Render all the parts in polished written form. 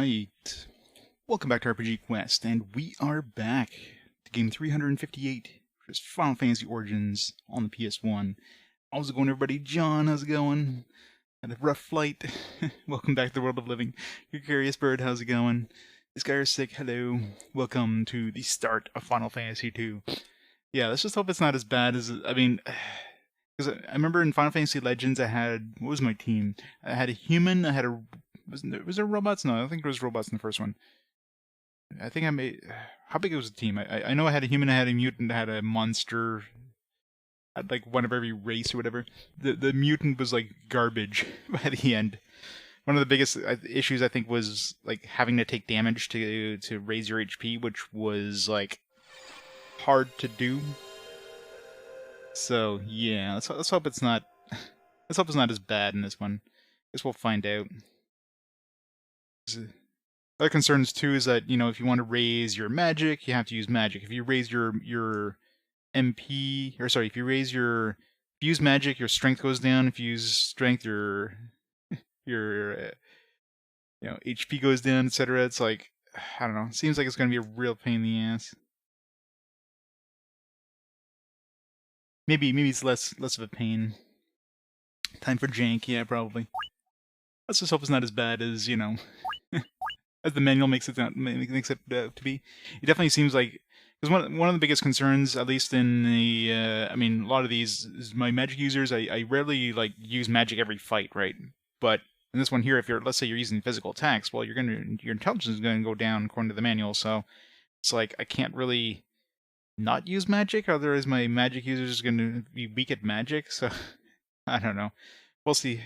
Alright, welcome back to RPG Quest, and we are back to game 358, which is Final Fantasy Origins on the PS1. How's it going, everybody? John, how's it going? Had a rough flight. Welcome back to the world of living. You're Curious Bird, how's it going? This guy is sick, hello. Welcome to the start of Final Fantasy 2. Yeah, let's just hope it's not as bad as, because I remember in Final Fantasy Legends I had, what was my team? I had a human, I had a, was there robots? No, I don't think there was robots in the first one. I think I made, how big was the team? I know I had a human, I had a mutant, I had a monster, I had like one of every race or whatever. The mutant was like garbage by the end. One of the biggest issues I think was like having to take damage to raise your HP, which was like hard to do. So yeah, let's hope it's not as bad in this one. Guess we'll find out. Other concerns too is that, you know, if you want to raise your magic, you have to use magic. If you raise your MP, or sorry, if you use magic, your strength goes down. If you use strength, your HP goes down, etc. It's like, I don't know. It seems like it's going to be a real pain in the ass. Maybe it's less of a pain. Time for jank, yeah, probably. Let's just hope it's not as bad as, you know, as the manual makes it out to be. It definitely seems like, because one of the biggest concerns, at least in the, a lot of these, is my magic users, I rarely, like, use magic every fight, right? But in this one here, if let's say you're using physical attacks, well, your intelligence is going to go down according to the manual, so it's like, I can't really not use magic, otherwise my magic users is going to be weak at magic, so I don't know. We'll see.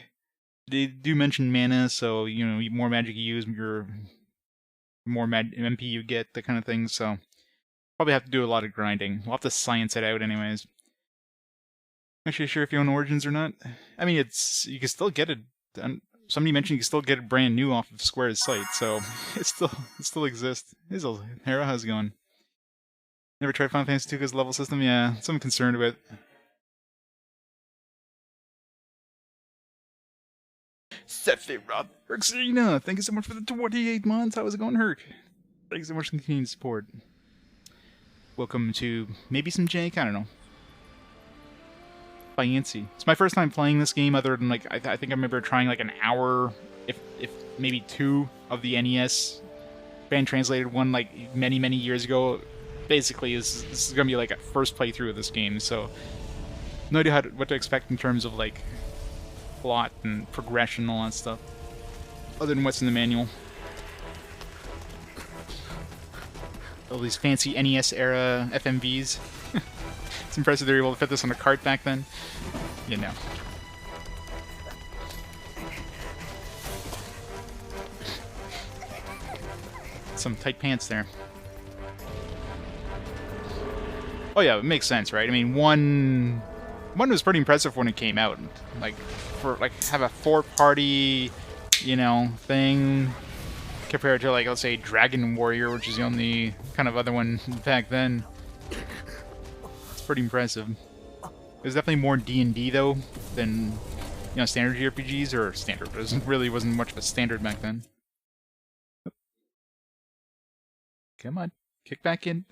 They do mention mana, so, you know, more magic you use, your more MP you get, that kind of thing, so probably have to do a lot of grinding. We'll have to science it out anyways. Actually sure if you own Origins or not. I mean, you can still get it. Somebody mentioned you can still get it brand new off of Square's site, so it still exists. Hera, how's it going? Never tried Final Fantasy 2 because level system? Yeah, that's what I'm concerned about. Sephiroth Herxina, thank you so much for the 28 months. How is it going, Herc? Thanks so much for the continued support. Welcome to maybe some jank, I don't know. Fancy. It's my first time playing this game, other than like I think I remember trying like an hour, if maybe 2 of the NES fan translated one like many years ago. Basically, this is gonna be like a first playthrough of this game, so no idea what to expect in terms of like plot and progression and all that stuff, other than what's in the manual. All these fancy NES era FMVs. It's impressive they were able to fit this on a cart back then. You know. Some tight pants there. Oh yeah, it makes sense, right? I mean, one was pretty impressive when it came out. Like, have a 4-party, you know, thing compared to, like, let's say Dragon Warrior, which is the only kind of other one back then. It's pretty impressive. There's definitely more D&D though than, you know, standard JRPGs, or standard. It really wasn't much of a standard back then. Come on, kick back in.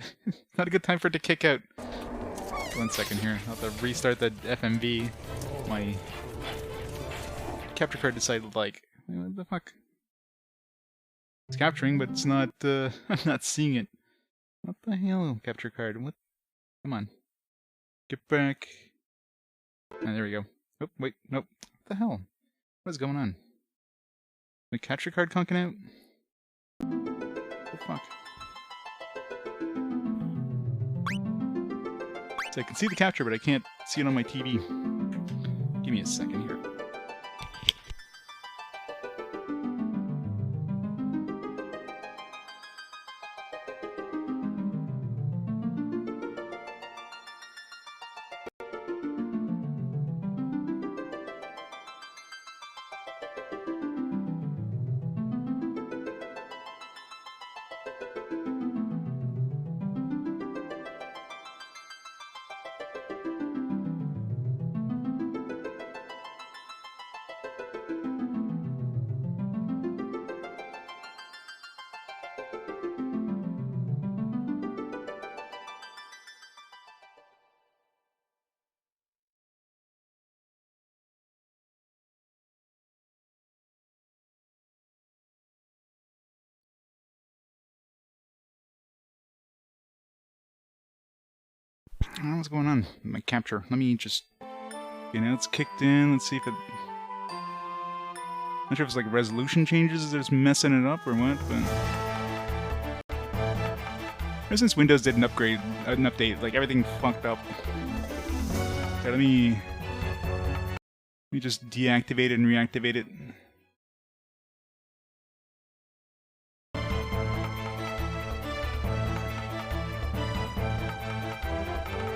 Not a good time for it to kick out. 1 second here. I'll have to restart the FMV. My capture card decided, like, what the fuck? It's capturing, but it's not, I'm not seeing it. What the hell, capture card? What? Come on. Get back. Ah, there we go. Oh, wait, nope. What the hell? What is going on? My capture card conking out? What the fuck? So I can see the capture, but I can't see it on my TV. Give me a second here. I don't know what's going on with my capture. Let me just... Okay, now it's kicked in. Let's see if it... Not sure if it's like resolution changes that's messing it up or what, but... Ever since Windows did an update, like everything fucked up. Okay, let me just deactivate it and reactivate it.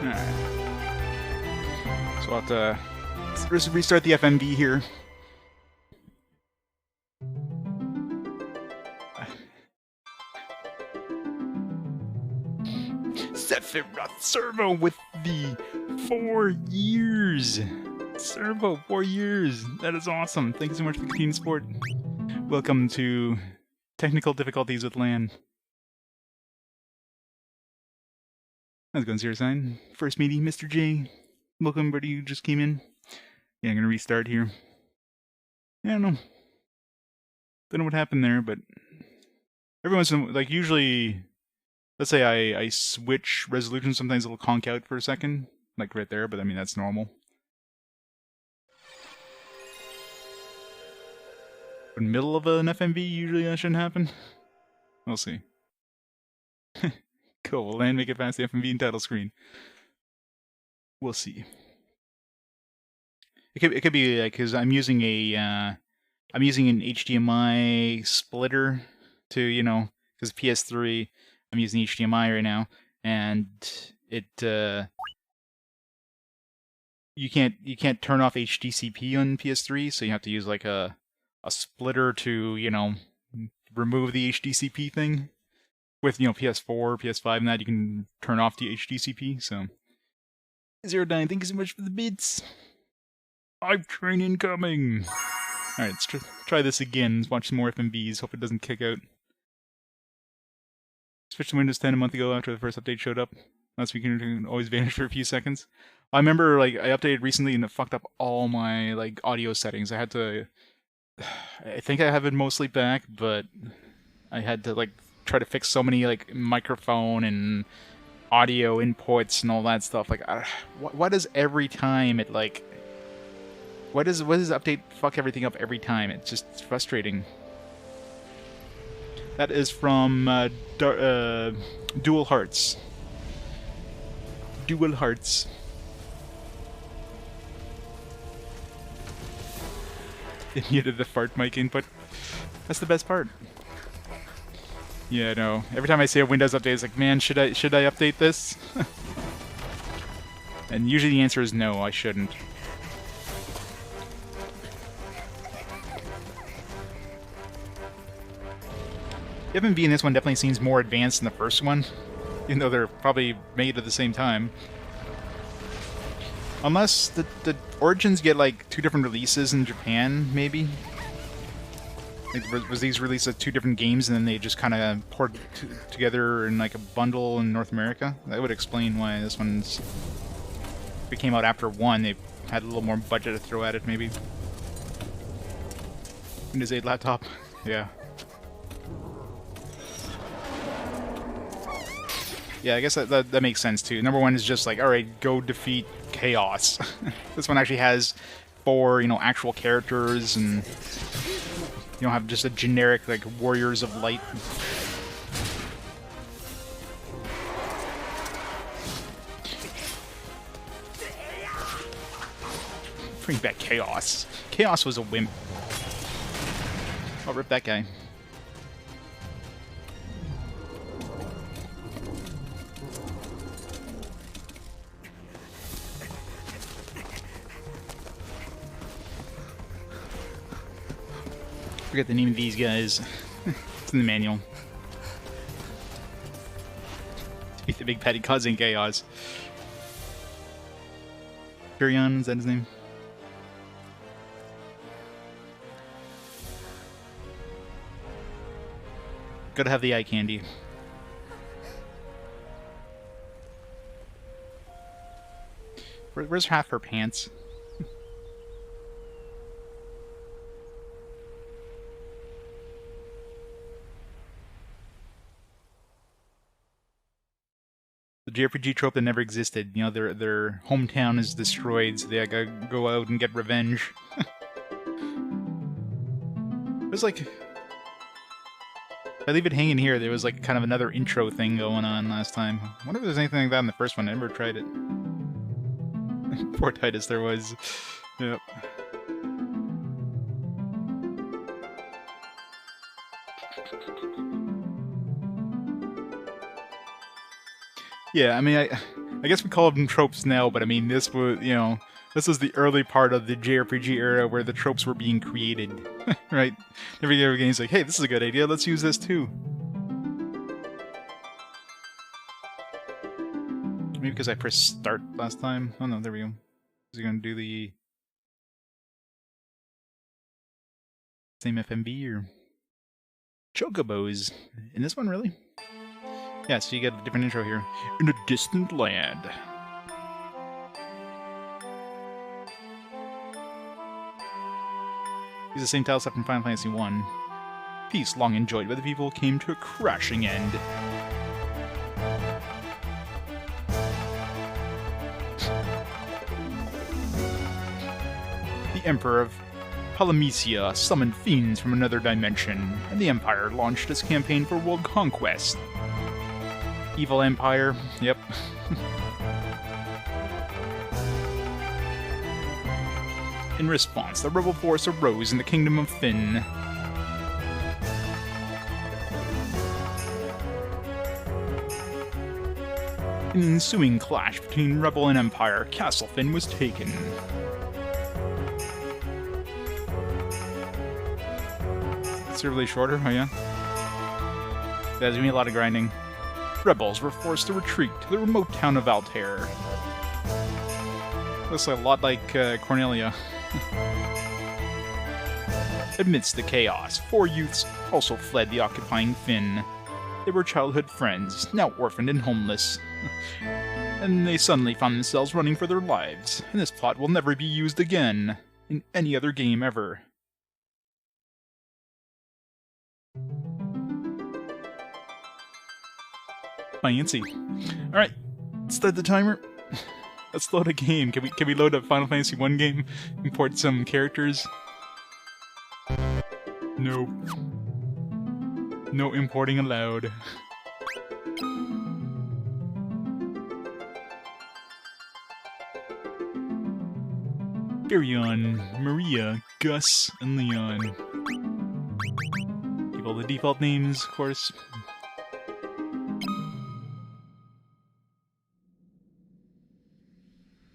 Alright. So I'll have to restart the FMV here. Sephiroth Servo with the 4 years! Servo, 4 years! That is awesome. Thank you so much for the continued support. Welcome to Technical Difficulties with LAN. How's it going, Zero Sign? First meeting, Mr. J. Welcome, everybody who just came in. Yeah, I'm gonna restart here. Yeah, I don't know. Don't know what happened there, but every once in a while, like usually, let's say I switch resolution, sometimes it'll conk out for a second, like right there, but I mean, that's normal. In the middle of an FMV, usually that shouldn't happen. We'll see. Cool, we'll land, make it past the FMV and title screen. We'll see. It could be like, because I'm using an HDMI splitter to, you know, because PS3, I'm using HDMI right now, and it you can't turn off HDCP on PS3, so you have to use like a splitter to, you know, remove the HDCP thing. With, you know, PS4, PS5 and that, you can turn off the HDCP, so... Zero Nine, thank you so much for the bits! I've train incoming! Alright, let's try this again. Let's watch some more FMVs, hope it doesn't kick out. Switched to Windows 10 a month ago after the first update showed up. Last week it always vanished for a few seconds. I remember, like, I updated recently and it fucked up all my, like, audio settings. I had to... I think I have it mostly back, but I had to, like, try to fix so many, like, microphone and audio inputs and all that stuff. Like, why does every time it, like... Why does this update fuck everything up every time? It's just frustrating. That is from Dual Hearts. Dual Hearts. It needed the fart mic input. That's the best part. Yeah, no. Every time I see a Windows update, it's like, man, should I update this? And usually the answer is no, I shouldn't. The FMV in this one definitely seems more advanced than the first one, even though they're probably made at the same time. Unless the Origins get like 2 different releases in Japan, maybe? Like, was these released as 2 different games and then they just kind of poured together in like a bundle in North America? That would explain why this one's... If it came out after 1, they had a little more budget to throw at it, maybe. Windows 8 laptop? Yeah. Yeah, I guess that makes sense too. Number 1 is just like, alright, go defeat Chaos. This one actually has 4, you know, actual characters, and you don't have just a generic, like, Warriors of Light. Bring back Chaos. Chaos was a wimp. I'll rip that guy. Forget the name of these guys. It's in the manual. Beat the big petty cousin Chaos. Furion, is that his name? Gotta have the eye candy. Where's half her pants? The JRPG trope that never existed. You know, their hometown is destroyed, so they gotta go out and get revenge. There's like... If I leave it hanging here, there was like kind of another intro thing going on last time. I wonder if there's anything like that in the first one. I never tried it. Poor Titus, there was. Yep. Yeah, I mean, I guess we call them tropes now, but I mean, this was, you know, this was the early part of the JRPG era where the tropes were being created, right? Every game's like, hey, this is a good idea, let's use this too. Maybe because I pressed start last time? Oh no, there we go. Is he gonna do the same FMV or chocobos in this one, really? Yeah, so you get a different intro here. In a distant land. Use the same tile set from Final Fantasy 1. Peace, long enjoyed by the people, came to a crashing end. The Emperor of Palamencia summoned fiends from another dimension, and the Empire launched its campaign for world conquest. Evil Empire, yep. In response, the rebel force arose in the kingdom of Fynn. In an ensuing clash between rebel and empire, Castle Fynn was taken. Considerably shorter, oh yeah? There's gonna be a lot of grinding. Rebels were forced to retreat to the remote town of Altair. Looks a lot like Cornelia. Amidst the chaos, 4 youths also fled the occupying Fynn. They were childhood friends, now orphaned and homeless. And they suddenly found themselves running for their lives, and this plot will never be used again in any other game ever. Fancy. Alright, start the timer. Let's load a game. Can we load a Final Fantasy 1 game? Import some characters? No. No importing allowed. Firion, Maria, Gus, and Leon. Keep all the default names, of course.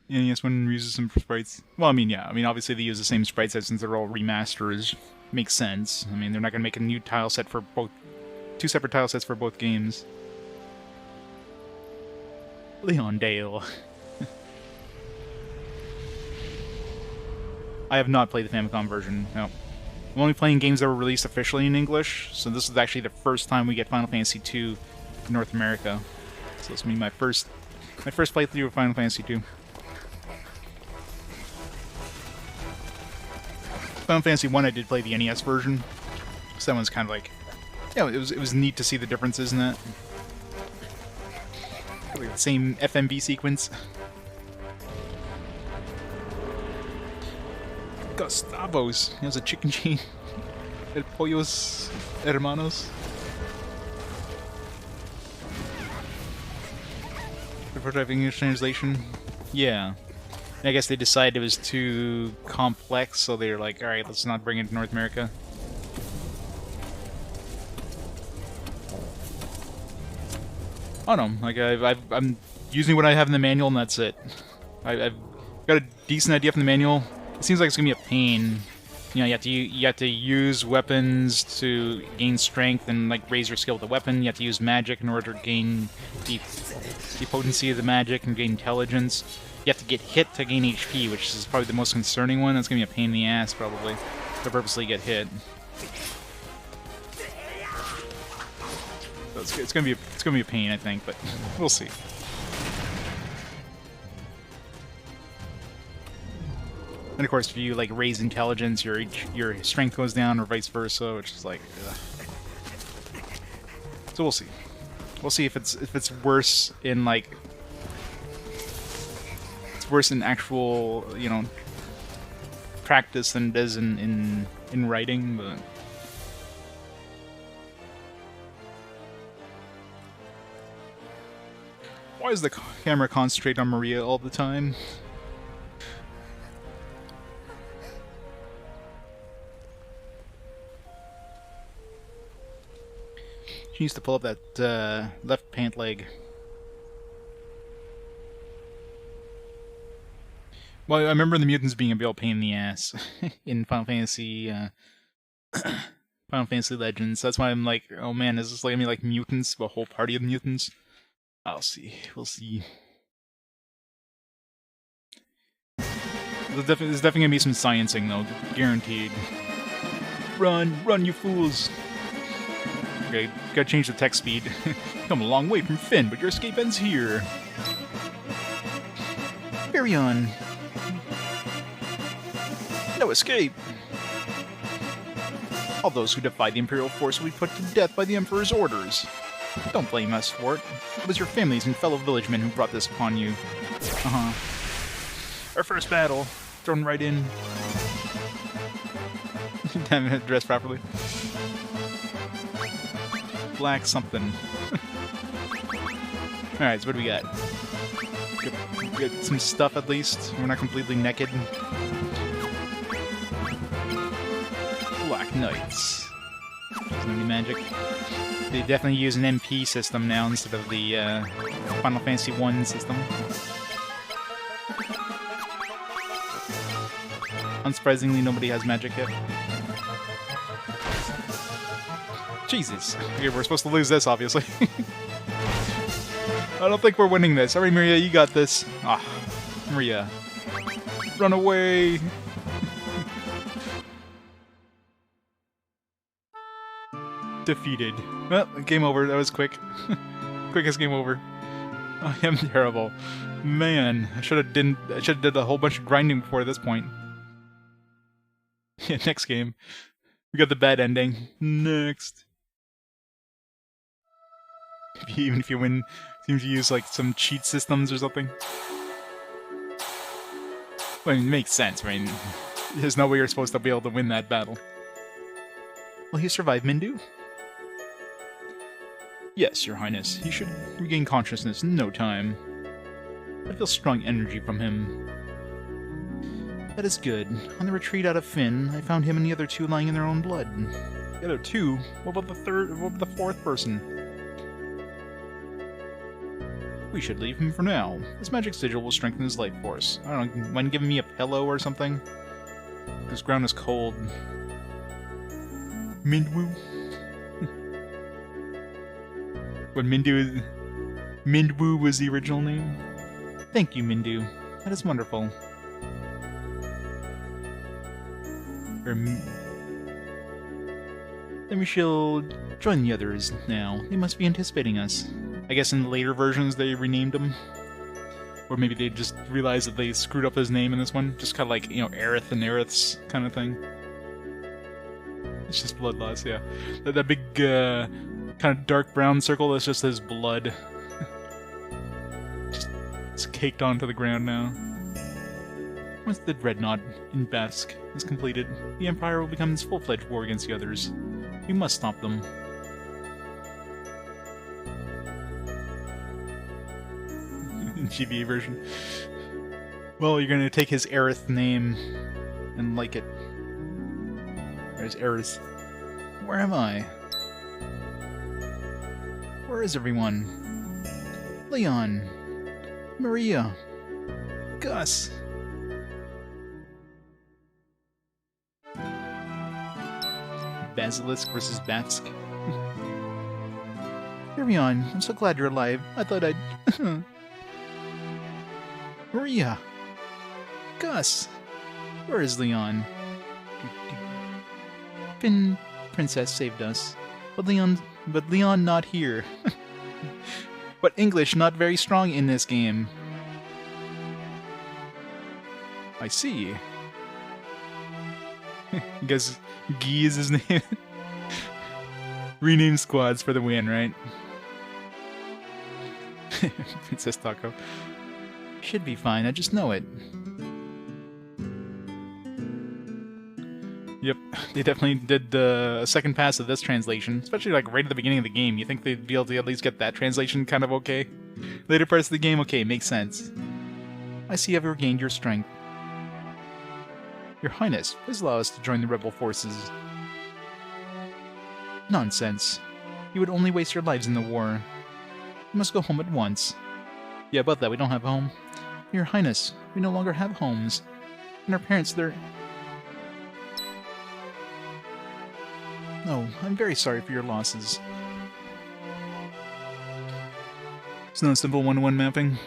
Yeah, yes, one uses some sprites. Well, I mean, yeah. I mean, obviously they use the same sprite set since they're all remasters. Makes sense. I mean, they're not going to make a new tile set for both... 2 separate tile sets for both games. Leondale. I have not played the Famicom version, no. I'm only playing games that were released officially in English, so this is actually the first time we get Final Fantasy 2 in North America. So this will be my first playthrough of Final Fantasy 2. Final Fantasy 1 I did play the NES version, so that one's kind of like, yeah, it was neat to see the differences in that. Probably the same FMV sequence. Gustavos, he has a chicken chain. El Pollos Hermanos. For typing English translation, yeah. I guess they decided it was too complex, so they're like, alright, let's not bring it to North America. I don't know, like, I'm using what I have in the manual and that's it. I've got a decent idea from the manual. It seems like it's gonna be a pain. You know, you have to use weapons to gain strength and like raise your skill with the weapon. You have to use magic in order to gain the potency of the magic and gain intelligence. You have to get hit to gain HP, which is probably the most concerning one. That's gonna be a pain in the ass, probably, to purposely get hit. So it's gonna be a pain, I think, but we'll see. And of course, if you like raise intelligence, your strength goes down, or vice versa, which is like, ugh. So we'll see. We'll see if it's worse in like it's worse in actual, you know, practice than it is in writing, but... Why does the camera concentrate on Maria all the time? She needs to pull up that left pant leg. Well, I remember the mutants being a real pain in the ass in Final Fantasy Legends. That's why I'm like, oh man, is this like, I mean, like mutants, a whole party of mutants? I'll see. We'll see. There's definitely gonna be some sciencing though, guaranteed. Run, run, you fools! Okay, gotta change the text speed. Come a long way from Fynn, but your escape ends here. Carry on. No escape. All those who defy the Imperial force will be put to death by the Emperor's orders. Don't blame us for it. It was your families and fellow villagemen who brought this upon you. Our first battle. Thrown right in. Damn it, dressed properly. Black something. Alright, so what do we got? We got some stuff at least. We're not completely naked. Black Knights. There's no new magic. They definitely use an MP system now instead of the Final Fantasy 1 system. Unsurprisingly, nobody has magic yet. Jesus. Okay, we're supposed to lose this, obviously. I don't think we're winning this. Alright, Maria, you got this. Ah, Maria. Run away! Defeated. Well, game over. That was quick. Quickest game over. I am terrible. Man, I should have did a whole bunch of grinding before this point. Yeah, next game. We got the bad ending. Next. Even if you win, seems to use like some cheat systems or something. Well, I mean, it makes sense, right? There's no way you're supposed to be able to win that battle. Will he survive, Mindu? Yes, Your Highness. He should regain consciousness in no time. I feel strong energy from him. That is good. On the retreat out of Fynn, I found him and the other two lying in their own blood. The other two? What about the third? What about the fourth person? We should leave him for now. This magic sigil will strengthen his life force. I don't know, mind giving me a pillow or something? This ground is cold. Mindwoo? When Mindwoo was the original name? Thank you, Mindu. That is wonderful. Then we shall join the others now. They must be anticipating us. I guess in the later versions they renamed him. Or maybe they just realized that they screwed up his name in this one. Just kind of like, you know, Aerith and Aerith's kind of thing. It's just blood loss, yeah. That big, kind of dark brown circle, that's just his blood. Just, it's caked onto the ground now. Once the Dreadnought in Basque is completed, the Empire will become its full-fledged war against the others. We must stop them. GBA version. Well, you're gonna take his Aerith name and like it. There's Aerith. Where am I? Where is everyone? Leon. Maria. Gus. Basilisk versus Batsk. Carry on. I'm so glad you're alive. I thought I'd... Maria. Gus. Where is Leon? Fynn Princess saved us. But Leon not here. But English not very strong in this game. I see. Guess Guy is his name. Rename squads for the win, right? Princess Taco. Should be fine, I just know it. Yep, they definitely did a second pass of this translation, especially like right at the beginning of the game. You think they'd be able to at least get that translation kind of okay? Later parts of the game, okay, makes sense. I see you've regained your strength. Your Highness, please allow us to join the rebel forces. Nonsense. You would only waste your lives in the war. You must go home at once. Yeah, about that, we don't have a home. Your Highness, we no longer have homes. And our parents, they're... No, I'm very sorry for your losses. It's no simple one-to-one mapping.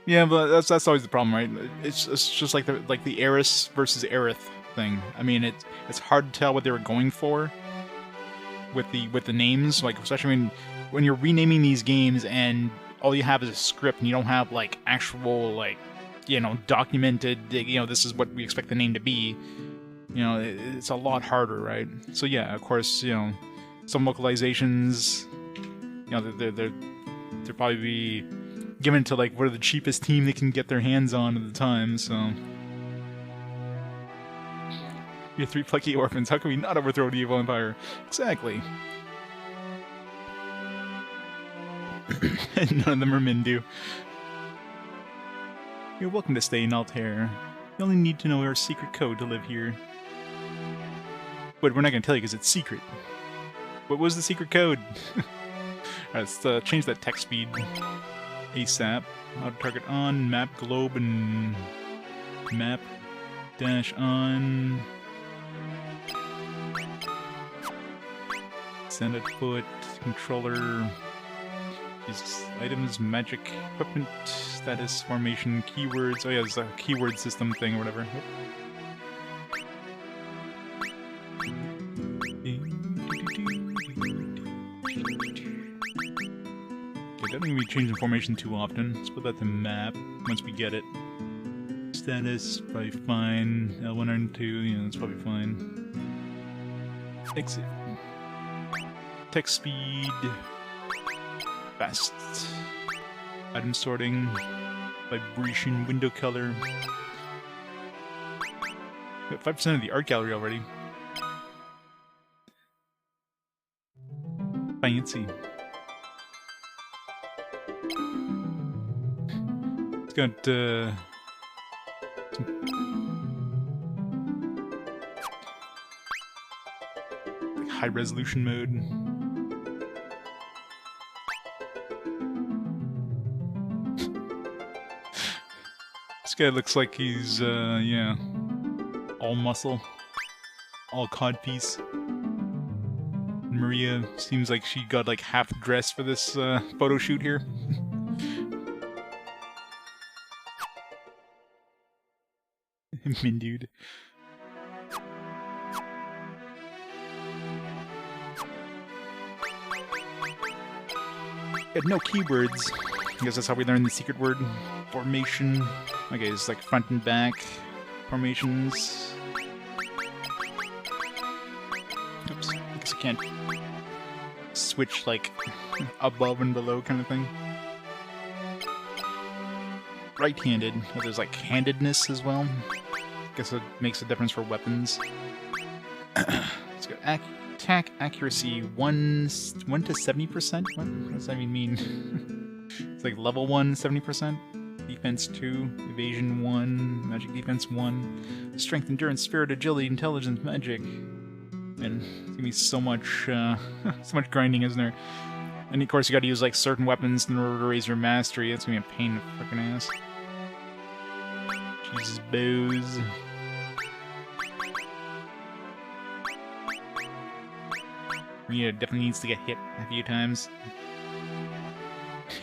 Yeah, but that's always the problem, right? It's just like the Eris versus Aerith thing. I mean, it's hard to tell what they were going for with the names, like especially when you're renaming these games and all you have is a script and you don't have like actual like documented this is what we expect the name to be. It's a lot harder, right? So yeah, of course, some localizations, they'll probably be given to like what are the cheapest team they can get their hands on at the time. So you're 3 plucky orphans. How can we not overthrow the evil empire? Exactly. None of them are Mindu. You're welcome to stay in Altair. You only need to know our secret code to live here. But we're not going to tell you because it's secret. What was the secret code? Alright, let's change that text speed ASAP. Auto target on, map globe, and map dash on. Send it foot, controller. Use items, magic, equipment, status, formation, keywords. Oh yeah, there's a keyword system thing or whatever. Okay, don't need to be changing formation too often. Let's put that to map once we get it. Status, probably fine. L1 and 2, that's probably fine. Exit. Text speed. Fast. Item sorting. Vibration, window color. Got 5% of the art gallery already. Fancy. It's got like high resolution mode. This guy looks like he's yeah, all muscle, all codpiece. Maria seems like she got like half dressed for this photo shoot here. Min dude. Got no keywords. I guess that's how we learn the secret word. Formation. Okay, it's like front and back formations. Oops, I guess I can't switch like above and below kind of thing. Right-handed. Oh, there's like handedness as well. Guess it makes a difference for weapons. Let's go attack accuracy 1 to 70%. What does that even mean? It's like level 1, 70%. Defense 2, evasion 1, magic defense 1, strength, endurance, spirit, agility, intelligence, magic. And it's gonna be so much, so much grinding, isn't there? And of course, you got to use like certain weapons in order to raise your mastery. That's gonna be a pain in the frickin' ass. Jesus, bows. Rita definitely needs to get hit a few times.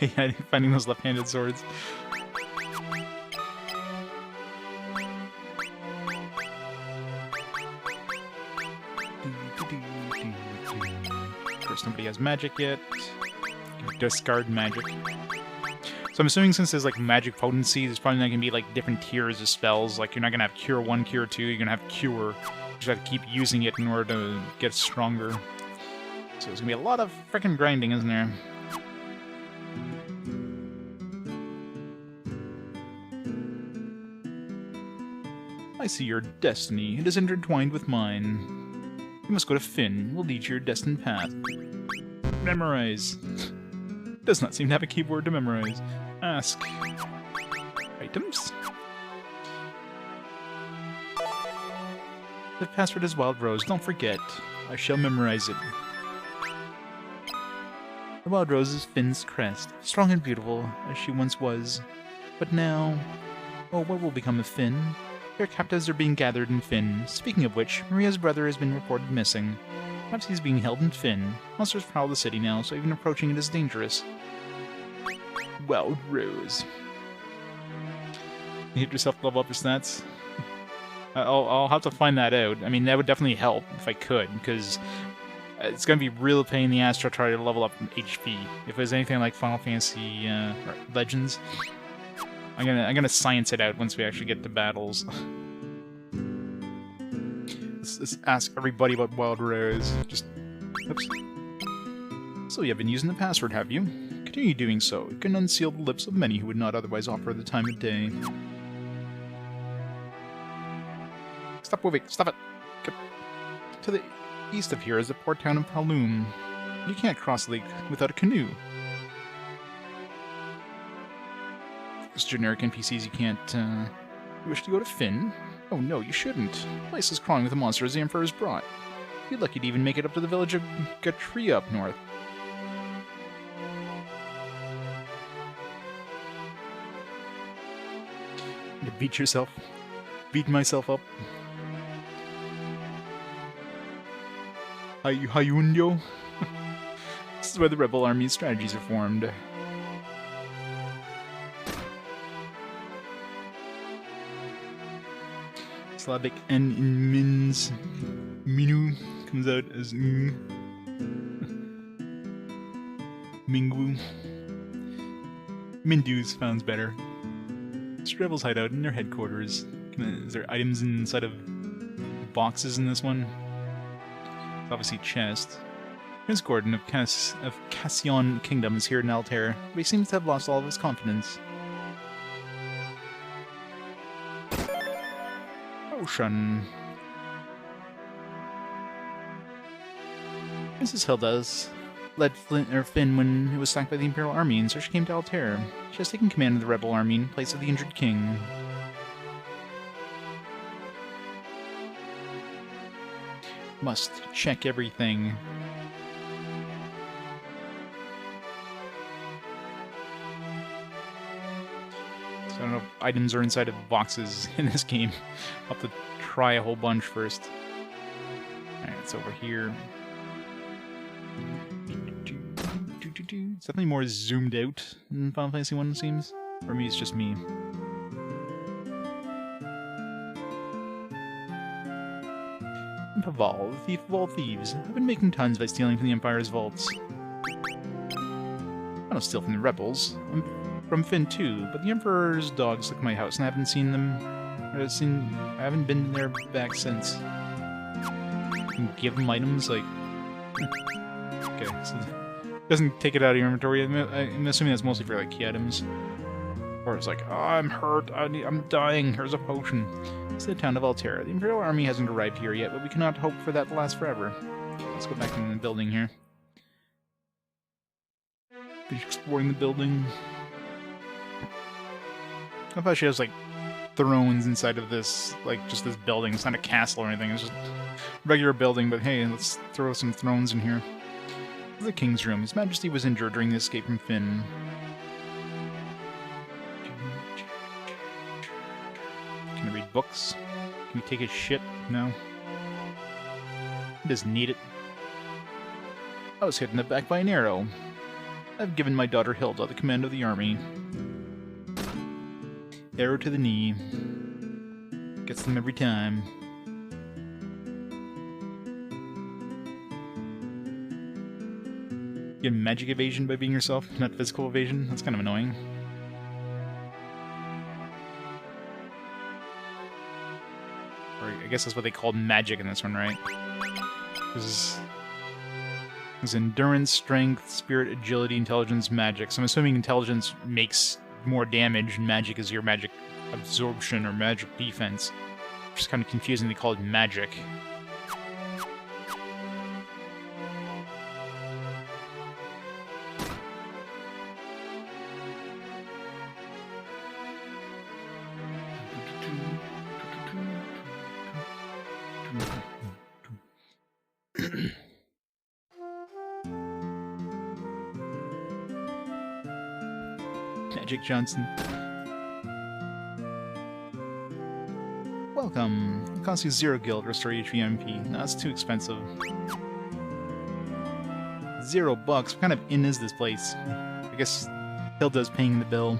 Yeah, finding those left-handed swords. Of course, nobody has magic yet. Discard magic. So I'm assuming since there's like magic potency, there's probably not gonna be like different tiers of spells. Like you're not gonna have Cure 1, Cure 2. You're gonna have Cure. You just have to keep using it in order to get stronger. So there's gonna be a lot of freaking grinding, isn't there? see your destiny. It is intertwined with mine. You must go to Fynn. We'll lead you your destined path. Memorize. Does not seem to have a keyboard to memorize. Ask. Items? The password is Wild Rose. Don't forget. I shall memorize it. The Wild Rose is Fynn's crest, strong and beautiful, as she once was. But now... Oh, what will become of Fynn? Their captives are being gathered in Fynn. Speaking of which, Maria's brother has been reported missing. Perhaps he's being held in Fynn. Monsters prowl the city now, so even approaching it is dangerous. Wild Rose. You hit yourself to level up your stats? I'll have to find that out. I mean, that would definitely help if I could, because it's going to be real pain in the ass to try to level up HP. If there's anything like Final Fantasy Legends, I'm gonna science it out once we actually get to battles. Let's ask everybody about Wild Rose. Just, oops. So you have been using the password, have you? Continue doing so. It can unseal the lips of many who would not otherwise offer the time of day. Stop moving! Stop it! To the east of here is the port town of Palum. You can't cross the lake without a canoe. Those generic NPCs you can't, You wish to go to Fynn? Oh no, you shouldn't. The place is crawling with the monsters the Emperor's brought. You'd lucky to even make it up to the village of Gatria up north. You beat yourself? Beat myself up? Hayunyo? This is where the rebel army's strategies are formed. Slavic N in Min's Minu comes out as Mingwu. Mindu sounds better. Rebels hide out in their headquarters. Is there items inside of boxes in this one? It's obviously chest. Prince Gordon of Cassion Kingdom is here in Altair, but he seems to have lost all of his confidence. Ocean. Princess Hilda's led Fynn when it was sacked by the Imperial Army, and so she came to Altair. She has taken command of the rebel army in place of the injured king. Must check everything. So I don't know if items are inside of boxes in this game. I'll have to try a whole bunch first. Alright, it's over here. It's definitely more zoomed out than Final Fantasy 1, it seems. For me, it's just me. Paval, the thief of all thieves. I've been making tons by stealing from the Empire's vaults. I don't steal from the rebels. I'm from Fynn too, but the Emperor's dogs took my house and I haven't seen them. I haven't been there back since. You can give them items, like... Okay, so... Doesn't take it out of your inventory. I'm assuming that's mostly for, like, key items. Or it's like, oh, I'm hurt, I'm dying, here's a potion. It's the town of Altair. The Imperial Army hasn't arrived here yet, but we cannot hope for that to last forever. Let's go back in the building here. Finish exploring the building. I thought she has, like, thrones inside of this, like, just this building. It's not a castle or anything, it's just a regular building, but hey, let's throw some thrones in here. This is the King's room. His Majesty was injured during the escape from Fynn. Can I read books? Can we take his shit? No. He doesn't need it. I was hit in the back by an arrow. I've given my daughter Hilda the command of the army. Arrow to the knee. Gets them every time. You get magic evasion by being yourself, not physical evasion? That's kind of annoying. Or I guess that's what they called magic in this one, right? There's endurance, strength, spirit, agility, intelligence, magic. So I'm assuming intelligence makes more damage, and magic is your magic absorption or magic defense. which is kind of confusing. They call it magic. Magic Johnson. Welcome. It costs you 0 gil to restore HP MP. No, that's too expensive. $0. What kind of inn is this place? I guess Hilda's paying the bill.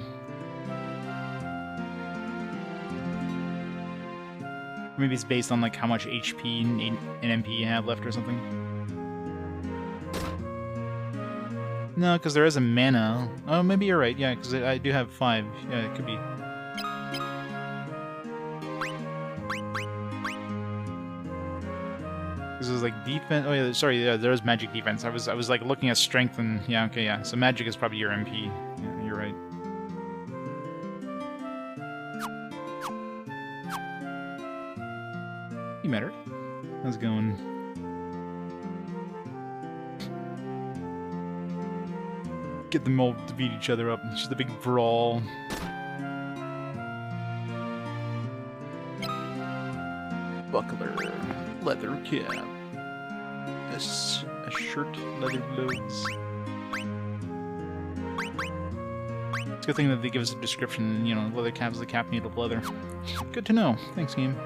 Maybe it's based on like how much HP and MP you have left or something. No, because there is a mana. Oh, maybe you're right. Yeah, because I do have 5. Yeah, it could be. This is like defense. Oh yeah, sorry. Yeah, there is magic defense. I was like looking at strength and yeah. Okay, yeah. So magic is probably your MP. Yeah, you're right. You met her. How's it going? Get them all to beat each other up. It's just a big brawl. Buckler, leather cap, a shirt, leather gloves. It's a good thing that they give us a description. You know, leather cap is the cap made of leather. Good to know. Thanks, game.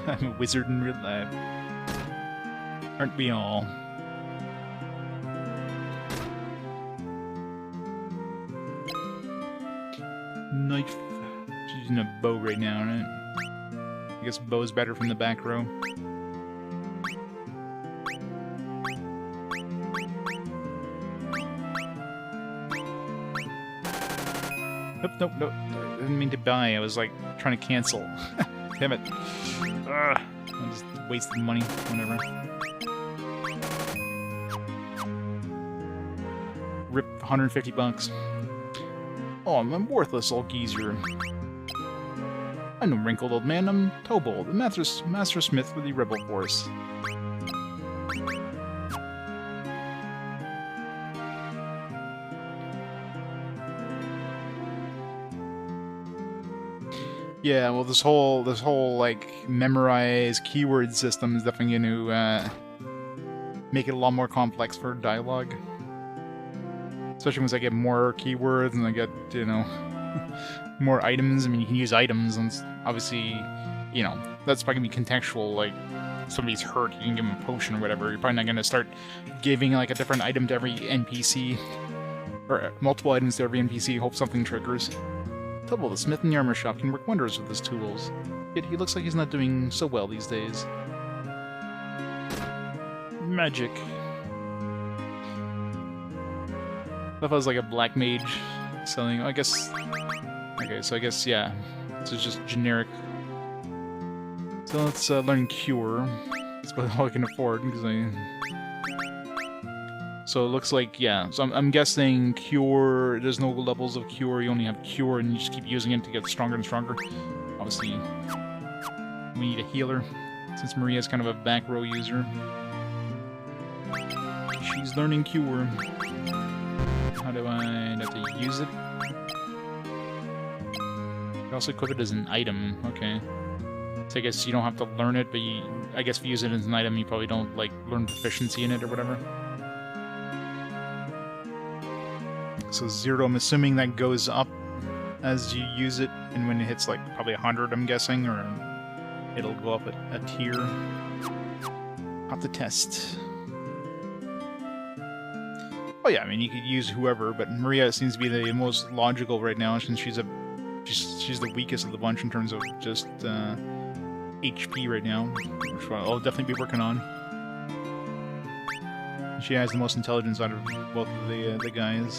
I'm a wizard in real life. Aren't we all? Knife. She's using a bow right now, right? I guess bow's better from the back row. Nope, nope. I didn't mean to buy. I was like trying to cancel. Damn it. Ugh. I just wasted money. Whatever. Rip 150 bucks. Oh, I'm a worthless old geezer. I'm no wrinkled old man, I'm Tobold, the master smith for the rebel force. Yeah, well, this whole like memorize keyword system is definitely going to make it a lot more complex for dialogue. Especially once I get more keywords and I get, you know, more items. I mean, you can use items, and obviously, you know, that's probably going to be contextual. Like, somebody's hurt, you can give them a potion or whatever. You're probably not going to start giving, like, a different item to every NPC. Or multiple items to every NPC, hope something triggers. Tubble, the smith in the armor shop, can work wonders with his tools. Yet he looks like he's not doing so well these days. Magic. If I was like a black mage selling, I guess. Okay, so I guess, yeah. So it's just generic. So let's learn Cure. That's about all I can afford, because So it looks like, yeah. So I'm guessing Cure, there's no levels of Cure, you only have Cure, and you just keep using it to get stronger and stronger. Obviously, we need a healer, since Maria's kind of a back row user. She's learning Cure. How do I have to use it? You also equip it as an item, okay. So I guess you don't have to learn it, but I guess if you use it as an item, you probably don't, like, learn proficiency in it or whatever. So 0, I'm assuming that goes up as you use it, and when it hits, like, probably 100, I'm guessing, or it'll go up a tier. Have to test. Oh yeah, I mean, you could use whoever, but Maria seems to be the most logical right now, since she's the weakest of the bunch in terms of just HP right now, which I'll definitely be working on. She has the most intelligence out of both of the guys.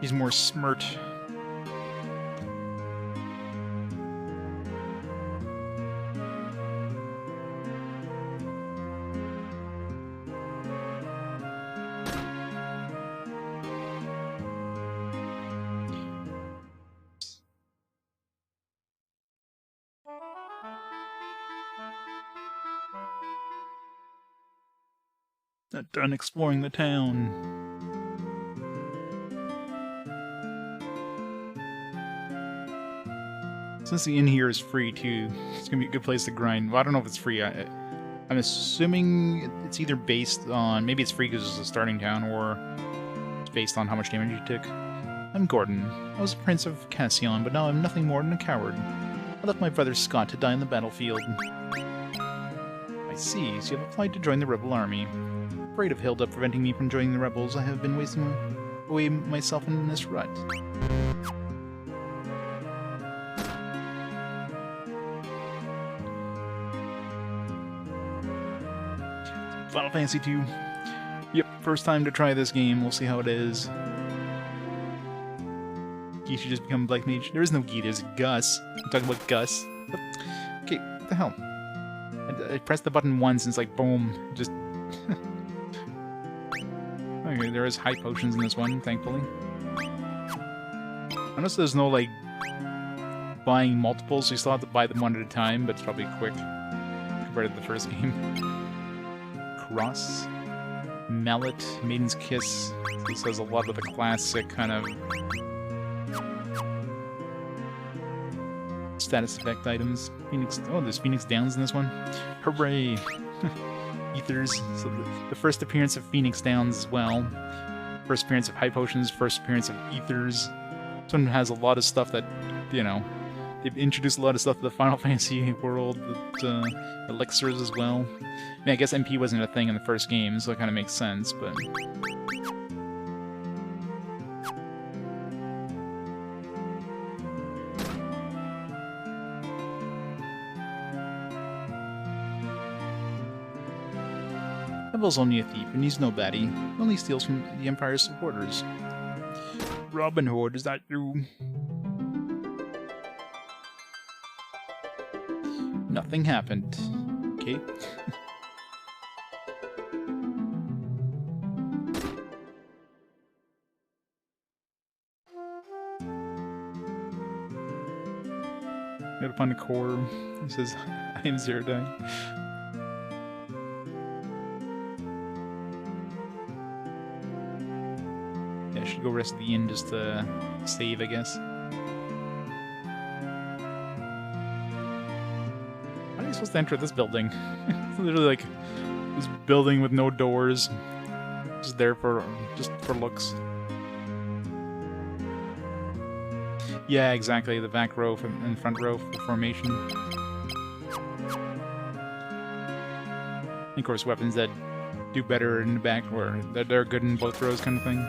He's more smart. Not done exploring the town. Since the inn here is free too, it's gonna be a good place to grind. Well, I don't know if it's free. I'm assuming it's either based on... Maybe it's free because it's a starting town, or it's based on how much damage you took. I'm Gordon. I was a prince of Cassion, but now I'm nothing more than a coward. I left my brother Scott to die on the battlefield. I see, so you have applied to join the rebel army. Afraid of Hilda preventing me from joining the rebels, I have been wasting away myself in this rut. Final Fantasy 2. Yep, first time to try this game. We'll see how it is. Guy should just become Black Mage. There is no Guy, there's Gus. I'm talking about Gus. Okay, what the hell? I pressed the button once and it's like, boom. Just... Okay, there is high potions in this one, thankfully. I noticed there's no, like, buying multiples, so you still have to buy them one at a time, but it's probably quick compared to the first game. Cross, Mallet, Maiden's Kiss. This has a lot of the classic kind of status effect items. Phoenix. Oh, there's Phoenix Downs in this one. Hooray! Ethers. So the first appearance of Phoenix Downs as well. First appearance of High Potions. First appearance of Ethers. This one has a lot of stuff that, you know, they've introduced a lot of stuff to the Final Fantasy world. That, elixirs as well. I mean, I guess MP wasn't a thing in the first game, so it kind of makes sense, but... Devil's only a thief, and he's no baddie. He only steals from the Empire's supporters. Robin Hood, is that you? Nothing happened. Okay. Gotta find a core. It says, I am Zerodine. Yeah, I should go rest at the inn just to save, I guess. How are you supposed to enter this building? It's literally like this building with no doors. Just there for looks. Yeah, exactly. The back row and front row for formation. And of course, weapons that do better in the back, or they're good in both rows, kind of thing.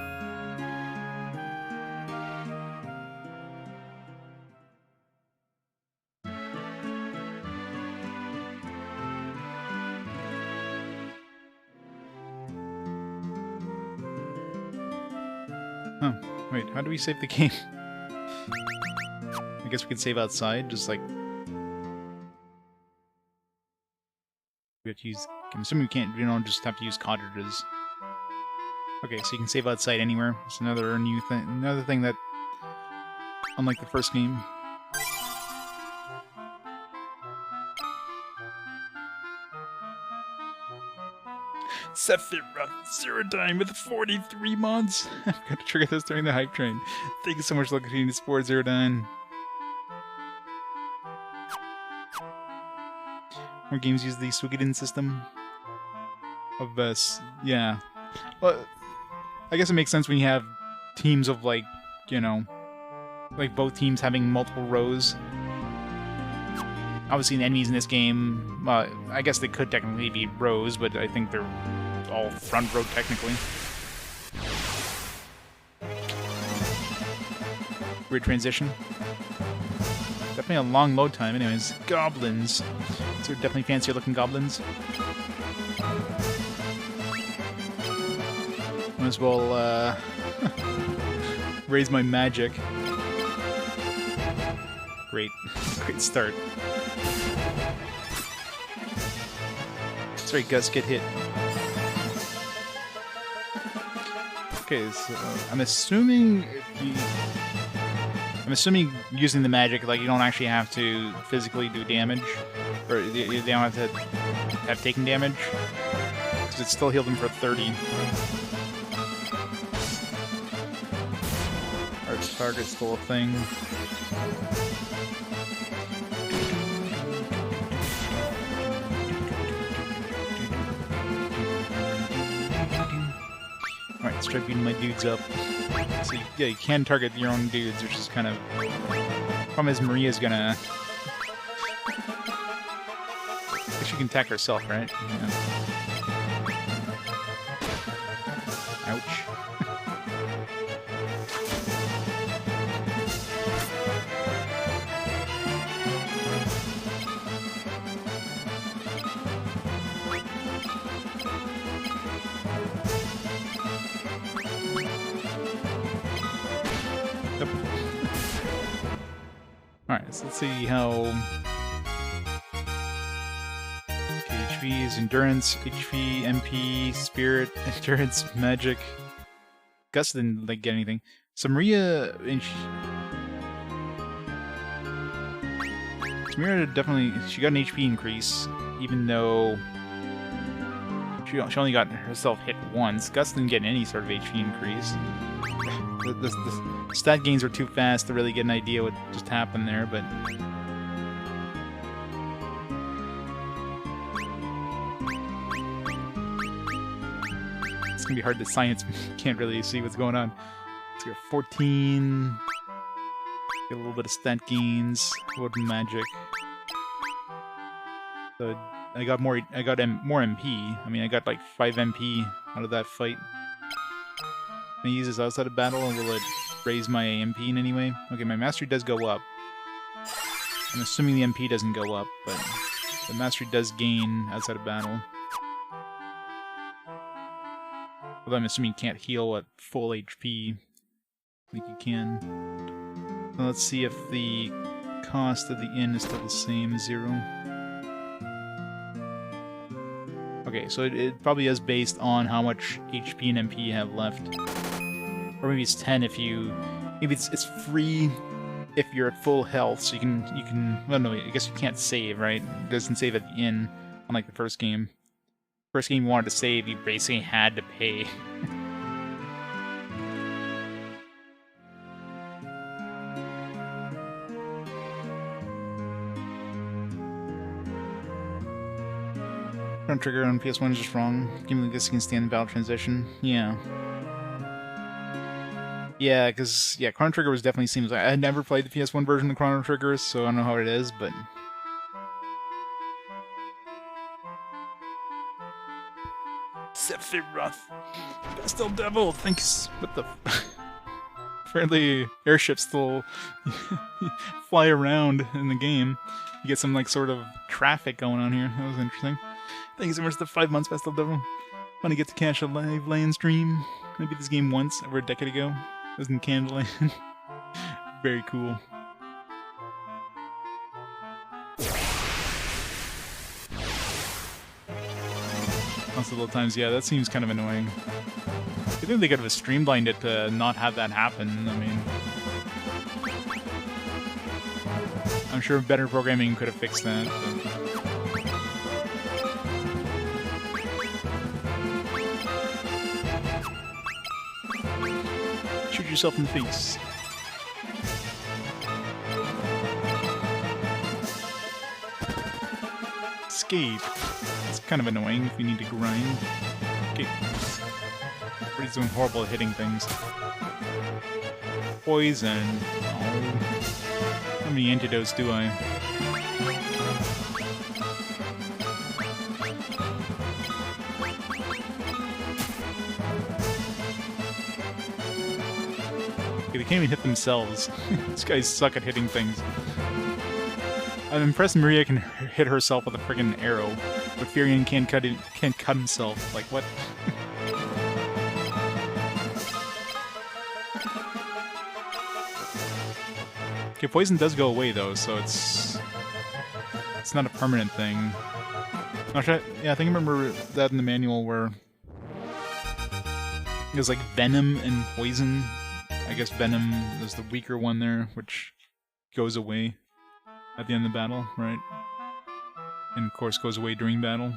Oh, wait, how do we save the game? I guess we can save outside, just like... We have to use... I'm assuming we can't, you know, just have to use cartridges. Okay, so you can save outside anywhere. It's another new thing, another thing that... Unlike the first game. Sephiroth, Zerodine with 43 months! I've got to trigger this during the hype train. Thank you so much for looking to support Zerodine. More games use the Suikoden system of yeah. Well, I guess it makes sense when you have teams of, like, you know, like both teams having multiple rows. Obviously, the enemies in this game, I guess they could technically be rows, but I think they're all front row technically. Weird transition. Definitely a long load time. Anyways, goblins. These are definitely fancier looking goblins. Might as well raise my magic. Great, great start. Sorry, Gus, get hit. Okay, so I'm assuming using the magic, like, you don't actually have to physically do damage, or you don't have to have taken damage. because it still healed him for 30. Arch target's still a thing. Alright, let's try beating my dudes up. So, yeah, you can target your own dudes, which is kind of... Problem is, Maria's gonna... I guess she can attack herself, right? Yeah. Ouch. Yep. Alright, so let's see how... Okay, HP is Endurance, HP, MP, Spirit, Endurance, Magic. Gus didn't like, get anything. So Maria... Maria definitely... She got an HP increase, even though... She only got herself hit once. Gus didn't get any sort of HP increase. The stat gains were too fast to really get an idea what just happened there, but... It's gonna be hard to science, can't really see what's going on. Let's go 14... Get a little bit of stat gains, a little bit of magic. So I got more MP. I mean, I got like 5 MP out of that fight. Can I use this outside of battle, and will it raise my MP in any way? Okay, my mastery does go up. I'm assuming the MP doesn't go up, but the mastery does gain outside of battle. Although I'm assuming you can't heal at full HP. I think you can. Now let's see if the cost of the inn is still the same, 0. Okay, so it probably is based on how much HP and MP you have left. Or maybe it's 10 if you... Maybe it's free if you're at full health, so you can... Well, no, I guess you can't save, right? It doesn't save at the inn, unlike the first game. First game you wanted to save, you basically had to pay. Chrono Trigger on PS1 is just wrong. Game like this can stand the battle transition. Yeah. Yeah, because, yeah, Chrono Trigger was definitely seems like... I had never played the PS1 version of Chrono Trigger, so I don't know how it is, but... Sephiroth! Pastel Devil! Thanks! What the... Apparently, airships still fly around in the game. You get some, like, sort of traffic going on here. That was interesting. Thank you so much for the 5 months, Pastel Devil. Want to get to catch a live land stream. I beat this game once, over a decade ago. It was in Candleland. Very cool. Multiple times, yeah, that seems kind of annoying. I think they could have streamlined it to not have that happen. I mean... I'm sure better programming could have fixed that, but... Shoot yourself in the face. Escape. It's kind of annoying if you need to grind. Okay. Everybody's doing horrible at hitting things. Poison. Oh. How many antidotes do I? They can't even hit themselves. These guys suck at hitting things. I'm impressed Maria can hit herself with a friggin' arrow, but Furion can't cut himself. Like, what? Okay, poison does go away though, so it's not a permanent thing. Actually, yeah, I think I remember that in the manual where it was like venom and poison. I guess venom is the weaker one there, which goes away at the end of the battle, right? And of course goes away during battle.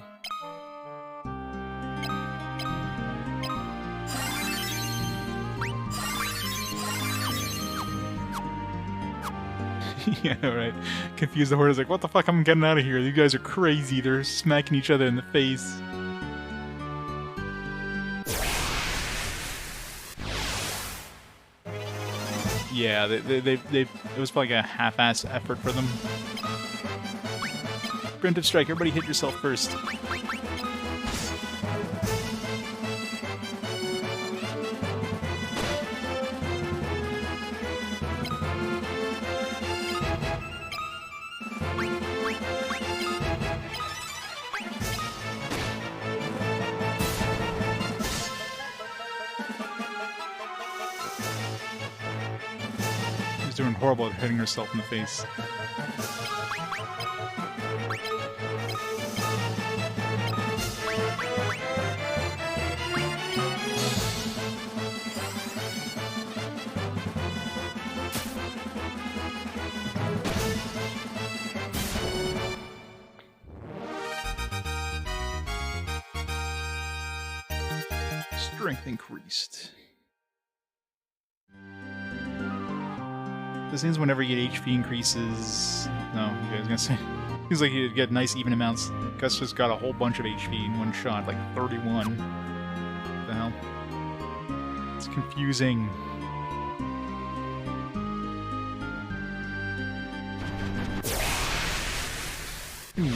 Yeah, right. Confused the horde is like, what the fuck, I'm getting out of here. You guys are crazy. They're smacking each other in the face. Yeah, it was probably like a half-ass effort for them. Preemptive strike, everybody hit yourself first. She's doing horrible at hitting herself in the face. Strength increased. This means whenever you get HP increases... No, you guys gonna say... Seems like you get nice even amounts. Gus just got a whole bunch of HP in one shot, like 31. What the hell? It's confusing.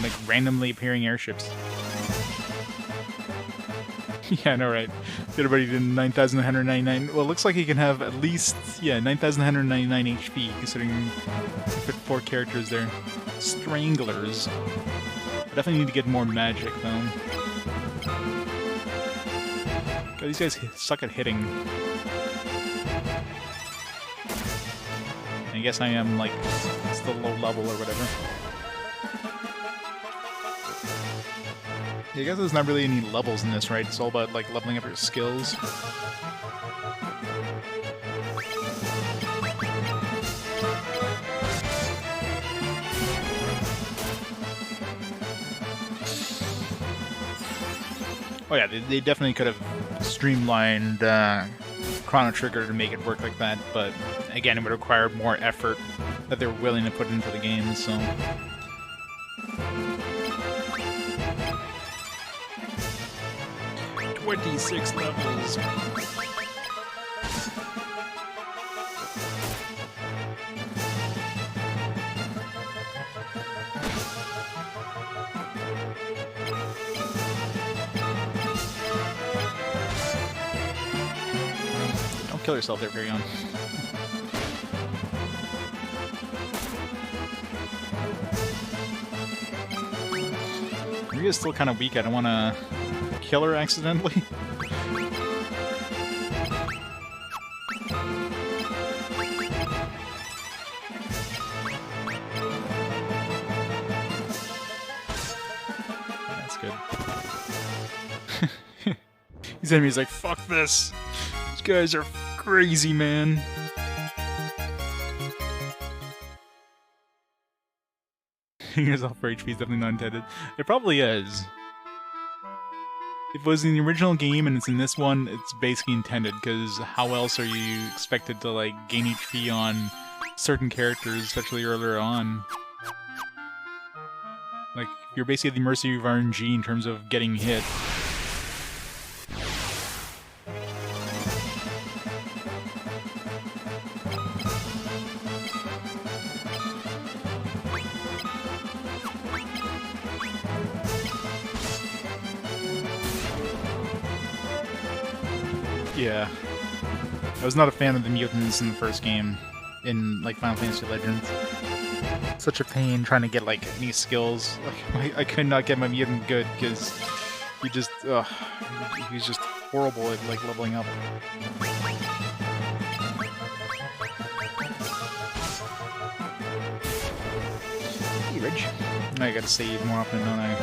Like randomly appearing airships. Yeah, I know, right? Everybody did 9,199. Well, it looks like he can have at least, yeah, 9,199 HP, considering you put 4 characters there. Stranglers. I definitely need to get more magic, though. God, these guys suck at hitting. I guess I am, like, still low level or whatever. Yeah, I guess there's not really any levels in this, right? It's all about, like, leveling up your skills. Oh yeah, they definitely could have streamlined Chrono Trigger to make it work like that, but again, it would require more effort that they're willing to put into the game, so... 26 levels. Don't kill yourself there, carry on. Maria's still kind of weak. I don't want to kill her accidentally. That's good. These enemies like, fuck this. These guys are crazy, man. Yourself for HP is definitely not intended. It probably is. If it was in the original game and it's in this one, it's basically intended, because how else are you expected to, like, gain HP on certain characters, especially earlier on? Like, you're basically at the mercy of RNG in terms of getting hit. Yeah. I was not a fan of the mutants in the first game, in, like, Final Fantasy Legends. Such a pain trying to get, like, any skills. Like, I could not get my mutant good, because he just, he's just horrible at, like, leveling up. Hey, Ridge. I gotta save more often, don't I?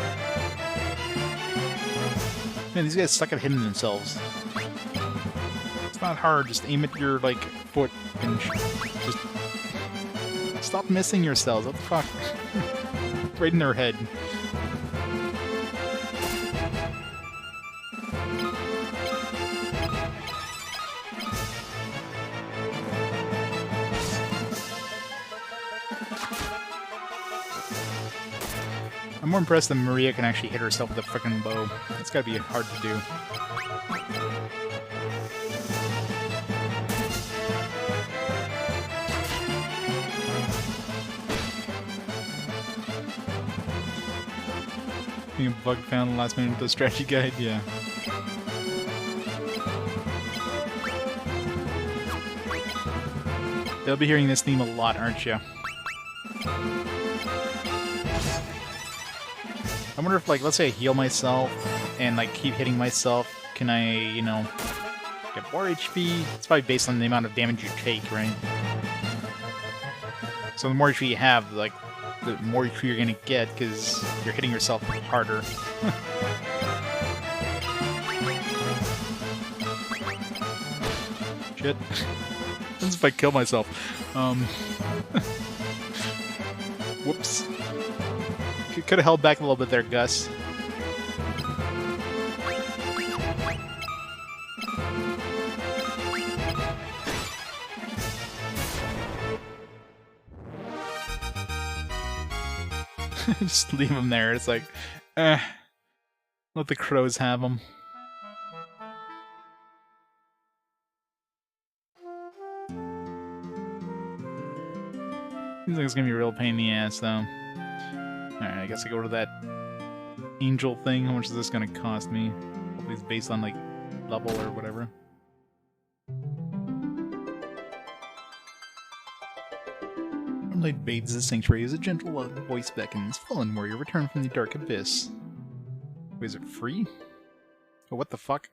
Man, these guys suck at hitting themselves. It's not hard, just aim at your, like, foot and just stop missing yourselves. What the fuck? Right in their head. I'm more impressed that Maria can actually hit herself with a frickin' bow. It's gotta be hard to do. Being a bug found last minute with the strategy guide, yeah. They'll be hearing this theme a lot, aren't you? I wonder if, like, let's say I heal myself and, like, keep hitting myself, can I, you know, get more HP? It's probably based on the amount of damage you take, right? So the more HP you have, like, the more HP you're gonna get, because you're hitting yourself harder. Shit. What if I kill myself? Whoops. Could have held back a little bit there, Gus. Just leave him there. It's like, let the crows have him. Seems like it's gonna be a real pain in the ass, though. Alright, I guess I go to that angel thing. How much is this gonna cost me? Hopefully it's based on, like, level or whatever. Moonlight bathes the sanctuary as a gentle voice beckons. Fallen warrior, return from the dark abyss. Wait, is it free? Oh, what the fuck?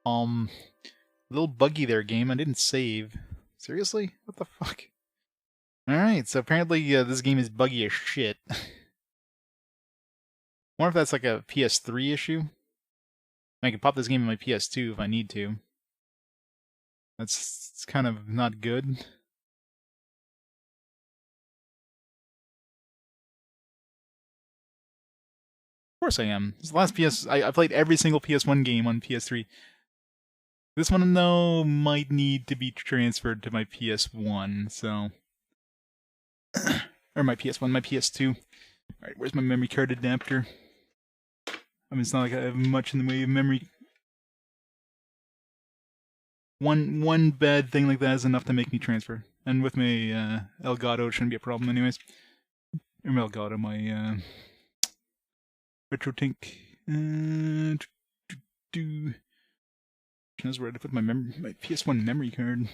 Little buggy there, game. I didn't save. Seriously? What the fuck? Alright, so apparently this game is buggy as shit. I wonder if that's like a PS3 issue. I can pop this game in my PS2 if I need to. That's kind of not good. Of course I am. This last I played every single PS1 game on PS3. This one, though, might need to be transferred to my PS1, so... or my PS1, my PS2. Alright, where's my memory card adapter? I mean, it's not like I have much in the way of memory. One bad thing like that is enough to make me transfer. And with my Elgato, it shouldn't be a problem anyways. Or my Elgato, my RetroTink. That's where I put my PS1 memory card.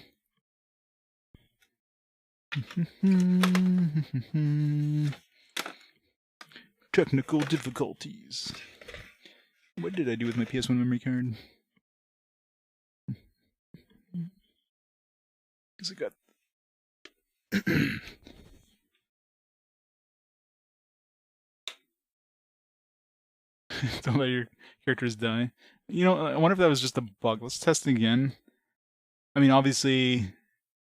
Technical difficulties. What did I do with my PS1 memory card? Because I got... Don't let your characters die. You know, I wonder if that was just a bug. Let's test it again. I mean, obviously...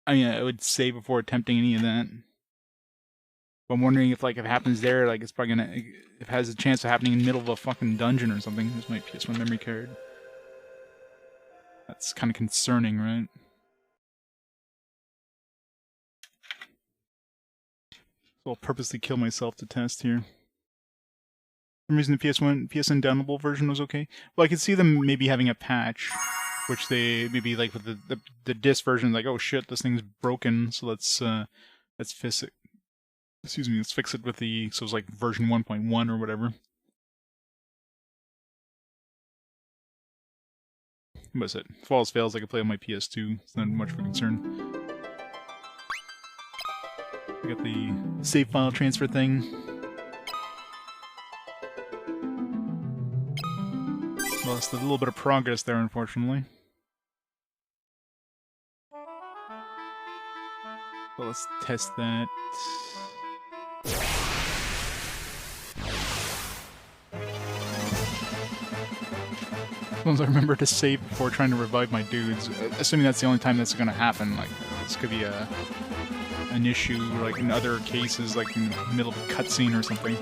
I would save before attempting any of that. But I'm wondering if, like, if it happens there, like, it's probably gonna... If it has a chance of happening in the middle of a fucking dungeon or something. There's my PS1 memory card. That's kind of concerning, right? So I'll purposely kill myself to test here. For some reason the PSN downloadable version was okay. Well, I could see them maybe having a patch, which they maybe like with the disc version, like, oh shit, this thing's broken, so let's fix it. Excuse me, let's fix it with the, so it's like version 1.1 or whatever. That's it. If all else fails, I can play on my PS2. It's not much of a concern. I got the save file transfer thing. Lost a little bit of progress there, unfortunately. Well, let's test that. As long as I remember to save before trying to revive my dudes, assuming that's the only time that's going to happen. Like, this could be an issue, like in other cases, like in the middle of a cutscene or something.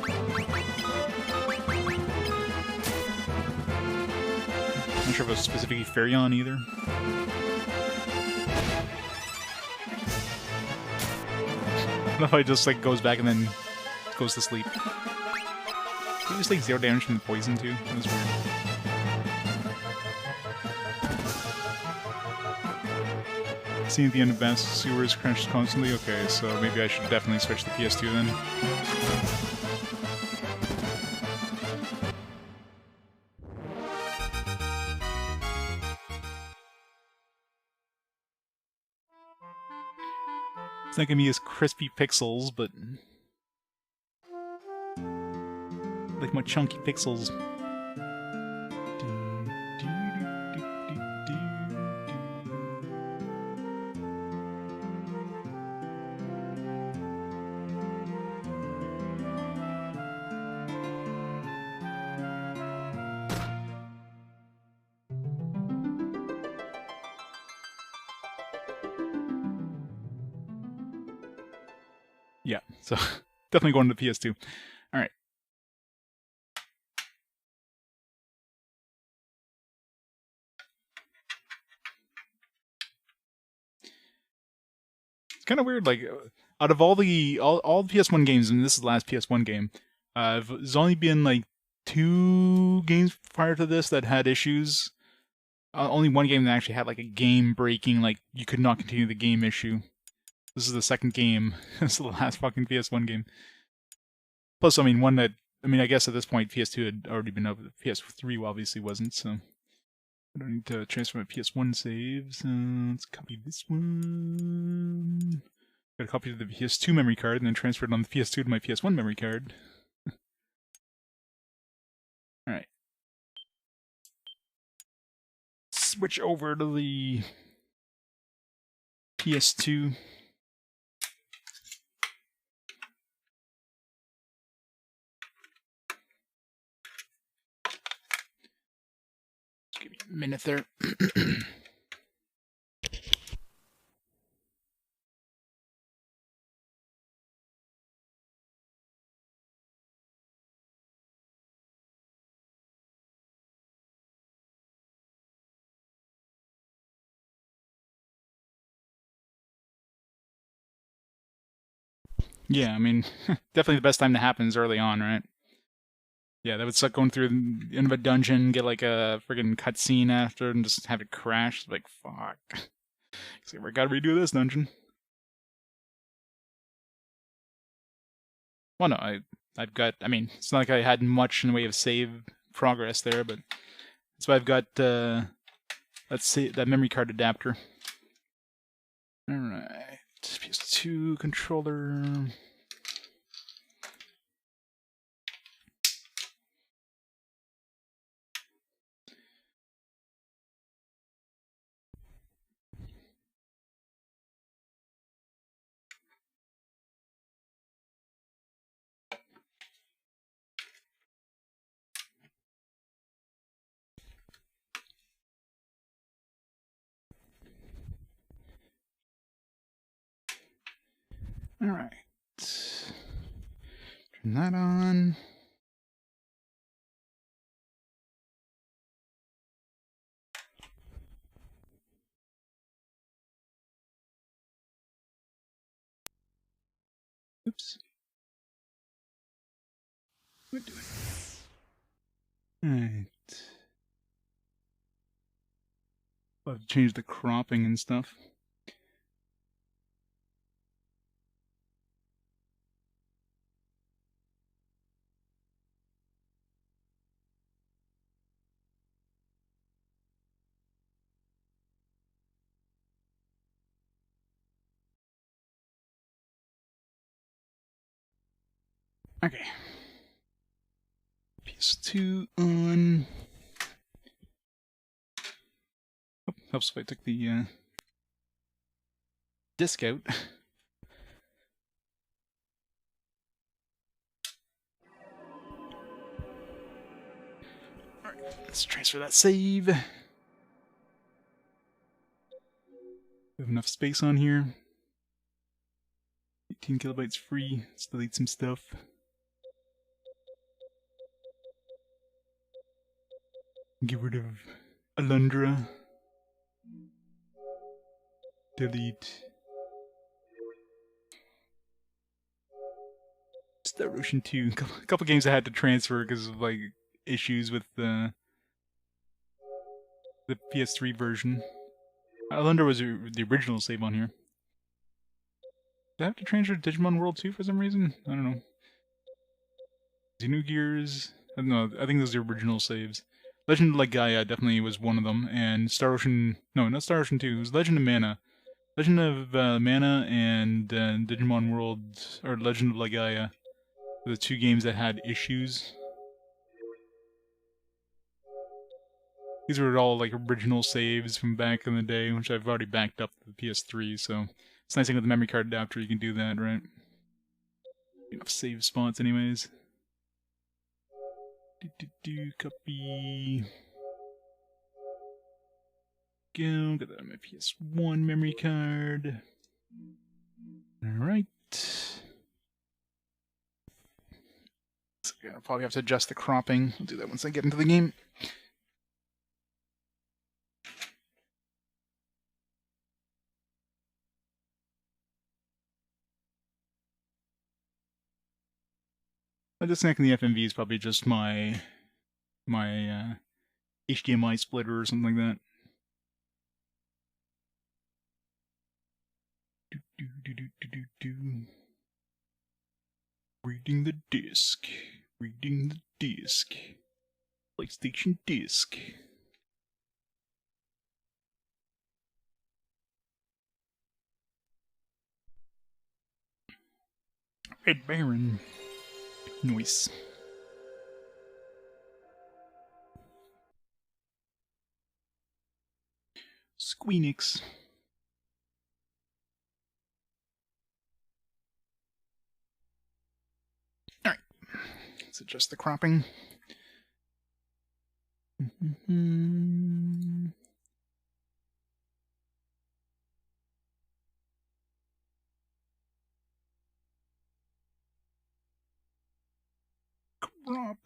Not sure if it was specifically Farion either. I don't know if he just like goes back and then goes to sleep. Did he just take 0 damage from the poison too? That was weird. Seeing at the end of Vast Sewers crashes constantly? Okay, so maybe I should definitely switch to PS2 then. It's not gonna be as crispy pixels, but like my chunky pixels. Yeah, so definitely going to the PS2. Alright. It's kind of weird, like, out of all the PS1 games, and this is the last PS1 game, there's only been, like, 2 games prior to this that had issues. Only one game that actually had, like, a game-breaking, like, you could not continue the game issue. This is the second game. This is the last fucking PS1 game. Plus, I mean, one that... I mean, I guess at this point, PS2 had already been up. PS3 obviously wasn't, so... I don't need to transfer my PS1 saves. Let's copy this one. Got to copy to the PS2 memory card, and then transfer it on the PS2 to my PS1 memory card. Alright. Switch over to the PS2. Give me a minute there. Yeah, I mean, definitely the best time to happen is early on, right? Yeah, that would suck going through the end of a dungeon, get like a friggin' cutscene after, and just have it crash. Like, fuck. So we gotta redo this dungeon. Well, no, I've got. I mean, it's not like I had much in the way of save progress there, but that's why I've got. Let's see that memory card adapter. All right, PS2 controller. All right. Turn that on. Oops. What do I... Alright. I'll have to change the cropping and stuff. Okay. PS2 on. Oh, helps if I took the disc out. Alright, let's transfer that save. We have enough space on here. 18 kilobytes free. Let's delete some stuff. Get rid of Alundra. Delete. Star Ocean 2. A couple games I had to transfer because of like issues with the PS3 version. I wonder was the original save on here. Did I have to transfer to Digimon World 2 for some reason? I don't know. Xenogears? I don't know, I think those are the original saves. Legend of Gaia definitely was one of them, and Star Ocean... No, not Star Ocean 2, it was Legend of Mana. Legend of Mana and Digimon World, or Legend of Gaia, were the two games that had issues. These were all like original saves from back in the day, which I've already backed up to the PS3, so it's nice thing with the memory card adapter, you can do that, right? Enough save spots anyways. Copy. Go, get that on my PS1 memory card. Alright. So yeah, I'll probably have to adjust the cropping. I'll do that once I get into the game. Disconnecting the FMV is probably just my HDMI splitter or something like that. Reading the disc. Reading the disc. PlayStation disc. Red Baron. Nice. Squeenix. Alright. Let's adjust the cropping. Crop.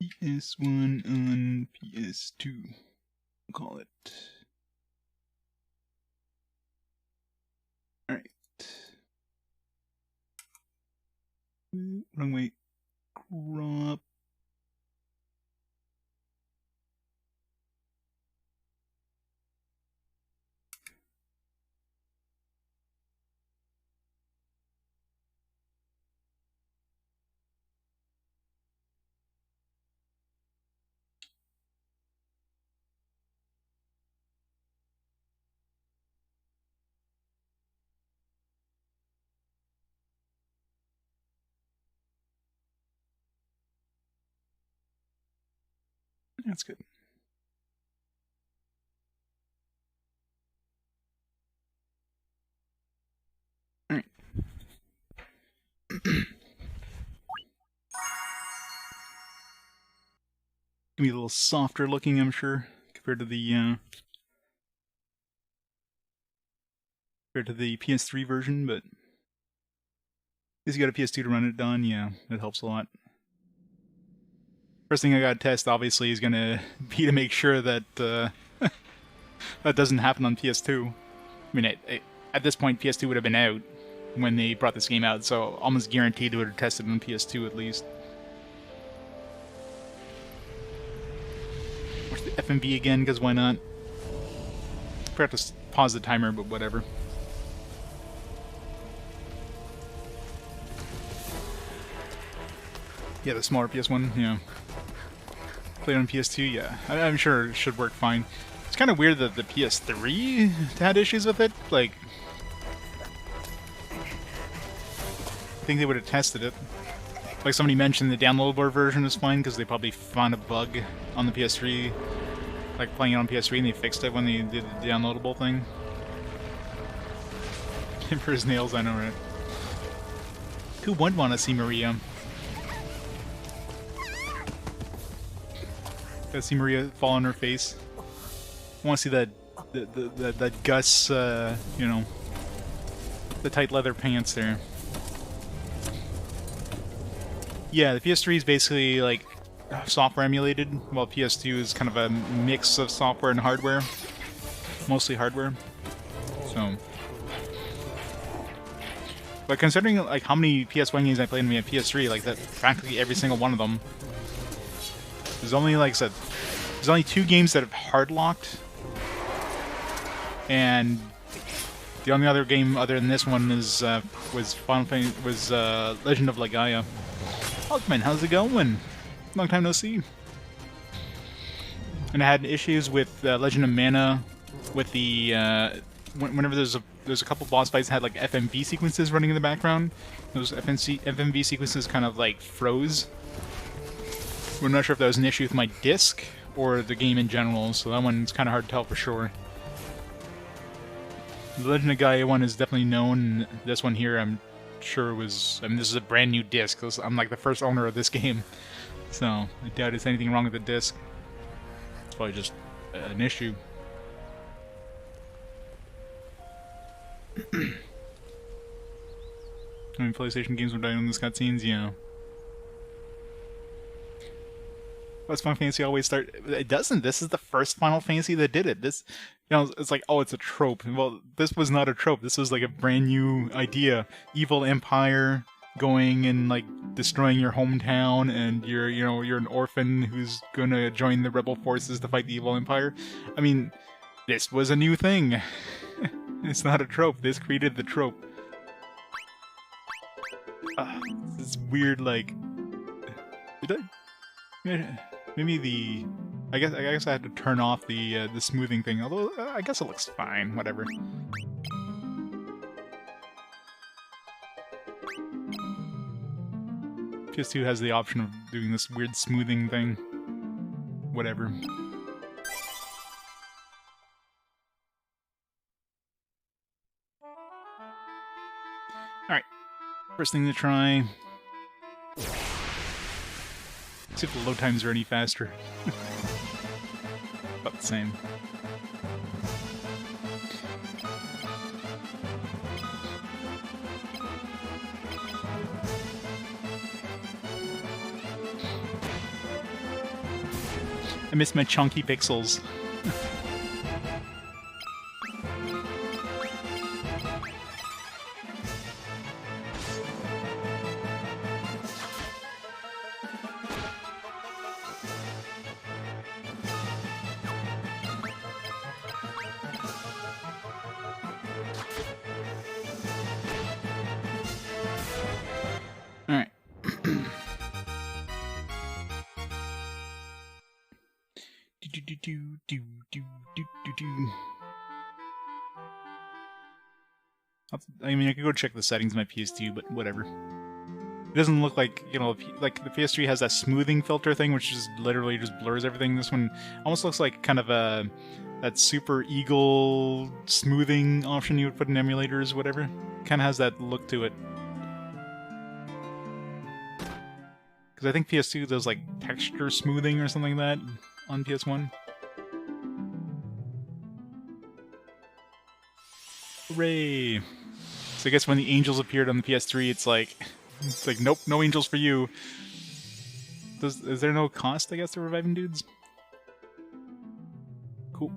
PS1 on PS2. We'll call it. Alright. Wrong way. Crop. That's good. Alright. Gonna be a little softer looking, I'm sure, compared to the PS3 version, but if you got a PS2 to run it on, yeah, that helps a lot. First thing I gotta test, obviously, is gonna be to make sure that that doesn't happen on PS2. I mean, at this point, PS2 would have been out when they brought this game out, so almost guaranteed it would have tested on PS2 at least. Watch the FMV again, because why not? I forgot to pause the timer, but whatever. Yeah, the smaller PS1, yeah. Play on PS2, yeah. I'm sure it should work fine. It's kind of weird that the PS3 had issues with it. Like, I think they would have tested it. Like somebody mentioned, the downloadable version is fine because they probably found a bug on the PS3, like playing it on PS3, and they fixed it when they did the downloadable thing. For his nails, I know, right? Who wouldn't want to see Maria? Gotta see Maria fall on her face. I want to see that Gus, you know, the tight leather pants there. Yeah, the PS3 is basically like software emulated, while PS2 is kind of a mix of software and hardware, mostly hardware. So But considering like how many PS1 games I played on my PS3, like that, practically every single one of them. There's only, like I said, there's only 2 games that have hard locked, and the only other game other than this one is was Legend of Legaia. Hulkman, how's it going? Long time no see. And I had issues with Legend of Mana with the whenever there's a couple boss fights that had like FMV sequences running in the background. Those FMV sequences kind of like froze. We're not sure if that was an issue with my disc or the game in general, so that one's kind of hard to tell for sure. The Legend of Gaia one is definitely known. This one here, I'm sure was. I mean, this is a brand new disc. I'm like the first owner of this game, so I doubt it's anything wrong with the disc. It's probably just an issue. I mean, PlayStation games were dying on these cutscenes, yeah. What's Final Fantasy always start? It doesn't. This is the first Final Fantasy that did it. This, you know, it's like, oh, it's a trope. Well, this was not a trope. This was like a brand new idea. Evil empire going and like destroying your hometown, and you're an orphan who's gonna join the rebel forces to fight the evil empire. I mean, this was a new thing. It's not a trope. This created the trope. This weird, like, maybe the. I guess I had to turn off the smoothing thing. Although I guess it looks fine. Whatever. PS2 has the option of doing this weird smoothing thing. Whatever. Alright. First thing to try. See if the load times are any faster. About the same. I miss my chunky pixels. Alright. I mean, I could go check the settings of my PS2, but whatever. It doesn't look like, you know, like the PS3 has that smoothing filter thing, which just literally just blurs everything. This one almost looks like kind of that Super Eagle smoothing option you would put in emulators, whatever. Kind of has that look to it. Because I think PS2 does like texture smoothing or something like that on PS1. Hooray! So I guess when the angels appeared on the PS3, it's like nope, no angels for you. Is there no cost, I guess, to reviving dudes? Cool.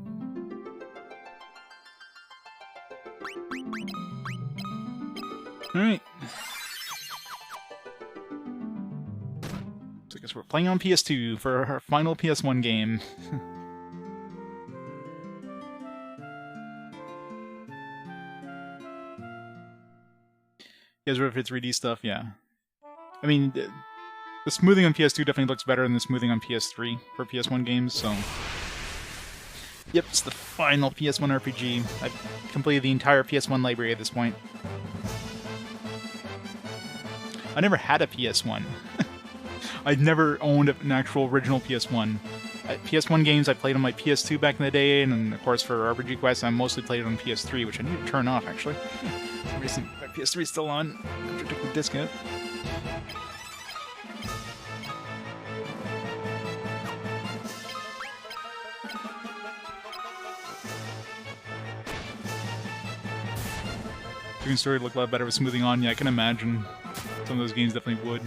Alright. So I guess we're playing on PS2 for our final PS1 game. You guys ready for 3D stuff? Yeah. I mean, the smoothing on PS2 definitely looks better than the smoothing on PS3 for PS1 games, so... Yep, it's the final PS1 RPG. I've completed the entire PS1 library at this point. I never had a PS1. I'd never owned an actual original PS1. PS1 games I played on my PS2 back in the day, and of course for RPG Quest I mostly played it on PS3, which I need to turn off actually. For some reason my PS3 is still on after I took the disc out. Dragon Story would look a lot better with smoothing on. Yeah, I can imagine. Some of those games definitely would.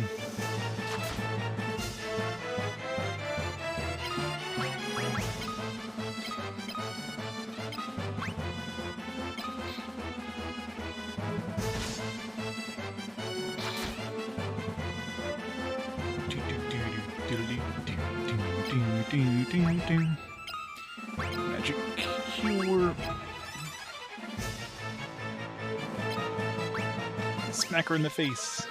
Magic cure. Smack her in the face.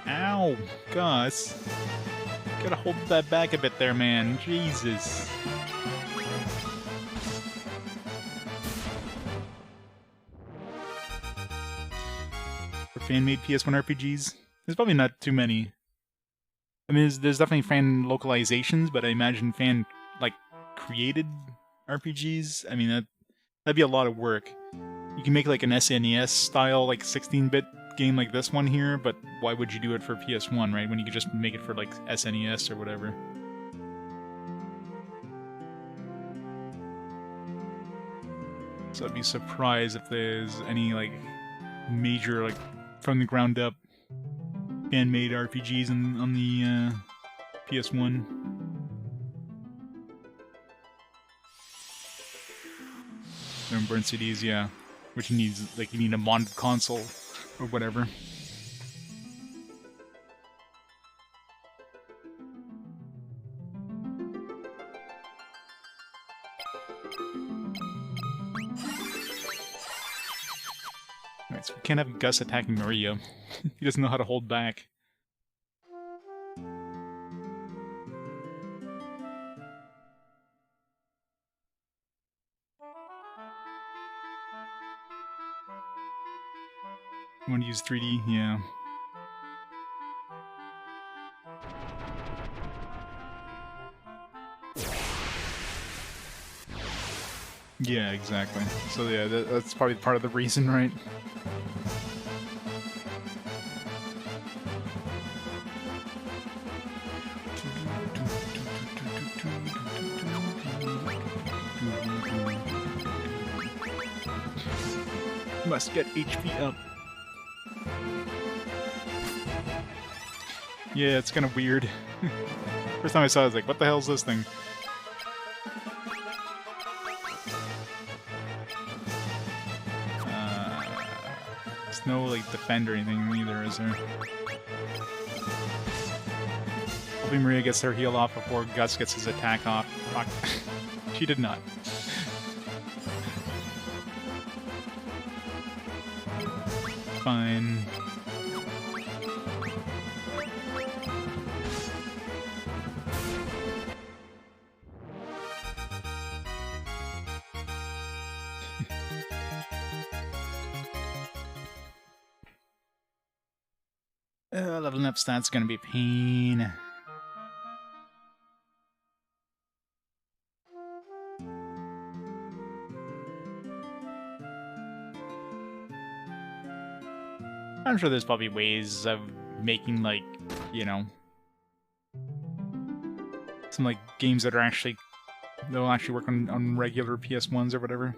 Ow, Gus. Gotta hold that back a bit there, man. Jesus. For fan-made PS1 RPGs, there's probably not too many. I mean, there's definitely fan localizations, but I imagine fan, like, created RPGs. I mean, that'd be a lot of work. You can make like an SNES style, like 16-bit game like this one here, but why would you do it for PS1, right? When you could just make it for like SNES or whatever. So I'd be surprised if there's any like major, like from the ground up fan-made RPGs on the PS1. Burn CDs, yeah. Which needs, like, you need a modded console or whatever. Alright, so we can't have Gus attacking Maria. He doesn't know how to hold back. You want to use 3D? Yeah. Yeah, exactly. So yeah, that's probably part of the reason, right? Must get HP up. Yeah, it's kind of weird. First time I saw it, I was like, what the hell is this thing? There's no, like, defend or anything either, is there? Hoping Maria gets her heal off before Gus gets his attack off. Fuck. She did not. Fine. Leveling up stats gonna be a pain. I'm sure there's probably ways of making, like, you know, some, like, games that are actually, they'll actually work on regular PS1s or whatever.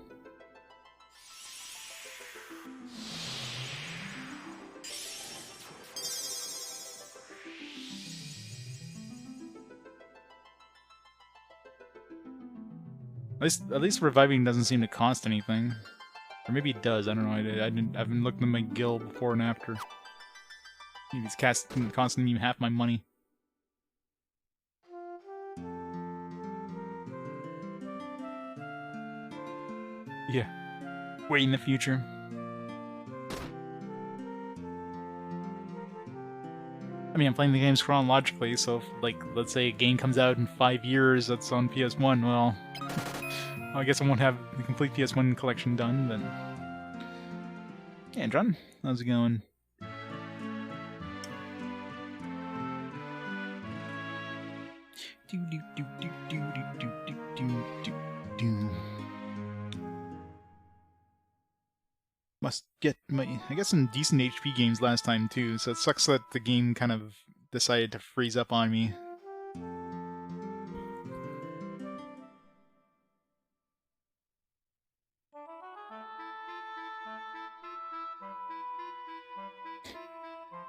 At least reviving doesn't seem to cost anything. Or maybe it does, I don't know. I haven't looked at my guild before and after. Maybe it's costing me half my money. Yeah. Way in the future. I mean, I'm playing the games chronologically, so if, like, let's say a game comes out in 5 years that's on PS1, well... I guess I won't have the complete PS1 collection done, but... Yeah, John, how's it going? Must get my... I got some decent HP games last time, too, so it sucks that the game kind of decided to freeze up on me.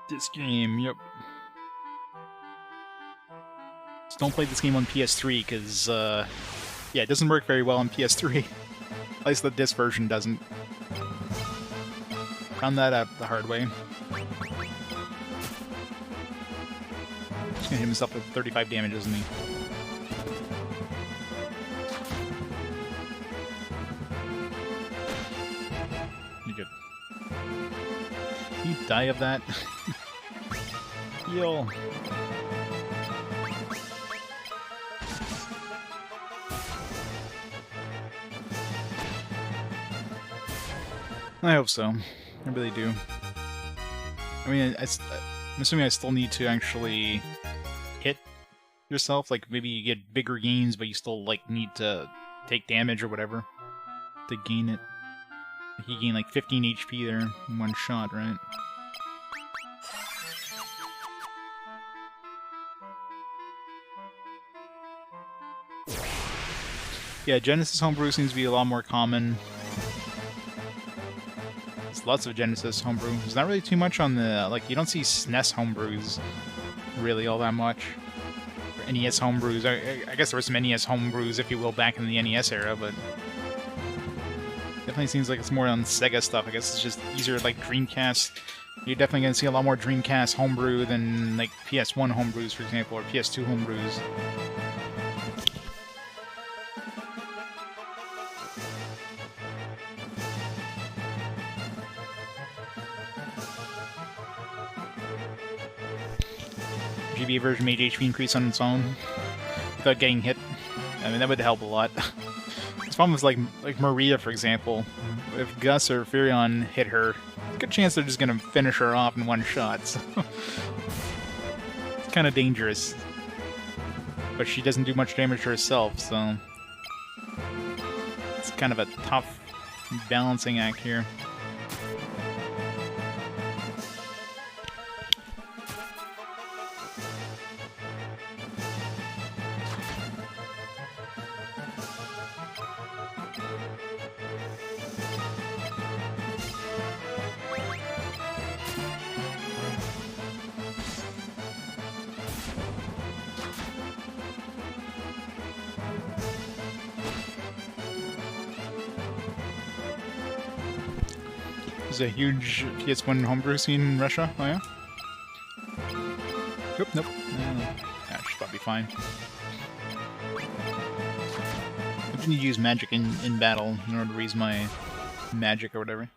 This game, yep. Just don't play this game on PS3, because, yeah, it doesn't work very well on PS3. At least the disc version doesn't. Found that out the hard way. He's gonna hit himself with 35 damage, isn't he? You're good. Can you die of that? Heal. I hope so. I really do. I mean, I'm assuming I still need to actually hit yourself. Like, maybe you get bigger gains, but you still, like, need to take damage or whatever to gain it. He gained, like, 15 HP there in one shot, right? Yeah, Genesis homebrew seems to be a lot more common. There's lots of Genesis homebrew. There's not really too much on the... Like, you don't see SNES homebrews really all that much. Or NES homebrews. I guess there were some NES homebrews, if you will, back in the NES era, but... Definitely seems like it's more on Sega stuff. I guess it's just easier, like, Dreamcast. You're definitely going to see a lot more Dreamcast homebrew than, like, PS1 homebrews, for example, or PS2 homebrews. GB version made HP increase on its own without getting hit. I mean, that would help a lot. This problem is like Maria, for example. If Gus or Furion hit her, good chance they're just gonna finish her off in one shot. So. It's kind of dangerous, but she doesn't do much damage to herself, so it's kind of a tough balancing act here. There's a huge PS1 homebrew scene in Russia. Oh yeah? Nope. That should probably be fine. I didn't use magic in battle in order to raise my magic or whatever.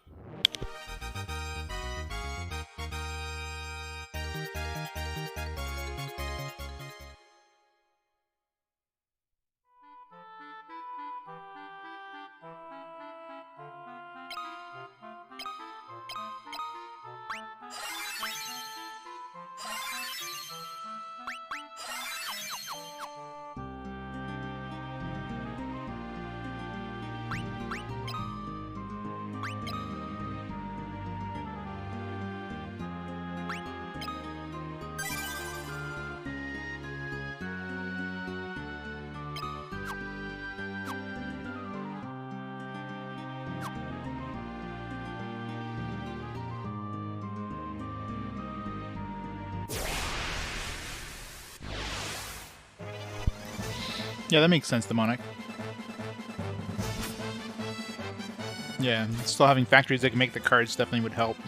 Yeah, that makes sense, Demonic. Yeah, still having factories that can make the cards definitely would help.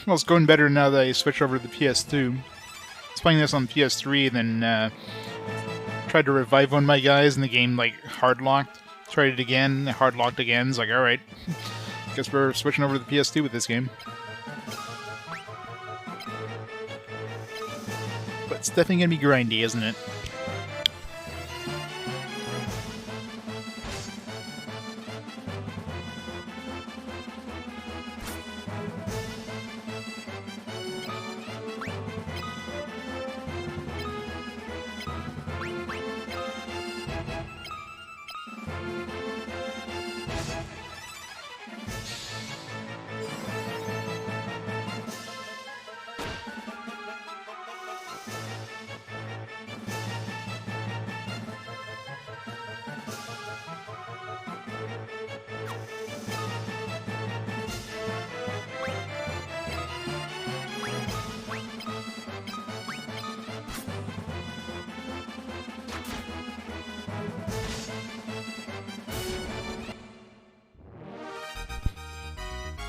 Well, it's going better now that I switched over to the PS2. I was playing this on PS3, and then tried to revive one of my guys, and the game, like, hard-locked. Tried it again, hard-locked again. It's like, alright, guess we're switching over to the PS2 with this game. But it's definitely gonna be grindy, isn't it?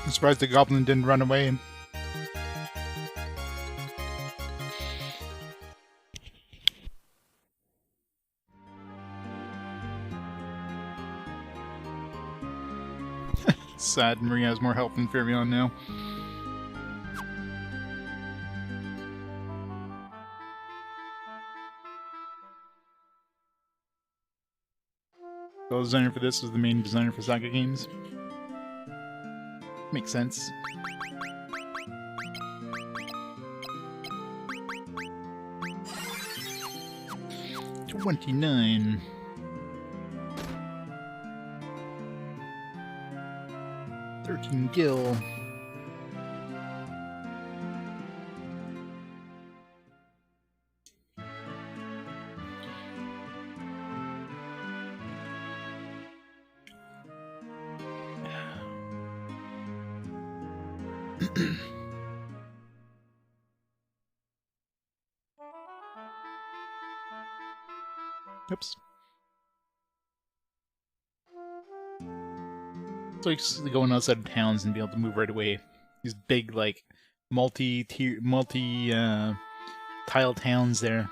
I'm surprised the goblin didn't run away. Sad, Maria has more health than Firion now. The designer for this is the main designer for Saga games. Makes sense. $29. $13 gil. Oops. It's like going outside of towns and be able to move right away. These big, like, multi-tile towns there.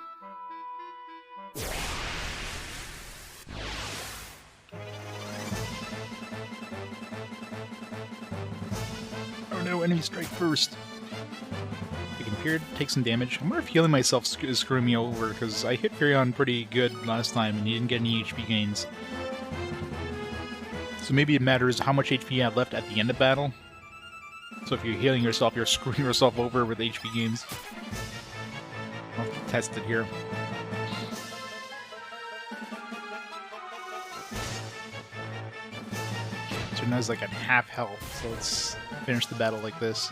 Oh no, enemy strike first. I can appear to take some damage. I wonder if healing myself is screwing me over, because I hit Firion pretty good last time and he didn't get any HP gains. So maybe it matters how much HP you have left at the end of battle. So if you're healing yourself, you're screwing yourself over with HP gains. I'll have to test it here. So now it's like at half health, so let's finish the battle like this.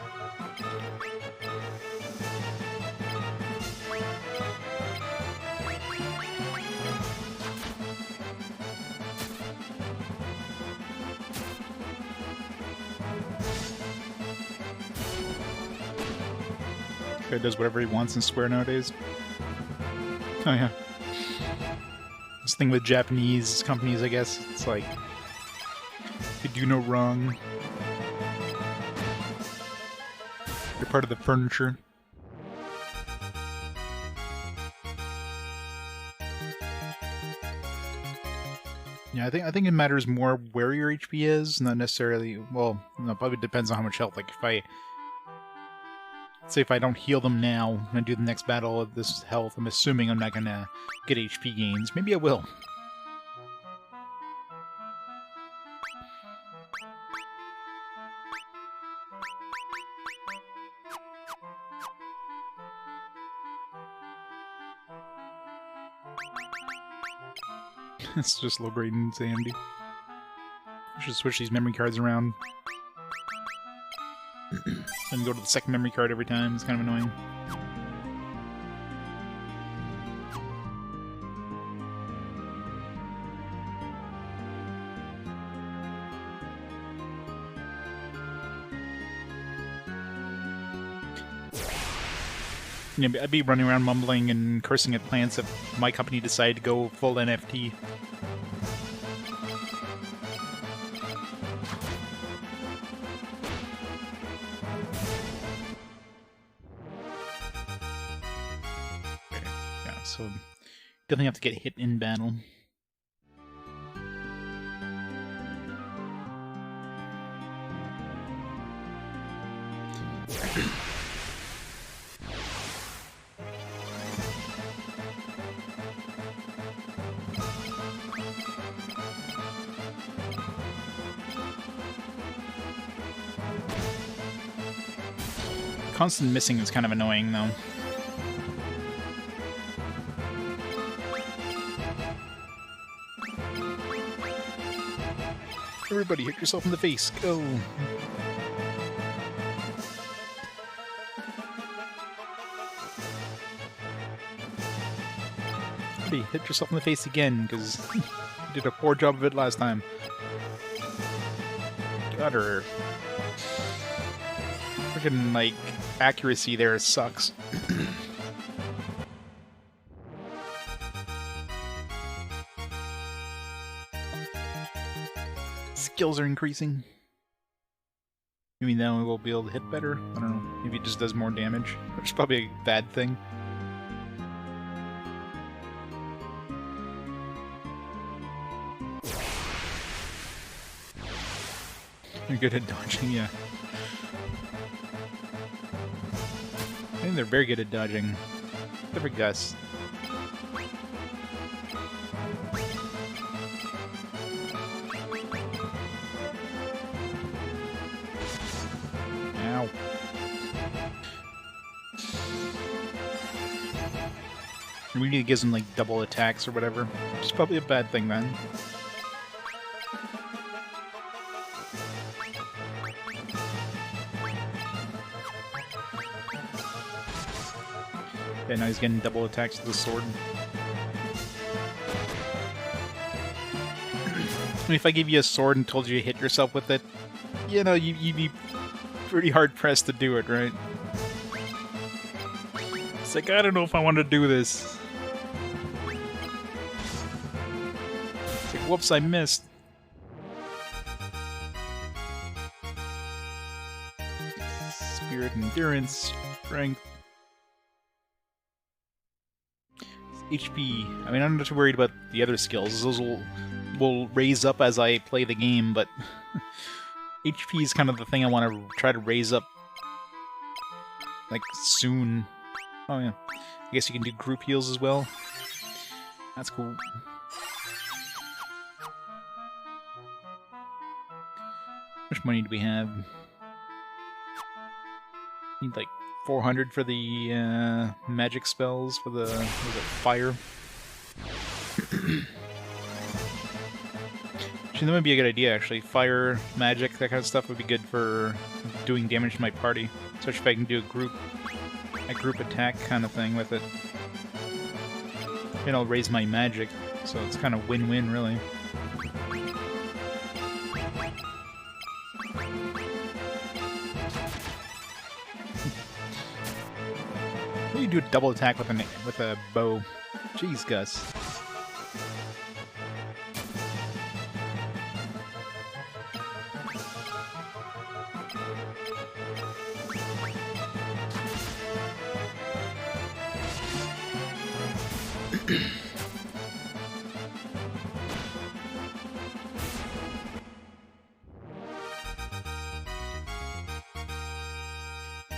Guy does whatever he wants in Square nowadays. Oh yeah. This thing with Japanese companies, I guess, it's like, you do no wrong. You're part of the furniture. Yeah, I think it matters more where your HP is, not necessarily, well, no, probably depends on how much health. Like, if I don't heal them now and I do the next battle at this health, I'm assuming I'm not gonna get HP gains. Maybe I will. It's just low-grade insanity. I should switch these memory cards around. And go to the second memory card every time. It's kind of annoying. Yeah, I'd be running around mumbling and cursing at plants if my company decided to go full NFT. so definitely have to get hit in battle. Constant missing is kind of annoying, though. Everybody, hit yourself in the face. Go! Everybody, hit yourself in the face again, because you did a poor job of it last time. Gutter. Freaking, like, accuracy there sucks. Skills are increasing. Maybe now we will be able to hit better? I don't know. Maybe it just does more damage, which is probably a bad thing. You're good at dodging, yeah. I think they're very good at dodging. Except for Gus. Ow. Maybe it gives them like double attacks or whatever. Which is probably a bad thing then. Yeah, now he's getting double attacks with the sword. I mean, if I gave you a sword and told you to hit yourself with it, you know, you'd be pretty hard-pressed to do it, right? It's like, I don't know if I want to do this. It's like, whoops, I missed. Spirit, endurance, strength. HP. I mean, I'm not too worried about the other skills. Those will raise up as I play the game, but HP is kind of the thing I want to try to raise up, like, soon. Oh, yeah. I guess you can do group heals as well. That's cool. How much money do we have? Need, like, 400 for the magic spells for the fire. Actually, that might be a good idea, actually. Fire, magic, that kind of stuff would be good for doing damage to my party. Especially if I can do a group attack kind of thing with it. And I'll raise my magic, so it's kind of win-win, really. How do you do a double attack with a bow? Jeez, Gus.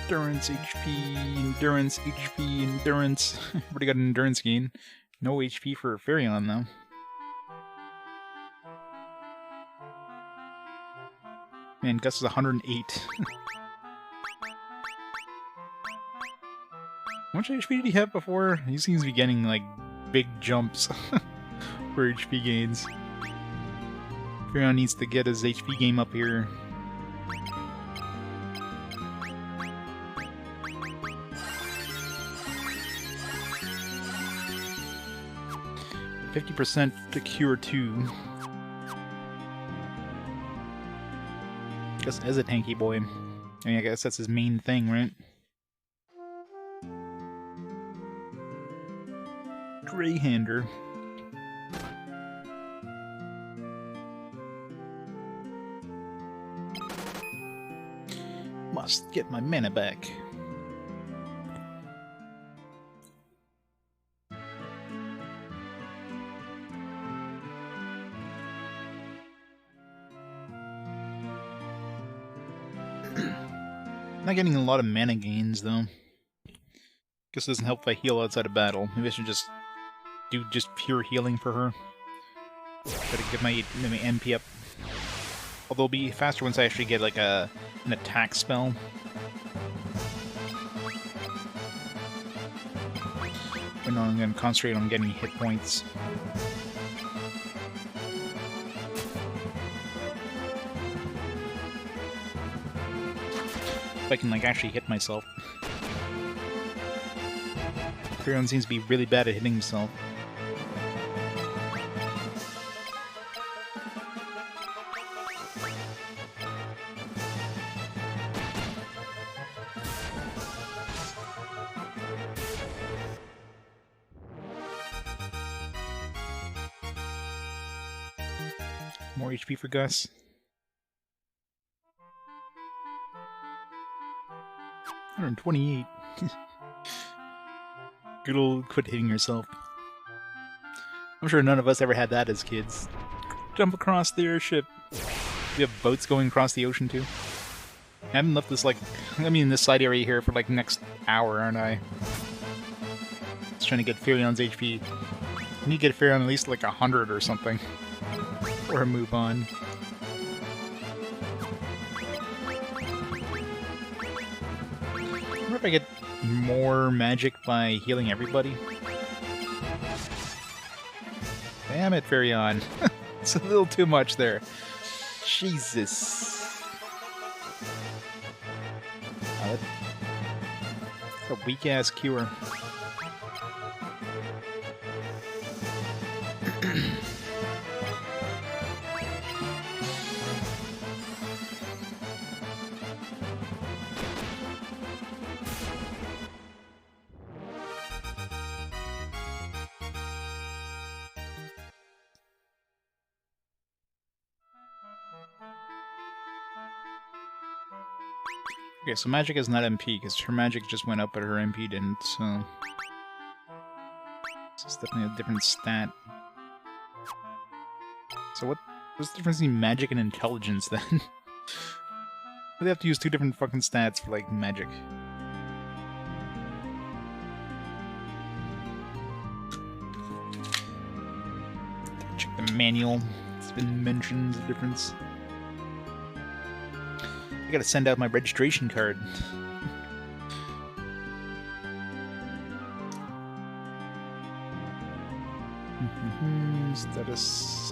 Endurance, HP, endurance, HP, endurance. Everybody got an endurance gain. No HP for Farion, though. Man, Gus is 108. How much HP did he have before? He seems to be getting, like, big jumps for HP gains. Farion needs to get his HP game up here. 50% to cure 2. Gus is a tanky boy. I mean, I guess that's his main thing, right? Greyhander. Must get my mana back. Not getting a lot of mana gains, though. Guess it doesn't help if I heal outside of battle. Maybe I should just do just pure healing for her. Gotta get my MP up. Although it'll be faster once I actually get like an attack spell. But no, I'm gonna concentrate on getting hit points. If I can like actually hit myself. Fynn seems to be really bad at hitting himself. More HP for Gus. $128. Good old quit hitting yourself. I'm sure none of us ever had that as kids. Jump across the airship. You have boats going across the ocean too? I haven't left this this side area here for like next hour, aren't I? Just trying to get Fyrion's HP. I need to get Fyryon at least like 100 or something. Or move on. I wonder if I get more magic by healing everybody. Damn it, Fyryon. It's a little too much there. Jesus. That's a weak-ass cure. Okay, so magic is not MP, because her magic just went up, but her MP didn't, so... It's definitely a different stat. So what's the difference between magic and intelligence, then? They have to use two different fucking stats for, like, magic. Check the manual. It's been mentioned, the difference. I gotta send out my registration card. Status.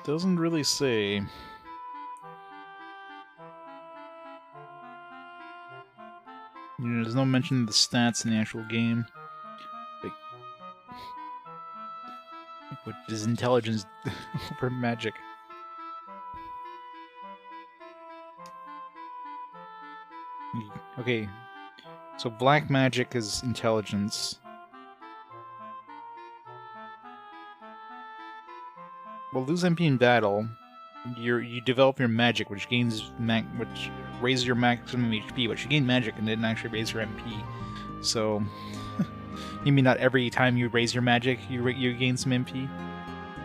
Doesn't really say. There's no mention of the stats in the actual game. Like what is intelligence over magic? Okay, so black magic is intelligence. Well, lose MP in battle. You develop your magic, which which raises your maximum HP. But you gain magic and didn't actually raise your MP. So, you mean not every time you raise your magic you gain some MP?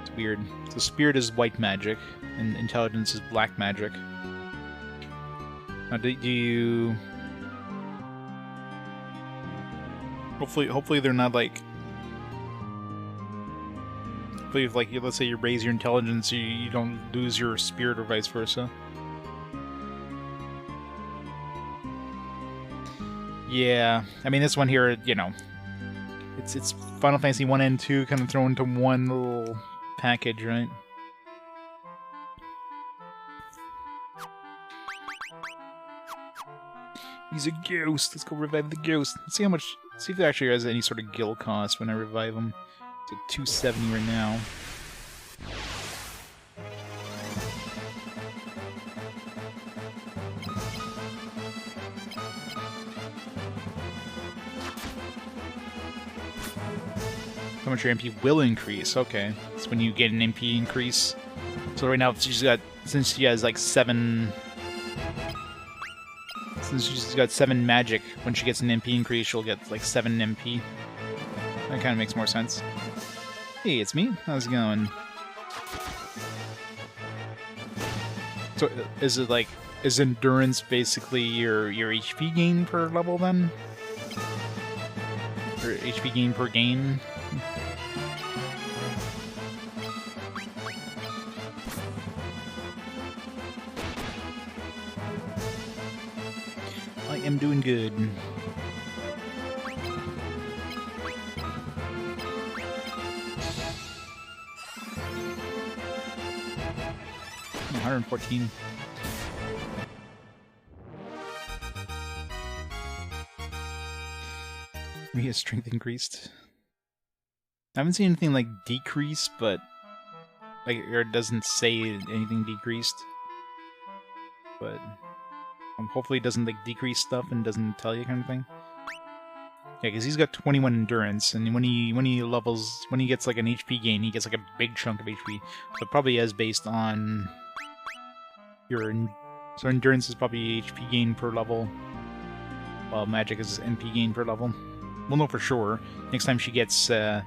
It's weird. So spirit is white magic, and intelligence is black magic. Now, do you? Hopefully they're not like. If, like, let's say you raise your intelligence, you don't lose your spirit or vice versa. Yeah, I mean, this one here, you know, it's Final Fantasy 1 and 2 kind of thrown into one little package, right? He's a ghost. Let's go revive the ghost. Let's see how much. See if it actually has any sort of gil cost when I revive him. It's at 270 right now. How much your MP will increase? Okay, it's when you get an MP increase So right now, since she has like 7... Since she's got 7 magic, when she gets an MP increase, she'll get like 7 MP. That kind of makes more sense. Hey, it's me. How's it going? So, is endurance basically your HP gain per level then? Or HP gain per gain? I am doing good. $114. Maybe his strength increased. I haven't seen anything like decrease, but like it doesn't say anything decreased. But hopefully it doesn't like decrease stuff and doesn't tell you kind of thing. Yeah, because he's got 21 endurance, and when he gets like an HP gain, he gets like a big chunk of HP. So it probably is based on so endurance is probably HP gain per level, while magic is MP gain per level. We'll know for sure next time she gets some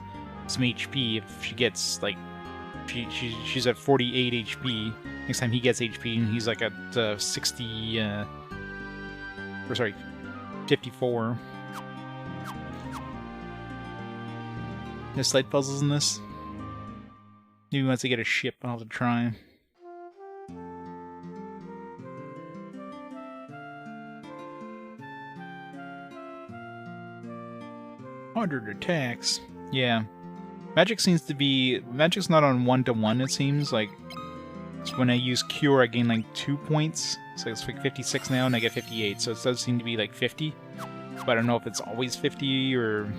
HP. If she gets like she's at 48 HP, next time he gets HP and he's like at 60 or sorry 54. There's slide puzzles in this. Maybe once I get a ship, I'll have to try. Hundred attacks. Yeah. Magic's not on 1-to-1, it seems. Like, so when I use Cure, I gain like 2 points. So it's like 56 now, and I get 58. So it does seem to be like 50. But I don't know if it's always 50 or...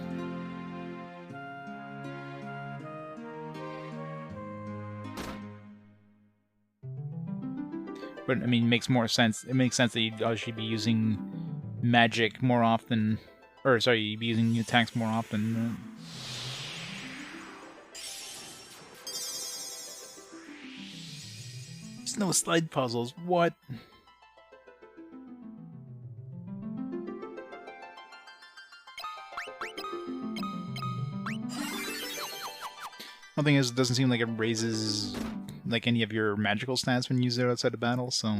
But, I mean, it makes more sense. It makes sense that you should be using magic more often. Or, sorry, you'd be using attacks more often. There's no slide puzzles. What? One thing is, it doesn't seem like it raises like any of your magical stats when you use it outside of battle, so...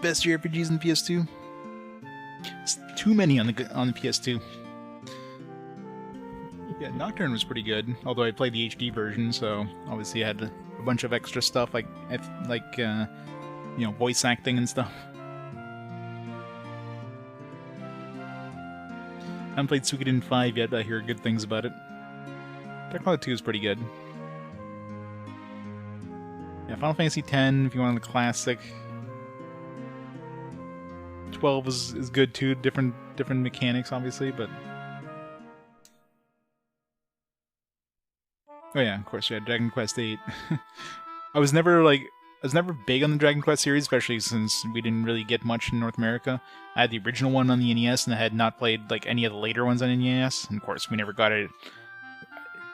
Best JRPGs in PS2? It's too many on the PS2. Yeah, Nocturne was pretty good, although I played the HD version, so obviously I had a bunch of extra stuff like you know, voice acting and stuff. I haven't played Suikoden 5 yet, but I hear good things about it. Dark 2 is pretty good. Yeah, Final Fantasy X, if you want the classic. 12 is good too, different mechanics obviously, but... Oh yeah, of course, yeah, Dragon Quest 8. I was never big on the Dragon Quest series, especially since we didn't really get much in North America. I had the original one on the NES, and I had not played like any of the later ones on the NES. And of course, we never got it.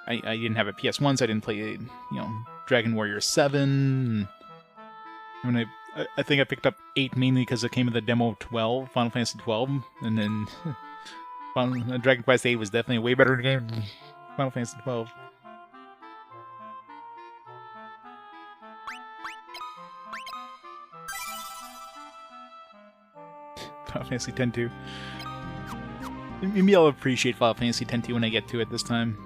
I didn't have a PS1, so I didn't play, you know, Dragon Warrior 7. When I think I picked up 8 mainly because it came with the demo of 12, Final Fantasy 12, and then Dragon Quest 8 was definitely a way better game than Final Fantasy 12. Final Fantasy X too. Maybe I'll appreciate Final Fantasy X too when I get to it this time.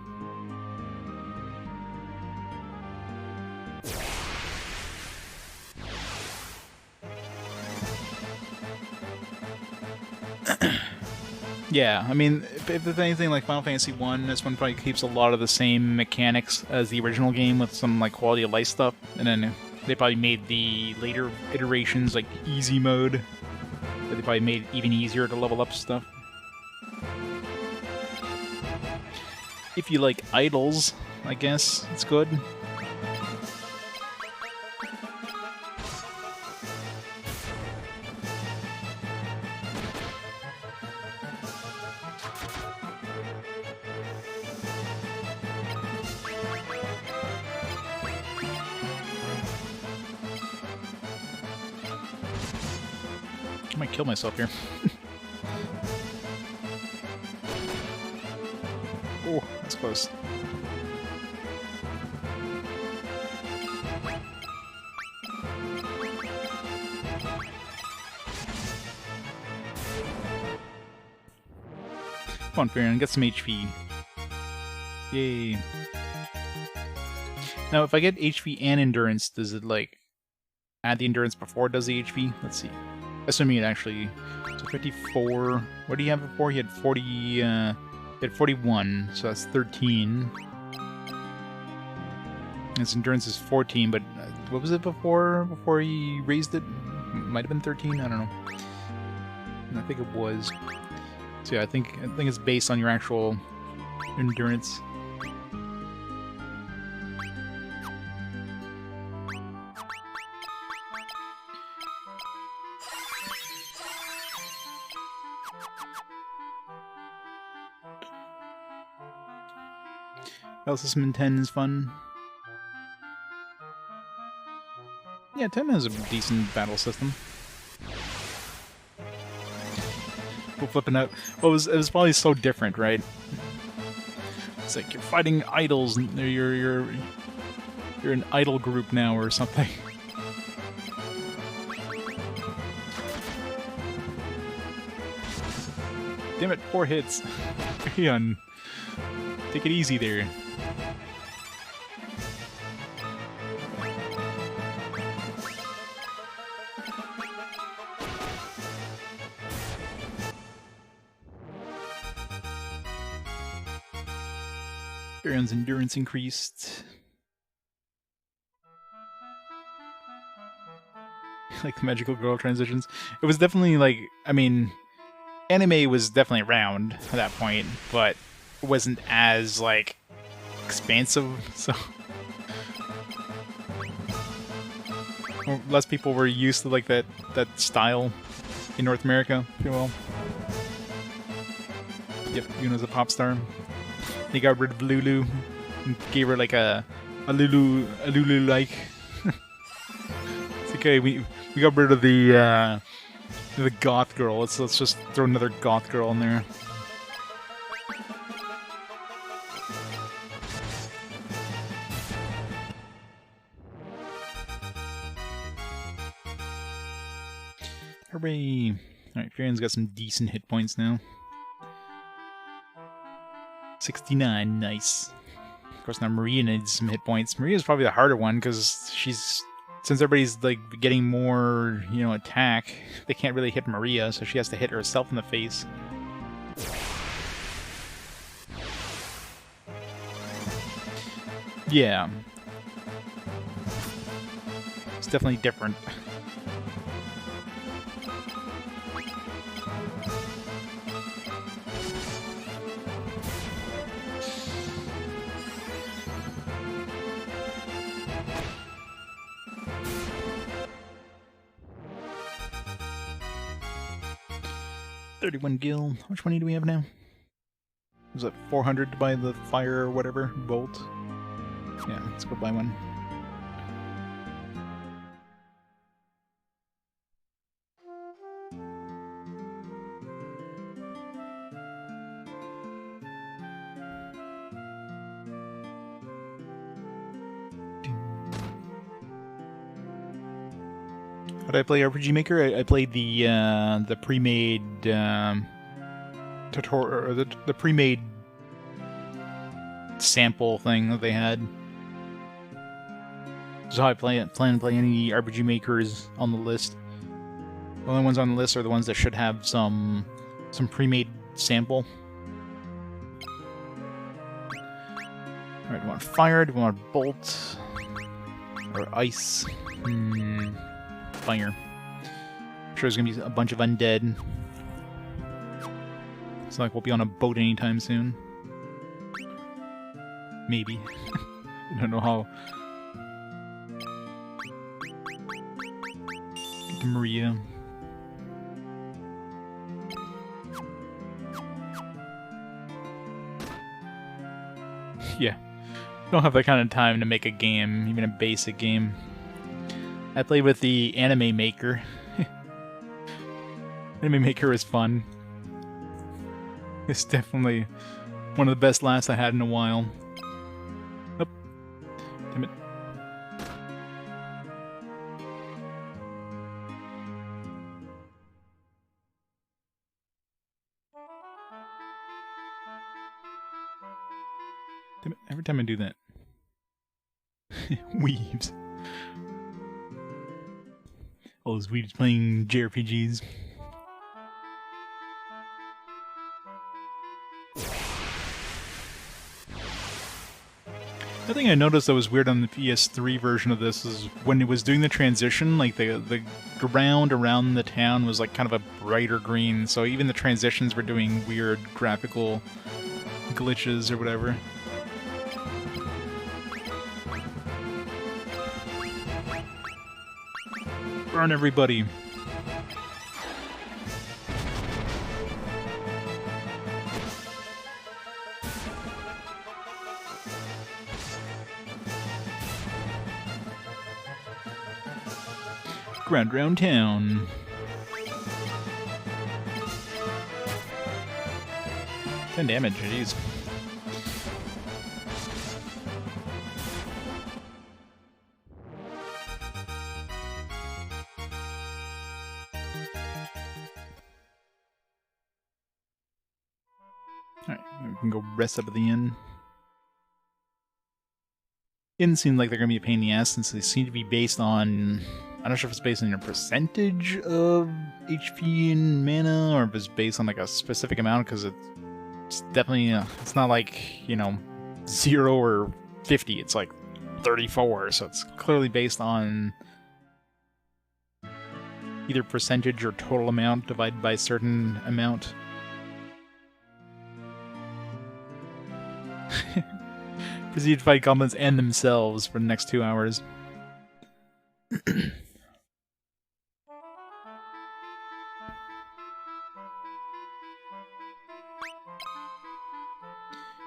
Yeah, I mean, if there's anything like Final Fantasy 1, this one probably keeps a lot of the same mechanics as the original game with some like quality of life stuff, and then they probably made the later iterations like easy mode. They probably made it even easier to level up stuff. If you like idols, I guess it's good. I might kill myself here. Oh, that's close. Come on, Fynn, get some HP. Yay. Now, if I get HP and endurance, does it, like, add the endurance before it does the HP? Let's see. Assuming it actually... So 54... What do you have before? He had 40... he had 41, so that's 13. His endurance is 14, but what was it before he raised it? Might have been 13? I don't know. I think it was. So yeah, I think it's based on your actual endurance. Battle system in 10 is fun. Yeah, 10 has a decent battle system. People flipping out. Well, it was probably so different, right? It's like you're fighting idols. You're an idol group now or something. Damn it! 4 hits. Hang on. Take it easy there. Baron's endurance increased. Like the magical girl transitions. It was definitely like, I mean, anime was definitely around at that point, but it wasn't as, like, expansive, so... Less people were used to, like, that style in North America, if you will. Yep, Yuna's a pop star. They got rid of Lulu and gave her like a Lulu like. It's okay. We got rid of the goth girl. Let's just throw another goth girl in there. Hooray! All right, Fynn's got some decent hit points now. 69, nice. Of course, now Maria needs some hit points. Maria's probably the harder one, because since everybody's, like, getting more, you know, attack, they can't really hit Maria, so she has to hit herself in the face. Yeah. It's definitely different. $31 gil. How much money do we have now? Was it 400 to buy the fire or whatever bolt? Yeah, let's go buy one. How did I play RPG Maker? I played the pre-made tutorial, or the pre-made sample thing that they had. This is how I plan to play any RPG Makers on the list. The only ones on the list are the ones that should have some pre-made sample. Alright, do we want fire? Do we want bolt? Or ice? Fire. I'm sure there's gonna be a bunch of undead. It's not like we'll be on a boat anytime soon. Maybe. I don't know how. Get to Maria. Yeah. Don't have that kind of time to make a game, even a basic game. I played with the anime maker. Enemy Maker is fun. It's definitely one of the best laughs I had in a while. Oh. Damn it. Damn it. Every time I do that. Weebs. All those weebs playing JRPGs. The thing I noticed that was weird on the PS3 version of this is when it was doing the transition, like the ground around the town was like kind of a brighter green, so even the transitions were doing weird graphical glitches or whatever. Burn everybody. Ground around town. 10 damage, jeez. Alright, we can go rest up at the inn. Inns seem like they're going to be a pain in the ass since they seem to be based on... I'm not sure if it's based on your percentage of HP and mana, or if it's based on like a specific amount, because it's definitely, it's not like, you know, 0 or 50, it's like 34, so it's clearly based on either percentage or total amount divided by a certain amount. Proceed to fight goblins and themselves for the next 2 hours.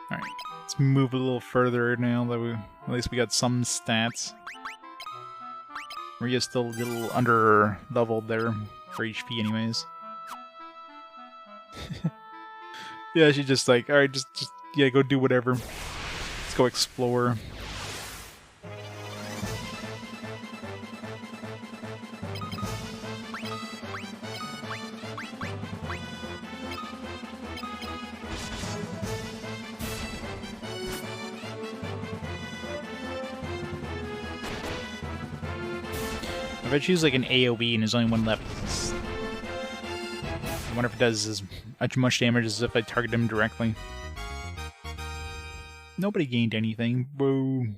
Alright, let's move a little further now that at least we got some stats. Maria's still a little under leveled there for HP anyways. Yeah, she's just like, alright, just yeah, go do whatever. Let's go explore. If I choose like an AoE and there's only one left, I wonder if it does as much damage as if I target him directly. Nobody gained anything. Boo.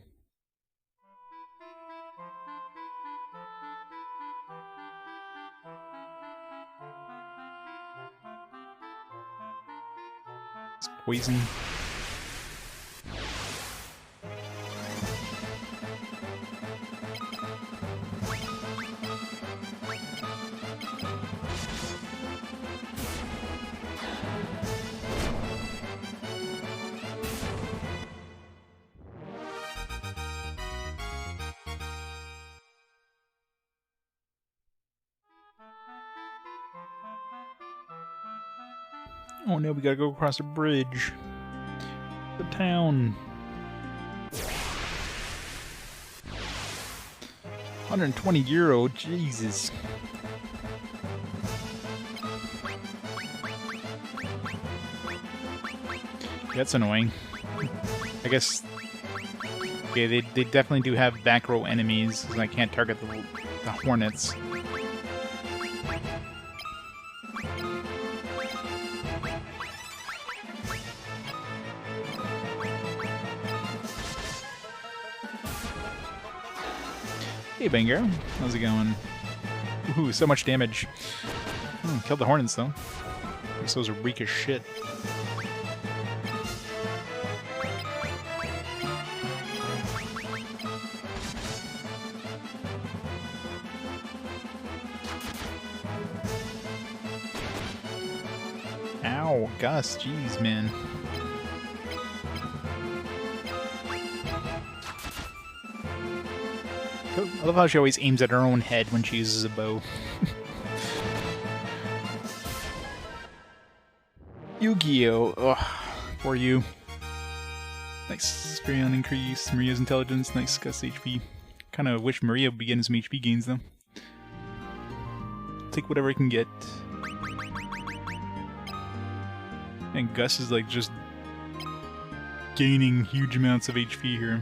It's poison. Oh no, we gotta go across a bridge. The town. 120 euro, Jesus. That's annoying. I guess... Okay, they definitely do have back row enemies, because I can't target the hornets. Hey, Banger. How's it going? Ooh, so much damage. Killed the hornets, though. I guess those are weak as shit. Ow, Gus, jeez, man. I love how she always aims at her own head when she uses a bow. Yu-Gi-Oh! Ugh, for you. Nice. Strayon increase. Maria's intelligence. Nice. Gus HP. Kinda wish Maria would be getting some HP gains, though. Take whatever I can get. And Gus is like just gaining huge amounts of HP here.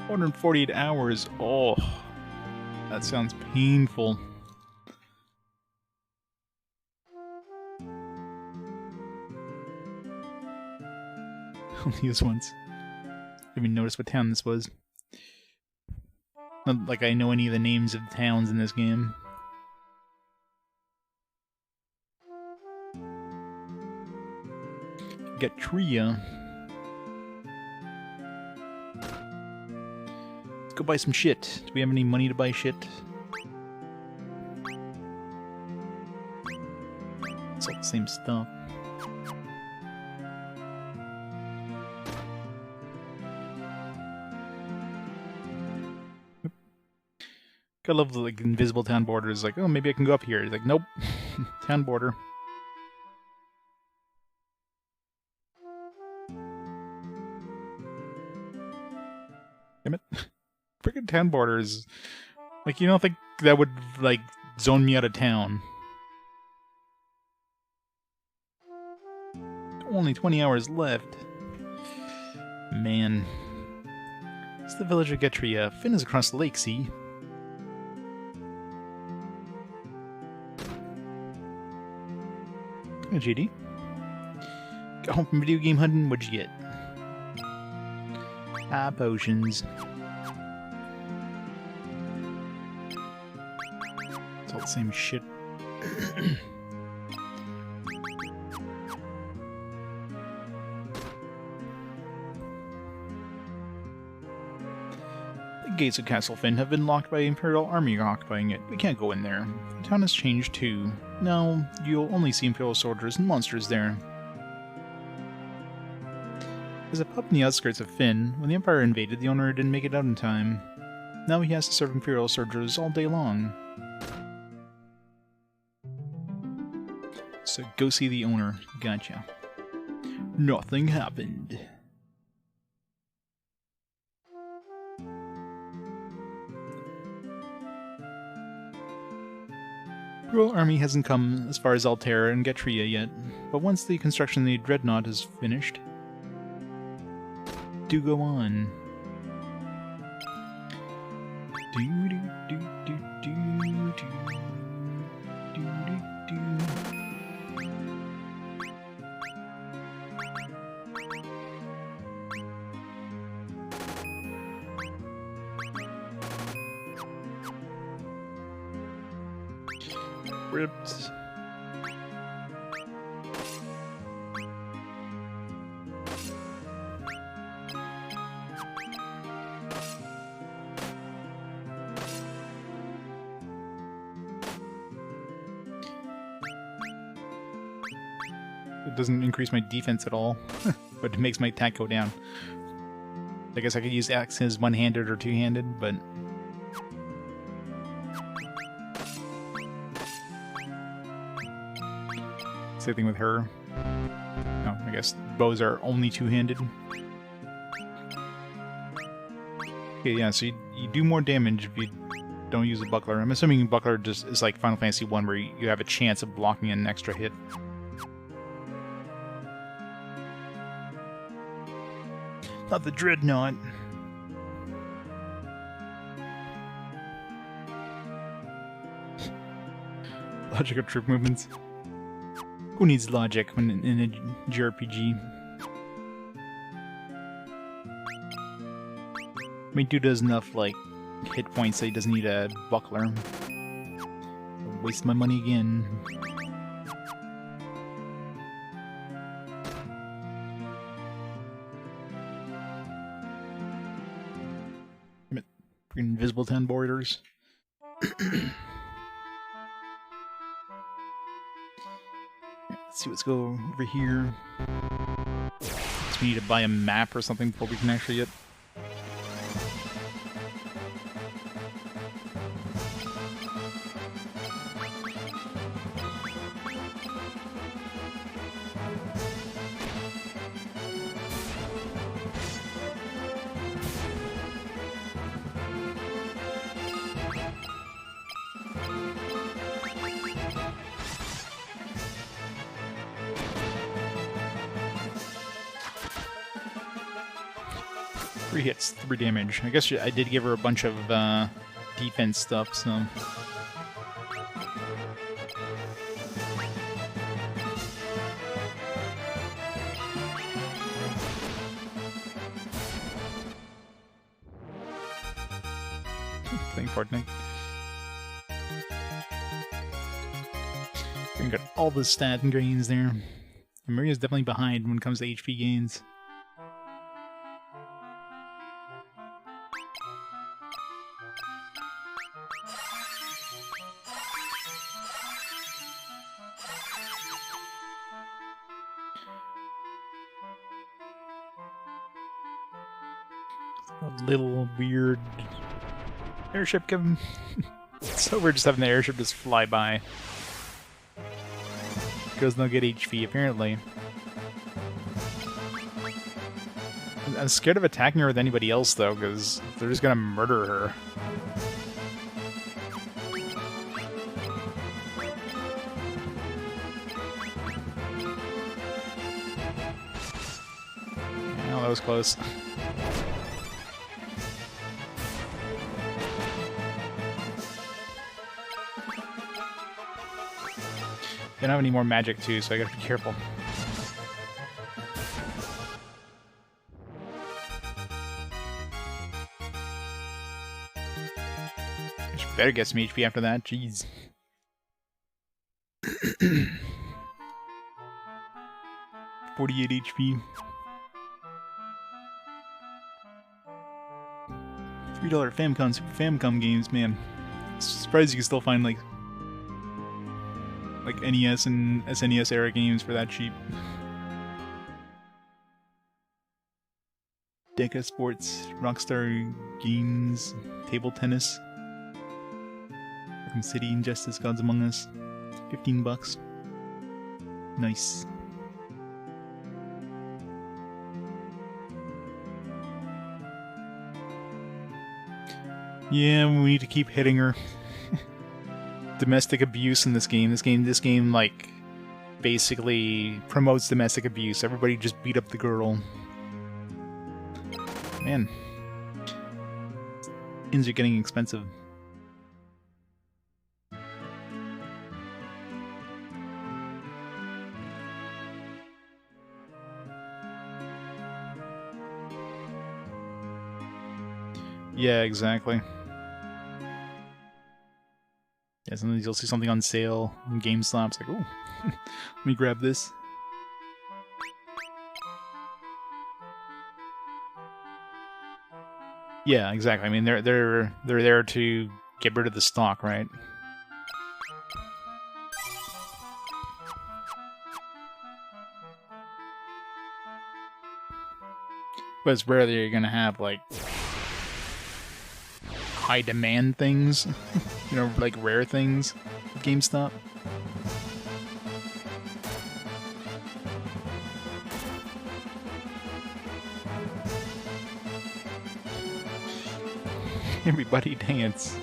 $448 hours. Oh, that sounds painful. Only this once. Didn't even notice what town this was. Not like I know any of the names of towns in this game. Gatria. Let's go buy some shit. Do we have any money to buy shit? It's all the same stuff. I love the like invisible town borders. Like, oh, maybe I can go up here. It's like, nope, town border. Damn it! Freaking town borders. Like, you don't think that would like zone me out of town? Only 20 hours left. Man, it's the village of Getria. Fynn is across the lake. See. Hey, JD. Got home from video game hunting, what'd you get? Ah, potions. It's all the same shit. The gates of Castle Fynn have been locked by the Imperial Army occupying it. We can't go in there. The town has changed too. No, you'll only see Imperial soldiers and monsters there. As a pup in the outskirts of Fynn, when the Empire invaded, the owner didn't make it out in time. Now he has to serve Imperial soldiers all day long. So go see the owner. Gotcha. Nothing happened. The Imperial Army hasn't come as far as Altair and Getria yet, but once the construction of the Dreadnought is finished, do go on. Ripped. It doesn't increase my defense at all, but it makes my attack go down. I guess I could use axes one-handed or two-handed, but... Same thing with her. No, I guess bows are only two-handed. Okay, yeah, so you do more damage if you don't use a buckler. I'm assuming buckler just is like Final Fantasy 1 where you have a chance of blocking an extra hit. Not the Dreadnought. Logic of troop movements. Who needs logic when in a JRPG? I mean, dude does enough, like, hit points that he doesn't need a buckler. Waste my money again. Invisible town borders. Let's see, let's go over here. So we need to buy a map or something before we can actually get... 3 hits, 3 damage. I guess I did give her a bunch of defense stuff, so... Playing Fortnite. We got all the stat and gains there. And Maria's definitely behind when it comes to HP gains. A little weird airship coming. It's so weird just having the airship just fly by. Girls don't get HP, apparently. I'm scared of attacking her with anybody else, though, because they're just gonna murder her. Oh, that was close. They don't have any more magic, too, so I gotta be careful. She better get some HP after that, jeez. 48 HP. $3 Famicom, Super Famicom games, man. Surprised you can still find, like NES and SNES era games for that cheap. Deca Sports, Rockstar Games, Table Tennis, Arkham City, Injustice, Gods Among Us, $15. Nice. Yeah, we need to keep hitting her. Domestic abuse in this game. This game, like, basically promotes domestic abuse. Everybody just beat up the girl. Man. Skins are getting expensive. Yeah, exactly. Yeah, sometimes you'll see something on sale in GameStop. It's like, oh, let me grab this. Yeah, exactly. I mean, they're there to get rid of the stock, right? But it's rare that you're gonna have like high demand things. You know, like rare things at GameStop. Everybody dance.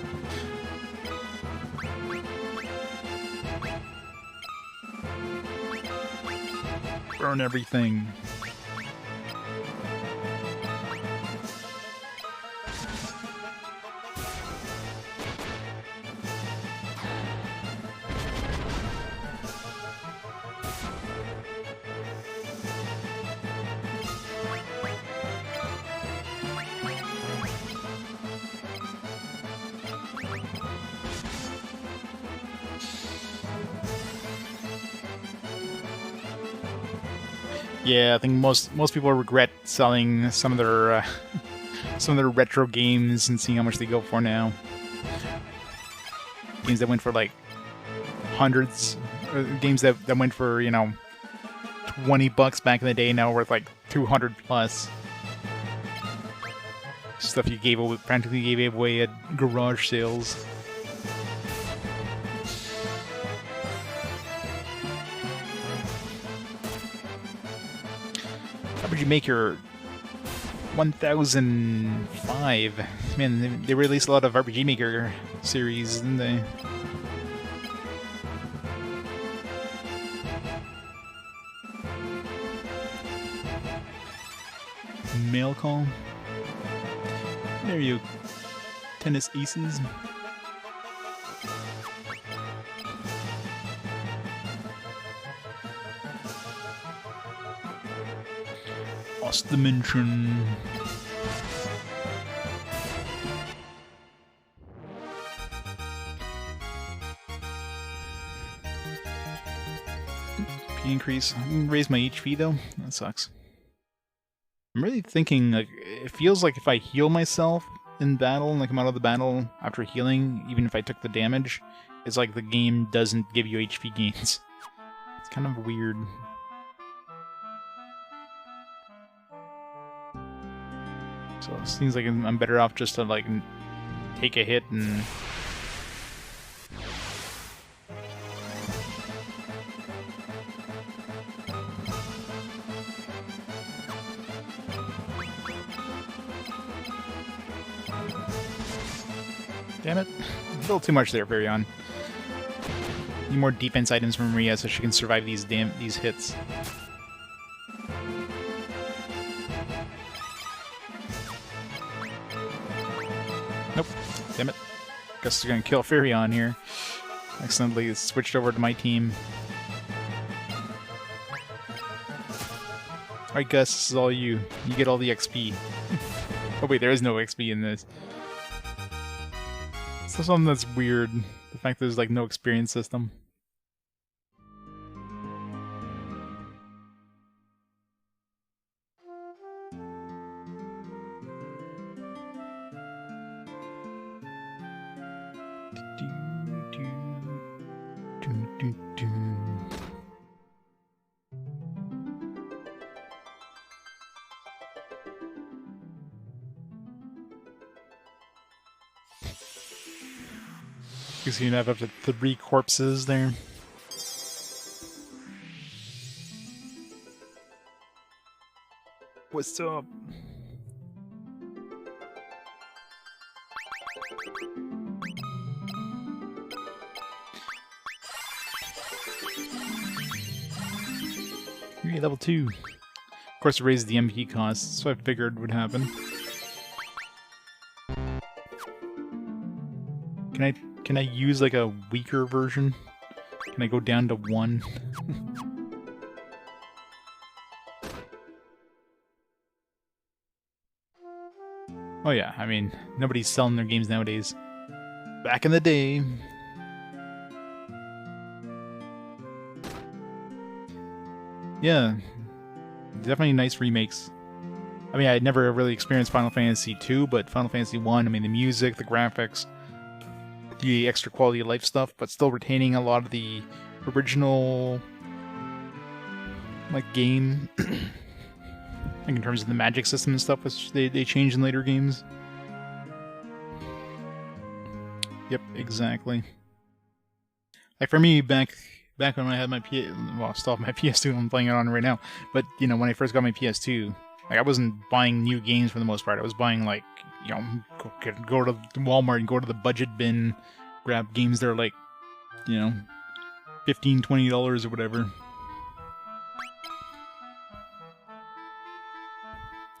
Burn everything. Yeah, I think most people regret selling some of their retro games and seeing how much they go for now. Games that went for like hundreds, games that went for, you know, $20 back in the day, now worth like 200 plus. Stuff you practically gave away at garage sales. RPG Maker 1005. Man, they released a lot of RPG Maker series, didn't they? Mail call. There you tennis aces. Dimension. Increase. Raise my HP though. That sucks. I'm really thinking, like, it feels like if I heal myself in battle, like I'm out of the battle after healing, even if I took the damage, it's like the game doesn't give you HP gains. It's kind of weird. So it seems like I'm better off just to, like, take a hit and... Damn it. A little too much there, Furion. Need more defense items from Maria so she can survive these hits. Nope. Damn it. Guess they're gonna kill Furion here. Accidentally switched over to my team. Alright, Gus, this is all you. You get all the XP. Oh wait, there is no XP in this. So something that's weird. The fact that there's like no experience system. Because you have up to 3 corpses there. What's up? Okay, level 2. Of course, it raised the MP cost, so I figured would happen. Can I use like a weaker version? Can I go down to 1? Oh yeah, I mean, nobody's selling their games nowadays. Back in the day. Yeah, definitely nice remakes. I mean, I had never really experienced Final Fantasy 2, but Final Fantasy 1, I mean, the music, the graphics, the extra quality of life stuff, but still retaining a lot of the original, like, game, like in terms of the magic system and stuff, which they changed in later games. Yep, exactly. Like, for me, back when I had my well, still have my PS2, I'm playing it on right now, but, you know, when I first got my PS2, like, I wasn't buying new games for the most part. I was buying, like, you know, go to Walmart and go to the budget bin, grab games that are like, you know, $15, $20 or whatever.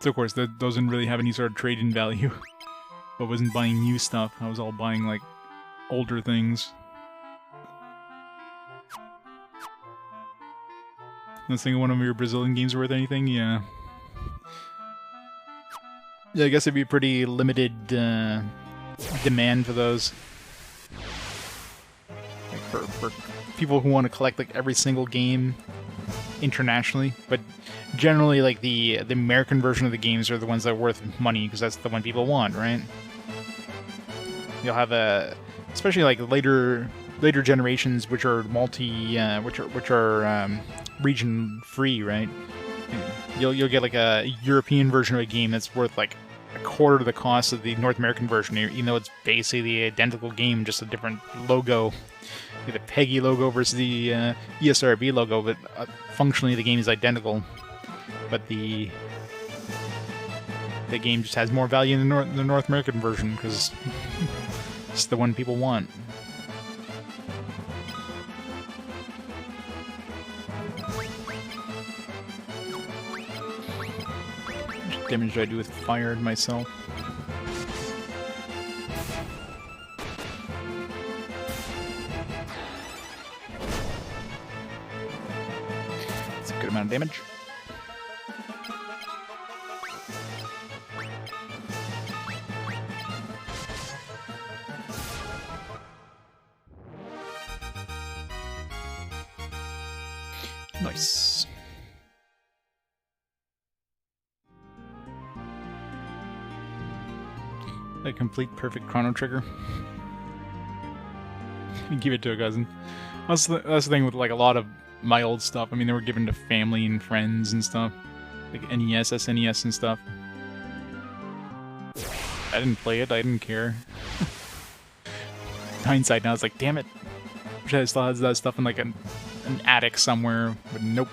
So of course, that doesn't really have any sort of trade-in value. I wasn't buying new stuff. I was all buying, like, older things. Let's think one of your Brazilian games worth anything? Yeah. Yeah, I guess it'd be pretty limited demand for those. Like for people who want to collect like every single game internationally, but generally like the American version of the games are the ones that are worth money because that's the one people want, right? You'll have especially like later generations which are which are region free, right? You'll get like a European version of a game that's worth like a quarter of the cost of the North American version, even though it's basically the identical game, just a different logo. The PEGI logo versus the ESRB logo, but functionally the game is identical. But the game just has more value in the North American version because it's the one people want. Damage do I do with fire myself? damage. Nice. A complete perfect chrono trigger. Give it to a cousin. That's the thing with like a lot of my old stuff. I mean, they were given to family and friends and stuff, like NES, SNES, and stuff. I didn't play it. I didn't care. Hindsight now, it's like, damn it. Wish I still had that stuff in like an attic somewhere, but nope.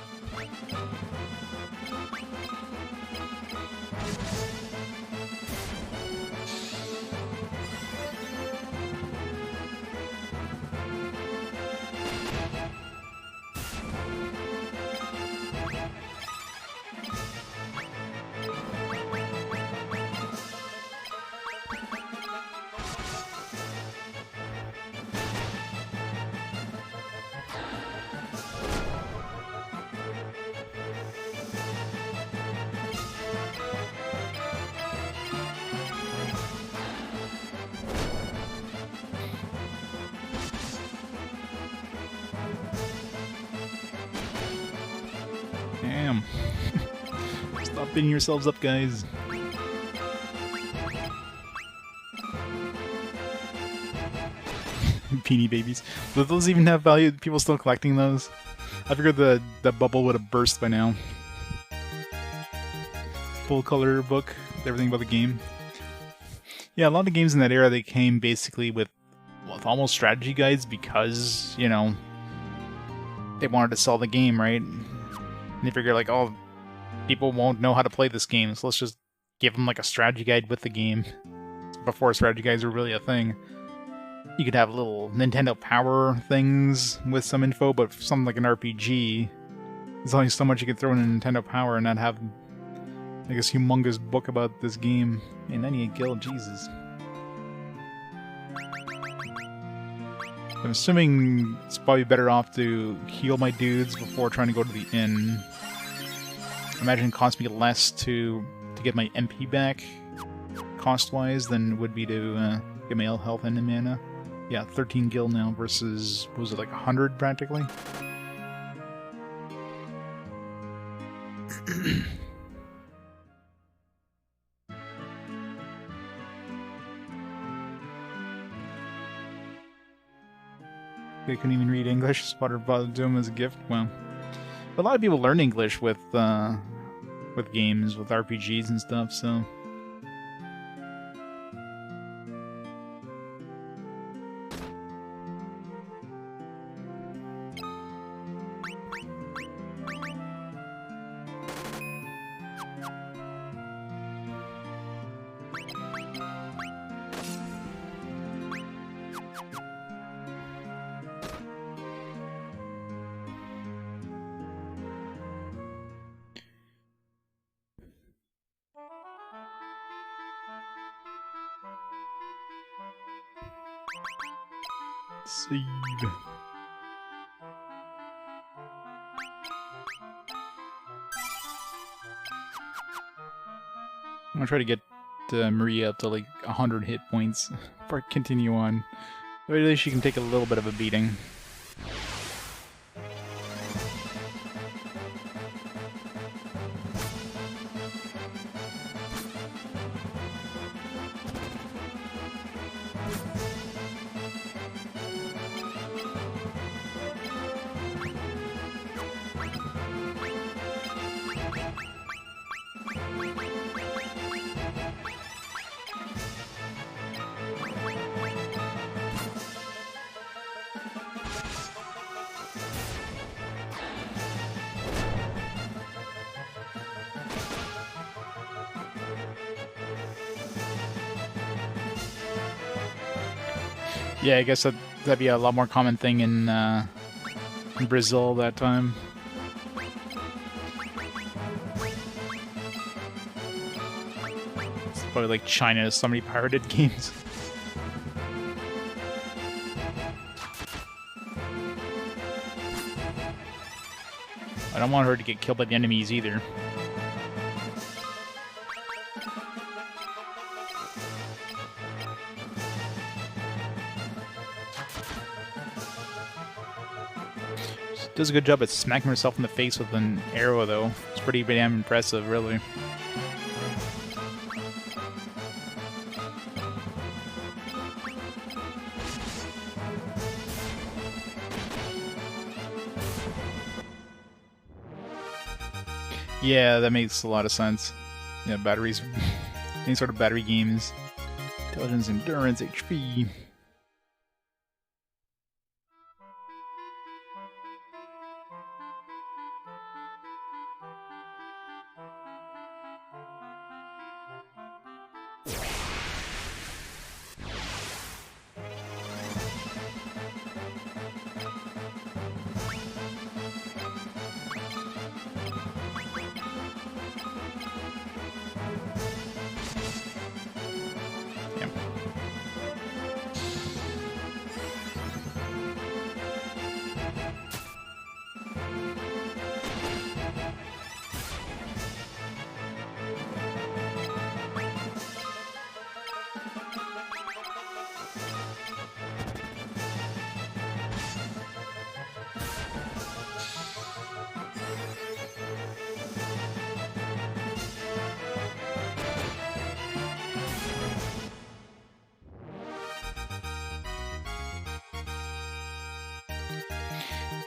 Damn. Stop beating yourselves up, guys. Beanie Babies. Do those even have value? People still collecting those? I figured the bubble would have burst by now. Full color book, everything about the game. Yeah, a lot of games in that era, they came basically with almost strategy guides because, you know, they wanted to sell the game, right? And they figured like, oh, people won't know how to play this game, so let's just give them like a strategy guide with the game. Before strategy guides were really a thing. You could have little Nintendo Power things with some info, but for something like an RPG, there's only so much you could throw in a Nintendo Power and not have like this humongous book about this game. Man, 98 gil, Jesus. I'm assuming it's probably better off to heal my dudes before trying to go to the inn. I imagine it costs me less to get my MP back, cost-wise, than it would be to get my health and mana. Yeah, 13 gil now versus, what was it, like 100 practically? They couldn't even read English. Spotter brought it to him as a gift. Well, a lot of people learn English with games, with RPGs and stuff. So. Save. I'm gonna try to get Maria up to like 100 hit points before I continue on. At least she can take a little bit of a beating. Yeah, I guess that'd be a lot more common thing in Brazil that time. It's probably like China has so many pirated games. I don't want her to get killed by the enemies either. She does a good job at smacking herself in the face with an arrow, though. It's pretty damn impressive, really. Yeah, that makes a lot of sense. Yeah, batteries. Any sort of battery games. Intelligence, endurance, HP.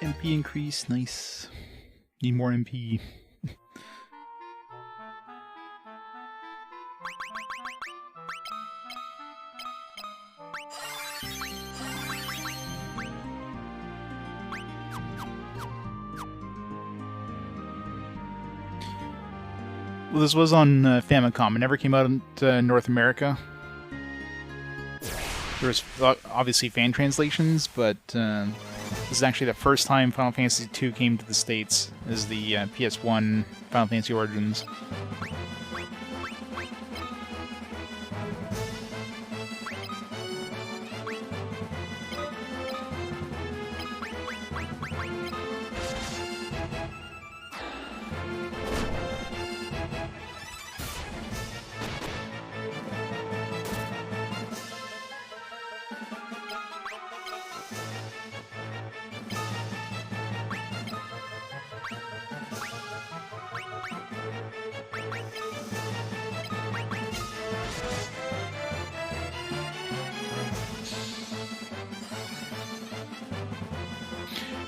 MP increase, nice. Need more MP. Well, this was on Famicom. It never came out in North America. There was obviously fan translations, but this is actually the first time Final Fantasy II came to the States, is the PS1 Final Fantasy Origins.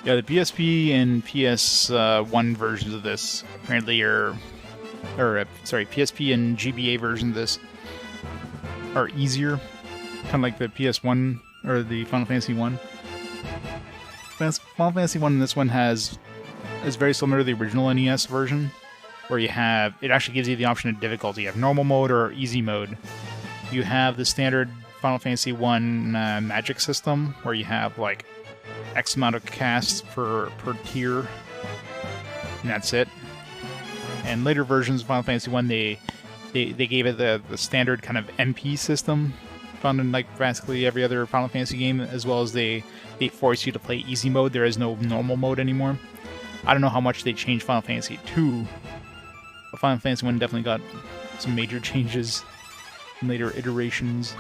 Yeah, the PSP and PS1 versions of this apparently are, sorry, PSP and GBA version of this are easier, kind of like the PS1 or the Final Fantasy 1. Final Fantasy 1 in this one is very similar to the original NES version, where you have, it actually gives you the option of difficulty. You have normal mode or easy mode. You have the standard Final Fantasy 1 magic system, where you have like X amount of casts per tier, and that's it. And later versions of Final Fantasy 1, they gave it the standard kind of MP system found in like basically every other Final Fantasy game, as well as they force you to play easy mode. There is no normal mode anymore. I don't know how much they changed Final Fantasy 2, but Final Fantasy 1 definitely got some major changes in later iterations.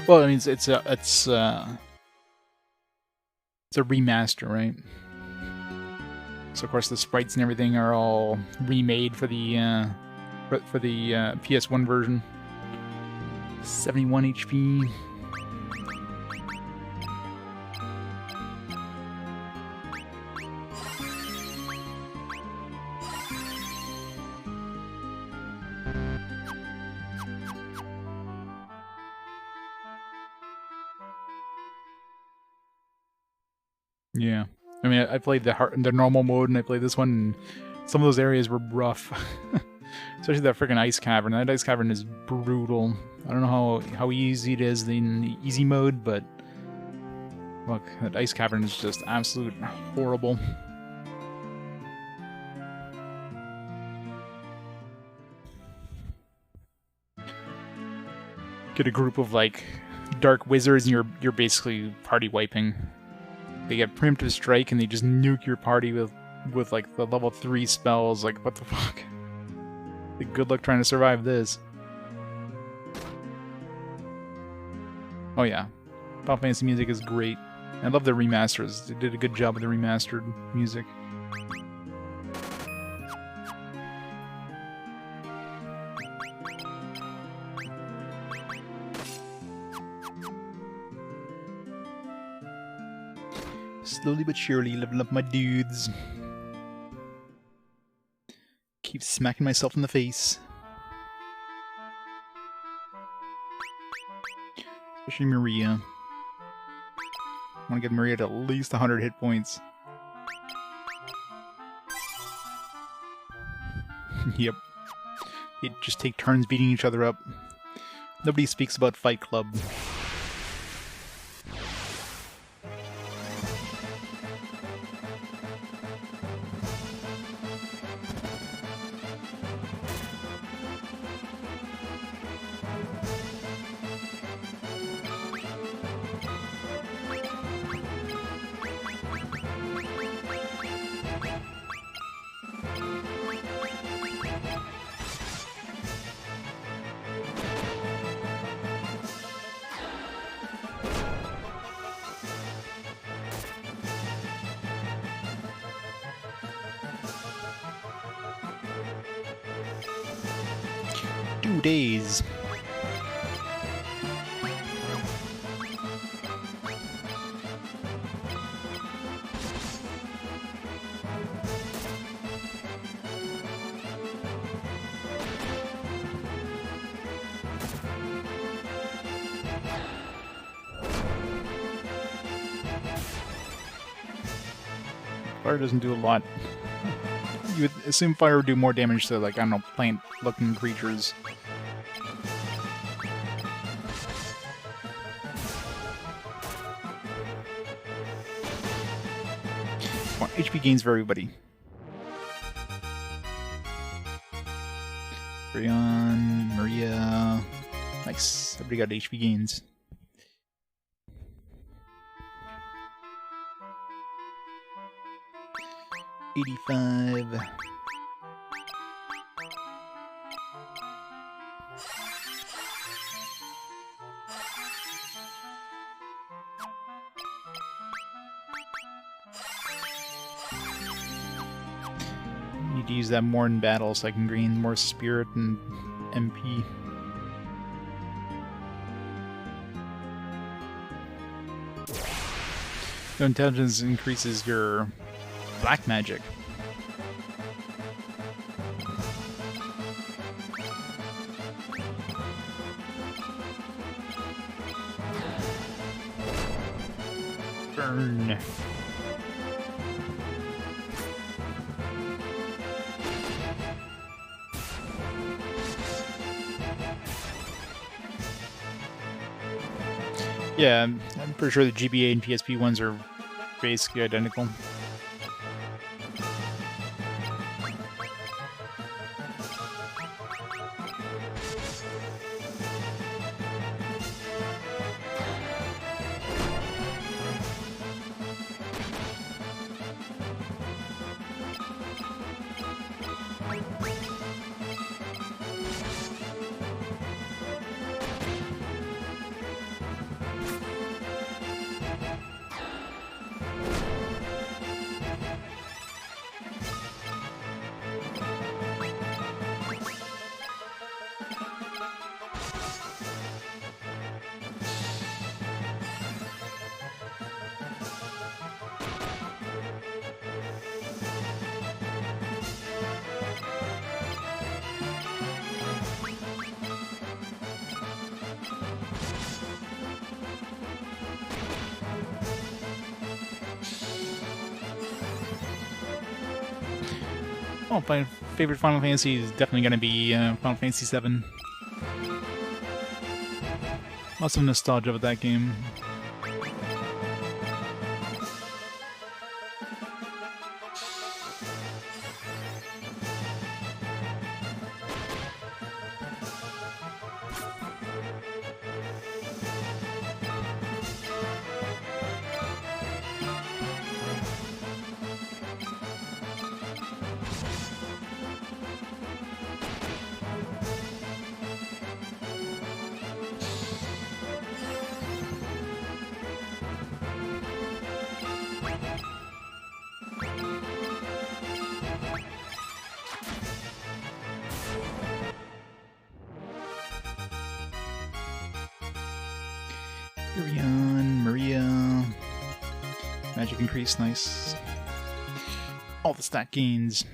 Well, I mean, it's a remaster, right? So of course the sprites and everything are all remade for the PS1 version. 71 HP. Yeah, I mean, I played the normal mode, and I played this one, and some of those areas were rough. Especially that freaking ice cavern. That ice cavern is brutal. I don't know how easy it is in the easy mode, but look, that ice cavern is just absolute horrible. get a group of like dark wizards, and you're basically party wiping. They get preemptive strike, and they just nuke your party with like the level 3 spells. Like, what the fuck? Like, good luck trying to survive this. Oh yeah, Final Fantasy music is great. I love the remasters. They did a good job with the remastered music. Slowly but surely level up my dudes. Keep smacking myself in the face. Especially Maria. I want to get Maria to at least 100 hit points. Yep. They just take turns beating each other up. Nobody speaks about Fight Club. Days. Fire doesn't do a lot. You would assume fire would do more damage to, like, I don't know, plant-looking creatures. HP gains for everybody. Brian, Maria. Nice. Everybody got HP gains. $85. Need to use that more in battle so I can gain more spirit and MP. So intelligence increases your black magic. Burn. Yeah, I'm pretty sure the GBA and PSP ones are basically identical. Oh, my favorite Final Fantasy is definitely going to be Final Fantasy VII. Lots of nostalgia with that game. Furion, Maria. Magic increase, nice. All the stat gains.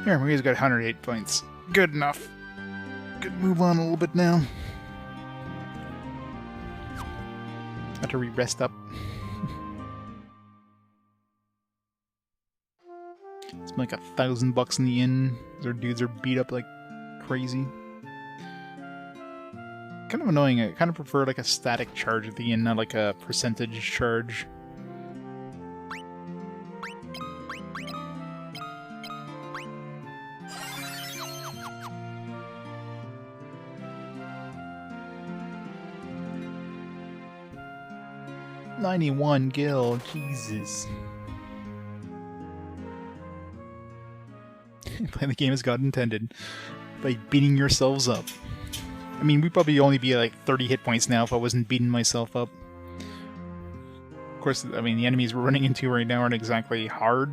Here, Maria's got 108 points. Good enough. Good, move on a little bit now. Got to re-rest up. It's like $1,000 in the inn. Their dudes are beat up like crazy. Kind of annoying. I kind of prefer like a static charge at the inn, not like a percentage charge. $91 gil, Jesus. Play the game as God intended. By beating yourselves up. I mean, we'd probably only be like 30 hit points now if I wasn't beating myself up. Of course, I mean, the enemies we're running into right now aren't exactly hard.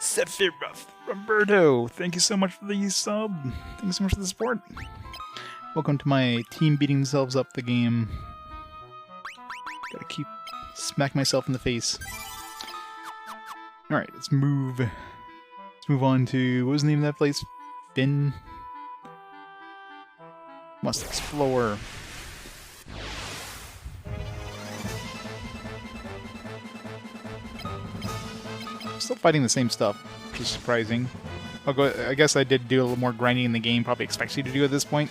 Sephiroth, Roberto, thank you so much for the sub. Thank you so much for the support. Welcome to my team beating themselves up the game. Gotta keep smack myself in the face. Alright, let's move. Let's move on to, what was the name of that place? Fynn? Must explore. Still fighting the same stuff, which is surprising. I guess I did do a little more grinding in the game, probably expects you to do at this point.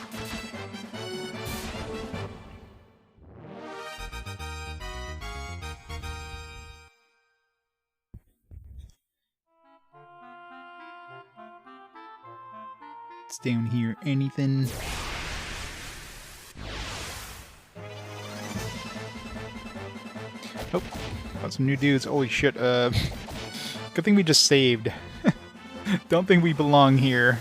It's down here, anything? Oh, got some new dudes. Holy shit, good thing we just saved. Don't think we belong here.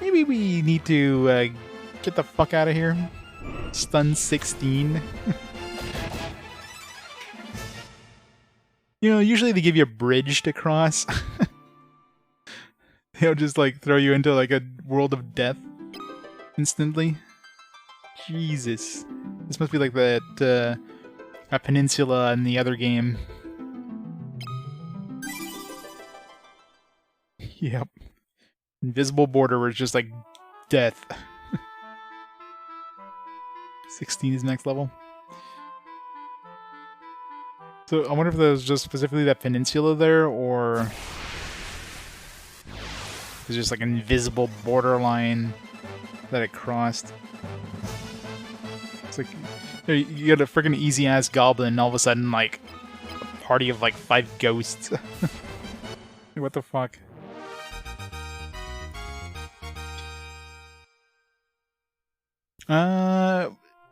Maybe we need to get the fuck out of here. Stun 16. You know, usually they give you a bridge to cross. They'll just like throw you into like a world of death instantly. Jesus. This must be like that a peninsula in the other game. Yep. Invisible border where it's just like death. 16 is next level. So I wonder if there was just specifically that peninsula there, or there's just like an invisible borderline that it crossed. It's like you got a freaking easy-ass goblin, and all of a sudden, like, a party of, like, 5 ghosts. What the fuck?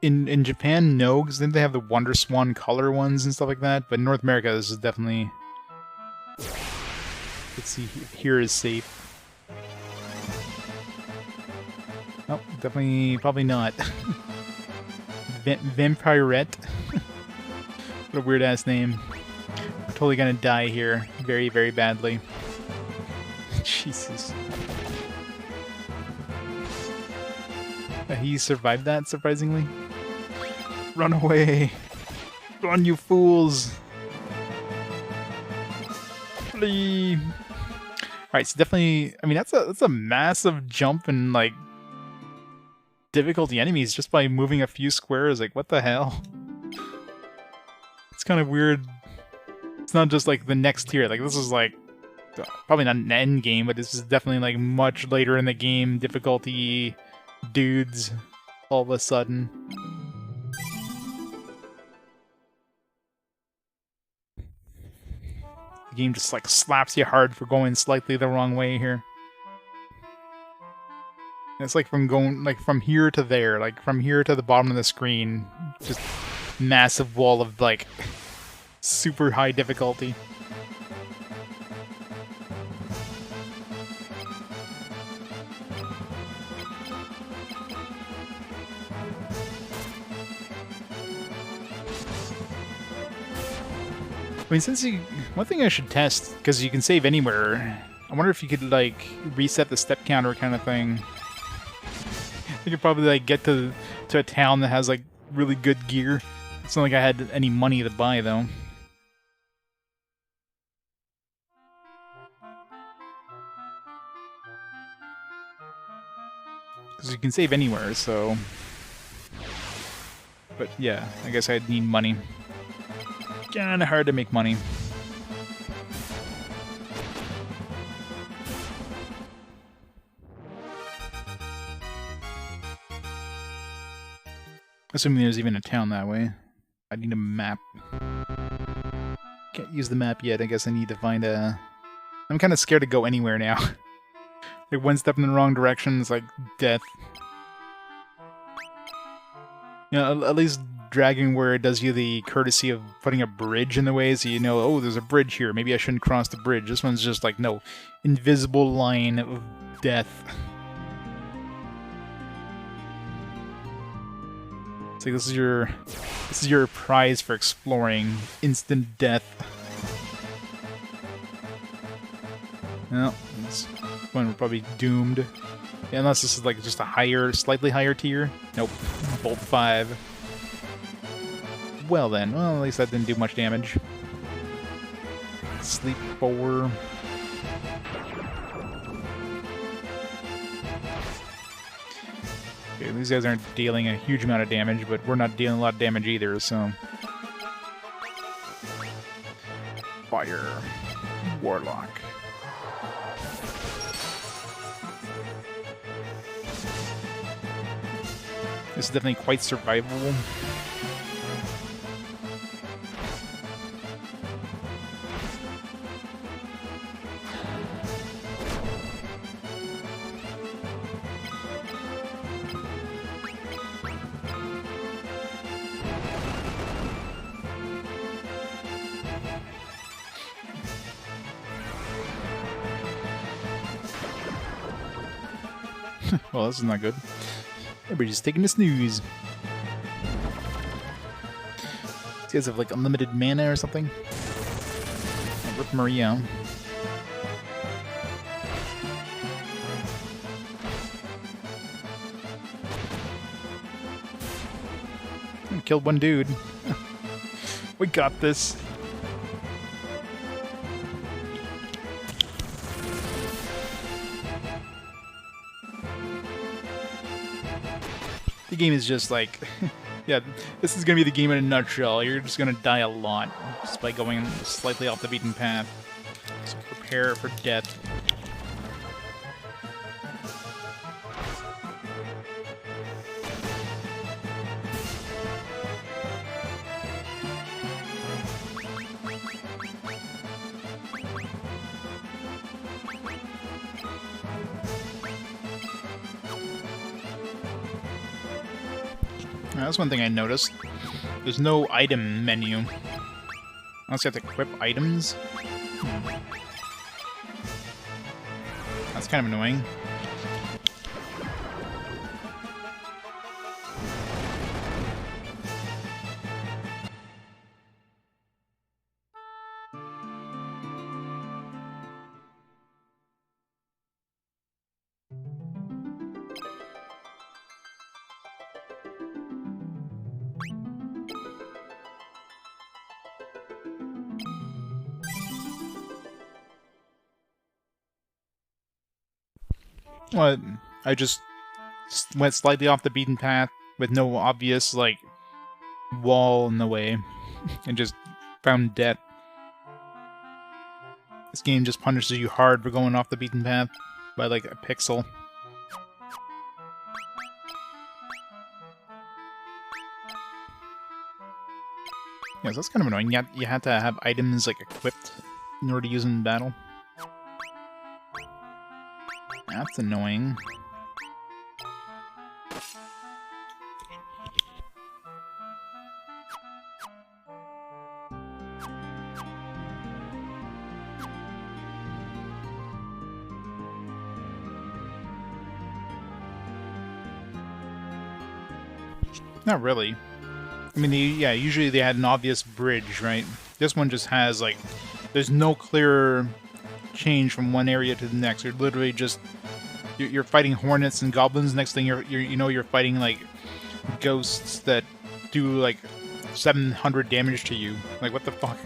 In Japan, no, because then they have the Wonder Swan color ones and stuff like that, but in North America, this is definitely... Let's see, here is safe. Nope, definitely, probably not. Vampirette. What a weird ass name. I'm totally gonna die here very, very badly. Jesus. He survived that, surprisingly. Run away! Run, you fools! Flee! Alright, so definitely, I mean, that's a massive jump in, like, difficulty enemies just by moving a few squares. Like, what the hell? It's kind of weird. It's not just like the next tier. Like, this is like probably not an end game, but this is definitely like much later in the game difficulty dudes all of a sudden. The game just like slaps you hard for going slightly the wrong way here. It's like from going like from here to there, like from here to the bottom of the screen, just massive wall of like super high difficulty. I mean, since you... One thing I should test, because you can save anywhere, I wonder if you could, like, reset the step counter kind of thing. You could probably, like, get to a town that has, like, really good gear. It's not like I had any money to buy, though. Because you can save anywhere, so... But, yeah, I guess I'd need money. Kinda hard to make money. Assuming there's even a town that way. I need a map. Can't use the map yet. I guess I need to find a... I'm kind of scared to go anywhere now. Like, one step in the wrong direction is like death. You know, at least Dragon where it does you the courtesy of putting a bridge in the way, so you know, oh, there's a bridge here. Maybe I shouldn't cross the bridge. This one's just like, no, invisible line of death. It's like this is your prize for exploring. Instant death. Well, this one we're probably doomed. Yeah, unless this is like just a higher, slightly higher tier. Nope. Bolt 5. Well then, well at least that didn't do much damage. Sleep 4. Okay, these guys aren't dealing a huge amount of damage, but we're not dealing a lot of damage either, so... Fire. Warlock. This is definitely quite survivable. Well, this is not good. Everybody's taking a snooze. These guys have like unlimited mana or something. I'll rip Maria. Killed one dude. We got this. The game is just like, yeah, this is going to be the game in a nutshell. You're just going to die a lot just by going slightly off the beaten path. So prepare for death. That's one thing I noticed. There's no item menu. Unless you have to equip items. That's kind of annoying. Well, I just went slightly off the beaten path with no obvious, like, wall in the way, and just found death. This game just punishes you hard for going off the beaten path by, like, a pixel. Yeah, so that's kind of annoying. You have to have items, like, equipped in order to use them in battle. That's annoying. Not really. I mean, yeah, usually they had an obvious bridge, right? This one just has, like, there's no clear change from one area to the next. You're literally just, you're fighting hornets and goblins. Next thing you're fighting, like, ghosts that do, like, 700 damage to you. Like, what the fuck?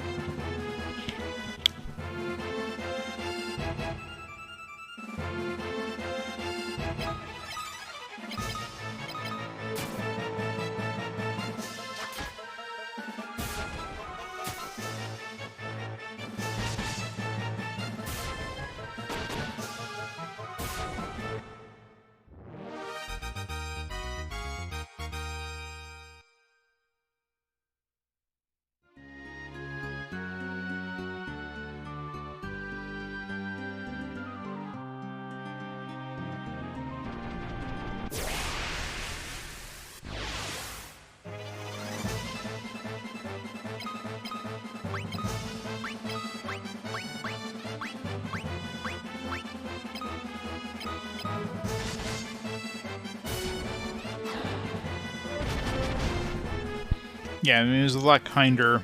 Yeah, I mean, it was a lot kinder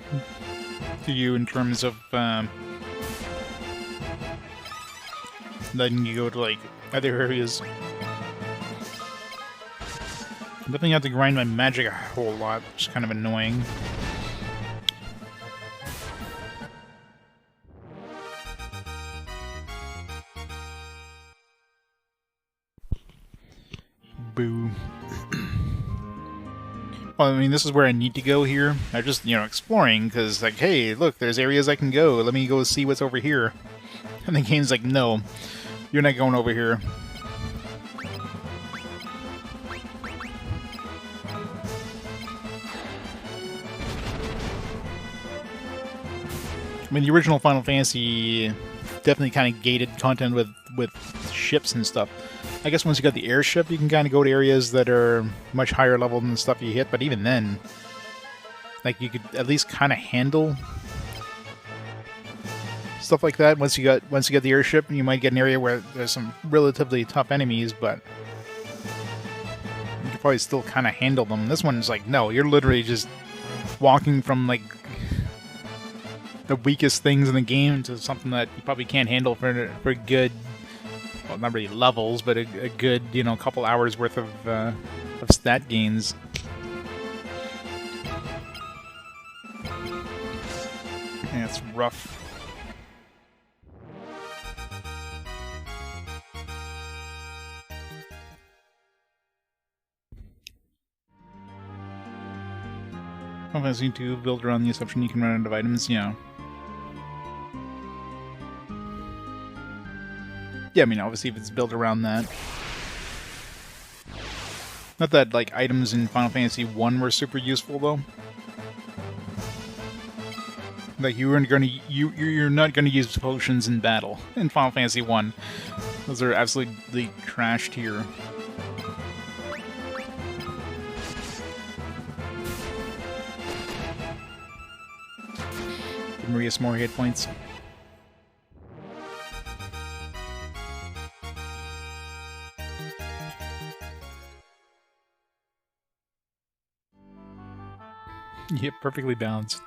to you in terms of letting you go to, like, other areas. Definitely have to grind my magic a whole lot, which is kind of annoying. Boo. Well, I mean, this is where I need to go here. I'm just, you know, exploring, because, like, hey, look, there's areas I can go. Let me go see what's over here. And the game's like, no, you're not going over here. I mean, the original Final Fantasy definitely kind of gated content with ships and stuff. I guess once you got the airship, you can kind of go to areas that are much higher level than the stuff you hit, but even then, like, you could at least kind of handle stuff like that. Once you got the airship, you might get an area where there's some relatively tough enemies, but you could probably still kind of handle them. This one's like, no, you're literally just walking from, like, the weakest things in the game to something that you probably can't handle for a good, well, not really levels, but a good, you know, couple hours worth of stat gains. Yeah, it's rough. Final Fantasy 2 built around the assumption you can run out of items, yeah. Yeah, I mean, obviously if it's built around that. Not that, like, items in Final Fantasy 1 were super useful, though. Like, you're not gonna use potions in battle in Final Fantasy 1. Those are absolutely trashed here. Give Maria some more hit points. Yep, perfectly balanced.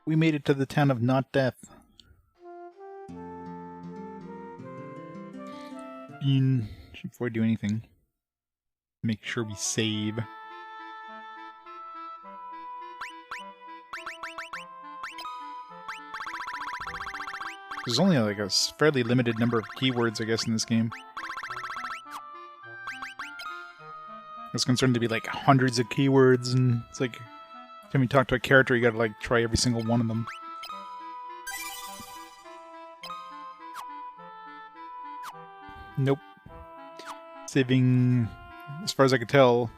We made it to the town of Not Death. Before we do anything, make sure we save. There's only like a fairly limited number of keywords, I guess, in this game. I was concerned to be like hundreds of keywords, and it's like, when you talk to a character, you gotta like try every single one of them. Nope. Saving, as far as I could tell,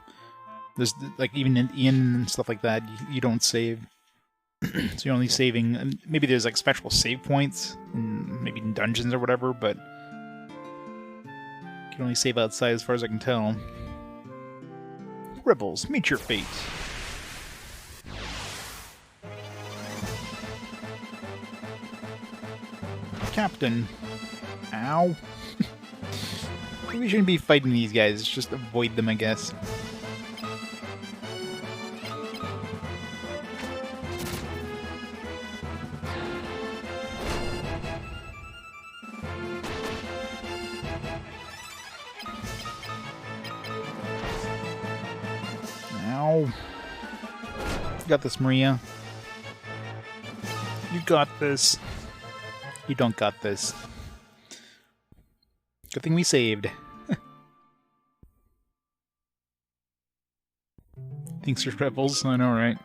there's like even in and stuff like that, you don't save. So you're only saving, and maybe there's like special save points, maybe in dungeons or whatever, but you can only save outside as far as I can tell. Rebels, meet your fate. Captain. Ow. We shouldn't be fighting these guys, just avoid them, I guess. Ow. You got this, Maria. You got this. You don't got this. Good thing we saved. Thanks for rebels, I know, right?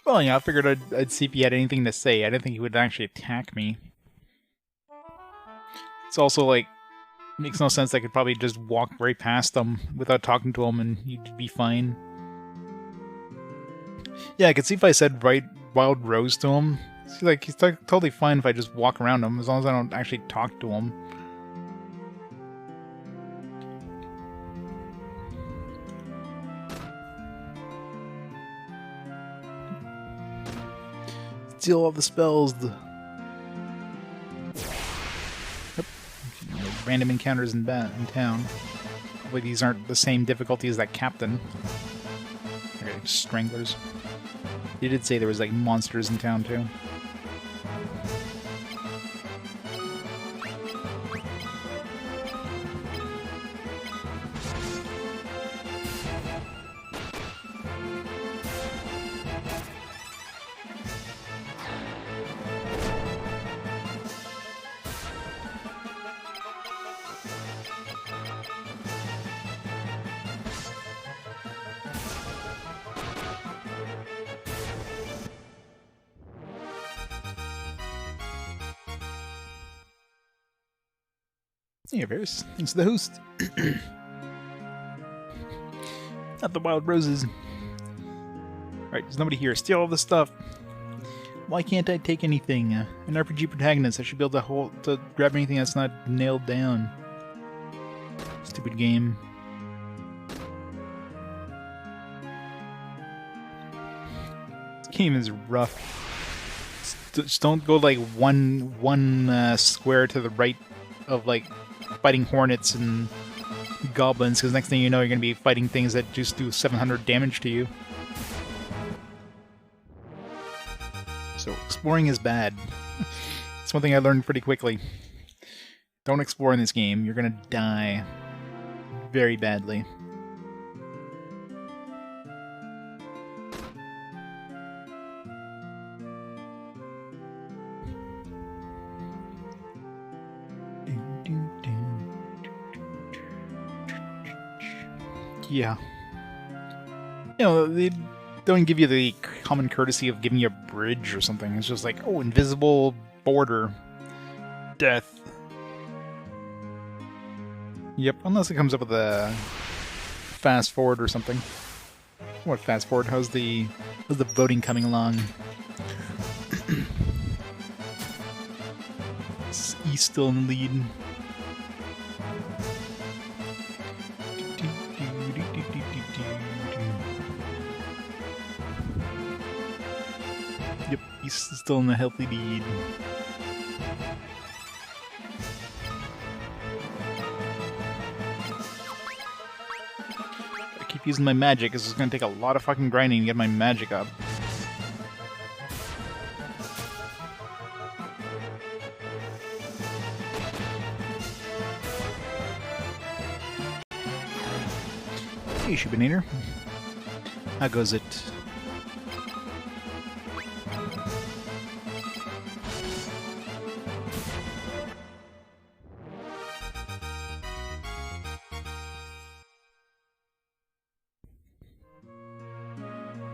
Well, yeah, I figured I'd see if he had anything to say. I didn't think he would actually attack me. It's also like, makes no sense. I could probably just walk right past them without talking to him and he'd be fine. Yeah, I could see if I said Wild Rose to him. See, like, he's totally fine if I just walk around him, as long as I don't actually talk to him. Steal all the spells. Yep. Random encounters in town. Hopefully these aren't the same difficulty as that captain. Okay, stranglers. They did say there was like monsters in town too. Hey, Varys. Thanks to the host. Not the wild roses. Alright, there's nobody here. Steal all the stuff. Why can't I take anything? An RPG protagonist. I should be able to grab anything that's not nailed down. Stupid game. This game is rough. Just don't go like one square to the right of like fighting hornets and goblins, because next thing you know you're going to be fighting things that just do 700 damage to you. So exploring is bad. It's one thing I learned pretty quickly. Don't explore in this game. You're going to die very badly. Yeah. You know, they don't give you the common courtesy of giving you a bridge or something. It's just like, oh, invisible border. Death. Yep, unless it comes up with a fast forward or something. What fast forward? How's the voting coming along? East still in the lead. Yep, he's still in the healthy lead. I keep using my magic, because it's going to take a lot of fucking grinding to get my magic up. Hey, Shubinator. How goes it?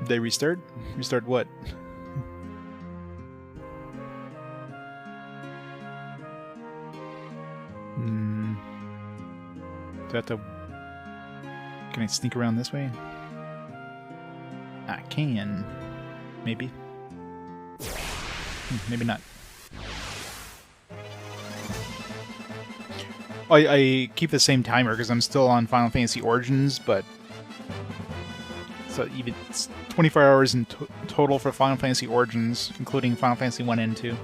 Did they restart? Restart what? Do I have to... Can I sneak around this way? I can. Maybe. Maybe not. I keep the same timer because I'm still on Final Fantasy Origins, but So even it's 24 hours in total for Final Fantasy Origins, including Final Fantasy 1 and 2.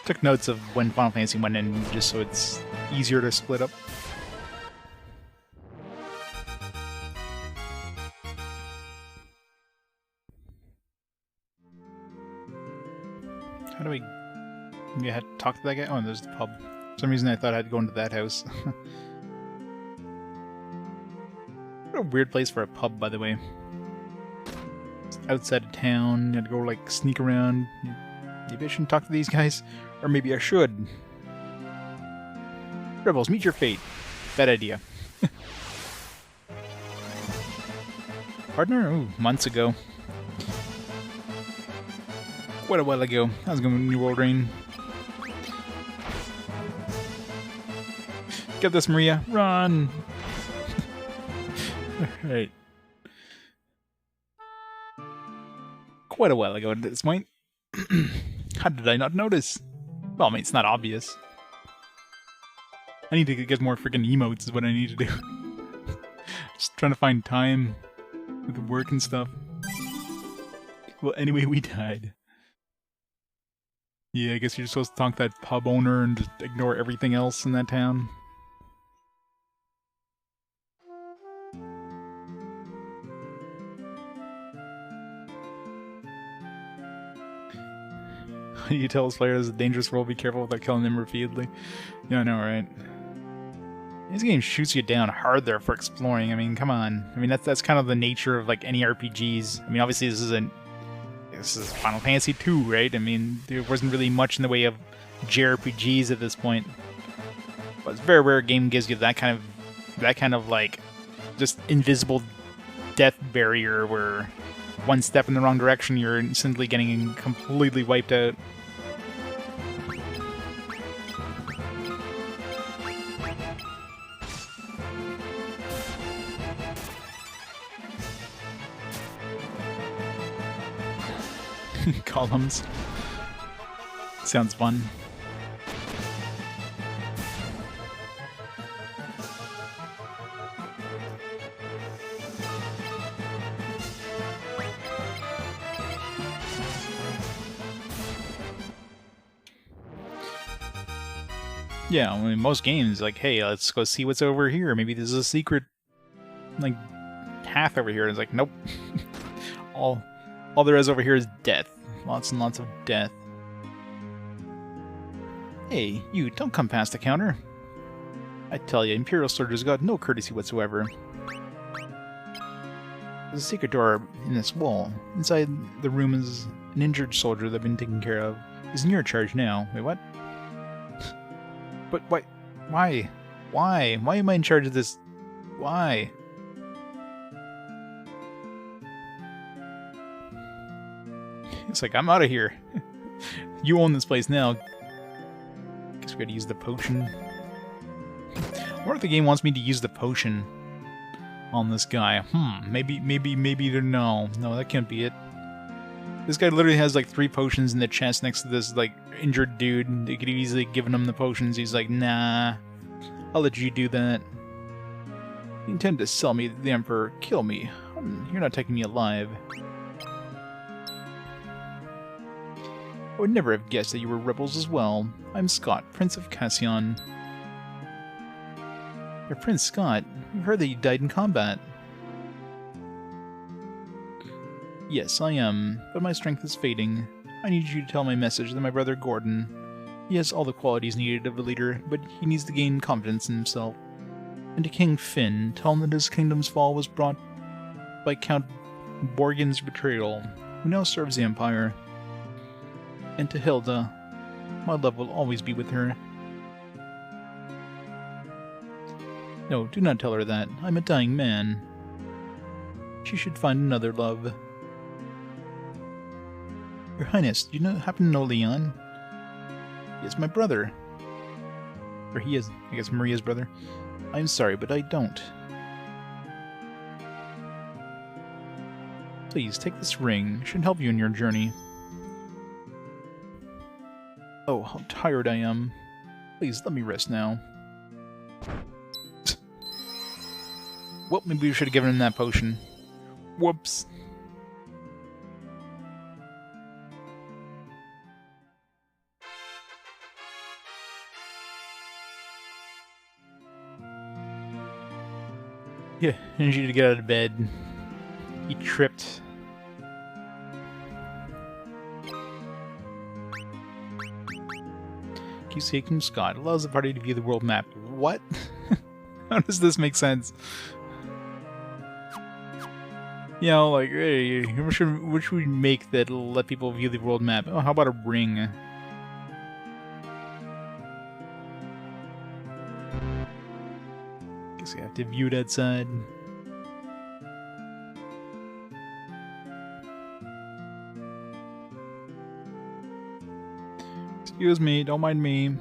Took notes of when Final Fantasy went in, just so it's easier to split up. How do we... Maybe I had to talk to that guy? Oh, there's the pub. For some reason I thought I had to go into that house. What a weird place for a pub, by the way. It's outside of town, you had to go, like, sneak around. Maybe I shouldn't talk to these guys. Or maybe I should. Rebels, meet your fate. Bad idea. Partner? Ooh, months ago. Quite a while ago. I was going to New World Reign. Get this, Maria. Run! Alright. Quite a while ago at this point. How did I not notice? Well, I mean, it's not obvious. I need to get more freaking emotes is what I need to do. Just trying to find time with work and stuff. Well, anyway, we died. Yeah, I guess you're supposed to talk to that pub owner and just ignore everything else in that town. You tell his players it's a dangerous world, be careful without killing them repeatedly. Yeah, I know, right? This game shoots you down hard there for exploring. I mean, come on. I mean, that's kind of the nature of, like, any RPGs. I mean, obviously this is Final Fantasy 2, right? I mean, there wasn't really much in the way of JRPGs at this point. But it's a very rare a game gives you that kind of like just invisible death barrier where one step in the wrong direction, you're instantly getting completely wiped out. Columns. Sounds fun. Yeah, I mean, most games, like, hey, let's go see what's over here. Maybe there's a secret, like, path over here. It's like, nope. all there is over here is death. Lots and lots of death. Hey, you, don't come past the counter. I tell you, Imperial soldiers got no courtesy whatsoever. There's a secret door in this wall. Inside the room is an injured soldier that's been taken care of. He's in your charge now. Wait, what? But why? Why? Why? Why am I in charge of this? Why? It's like, I'm out of here. You own this place now. Guess we gotta use the potion. I wonder if the game wants me to use the potion on this guy. Maybe, no. No, that can't be it. This guy literally has like 3 potions in the chest next to this like injured dude. They could have easily given him the potions. He's like, nah, I'll let you do that. You intend to sell me to the Emperor. Kill me. You're not taking me alive. I would never have guessed that you were rebels as well. I'm Scott, Prince of Cassian. You're Prince Scott. We've heard that you died in combat. Yes, I am, but my strength is fading. I need you to tell my message to my brother Gordon. He has all the qualities needed of a leader, but he needs to gain confidence in himself. And to King Fynn, tell him that his kingdom's fall was brought by Count Borgen's betrayal, who now serves the Empire. And to Hilda, my love will always be with her. No, do not tell her that. I'm a dying man. She should find another love. Your Highness, do you happen to know Leon? He is my brother. Or he is, I guess, Maria's brother. I'm sorry, but I don't. Please, take this ring. It should help you in your journey. Oh, how tired I am. Please, let me rest now. Well, maybe we should have given him that potion. Whoops. Yeah, I need you to get out of bed. He tripped. Keepsake from Scott allows the party to view the world map. What? How does this make sense? You know, like, hey, which should we make that'll let people view the world map? Oh, how about a ring? Guess I have to view it outside. Excuse me, don't mind me.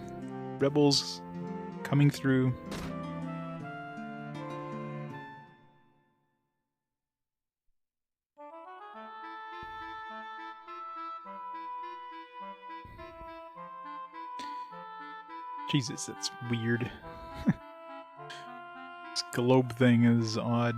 Rebels coming through. Jesus, that's weird. This globe thing is odd.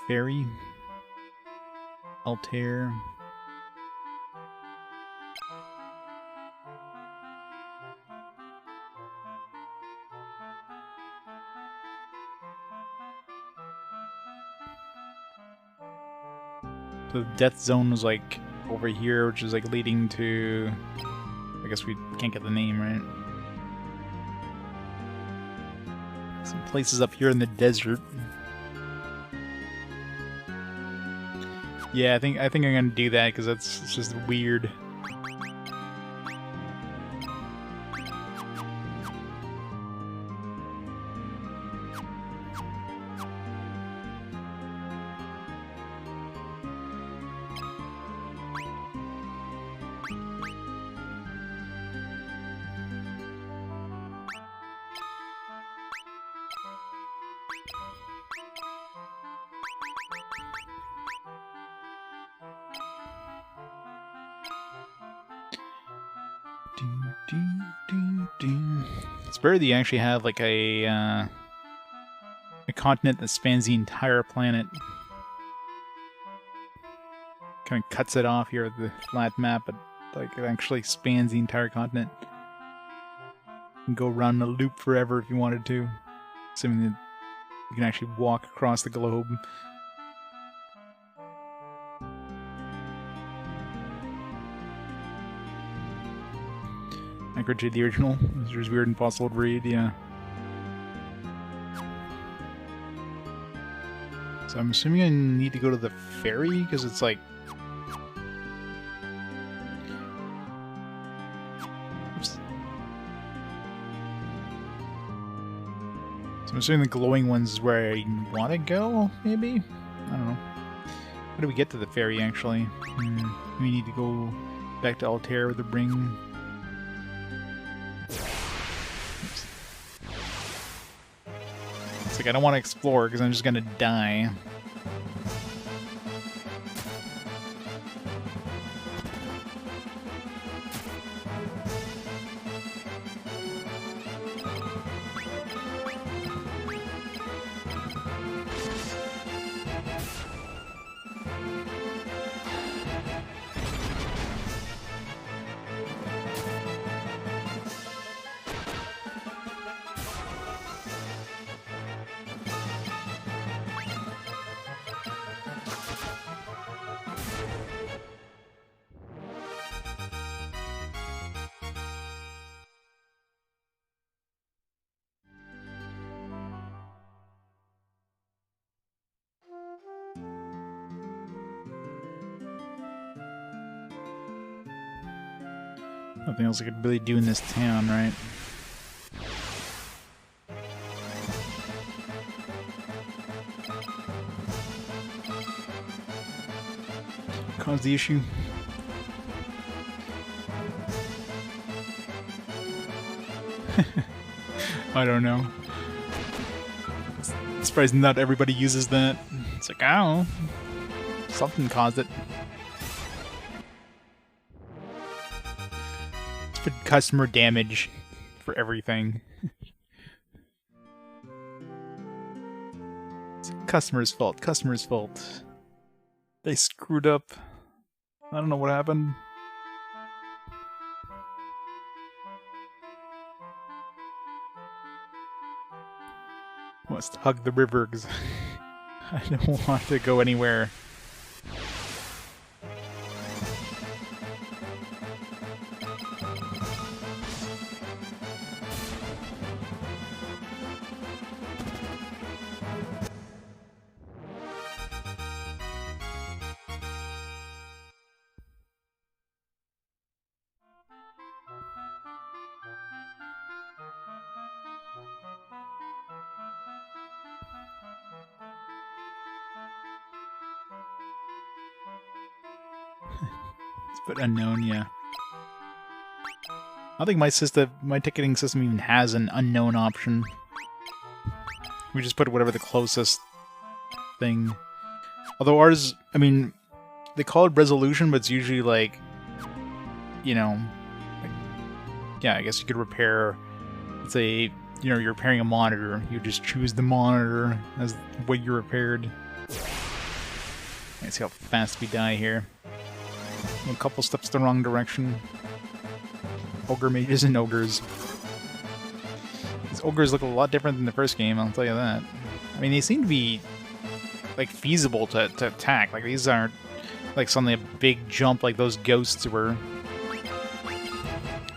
Fairy. Altair. So the death zone was like over here, which is like leading to... I guess we can't get the name, right? Some places up here in the desert. Yeah, I think I'm gonna do that because it's just weird. It's better that you actually have like a continent that spans the entire planet. Kind of cuts it off here with the flat map, but like it actually spans the entire continent. You can go around the loop forever if you wanted to. Assuming that you can actually walk across the globe. Anchorage the original. It's just weird and impossible to read, yeah. So I'm assuming I need to go to the ferry, because it's like... Oops. So I'm assuming the glowing ones is where I want to go, maybe? I don't know. How do we get to the ferry, actually? We need to go back to Altair with the ring. Like, I don't want to explore because I'm just gonna die. Nothing else I could really do in this town, right? Cause the issue. I don't know. Surprised not everybody uses that. It's like, I don't know. Something caused it. It's for customer damage for everything. It's customer's fault. Customer's fault. They screwed up. I don't know what happened. Must hug the river because I don't want to go anywhere. But unknown, yeah. I don't think my ticketing system even has an unknown option. We just put whatever the closest thing. Although ours, I mean, they call it resolution, but it's usually like, you know, like, yeah, I guess you could repair, let's say, you know, you're repairing a monitor. You just choose the monitor as what you repaired. Let's see how fast we die here. A couple steps the wrong direction. Ogre mages and ogres. These ogres look a lot different than the first game, I'll tell you that. I mean, they seem to be, like, feasible to attack. Like, these aren't, like, suddenly a big jump like those ghosts were.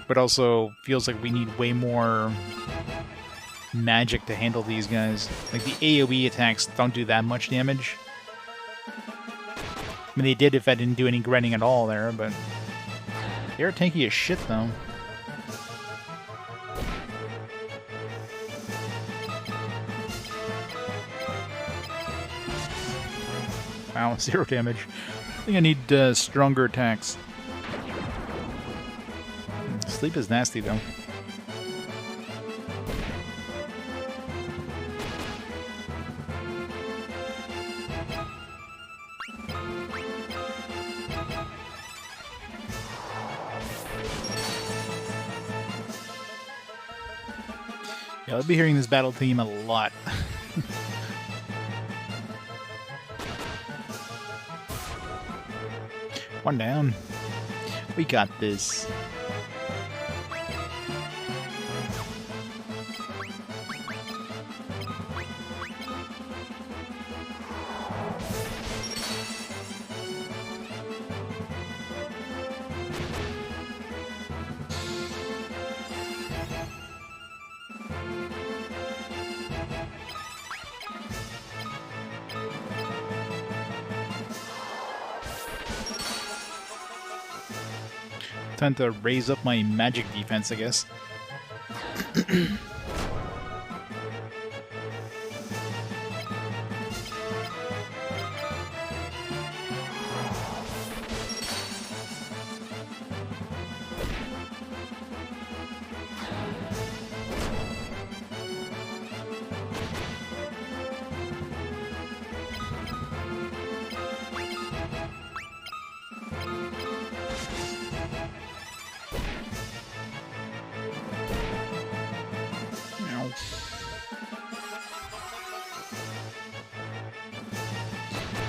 But also, feels like we need way more magic to handle these guys. Like, the AoE attacks don't do that much damage. I mean, they did if I didn't do any grinding at all there, but they're tanky as shit, though. Wow, 0 damage. I think I need stronger attacks. Sleep is nasty, though. Yeah, I'll be hearing this battle theme a lot. One down. We got this. Time to raise up my magic defense, I guess.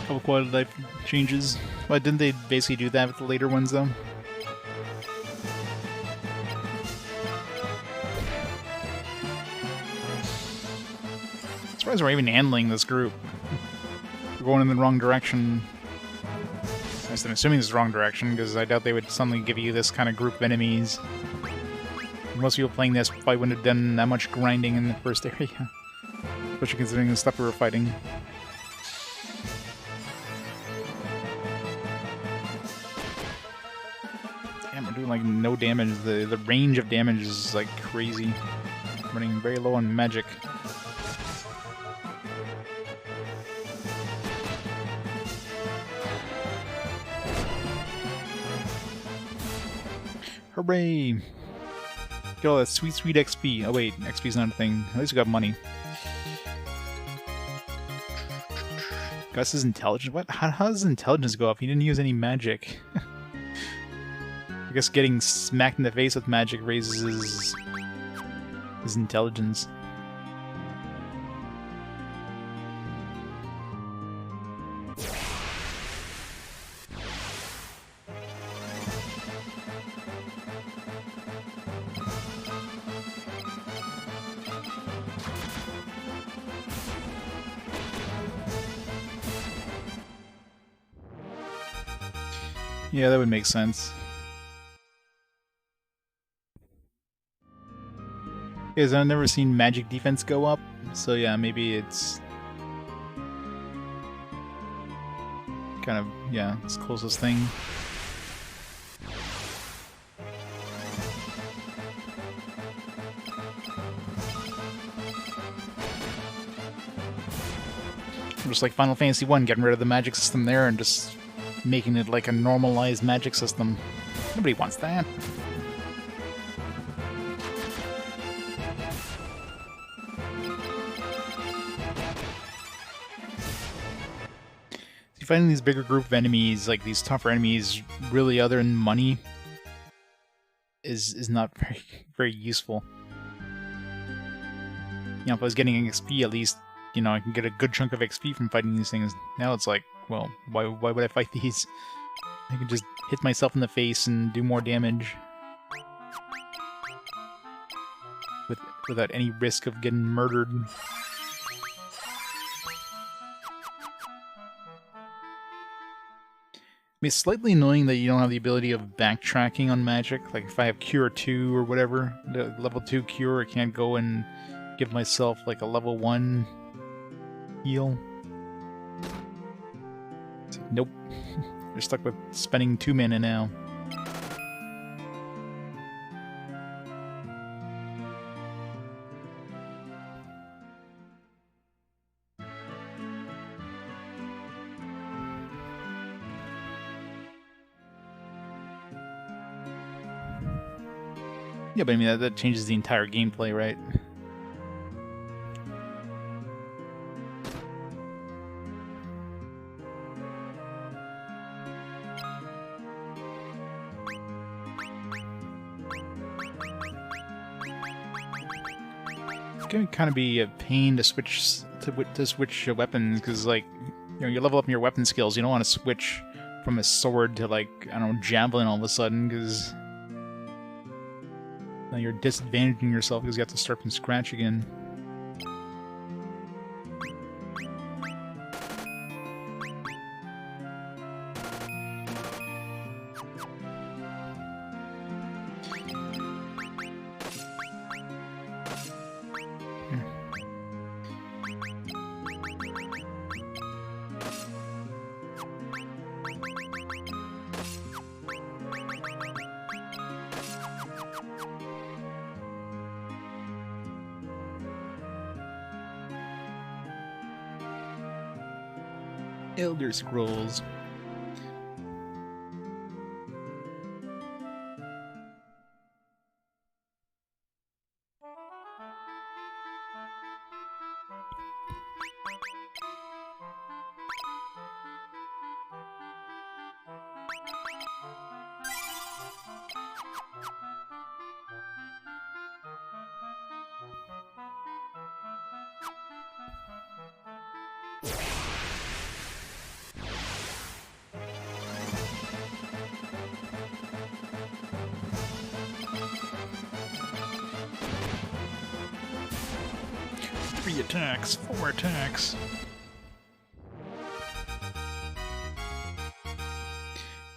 Couple quality of life changes. Why didn't they basically do that with the later ones, though? I'm surprised we're even handling this group. We're going in the wrong direction. I'm assuming it's the wrong direction, because I doubt they would suddenly give you this kind of group of enemies. Most people playing this probably wouldn't have done that much grinding in the first area. Especially considering the stuff we were fighting. Damn, we're doing like no damage. The range of damage is like crazy. Running very low on magic. Hooray! Get all that sweet, sweet XP. Oh wait, XP's not a thing. At least we got money. Gus's intelligence? What? How does his intelligence go up? He didn't use any magic. I guess getting smacked in the face with magic raises his intelligence. Yeah, that would make sense. Because I've never seen magic defense go up, so yeah, maybe it's kind of, yeah, it's the closest thing. Just like Final Fantasy 1, getting rid of the magic system there and just making it like a normalized magic system. Nobody wants that. Finding these bigger group of enemies, like these tougher enemies, really other than money, is not very useful. You know, if I was getting XP, at least, you know, I can get a good chunk of XP from fighting these things. Now it's like, well, why would I fight these? I can just hit myself in the face and do more damage without any risk of getting murdered. It's slightly annoying that you don't have the ability of backtracking on magic. Like if I have Cure 2 or whatever, the level 2 Cure, I can't go and give myself like a level 1 heal. It's like, nope. You're stuck with spending 2 mana now. Yeah, but I mean, that changes the entire gameplay, right? It's gonna kind of be a pain to switch weapons, because, like, you know, you level up your weapon skills. You don't want to switch from a sword to, like, I don't know, javelin all of a sudden, because now you're disadvantaging yourself because you have to start from scratch again. Elder Scrolls. Attacks, 4 attacks.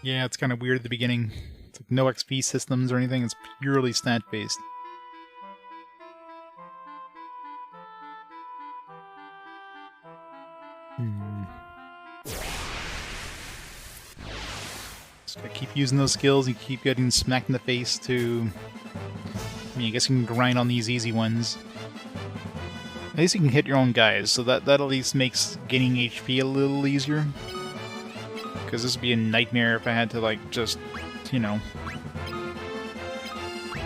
Yeah, it's kind of weird at the beginning. It's like no XP systems or anything, it's purely stat-based. Just gotta keep using those skills, you keep getting smacked in the face to... I mean, I guess you can grind on these easy ones. At least you can hit your own guys, so that at least makes gaining HP a little easier. Because this would be a nightmare if I had to, like, just, you know,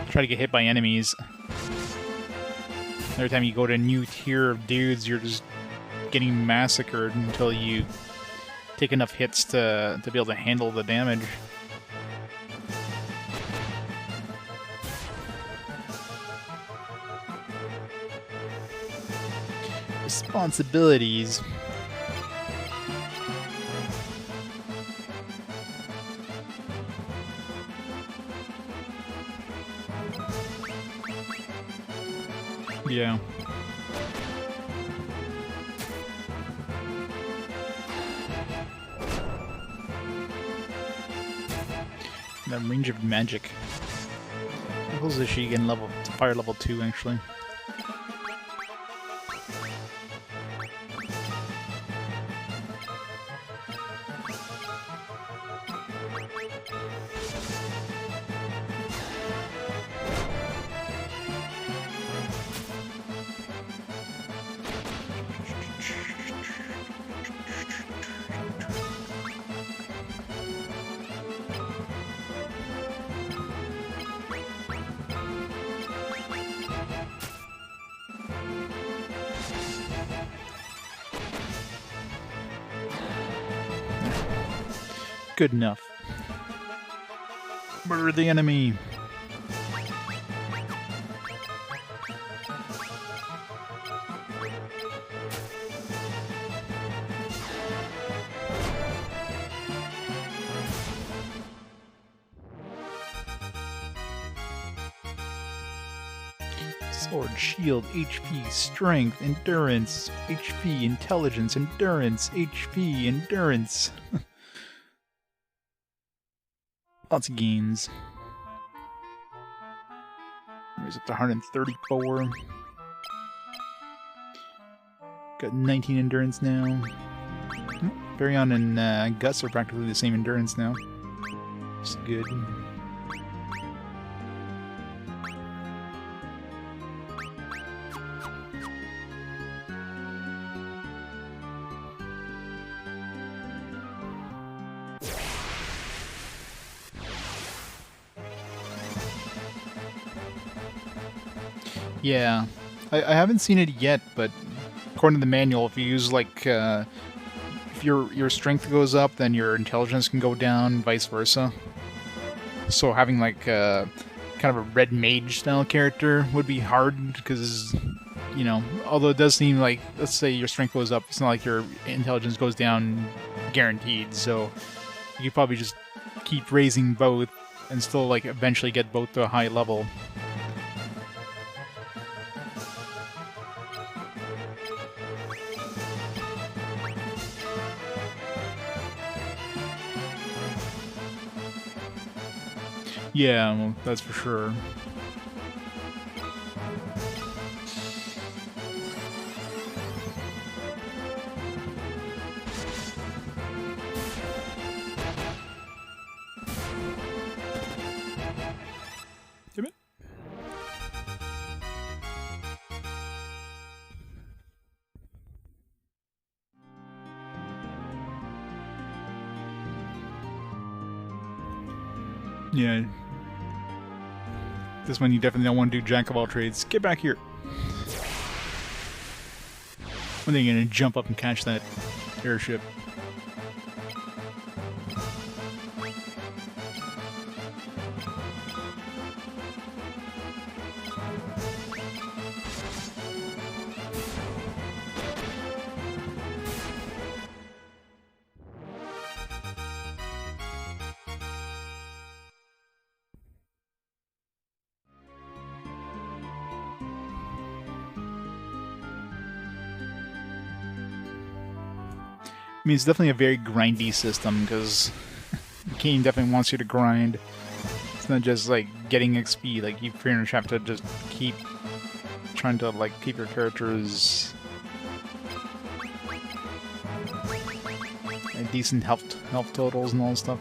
try to get hit by enemies. Every time you go to a new tier of dudes, you're just getting massacred until you take enough hits to be able to handle the damage. Responsibilities. Yeah. The range of magic. What levels is she again? Fire level 2, actually. Good enough. Murder the enemy. Sword, shield, HP, strength, endurance, HP, intelligence, endurance, HP, endurance. Lots of gains. Raise up to 134. Got 19 endurance now. Varion and Gus are practically the same endurance now. It's good. Yeah, I haven't seen it yet, but according to the manual, if you use like if your strength goes up, then your intelligence can go down, vice versa. So having like kind of a red mage style character would be hard because, you know, although it does seem like, let's say your strength goes up, it's not like your intelligence goes down guaranteed. So you could probably just keep raising both and still like eventually get both to a high level. Yeah, well, that's for sure. Damn it. Yeah. This one you definitely don't want to do jack of all trades. Get back here. When are you gonna jump up and catch that airship? I mean, it's definitely a very grindy system, because the game definitely wants you to grind. It's not just, like, getting XP. Like, you pretty much have to just keep trying to, like, keep your characters at decent health totals and all that stuff.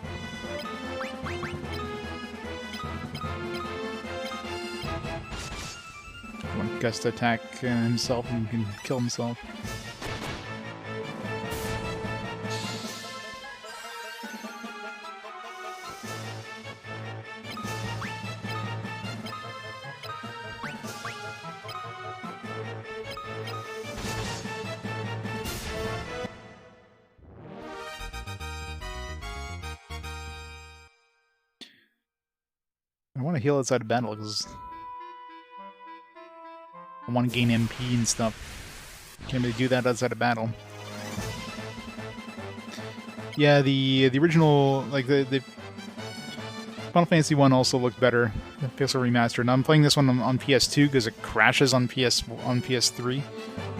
I want Gus to attack himself and he can kill himself. I want to heal outside of battle because I want to gain MP and stuff. Can't really do that outside of battle. Yeah, the original, like the Final Fantasy 1 also looked better. The Pixel Remastered. And I'm playing this one on PS2 because it crashes on PS3.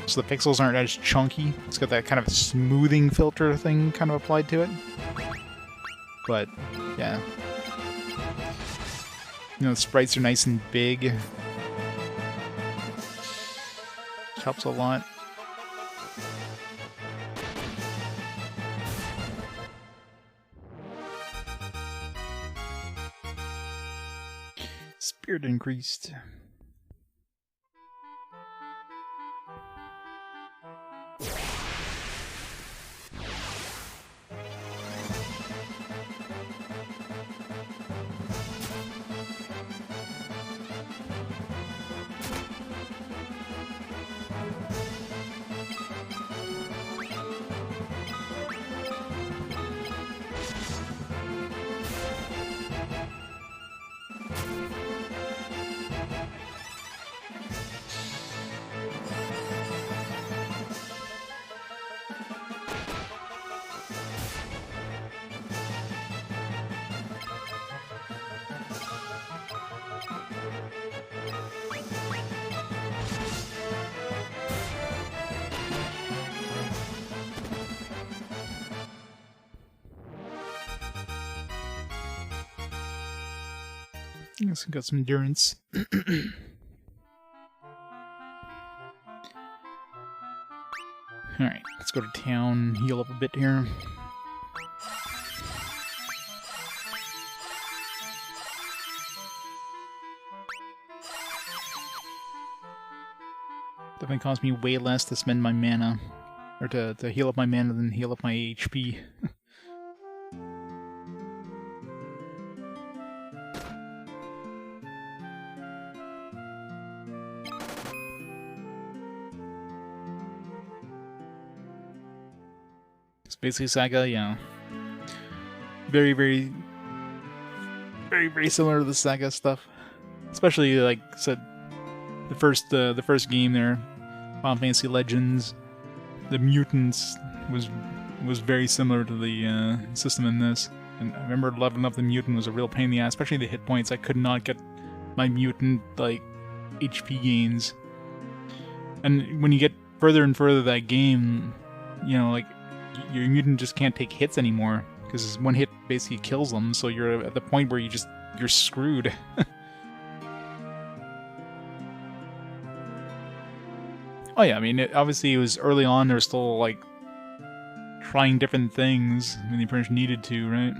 So the pixels aren't as chunky. It's got that kind of smoothing filter thing kind of applied to it. But, yeah. You know, the sprites are nice and big. Which helps a lot. Spirit increased. I guess I got some endurance. Alright, let's go to town, heal up a bit here. Definitely cost me way less to spend my mana. Or to heal up my mana than heal up my HP. Basically, Saga, you know, very, very similar to the Saga stuff. Especially, like I said, the first game there, Final Fantasy Legends, the mutants was very similar to the system in this. And I remember leveling up the mutant was a real pain in the ass, especially the hit points. I could not get my mutant like HP gains. And when you get further and further that game, you know, like, your mutant just can't take hits anymore because one hit basically kills them, so you're at the point where you're screwed. Oh yeah, I mean, obviously it was early on, they were still like trying different things when they pretty much needed to, right?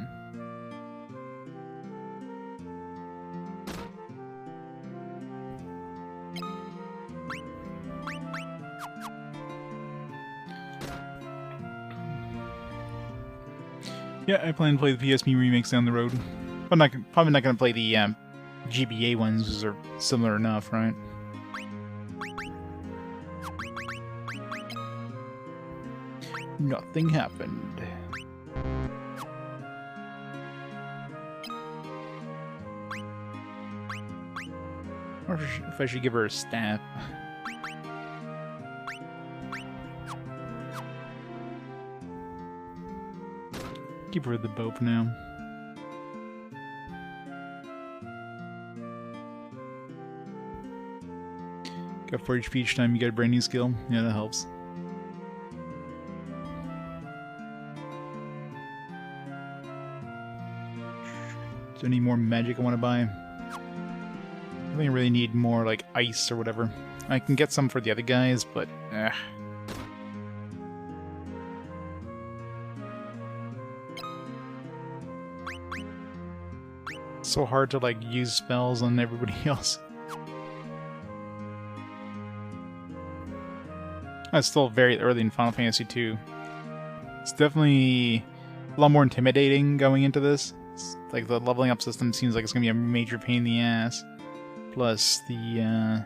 Yeah, I plan to play the PSP remakes down the road. But probably not going to play the GBA ones, because they're similar enough, right? Nothing happened. Or if I should give her a staff. Keep her with the bow for now. Got 4 HP each time you get a brand new skill. Yeah, that helps. Is there any more magic I want to buy? I think I really need more, like, ice or whatever. I can get some for the other guys, but... so hard to like use spells on everybody else. It's still very early in Final Fantasy 2. It's definitely a lot more intimidating going into this. It's like the leveling up system seems like it's gonna be a major pain in the ass. Plus the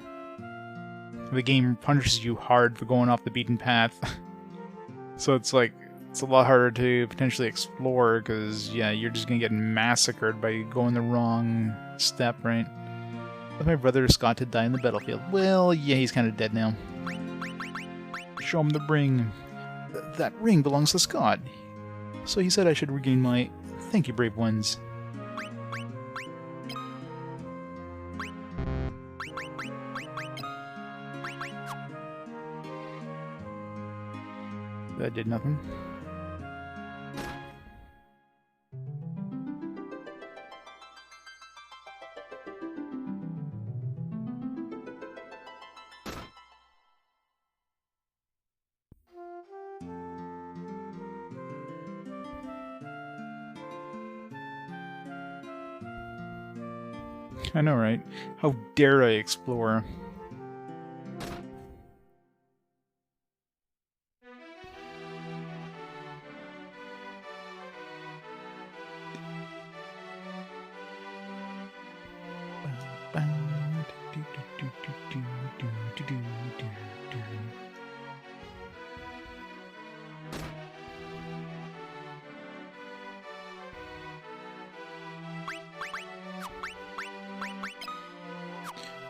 game punishes you hard for going off the beaten path. So it's like It's a lot harder to potentially explore, because, yeah, you're just gonna get massacred by going the wrong step, right? Left my brother Scott to die in the battlefield. Well, yeah, he's kind of dead now. Show him the ring. That ring belongs to Scott. So he said I should regain my... Thank you, brave ones. That did nothing. I know, right? How dare I explore?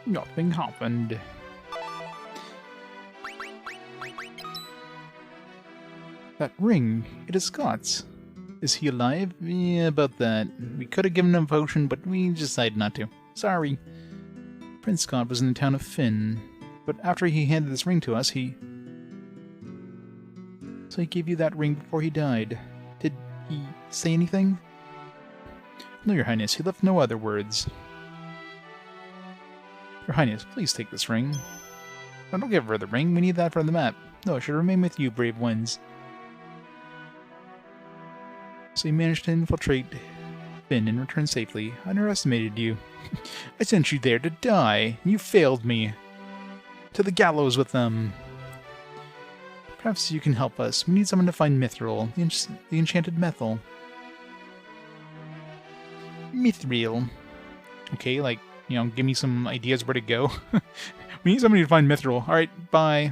Nothing happened. That ring, it is Scott's. Is he alive? Yeah, about that. We could have given him a potion, but we decided not to. Sorry. Prince Scott was in the town of Fynn, but after he handed this ring to us, So he gave you that ring before he died. Did he say anything? No, Your Highness, he left no other words. Your Highness, please take this ring. No, don't give her the ring. We need that for the map. No, it should remain with you, brave ones. So you managed to infiltrate Fynn and return safely. I underestimated you. I sent you there to die, and you failed me. To the gallows with them. Perhaps you can help us. We need someone to find Mithril, the enchanted metal. Mithril. Okay, like, you know, give me some ideas where to go. We need somebody to find Mithril. Alright, bye.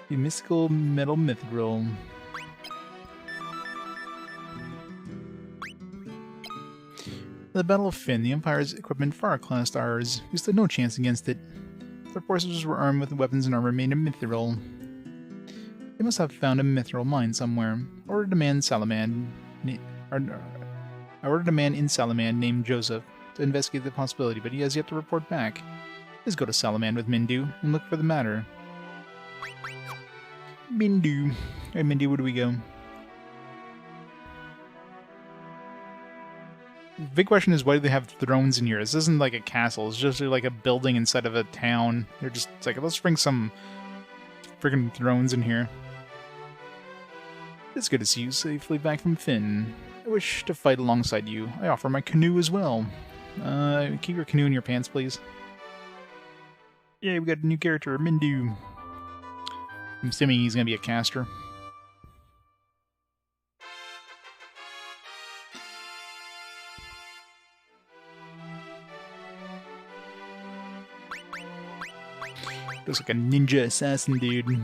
The mystical metal Mithril. The Battle of Fynn, the Empire's equipment far outclassed ours. We stood no chance against it. Their forces were armed with weapons and armor made of Mithril. They must have found a Mithril mine somewhere. I ordered a man in Salamand named Joseph to investigate the possibility, but he has yet to report back. Let's go to Salamand with Mindu and look for the matter. Mindu. Alright, Mindu, where do we go? The big question is, why do they have thrones in here? This isn't like a castle, it's just like a building inside of a town. They're just it's like, let's bring some friggin' thrones in here. It's good to see you safely back from Fynn. I wish to fight alongside you. I offer my canoe as well. Keep your canoe in your pants, please. Yeah, we got a new character, Mindu. I'm assuming he's gonna be a caster. Looks like a ninja assassin, dude. He's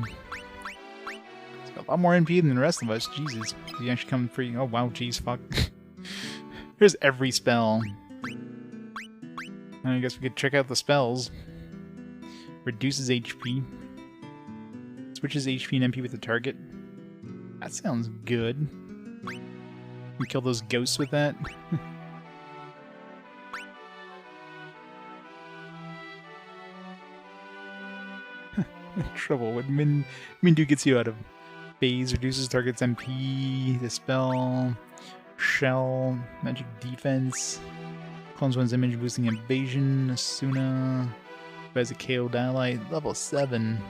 got a lot more MP than the rest of us. Jesus. Did he actually come free? Oh, wow, jeez, fuck. Here's every spell. I guess we could check out the spells. Reduces HP. Switches HP and MP with the target. That sounds good. We kill those ghosts with that. Trouble when Mindu gets you out of phase, reduces target's MP, dispel, shell, magic defense, clones one's image, boosting evasion, Asuna, has a KO'd ally, level 7,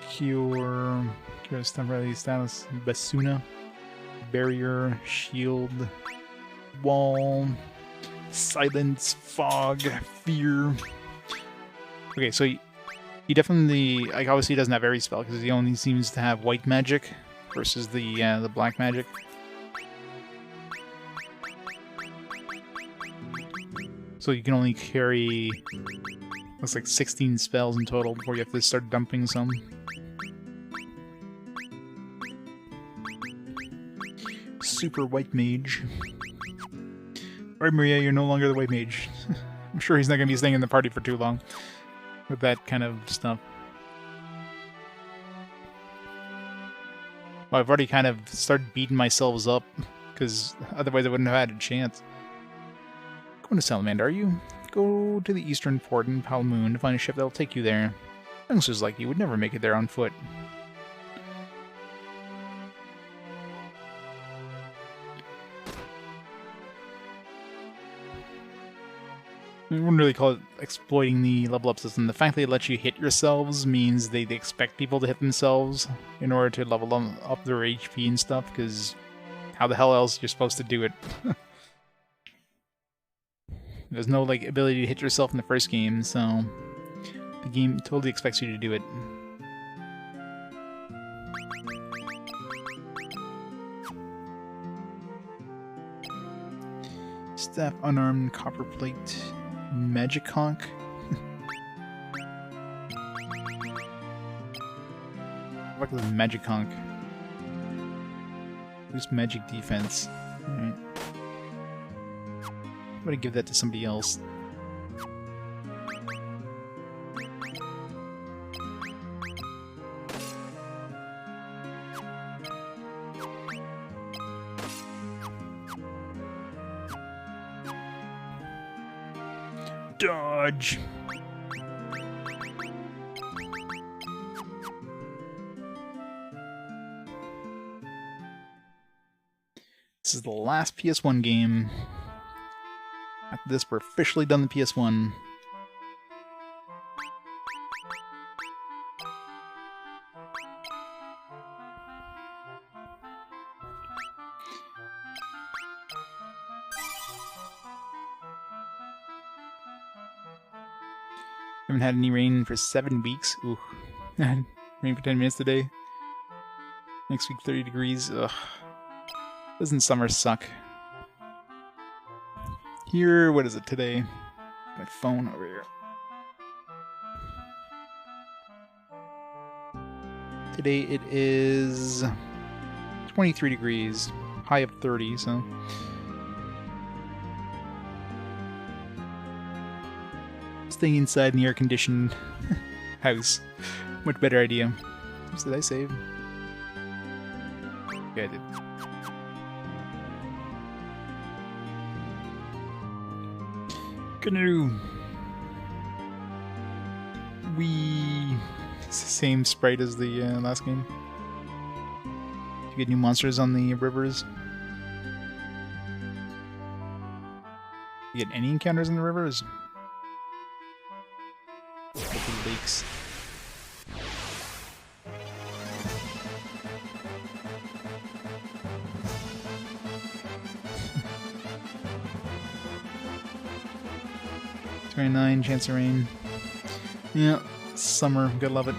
cure temporary status, Basuna, barrier, shield, wall, silence, fog, fear. Okay, so he definitely, like, obviously doesn't have every spell because he only seems to have white magic versus the black magic. So you can only carry, looks like 16 spells in total before you have to start dumping some. super white mage. Alright, Maria, you're no longer the white mage. I'm sure he's not going to be staying in the party for too long with that kind of stuff. Well, I've already kind of started beating myself up, because otherwise I wouldn't have had a chance. Going to Salamand, are you? Go to the eastern port in Palamencian to find a ship that will take you there. Youngsters like you would never make it there on foot. I wouldn't really call it exploiting the level up system. The fact they let you hit yourselves means they expect people to hit themselves in order to level up their HP and stuff, because how the hell else you're supposed to do it? There's no like ability to hit yourself in the first game, so the game totally expects you to do it. Staff, unarmed, copper plate, magic conch. What the fuck is magic conch? Boost magic defense. Alright. I'm gonna give that to somebody else. Dodge! This is the last PS1 game. After this, we're officially done the PS1. Haven't had any rain for 7 weeks. Ooh. Rain for 10 minutes today. Next week, 30 degrees. Ugh. Doesn't summer suck? Here, what is it today? My phone over here. Today it is 23 degrees, high of 30, so... Staying inside in the air-conditioned house. Much better idea. What did I save? Yeah, I did. Canoe! It's the same sprite as the last game. You get new monsters on the rivers. You get any encounters in the rivers? The lakes. $29, chance of rain. Yeah, summer, gotta love it.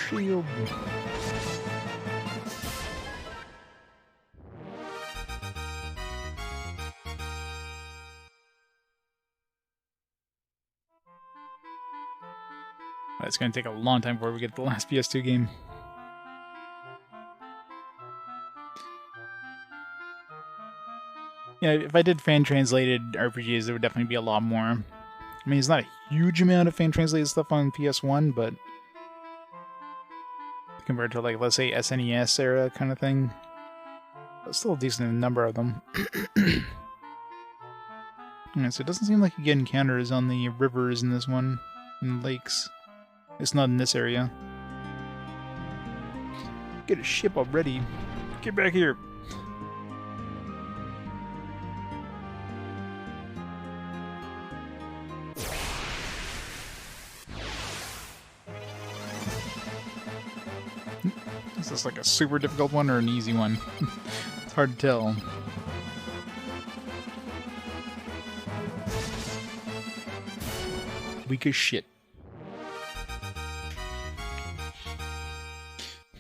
Shield. It's gonna take a long time before we get the last PS2 game. Yeah, if I did fan-translated RPGs, there would definitely be a lot more. I mean, it's not a huge amount of fan-translated stuff on PS1, but compared to, like, let's say, SNES era kind of thing, there's still a decent number of them. Yeah, so it doesn't seem like you get encounters on the rivers in this one, and lakes. It's not in this area. Get a ship already. Get back here. Is this like a super difficult one or an easy one? It's hard to tell. Weak as shit.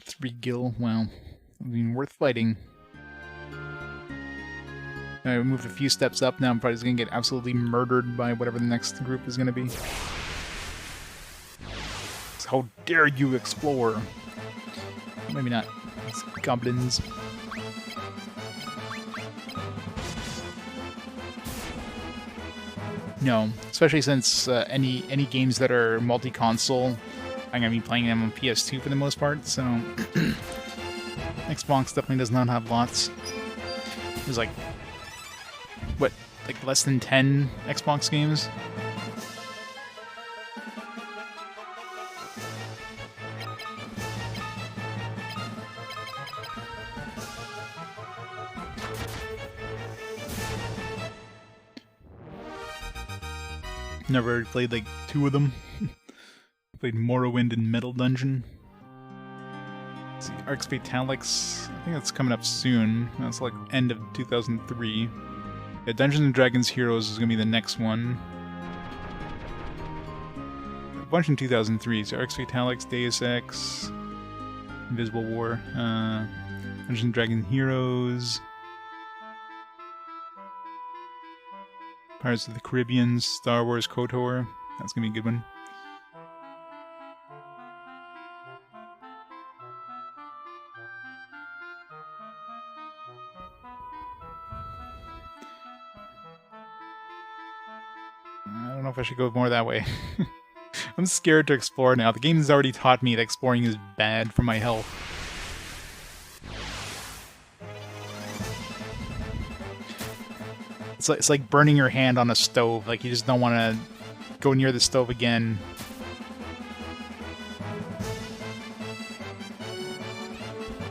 3 gil, wow. I mean, worth fighting. I moved a few steps up. Now I'm probably just gonna get absolutely murdered by whatever the next group is gonna be. So how dare you explore? Maybe not. It's goblins. No, especially since any games that are multi-console, I'm gonna be playing them on PS2 for the most part. So Xbox definitely does not have lots. There's like what, like less than 10 Xbox games. Never played like 2 of them. Played Morrowind and Metal Dungeon. Let's see, Arx Fatalix. I think that's coming up soon. That's like end of 2003. Yeah, Dungeons and Dragons Heroes is gonna be the next one. A bunch in 2003. So Arx Fatalix, Deus Ex, Invisible War, Dungeons and Dragons Heroes. Pirates of the Caribbean, Star Wars KOTOR. That's gonna be a good one. I don't know if I should go more that way. I'm scared to explore now. The game has already taught me that exploring is bad for my health. It's like burning your hand on a stove. Like, you just don't want to go near the stove again.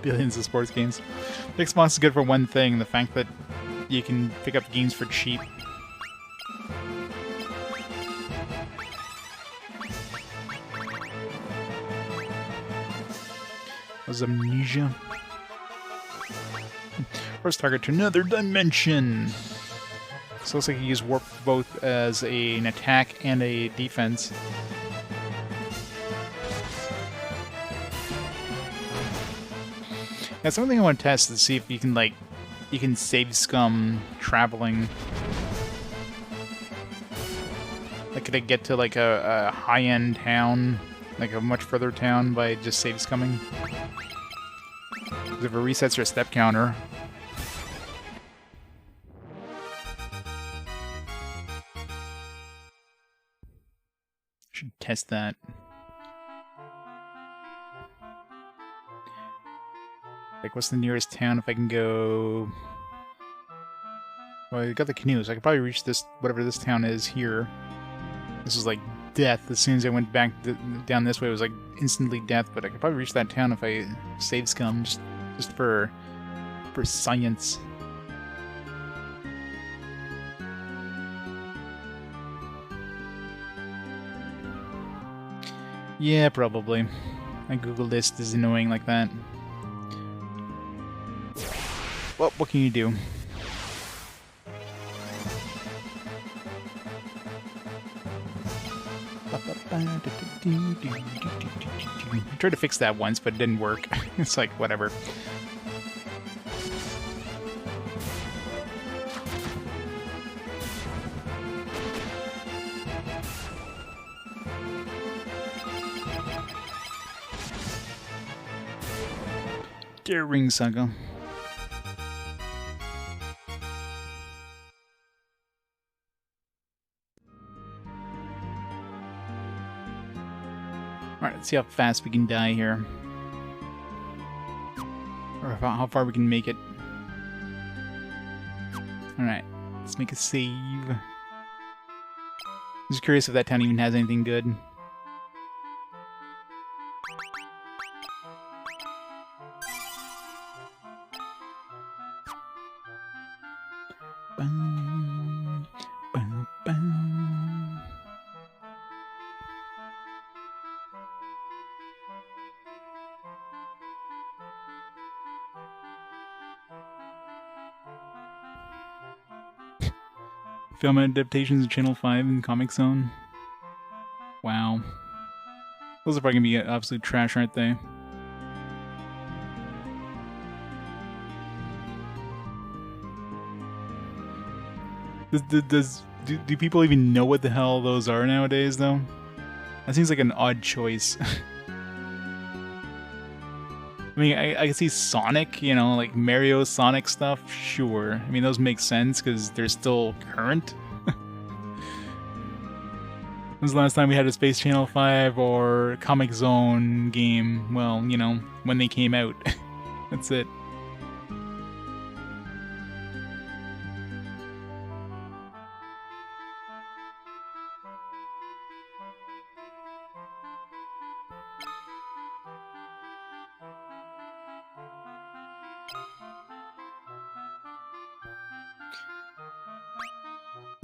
Billions of sports games. The Xbox is good for one thing, the fact that you can pick up games for cheap. Was Amnesia. First target to another dimension. So it looks like you use warp both as an attack and a defense. Yeah, something I want to test is see if you can save scum traveling. Like, could I get to like a high-end town, like a much further town, by just save scumming? Because if it resets your step counter. Should test that. Like, what's the nearest town if I can go... Well, I got the canoes. I could probably reach this, whatever this town is here. This was like death. As soon as I went back down this way, it was like instantly death. But I could probably reach that town if I save scum, just for science. Yeah, probably. My Google list is annoying like that. Well, what can you do? I tried to fix that once, but it didn't work. It's like, whatever. Dear Ring Saga. Alright, let's see how fast we can die here. Or how far we can make it. Alright, let's make a save. I'm just curious if that town even has anything good. Film adaptations of Channel 5 and Comic Zone. Wow. Those are probably gonna be absolute trash, aren't they? Do people even know what the hell those are nowadays, though? That seems like an odd choice. I mean, I can see Sonic, you know, like Mario Sonic stuff, sure. I mean, those make sense because they're still current. When's the last time we had a Space Channel 5 or Comic Zone game? Well, you know, when they came out. That's it.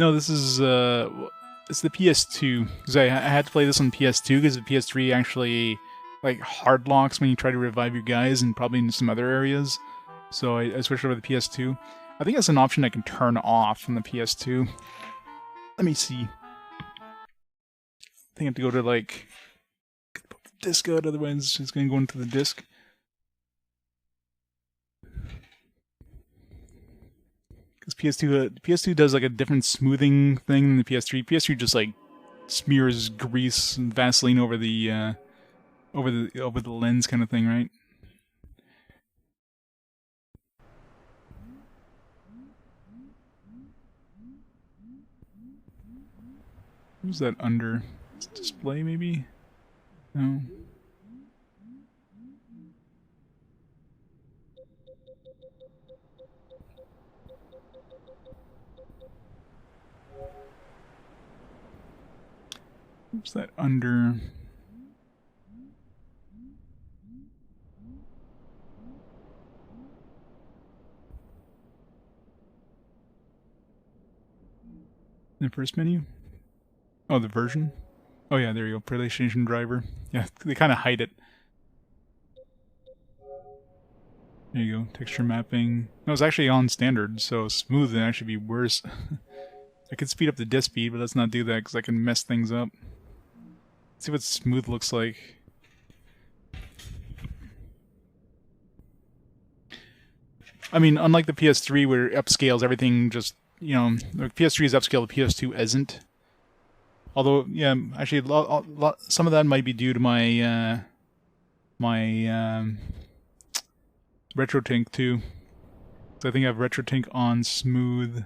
No, this is it's the PS2 because I had to play this on PS2 because the PS3 actually like hard locks when you try to revive your guys and probably in some other areas. So I switched over to the PS2. I think that's an option I can turn off from the PS2. Let me see. I think I have to go to like put the disc out, otherwise it's going to go into the disc. PS2 does like a different smoothing thing than the PS3. PS3 just like smears grease and Vaseline over the lens kind of thing, right? Who's that under? Display maybe? No. What's that under? The first menu? Oh, the version? Oh yeah, there you go. PlayStation driver. Yeah, they kind of hide it. There you go. Texture mapping. No, it's actually on standard, so smooth would actually be worse. I could speed up the disk speed, but let's not do that because I can mess things up. Let's see what smooth looks like. I mean, unlike the PS3 where it upscales everything just, you know, the PS3 is upscaled, the PS2 isn't. Although, yeah, actually, some of that might be due to my RetroTink too. So I think I have RetroTink on smooth.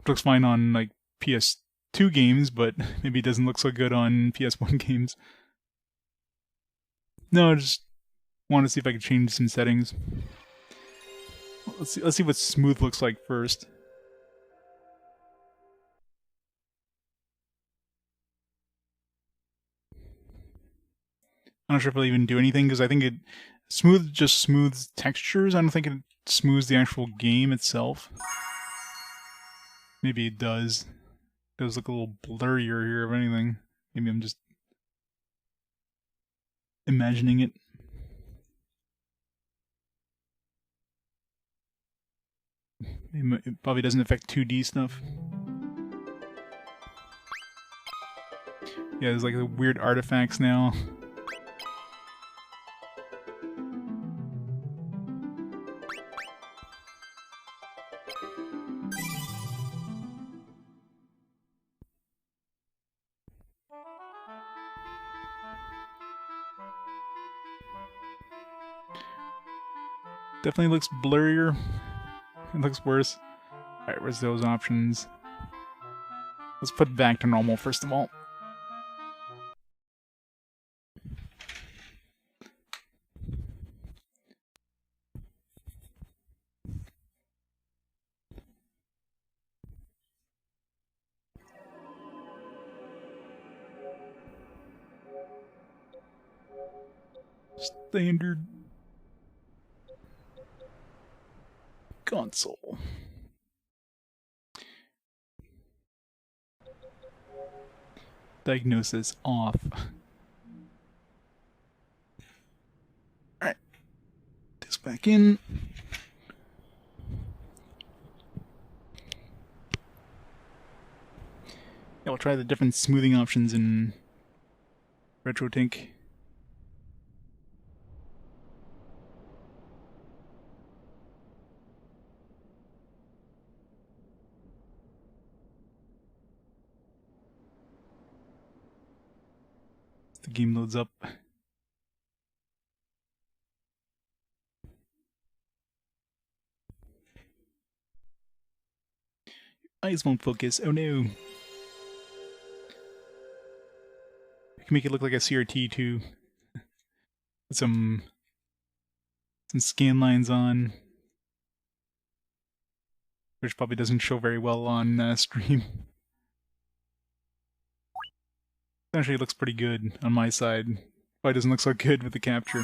Looks fine on like PS2 games, but maybe it doesn't look so good on PS1 games. No, I just want to see if I can change some settings. Let's see what smooth looks like first. I'm not sure if it'll even do anything because I think it smooth just smooths textures. I don't think it smooths the actual game itself. Maybe it does. It does look a little blurrier here, if anything. Maybe I'm just imagining it. It probably doesn't affect 2D stuff. Yeah, there's like the weird artifacts now. Definitely looks blurrier. It looks worse. Alright, where's those options? Let's put it back to normal first of all. Standard console. Diagnosis off. Alright. Disc back in. Yeah, we'll try the different smoothing options in RetroTink. The game loads up. Eyes won't focus. Oh no. I can make it look like a CRT too. With some scan lines on, which probably doesn't show very well on stream. Actually, it looks pretty good on my side. Probably doesn't look so good with the capture.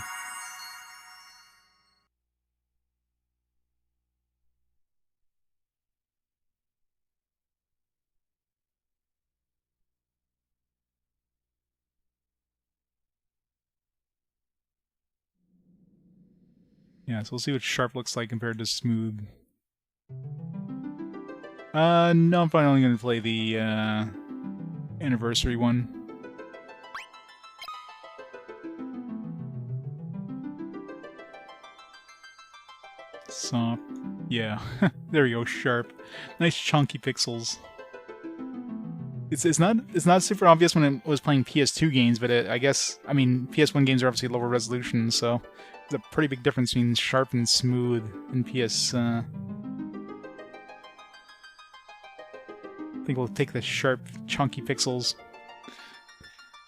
Yeah, so we'll see what sharp looks like compared to smooth. No, I'm probably only going to play the anniversary one. Soft. Yeah, there we go, sharp. Nice chunky pixels. It's not super obvious when I was playing PS2 games, but I guess, I mean, PS1 games are obviously lower resolution, so there's a pretty big difference between sharp and smooth in PS. I think we'll take the sharp, chunky pixels.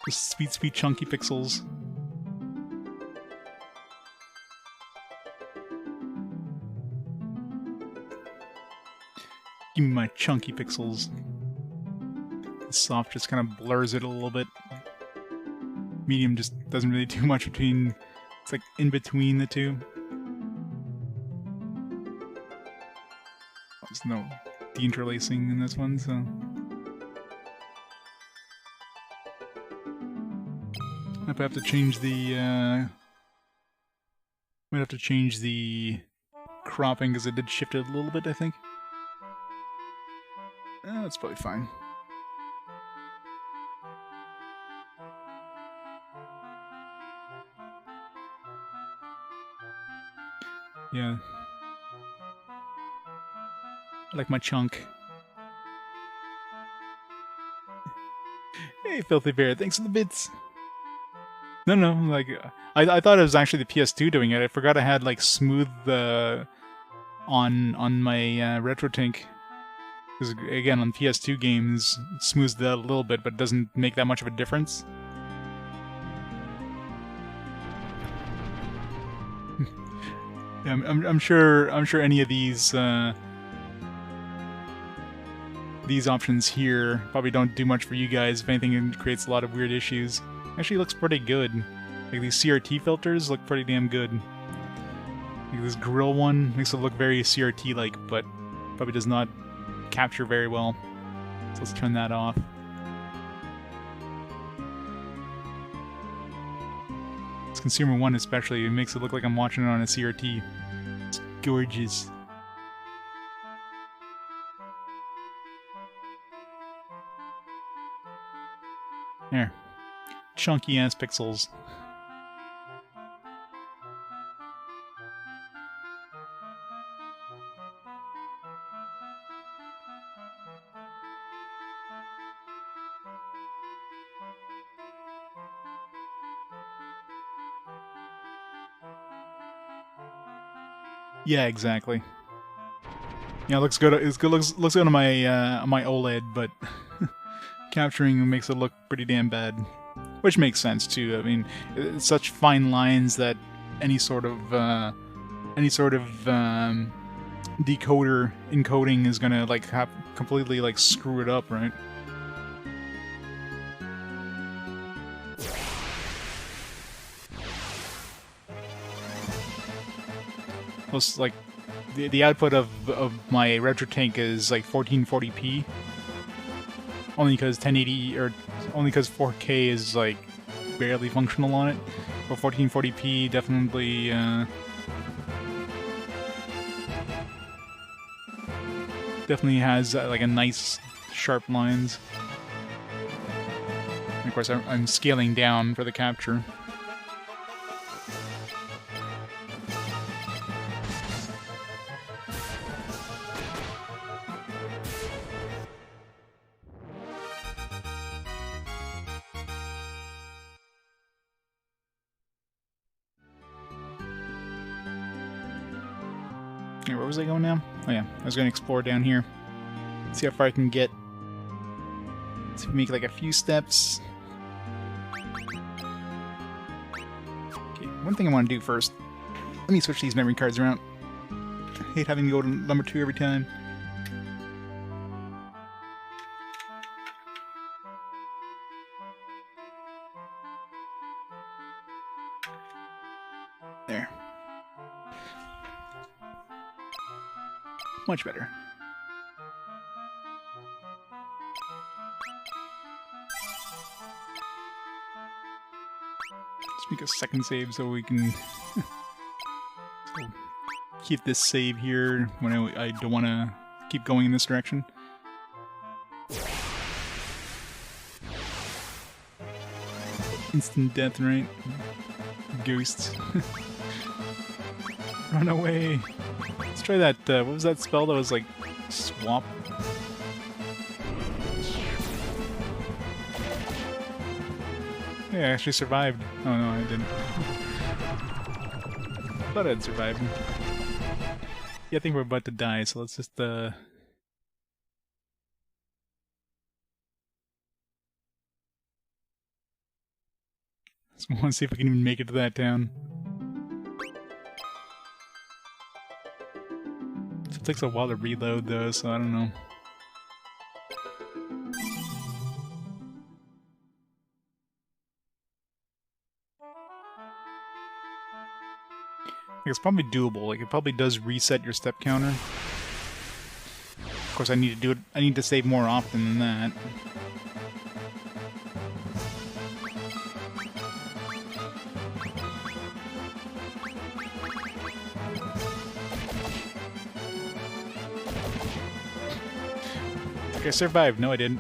The sweet, chunky pixels. Give me my chunky pixels. The soft just kind of blurs it a little bit. Medium just doesn't really do much between... It's like in between the two. There's no deinterlacing in this one, so... I might have to change the... Might have to change the cropping because it did shift it a little bit, I think. That's probably fine. Yeah. I like my chunk. Hey, Filthy Bear, thanks for the bits! No, like, I thought it was actually the PS2 doing it. I forgot I had, like, smooth, on my, RetroTink. Because, again, on PS2 games, it smooths that a little bit, but doesn't make that much of a difference. Yeah, I'm sure any of these options here probably don't do much for you guys. If anything, it creates a lot of weird issues. Actually looks pretty good. Like, these CRT filters look pretty damn good. Like, this grill one makes it look very CRT-like, but probably does not capture very well. So let's turn that off. This Consumer 1 especially, it makes it look like I'm watching it on a CRT. It's gorgeous. There. Chunky ass pixels. Yeah, exactly. Yeah, it looks good. Looks good on my OLED, but capturing makes it look pretty damn bad. Which makes sense too. I mean, it's such fine lines that any sort of decoder encoding is gonna like completely like screw it up, right? Plus, like the output of my RetroTink is like 1440p. Only because 1080 or only because 4K is like barely functional on it. But 1440p definitely definitely has like a nice sharp lines. And of course, I'm scaling down for the capture. Okay, where was I going now? Oh yeah, I was going to explore down here. See how far I can get. See if we make like a few steps. Okay, one thing I want to do first. Let me switch these memory cards around. I hate having to go to number 2 every time. There. Much better. Let's make a second save so we can keep this save here when I don't want to keep going in this direction. Instant death, right? Ghosts. Run away. Let's try that, what was that spell that was like swap? Yeah, I actually survived. Oh no, I didn't. I thought I'd survived. Yeah, I think we're about to die, so let's just, I want to see if I can even make it to that town. So it takes a while to reload though, so I don't know. It's probably doable. Like, it probably does reset your step counter. Of course, I need to do it. I need to save more often than that. Okay, I survived. No, I didn't.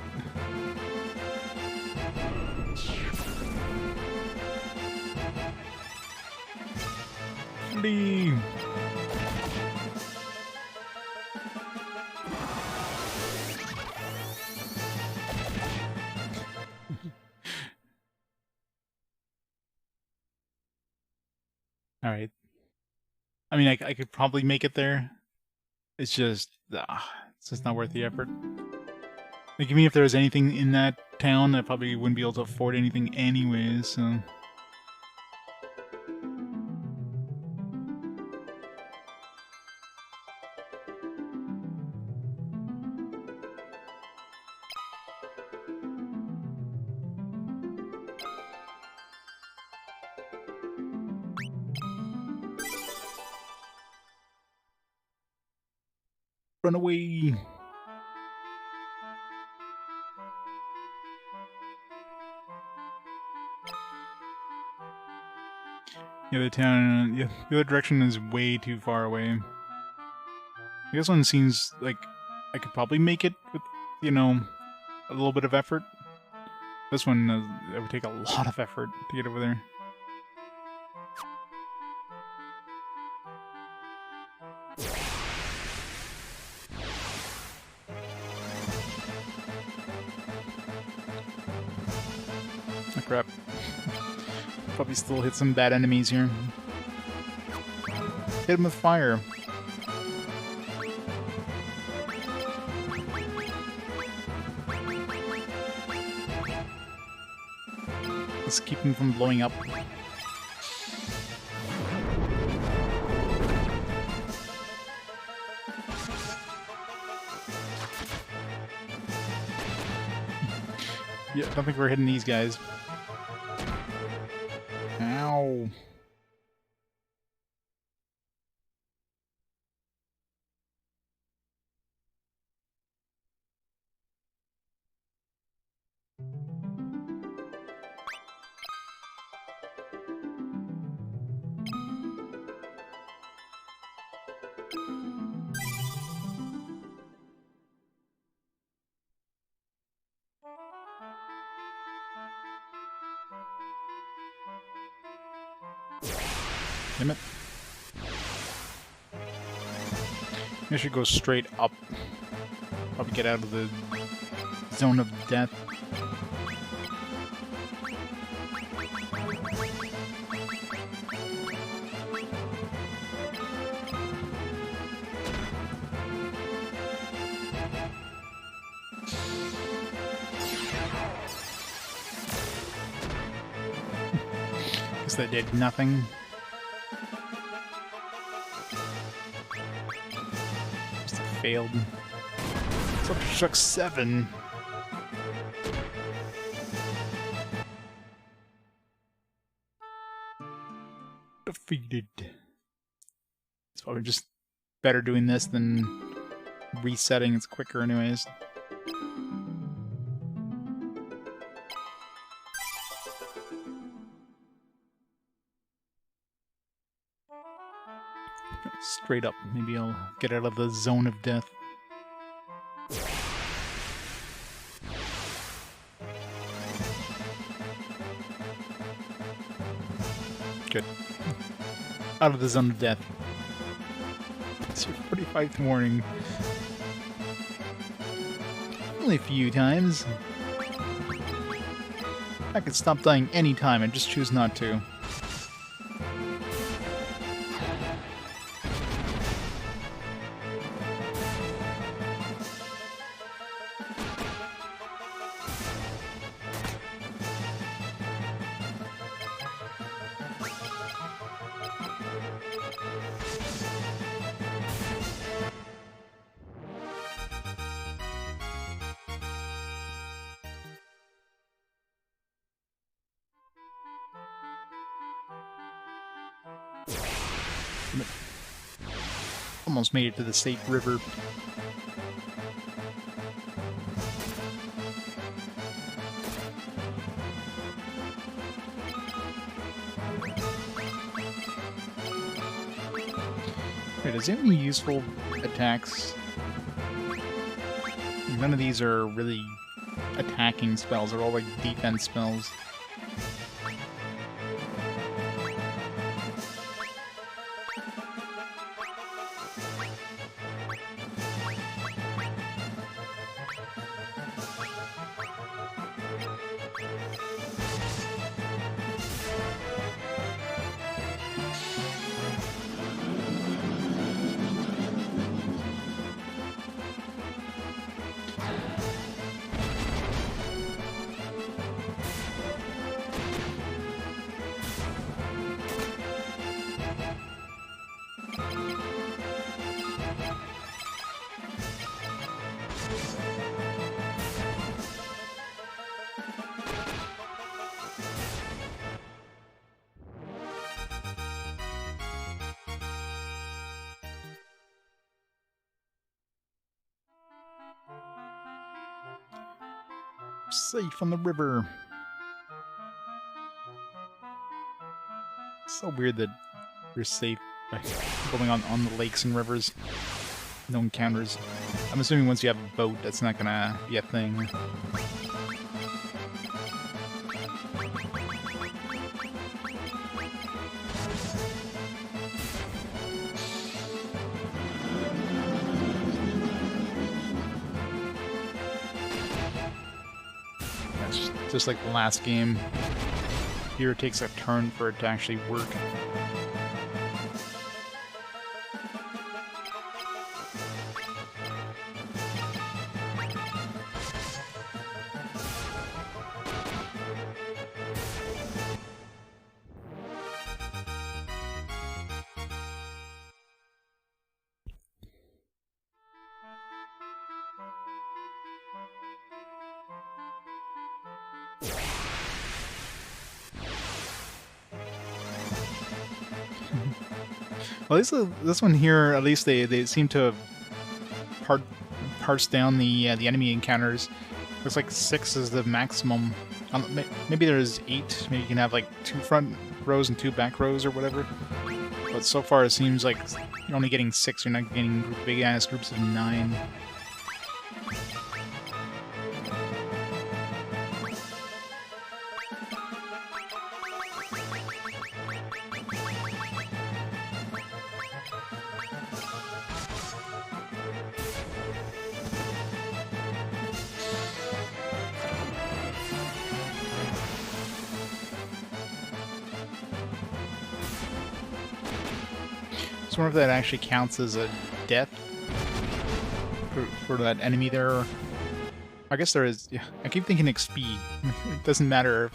Flee! Alright. I mean, I could probably make it there. It's just not worth the effort. Like, even if there was anything in that town, I probably wouldn't be able to afford anything anyways, so... Run away! Yeah, the town, yeah, the other direction is way too far away. This one seems like I could probably make it with, you know, a little bit of effort. This one, it would take a lot of effort to get over there. Oh, crap. Probably still hit some bad enemies here. Hit him with fire. Let's keep him from blowing up. Yeah, I don't think we're hitting these guys. Ow. Damn it. I should go straight up. Probably get out of the zone of death. Guess that did nothing. Just failed. It's up to Chuck 7. Defeated. It's probably just better doing this than resetting. It's quicker anyways. Straight up. Maybe I'll get out of the zone of death. Good. Out of the zone of death. It's your 45th warning. Only a few times. I could stop dying any time and just choose not to. Almost made it to the safe river. Wait, is there any useful attacks? None of these are really attacking spells, they're all like defense spells. Safe on the river. So weird that you're safe by going on the lakes and rivers. No encounters. I'm assuming once you have a boat, that's not gonna be a thing. Just like the last game, here it takes a turn for it to actually work. Well, this one here, at least they seem to have parsed down the enemy encounters. Looks like 6 is the maximum. Maybe there's 8. Maybe you can have like 2 front rows and 2 back rows or whatever. But so far it seems like you're only getting 6. You're not getting big ass groups of 9. I wonder if that actually counts as a death for that enemy there. I guess there is. Yeah, I keep thinking XP. It doesn't matter.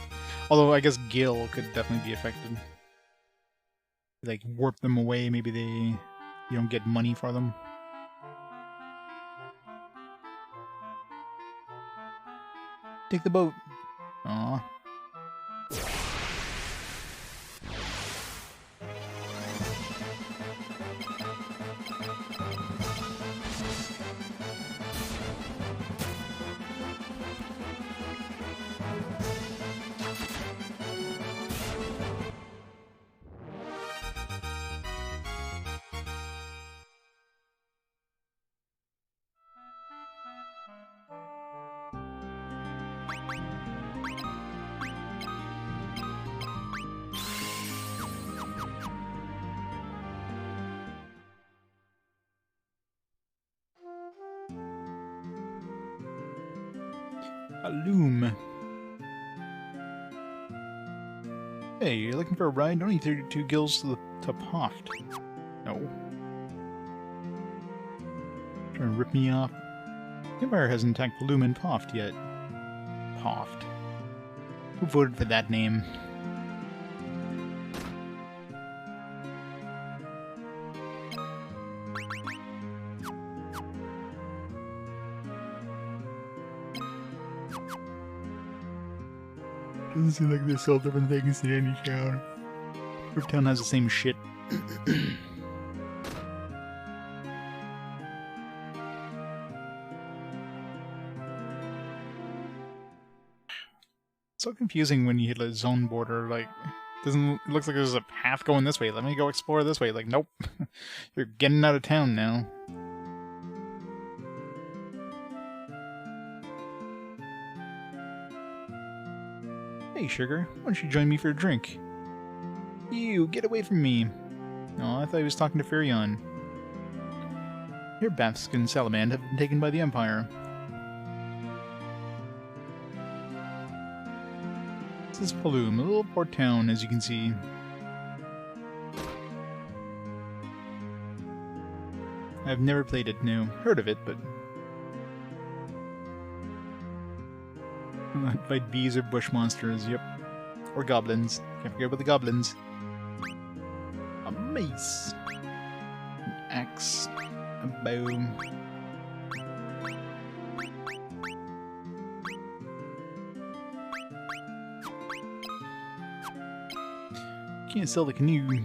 Although I guess Gil could definitely be affected. Like warp them away, maybe you don't get money for them. Take the boat. Aw. A loom. Hey, you're looking for a ride? Don't need 32 gills to Poft. No. Trying to rip me off. Empire hasn't attacked the loom in Poft yet. Poft. Who voted for that name? Doesn't seem like they sell different things in any town. Every town has the same shit. So confusing when you hit a zone border, like, it looks like there's a path going this way. Let me go explore this way. Like, nope. You're getting out of town now. Hey, sugar, why don't you join me for a drink? You, get away from me. Oh, I thought he was talking to Furion. Your Bathsk and Salamand have been taken by the Empire. This is Paloom, a little port town, as you can see. I've never played it, no. Heard of it, but... Fight bees or bush monsters, yep. Or goblins. Can't forget about the goblins. A mace. An axe. A bow. Can't sell the canoe.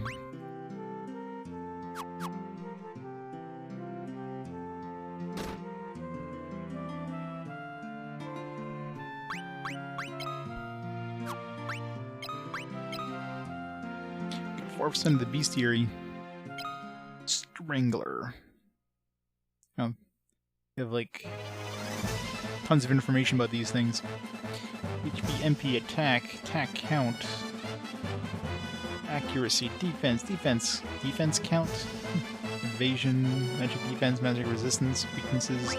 % of the bestiary. Strangler. Oh, you have like tons of information about these things. HP, MP, attack count, accuracy, defense count, evasion, magic defense, magic resistance, weaknesses.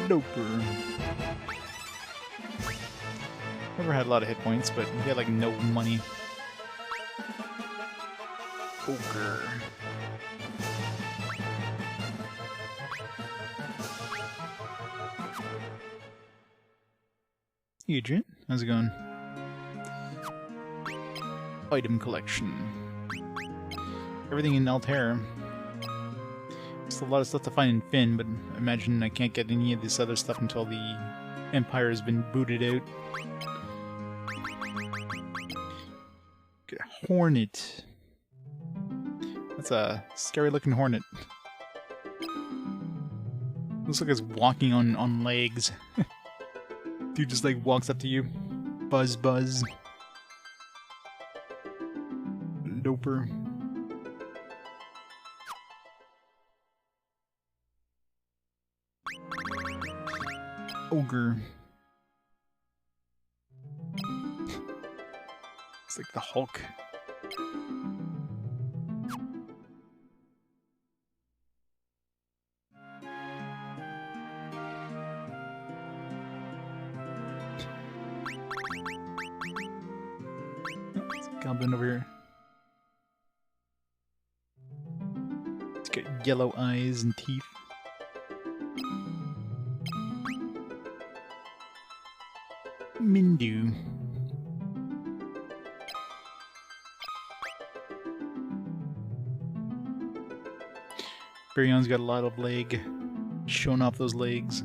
Loper. Never had a lot of hit points, but he had like no money. Ogre. Hey, Adrian, how's it going? Item collection. Everything in Altair. There's a lot of stuff to find in Fynn, but I imagine I can't get any of this other stuff until the Empire has been booted out. Hornet. That's a scary looking hornet. Looks like it's walking on legs. Dude just like walks up to you. Buzz buzz. Loper. Ogre. It's like the Hulk. Goblin over here. It's got yellow eyes and teeth. Mindu. Barion's got a lot of leg. Showing off those legs.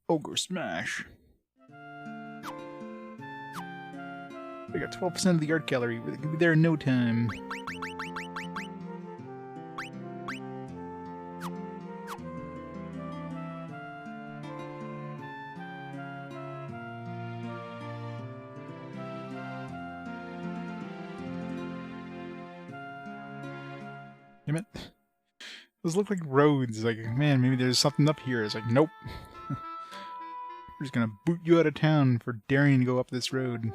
Ogre Smash. We got 12% of the art gallery. We're gonna be there in no time. Damn it. Those look like roads. Like, man, maybe there's something up here. It's like, nope. We're just gonna boot you out of town for daring to go up this road.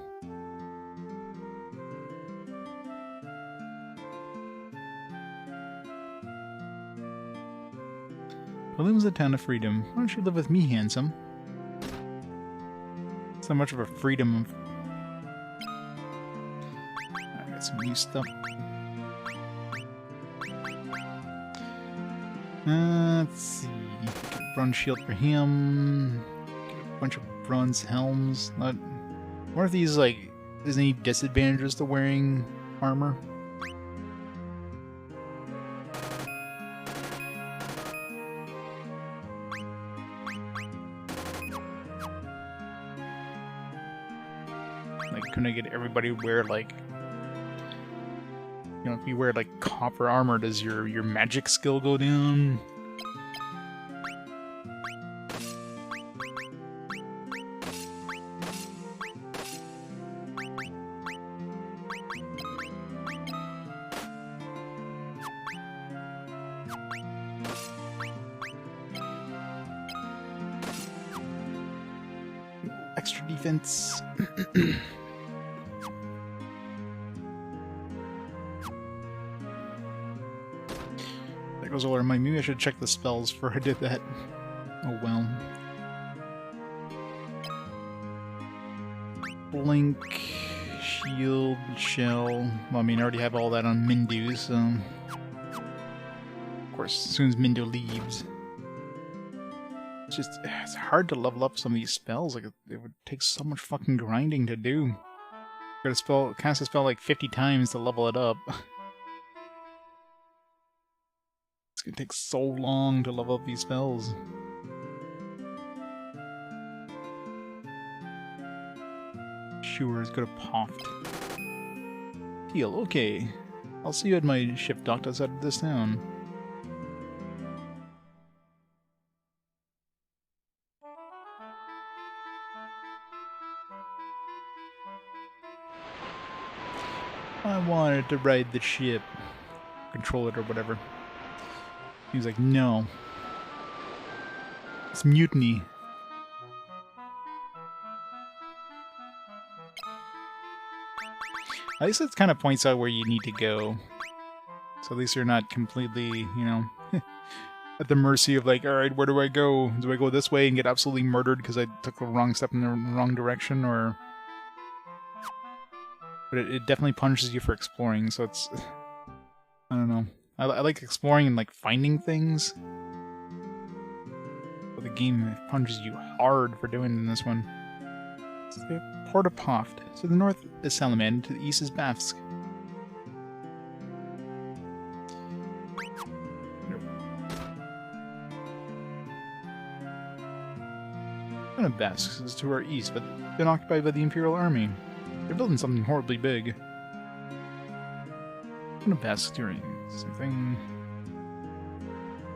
Balloon's the town of freedom. Why don't you live with me, handsome? It's not much of a freedom of... I got some new stuff. Let's see. Get a bronze shield for him. Get a bunch of bronze helms. I wonder if these, like, there's any disadvantages to wearing armor? Like, couldn't I get everybody to wear, like... You know, if you wear, like, copper armor, does your magic skill go down? Extra defense. That goes over my... Maybe I should check the spells before I did that. Oh well. Blink, shield, shell. Well, I mean, I already have all that on Mindu, so... Of course, as soon as Mindu leaves. It's hard to level up some of these spells. Like, it would take so much fucking grinding to do. You gotta cast a spell like 50 times to level it up. It's gonna take so long to level up these spells. Sure, it's gonna poft. Deal, okay. I'll see you at my ship docked outside of this town. I wanted to ride the ship. Control it or whatever. He was like, no. It's mutiny. At least it kind of points out where you need to go. So at least you're not completely, you know, at the mercy of like, alright, where do I go? Do I go this way and get absolutely murdered because I took the wrong step in the wrong direction, or... But it definitely punishes you for exploring, so it's... I don't know. I like exploring and like finding things. But the game punishes you hard for doing it in this one. It's the Port of Poft. So to the north is Salamand, to the east is Bafsk. None of Bafsk is to our east, but been occupied by the Imperial Army. They're building something horribly big. None of Bafsk during something.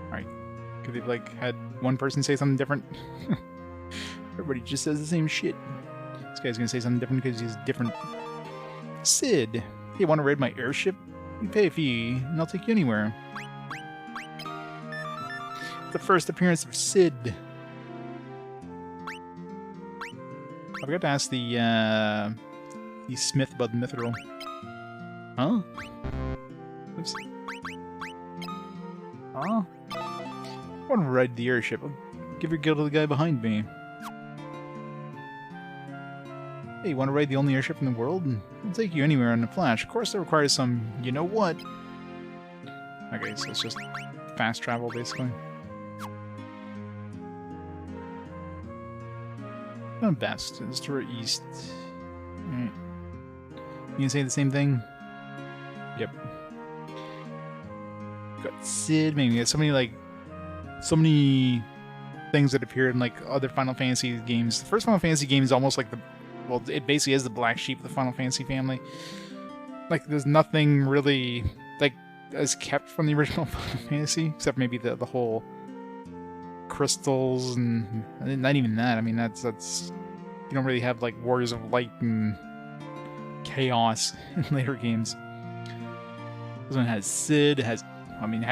Alright. Could they've like had one person say something different? Everybody just says the same shit. This guy's gonna say something different because he's different. Sid! Hey, wanna raid my airship? You pay a fee, and I'll take you anywhere. The first appearance of Sid. I forgot to ask the smith about the mithril. Huh? Oops. Huh? I want to ride the airship. I'll give your guild to the guy behind me. Hey, you want to ride the only airship in the world? I'll take you anywhere in a flash. Of course, that requires some you-know-what. Okay, so it's just fast travel, basically. Not best. It's to our east. Alright. You gonna say the same thing? Yep. Got Sid, maybe. Got so many things that appeared in like other Final Fantasy games. The first Final Fantasy game is almost like the, well, it basically is the black sheep of the Final Fantasy family. Like, there's nothing really like as kept from the original Final Fantasy, except maybe the whole crystals and not even that. I mean, that's you don't really have like Warriors of Light and Chaos in later games. This one has Sid, it had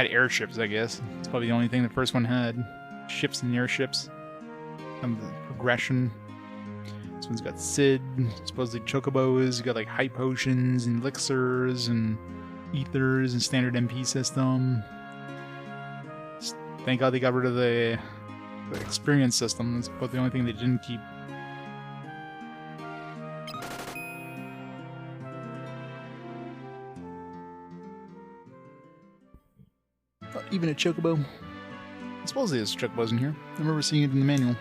airships, I guess. It's probably the only thing the first one had. Ships and airships. And the progression. This one's got Sid, supposedly chocobos, you got like high potions and elixirs and ethers and standard MP system. Thank God they got rid of the experience system. That's about the only thing they didn't keep. Even a chocobo. I suppose there's chocobos in here. I remember seeing it in the manual.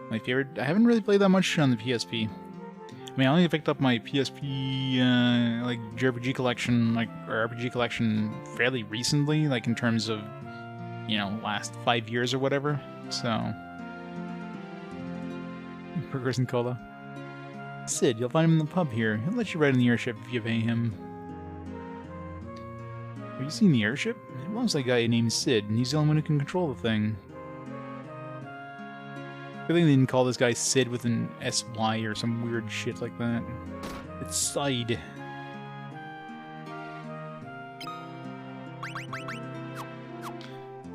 My favorite... I haven't really played that much on the PSP. I mean, I only picked up my PSP, like, JRPG collection, like, or RPG collection fairly recently, like, in terms of, you know, last 5 years or whatever, so... Progress in Cola. Sid, you'll find him in the pub here. He'll let you ride in the airship if you pay him. Have you seen the airship? It belongs to a guy named Sid, and he's the only one who can control the thing. I think they didn't call this guy Sid with an SY or some weird shit like that. It's Side.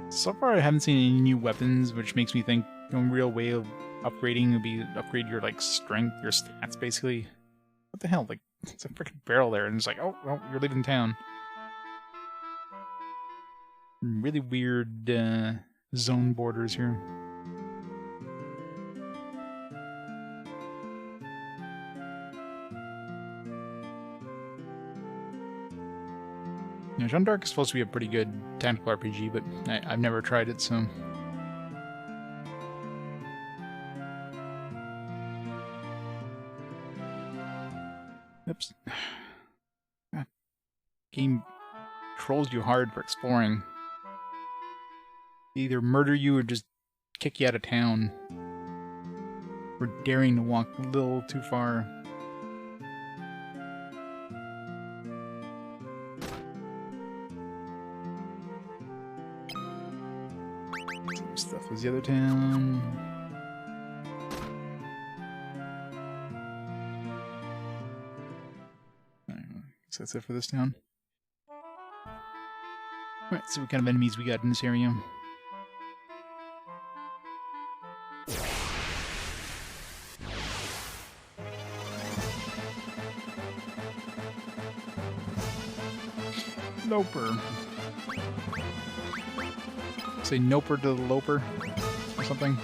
So far I haven't seen any new weapons, which makes me think the only real way of upgrading would be upgrade your like strength, your stats basically. What the hell? Like, it's a freaking barrel there, and it's like, oh, well, you're leaving town. Really weird zone borders here. You know, Jeanne d'Arc is supposed to be a pretty good tactical RPG, but I've never tried it, so... Oops. God. Game trolls you hard for exploring. They either murder you or just kick you out of town. For daring to walk a little too far. Same stuff as the other town. So that's it for this town. Alright, so what kind of enemies we got in this area? Loper. Say noper to the loper or something.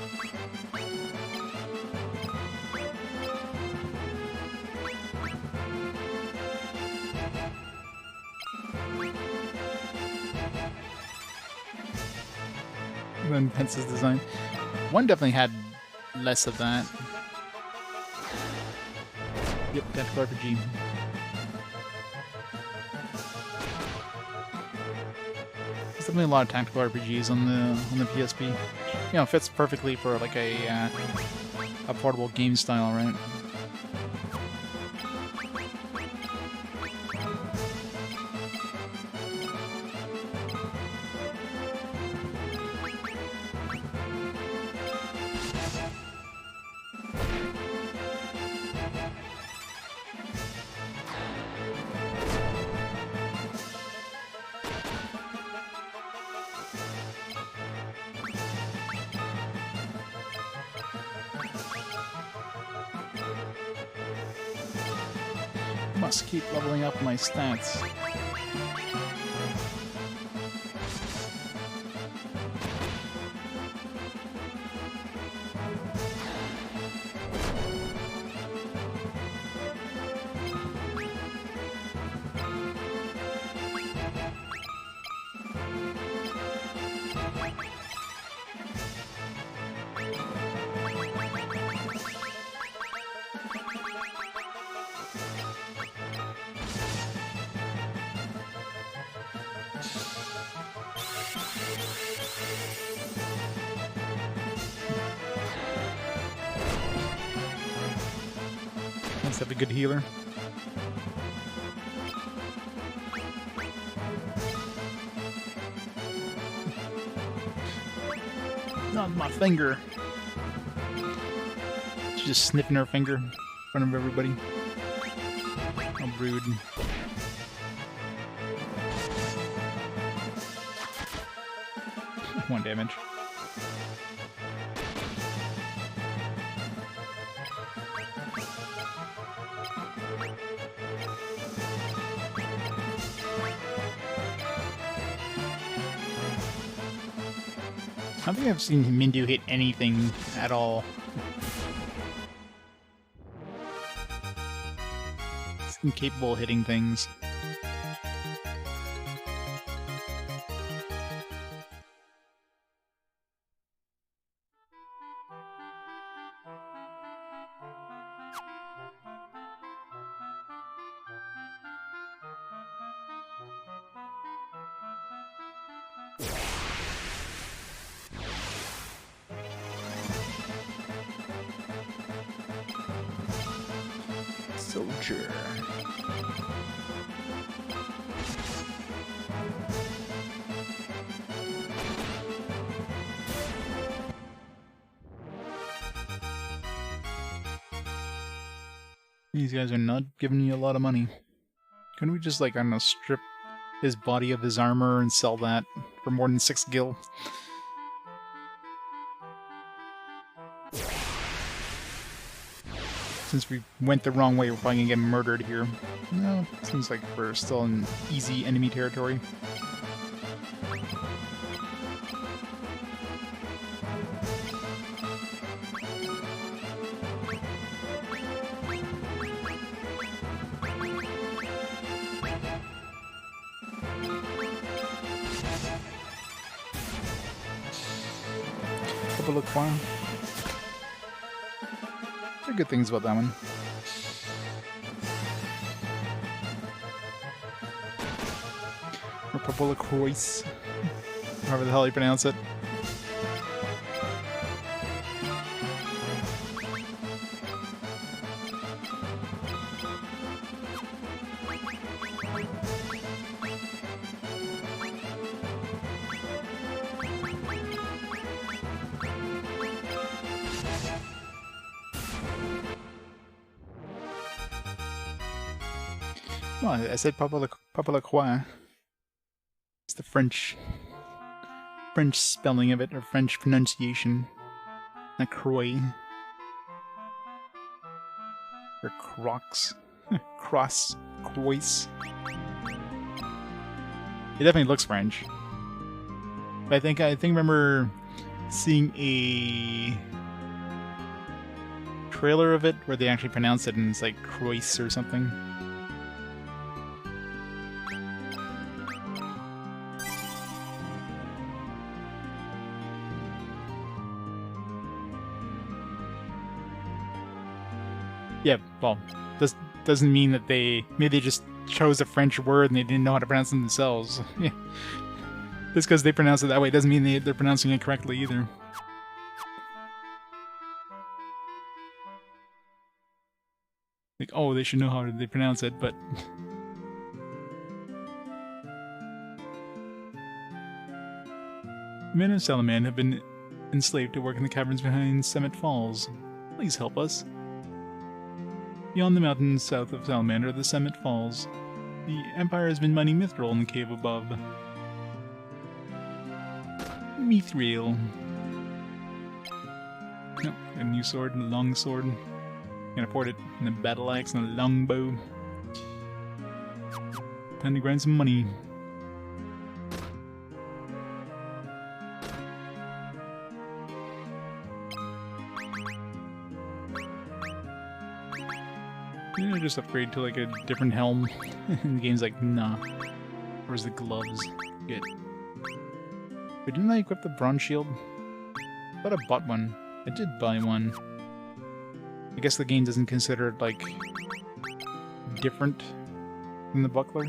Than Pence's design. One definitely had less of that. Yep, tactical RPG. There's definitely a lot of tactical RPGs on the PSP. You know, it fits perfectly for like a portable game style, right? Must keep leveling up my stats. Nice to have a good healer. Not my finger. She's just sniffing her finger in front of everybody. How rude. 1 damage. I don't think I've seen Mindu hit anything at all. He's incapable of hitting things. Soldier. These guys are not giving you a lot of money. Couldn't we just, like, I don't know, strip his body of his armor and sell that for more than 6 gil? Since we went the wrong way, we're probably gonna get murdered here. No, seems like we're still in easy enemy territory. Couple of fun. There are good things about that one. Republic Royce. However the hell you pronounce it. Well, I said Papa Lacroix. It's the French spelling of it, or French pronunciation. Not Croix. Or Crocs. Cross. Croix. It definitely looks French. But I think remember seeing a trailer of it where they actually pronounce it and it's like Croix or something. Yeah, well, this doesn't mean that maybe they just chose a French word and they didn't know how to pronounce it themselves. Yeah. Just because they pronounce it that way doesn't mean they're pronouncing it correctly either. Like, oh, they should know how they pronounce it, but... The men of Salamand have been enslaved to work in the caverns behind Summit Falls. Please help us. Beyond the mountains south of Salamand are the Summit Falls. The Empire has been mining mithril in the cave above. Mithril. Nope, got a new sword and a long sword. Can afford it. And a battle axe and a longbow. Time to grind some money. You just upgrade to like a different helm. And the game's like, nah. Where's the gloves? Good. But didn't I equip the bronze shield? I thought I bought one. I did buy one. I guess the game doesn't consider it like different than the buckler.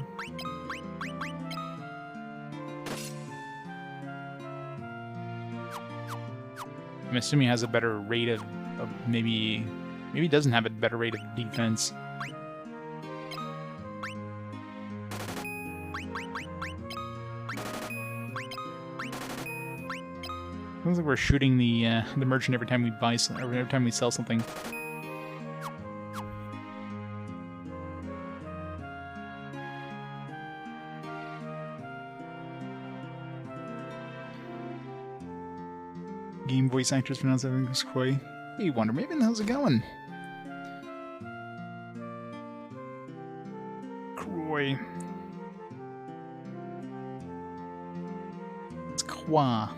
I'm assuming it has a better rate of maybe Maybe he doesn't have a better rate of defense. Looks like we're shooting the merchant every time we buy, or every time we sell something. Game voice actors pronounce everything as Croy. Hey, Wonder Maven, how's it going? Croy. It's Qua.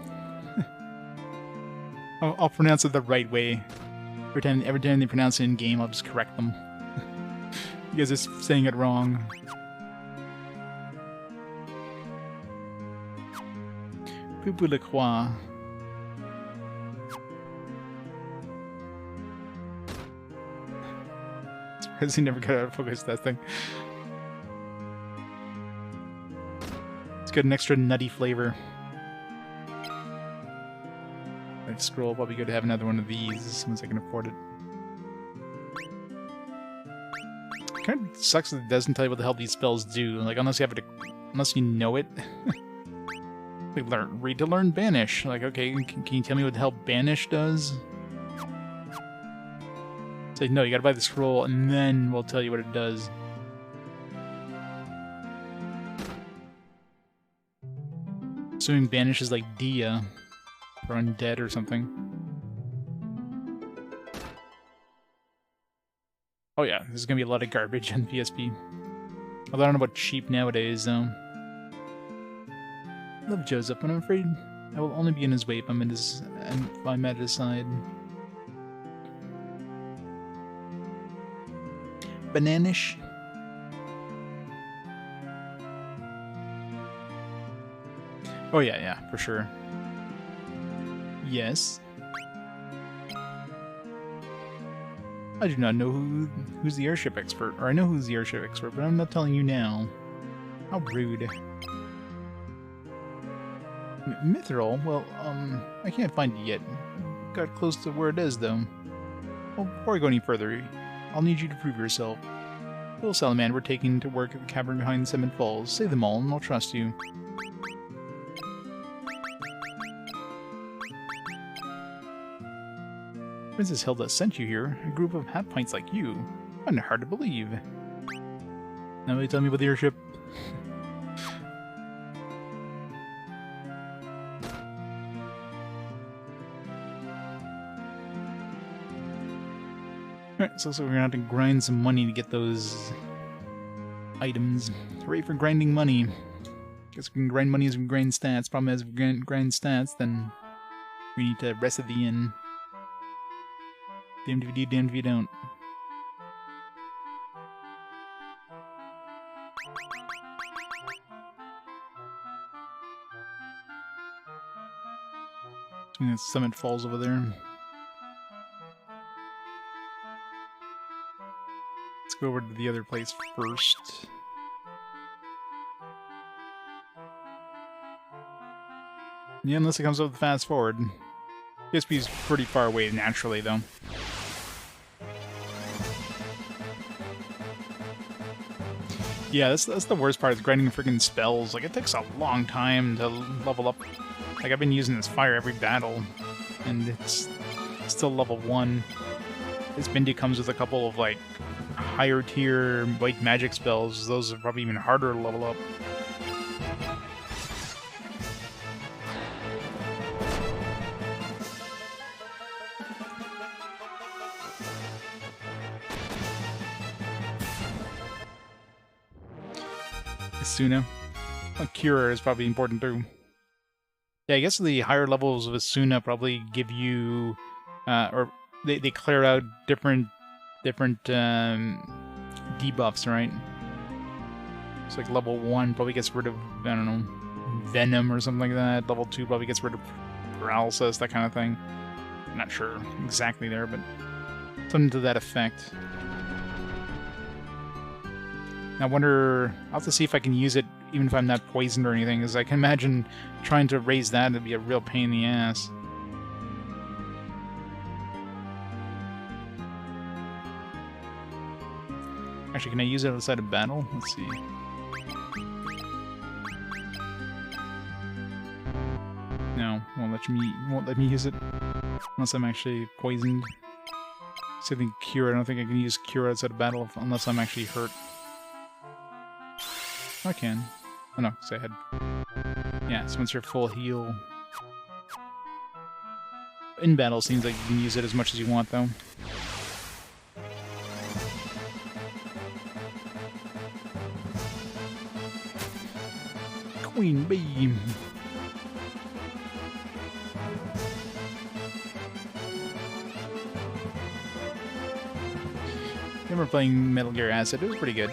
I'll pronounce it the right way. Every time they pronounce it in game, I'll just correct them. You guys are saying it wrong. Poo-poo le Croix. Surprised he never got out of focus that thing. It's got an extra nutty flavor. Like scroll, probably good to have another one of these once I can afford it. Kind of sucks that it doesn't tell you what the hell these spells do. Like unless you have it, unless you know it. Like read to learn Banish. Like okay, can you tell me what the hell Banish does? It's like no, you gotta buy the scroll and then we'll tell you what it does. Assuming Banish is like Dia. Or undead or something. Oh yeah, there's gonna be a lot of garbage on PSP. Although I don't know about cheap nowadays, though. I love Joseph, but I'm afraid I will only be in his way if I'm at his side. Bananish. Oh yeah, for sure. Yes. I do not know who's the airship expert, or I know who's the airship expert, but I'm not telling you now. How rude. Mithril? Well, I can't find it yet. Got close to where it is, though. Well, before I go any further, I'll need you to prove yourself. Little Salamand, we're taking to work at the cavern behind the Cement Falls. Say them all, and I'll trust you. Princess Hilda sent you here, a group of half-pints like you. I find it hard to believe. Now will you tell me about the airship? Alright, so we're gonna have to grind some money to get those items. Hooray for grinding money. Guess we can grind money as we grind stats. Problem is, if we grind stats, then we need to rest at the inn. Damned if you do, damned if you don't. The Summit Falls over there. Let's go over to the other place first. Yeah, unless it comes up with fast forward. PSP is pretty far away naturally, though. Yeah, that's the worst part, is grinding freaking spells. Like, it takes a long time to level up. Like, I've been using this fire every battle, and it's still level 1. This Bindi comes with a couple of, like, higher tier white magic spells. Those are probably even harder to level up. Asuna. Cure is probably important too. Yeah, I guess the higher levels of Asuna probably give you, or they clear out different debuffs, right? It's like level 1 probably gets rid of, I don't know, Venom or something like that. Level 2 probably gets rid of Paralysis, that kind of thing. I'm not sure exactly there, but something to that effect. I wonder, I'll have to see if I can use it even if I'm not poisoned or anything, because I can imagine trying to raise that would be a real pain in the ass. Actually, can I use it outside of battle? Let's see. No, won't let me use it unless I'm actually poisoned. Same thing, cure. I don't think I can use cure outside of battle unless I'm actually hurt. I can. Oh no, because I had... Yeah, so once you're full heal... In battle, seems like you can use it as much as you want, though. Queen Bee! I remember playing Metal Gear Acid. It was pretty good.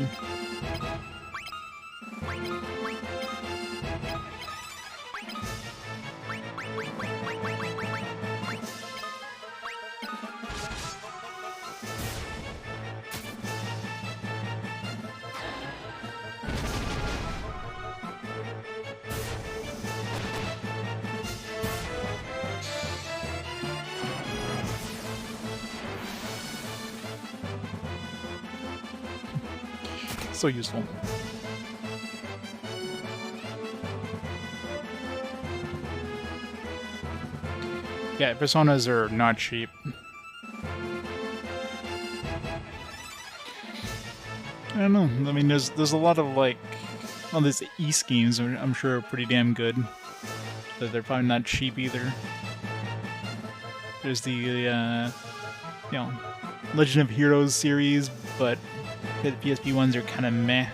So useful. Yeah, personas are not cheap. I don't know. I mean, there's a lot of like, well, these East games I'm sure are pretty damn good, but they're probably not cheap either. There's the you know, Legend of Heroes series, but the PSP ones are kind of meh.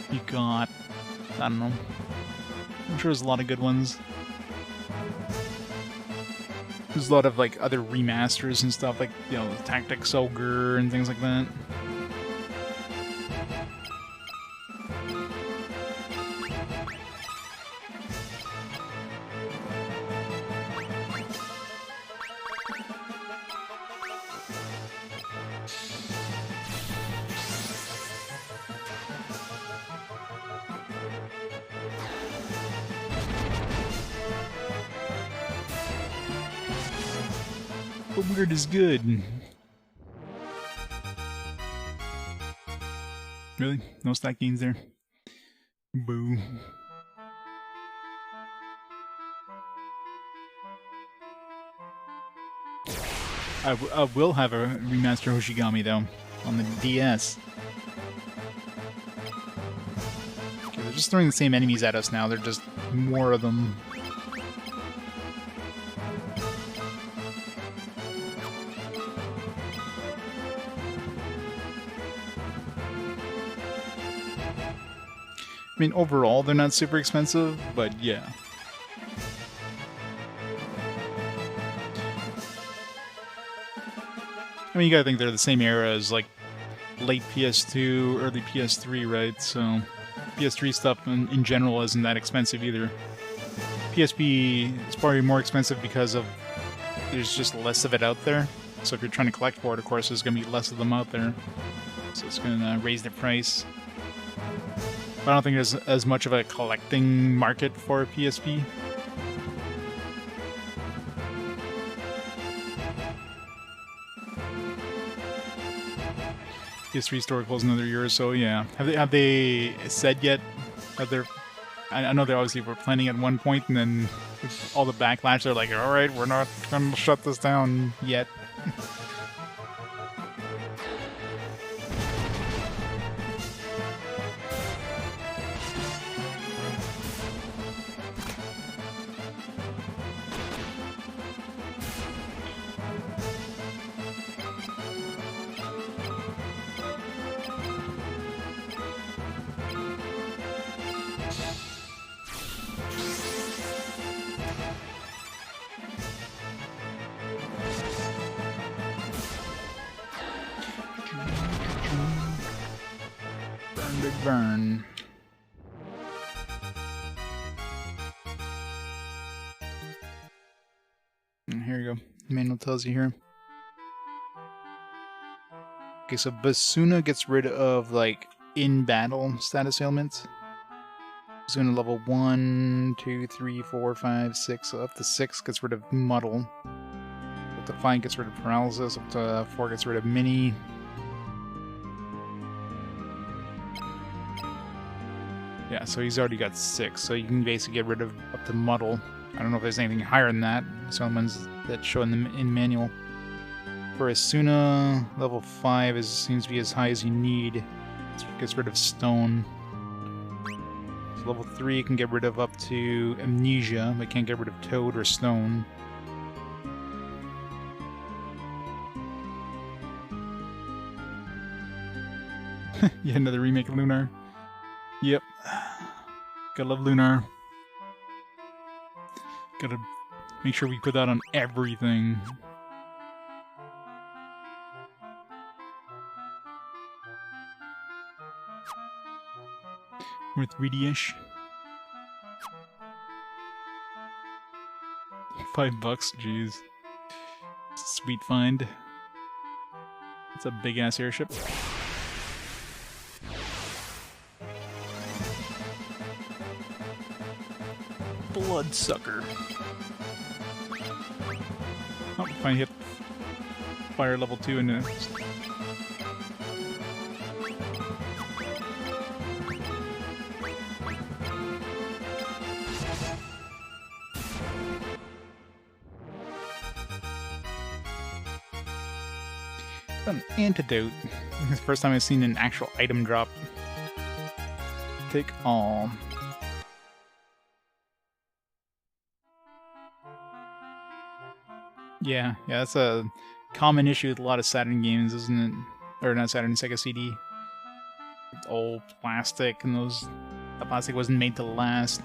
You got, I don't know. I'm sure there's a lot of good ones. There's a lot of like other remasters and stuff, like, you know, Tactics Ogre and things like that. But weird is good. Really? No stack gains there? Boo. I will have a remaster Hoshigami though, on the DS. Okay, they're just throwing the same enemies at us now, they're just more of them. I mean, overall, they're not super expensive, but yeah. I mean, you gotta think they're the same era as, like, late PS2, early PS3, right? So, PS3 stuff in general isn't that expensive either. PSP is probably more expensive because of there's just less of it out there. So if you're trying to collect for it, of course, there's gonna be less of them out there. So it's gonna raise the price. But I don't think there's as much of a collecting market for PSP. PS3 store closed another year or so, yeah. Have they said yet that they're... I know they obviously were planning at one point, and then with all the backlash, they're like, alright, we're not gonna shut this down yet. Burn. And here you go. The manual tells you here. Okay, so Basuna gets rid of, like, in-battle status ailments. Basuna level 1, 2, 3, 4, 5, 6, so up to 6 gets rid of Muddle. Up to 5 gets rid of paralysis, up to 4 gets rid of mini. Yeah, so he's already got 6, so you can basically get rid of up to muddle. I don't know if there's anything higher than that. Some ones that show in the manual. For Asuna, level 5 seems to be as high as you need. It gets rid of stone. So level 3 can get rid of up to amnesia, but can't get rid of toad or stone. Yeah, another remake of Lunar. Yep. Gotta love Lunar. Gotta make sure we put that on everything. We're 3D-ish. $5, jeez. Sweet find. It's a big-ass airship. Bloodsucker. Oh, finally hit fire level 2 and an antidote. It's the first time I've seen an actual item drop. Take all. Yeah, that's a common issue with a lot of Saturn games, isn't it? Or not Saturn, Sega CD. It's old plastic, and the plastic wasn't made to last.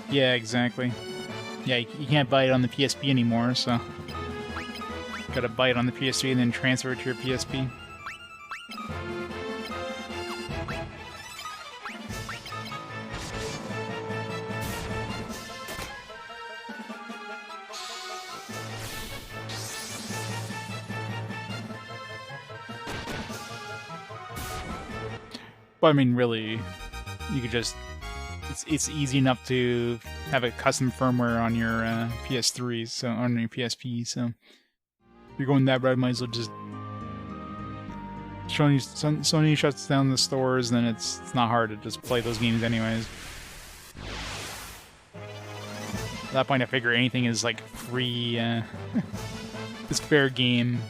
Yeah, exactly. Yeah, you can't buy it on the PSP anymore, so gotta buy it on the PS3 and then transfer it to your PSP. But I mean, really, you could just... It's easy enough to have a custom firmware on your PS3, so on your PSP. So if you're going that route, might as well just Sony shuts down the stores, then it's not hard to just play those games anyways. At that point, I figure anything is like free, it's fair game.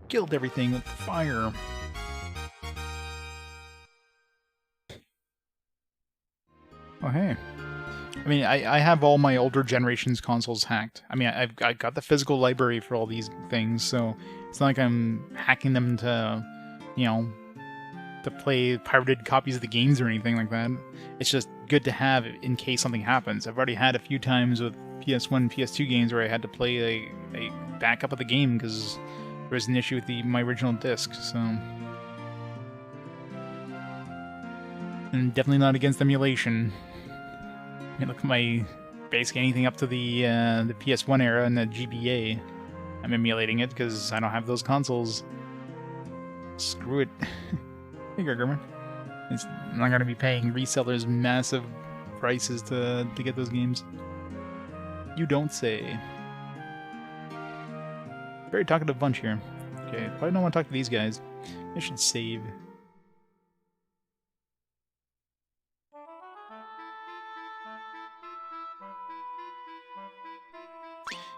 Killed everything with fire. Oh, hey. I mean, I have all my older generations consoles hacked. I mean, I got the physical library for all these things, so it's not like I'm hacking them to, you know, to play pirated copies of the games or anything like that. It's just good to have in case something happens. I've already had a few times with PS1, PS2 games where I had to play a backup of the game because there was an issue with my original disc, so... And definitely not against emulation. I mean, look at basically anything up to the PS1 era and the GBA. I'm emulating it because I don't have those consoles. Screw it. Hey, Gergerman. I'm not going to be paying resellers massive prices to get those games. You don't say. Very talkative bunch here. Okay, probably don't want to talk to these guys. I should save.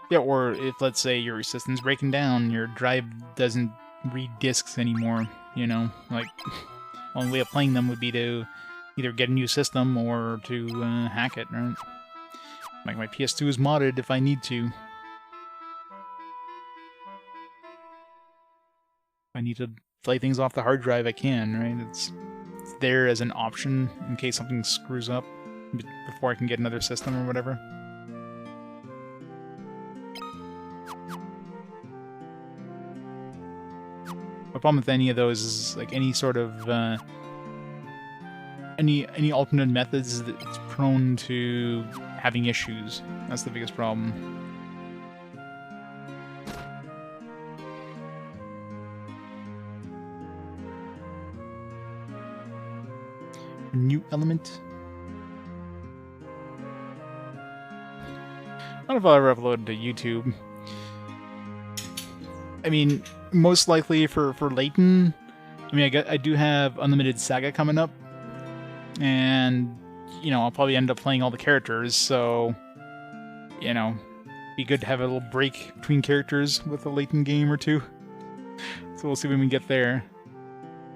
Yeah, or if, let's say, your system's breaking down, your drive doesn't read discs anymore, you know? Like, the only way of playing them would be to either get a new system or to hack it, right? Like, my PS2 is modded if I need to. I need to play things off the hard drive, I can, right? It's there as an option in case something screws up before I can get another system or whatever. My problem with any of those is like any sort of any alternate methods that's prone to having issues. That's the biggest problem. New element. I don't know if I'll ever upload to YouTube. I mean, most likely for Layton. I mean, I do have Unlimited Saga coming up, and you know, I'll probably end up playing all the characters. So, you know, be good to have a little break between characters with a Layton game or two. So we'll see when we get there.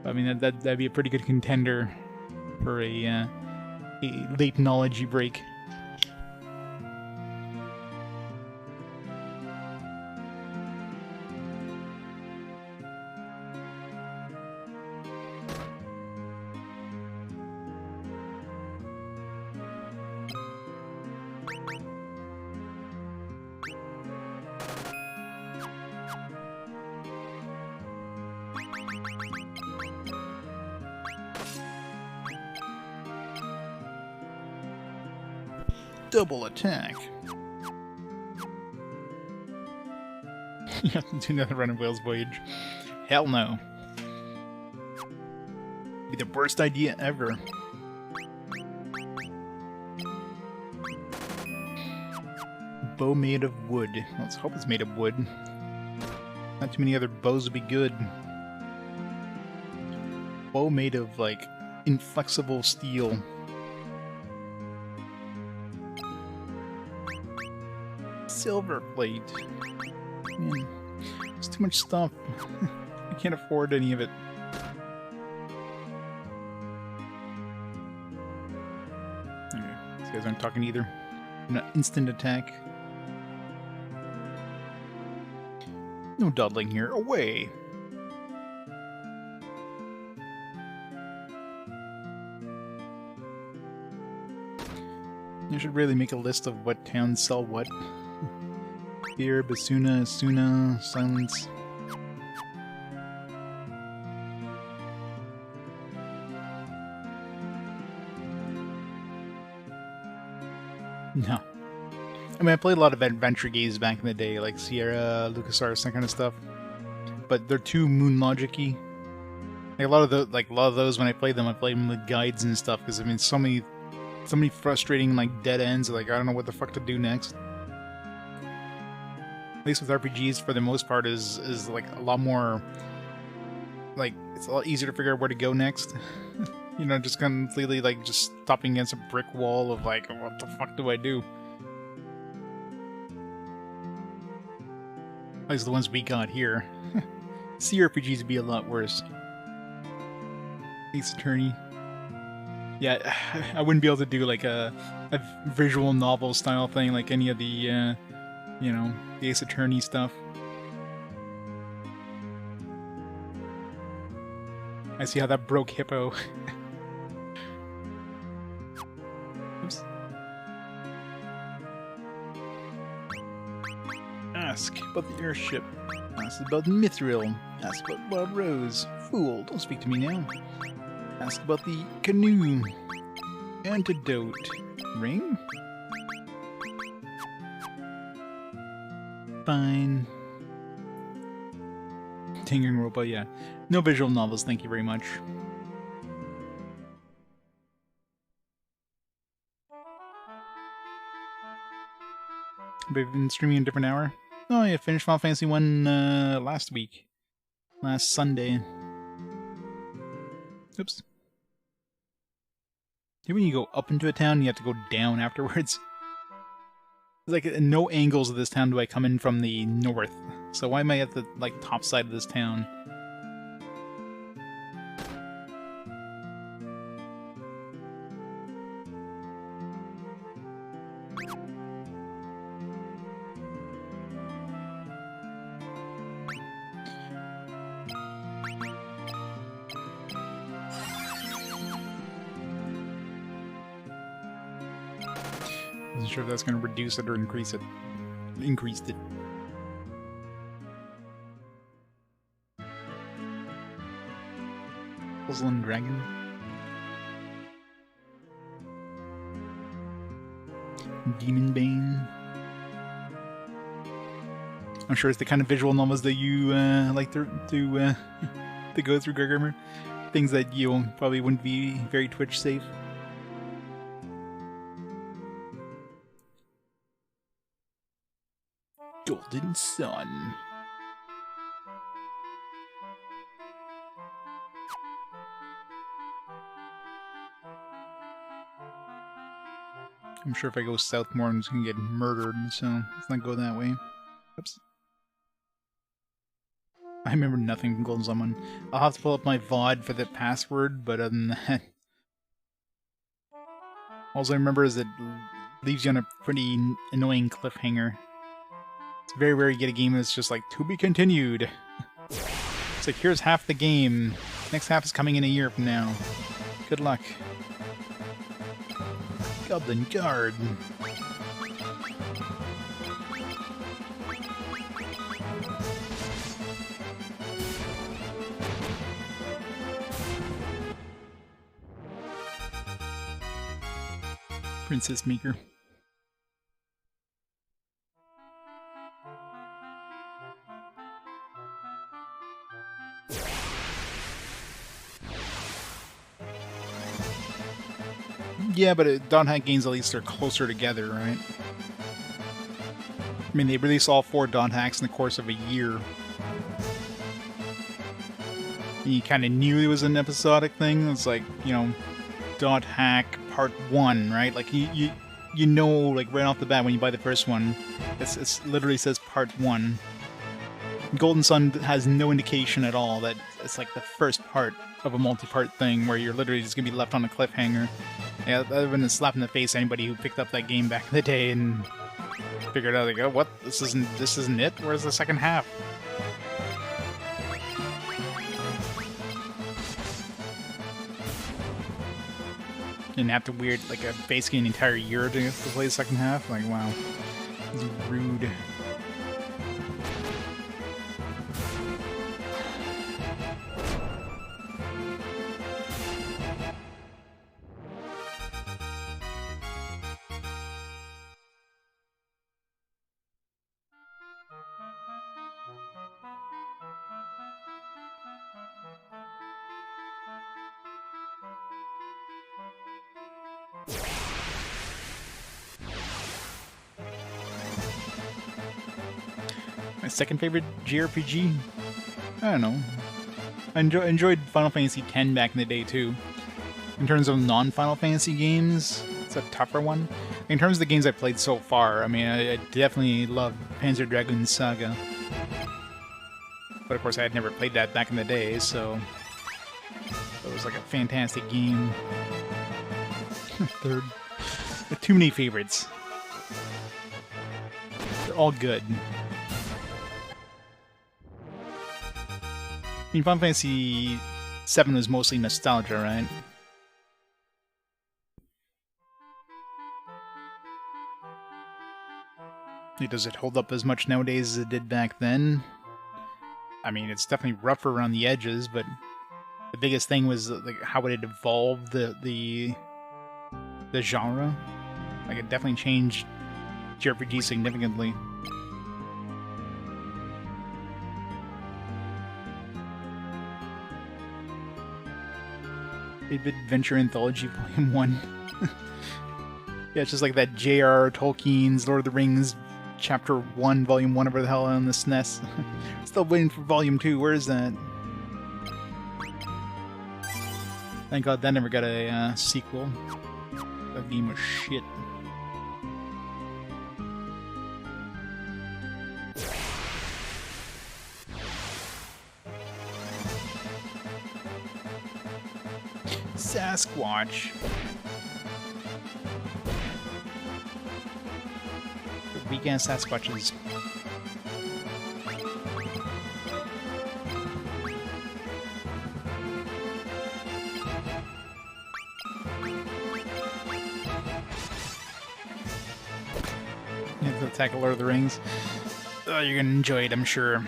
I mean, that'd be a pretty good contender for a Laytonology break. Double attack. You have to do another run of Whale's Voyage. Hell no. Be the worst idea ever. Bow made of wood. Let's hope it's made of wood. Not too many other bows would be good. Bow made of, like, inflexible steel. Silver plate. Man, it's too much stuff. I can't afford any of it. Okay, these guys aren't talking either. Not instant attack. No dawdling here. Away! I should really make a list of what towns sell what. Here, Basuna, Asuna, Silence. No. I mean, I played a lot of adventure games back in the day, like Sierra, LucasArts, that kind of stuff. But they're too Moon Logic-y. Like a lot of those when I played them with guides and stuff. Because I mean, so many frustrating like dead ends. Like I don't know what the fuck to do next. At least with RPGs, for the most part, is like a lot more. Like it's a lot easier to figure out where to go next. You know, just completely like just stopping against a brick wall of like, what the fuck do I do? At least the ones we got here. CRPGs would be a lot worse. Ace Attorney. Yeah, I wouldn't be able to do like a visual novel style thing like any of the, you know, the Ace Attorney stuff. I see how that broke Hippo. Oops. Ask about the airship. Ask about Mithril. Ask about Wild Rose. Fool, don't speak to me now. Ask about the canoe. Antidote. Ring? Fine. Tingering Robot, yeah. No visual novels, thank you very much. We've been streaming a different hour. Oh yeah, finished Final Fantasy 1 last week. Last Sunday. Oops. When you go up into a town, you have to go down afterwards. It's like, at no angles of this town do I come in from the north. So why am I at the, like, top side of this town? Wasn't sure if that's going to reduce it or increase it. Increased it. Puzzle and Dragon. Demon Bane. I'm sure it's the kind of visual novels that you like to go through, Gregor. Things that you probably wouldn't be very Twitch safe. Golden Sun. I'm sure if I go south more, I'm just gonna get murdered, so let's not go that way. Oops. I remember nothing from Golden Sun. I'll have to pull up my VOD for the password, but other than that... All I remember is it leaves you on a pretty annoying cliffhanger. It's very rare you get a game that's just like, to be continued. It's like, here's half the game. Next half is coming in a year from now. Good luck. Goblin Guard. Princess Maker. Yeah, but Dot Hack games at least are closer together, right? I mean, they released all 4 Dot Hacks in the course of a year. And you kind of knew it was an episodic thing. It's like, you know, Dot Hack Part 1, right? Like, you know, like, right off the bat when you buy the first one, it literally says Part 1. Golden Sun has no indication at all that it's like the first part of a multi-part thing where you're literally just gonna be left on a cliffhanger. Yeah, that would have been a slap in the face to anybody who picked up that game back in the day and figured out, like, oh, what? This isn't it? Where's the second half? And have to wait like basically an entire year to play the second half. Like, wow, this is rude. My second favorite JRPG? I don't know. I enjoyed Final Fantasy X back in the day, too. In terms of non-Final Fantasy games, it's a tougher one. In terms of the games I played so far, I mean, I definitely loved Panzer Dragoon Saga. But of course, I had never played that back in the day, so... It was like a fantastic game. Third. Too many favorites. They're all good. I mean, Final Fantasy VII was mostly nostalgia, right? Does it hold up as much nowadays as it did back then? I mean, it's definitely rougher around the edges, but the biggest thing was like how it evolved the genre. Like, it definitely changed JRPG significantly. Adventure Anthology Volume 1. Yeah, it's just like that J.R. Tolkien's Lord of the Rings Chapter 1, Volume 1, whatever the hell on the SNES. Still waiting for Volume 2, where is that? Thank God that never got a sequel. That game was shit. Sasquatch. Weak-ass Sasquatches. tackle Lord of the Rings. Oh, you're gonna enjoy it, I'm sure.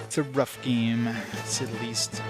It's a rough game, to say the least.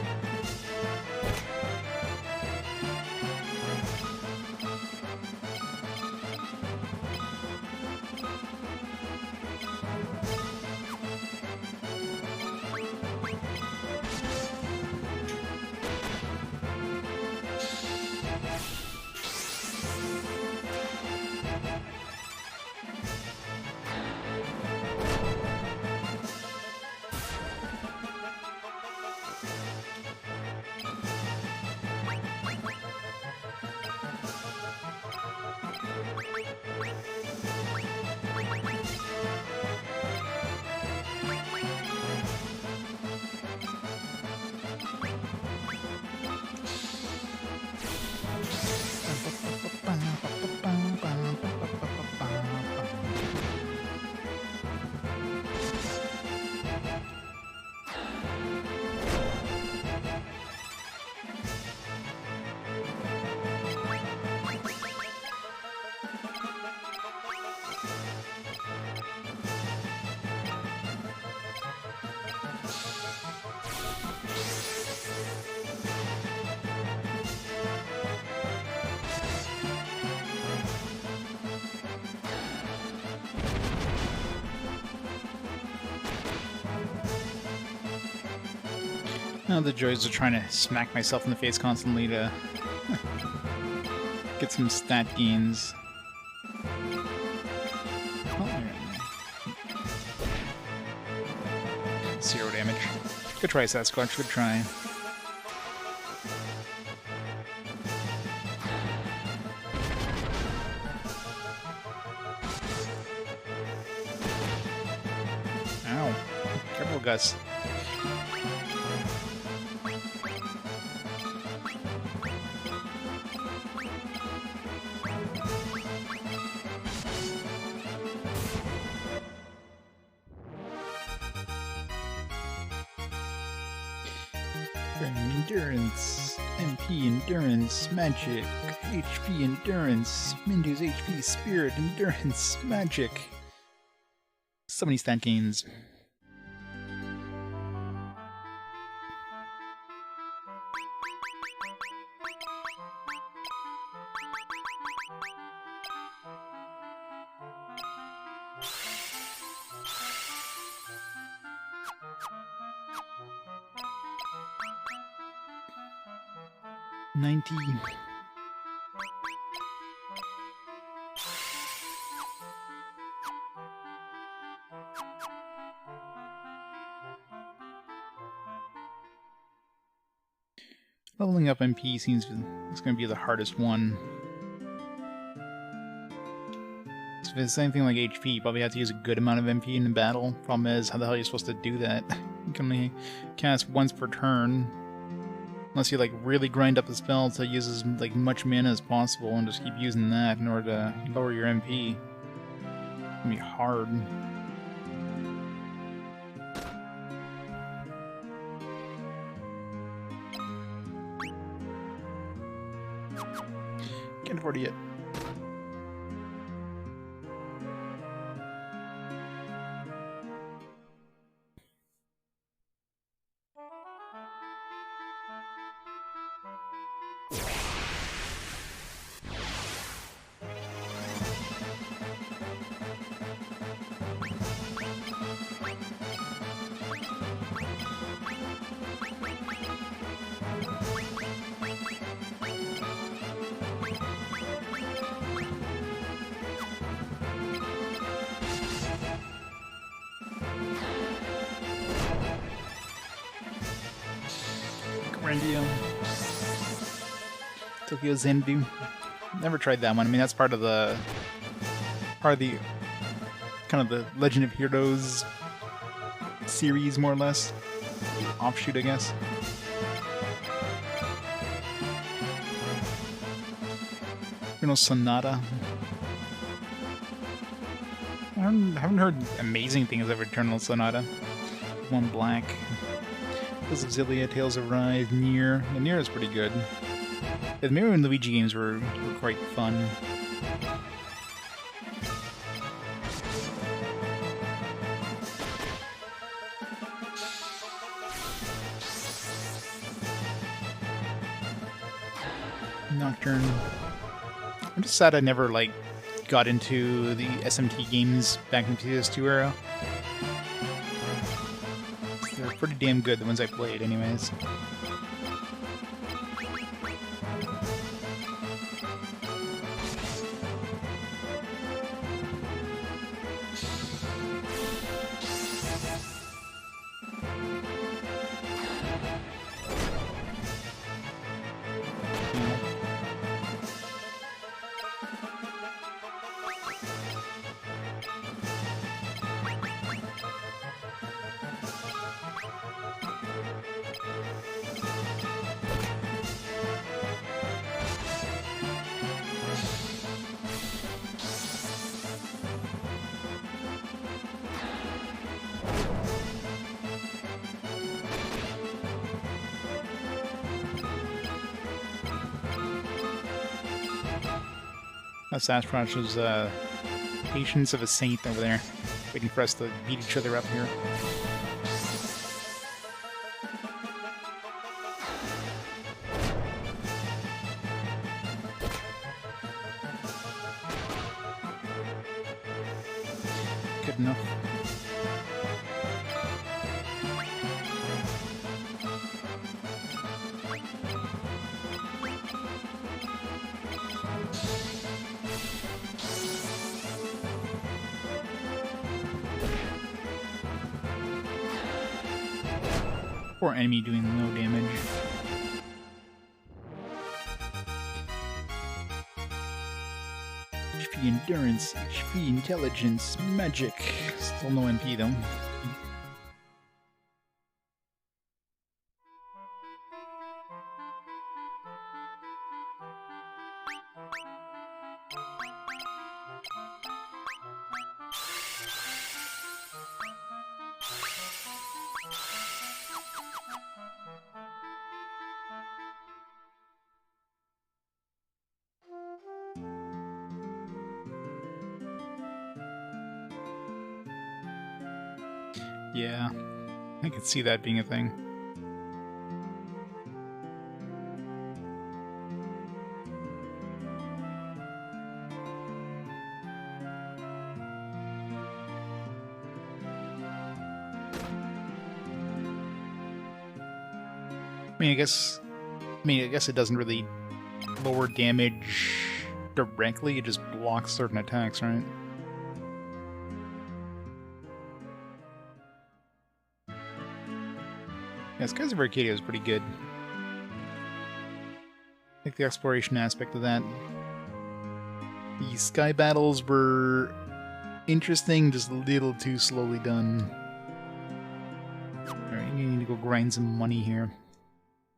Now the joys of trying to smack myself in the face constantly to get some stat gains. Oh, zero damage. Good try, Sasquatch. Good try. Ow. Careful, Gus. Endurance, MP endurance, magic, HP endurance, Mindu's HP, spirit, endurance, magic. So many stat gains. Leveling up MP seems it's going to be the hardest one. If it's anything like HP, you probably have to use a good amount of MP in the battle. Problem is, how the hell are you supposed to do that? You can only cast once per turn. Unless you like really grind up the spell to use as like much mana as possible and just keep using that in order to lower your MP. It's gonna be hard. Can't afford it yet. Tokyo Zendu. Never tried that one. I mean, that's part of the kind of the Legend of Heroes series, more or less. Offshoot, I guess. Eternal Sonata. I haven't heard amazing things of Eternal Sonata. One Black. Tales of Xillia, Tales of Rise, Nier. Yeah, Nier is pretty good. Yeah, the Mario and Luigi games were quite fun. Nocturne. I'm just sad I never, like, got into the SMT games back in the PS2 era. They're pretty damn good, the ones I played, anyways. Sasquatch was Patience of a Saint over there, waiting for us to beat each other up here. Good enough. Poor enemy doing no damage. HP endurance, HP intelligence, magic. Still no MP though. Yeah, I could see that being a thing. I guess it doesn't really lower damage directly, it just blocks certain attacks, right? Yeah, Skies of Arcadia is pretty good. I like the exploration aspect of that. The sky battles were interesting, just a little too slowly done. Alright, you need to go grind some money here.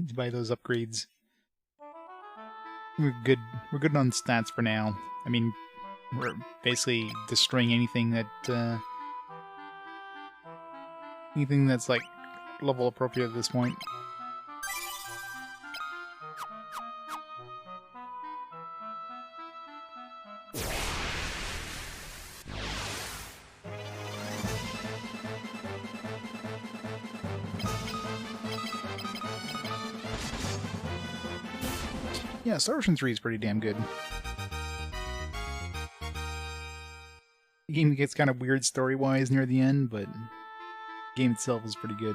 To buy those upgrades. We're good on stats for now. I mean, we're basically destroying anything that's like level appropriate at this point. Yeah, Star Ocean 3 is pretty damn good. The game gets kind of weird story-wise near the end, but the game itself is pretty good.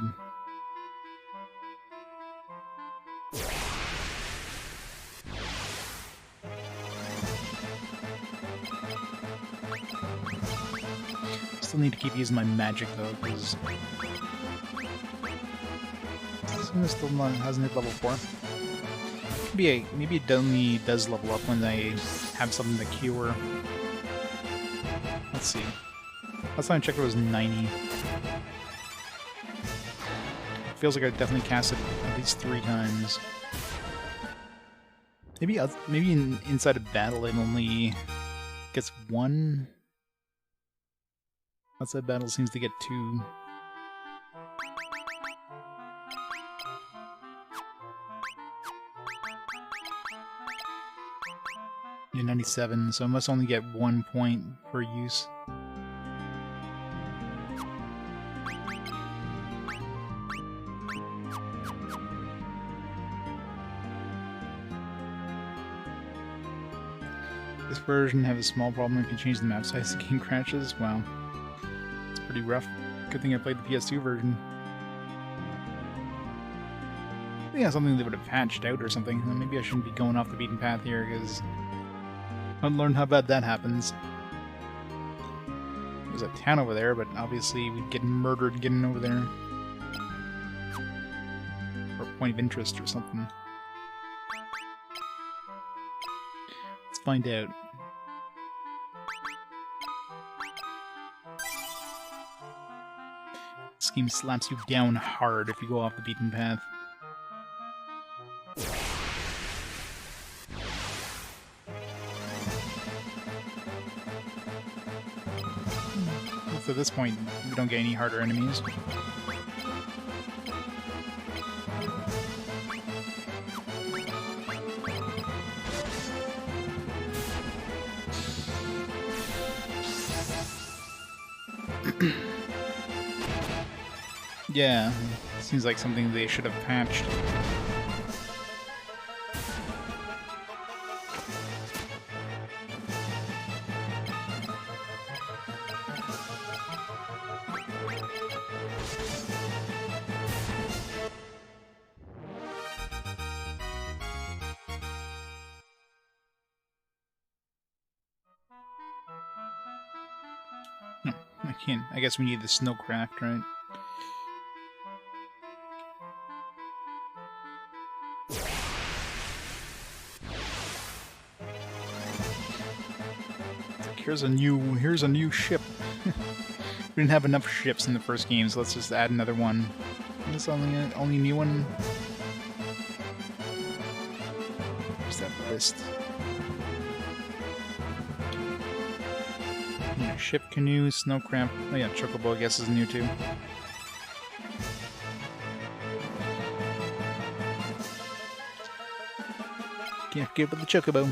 Still need to keep using my magic though, because this still hasn't hit level 4. Maybe it only does level up when I have something to cure. Let's see. Last time I checked it was 90. Feels like I definitely cast it at least 3 times. Maybe inside a battle it only gets 1. Outside battle seems to get 2. Yeah, 97, so I must only get 1 point per use. This version have a small problem if you change the map size, the game crashes. Wow. It's pretty rough. Good thing I played the PS2 version. I think that's something they would have patched out or something. Maybe I shouldn't be going off the beaten path here, because I'd learn how bad that happens. There's a town over there, but obviously we'd get murdered getting over there. Or a point of interest or something. Let's find out. This game slaps you down hard if you go off the beaten path. At this point, we don't get any harder enemies. Yeah, seems like something they should have patched. I can't. I guess we need the snowcraft, right? Here's a new ship. We didn't have enough ships in the first game, so let's just add another one. Is this only new one? Where's that list? Yeah, ship, canoe, snowcraft. Oh yeah, chocobo I guess is new too. Can't forget about the chocobo.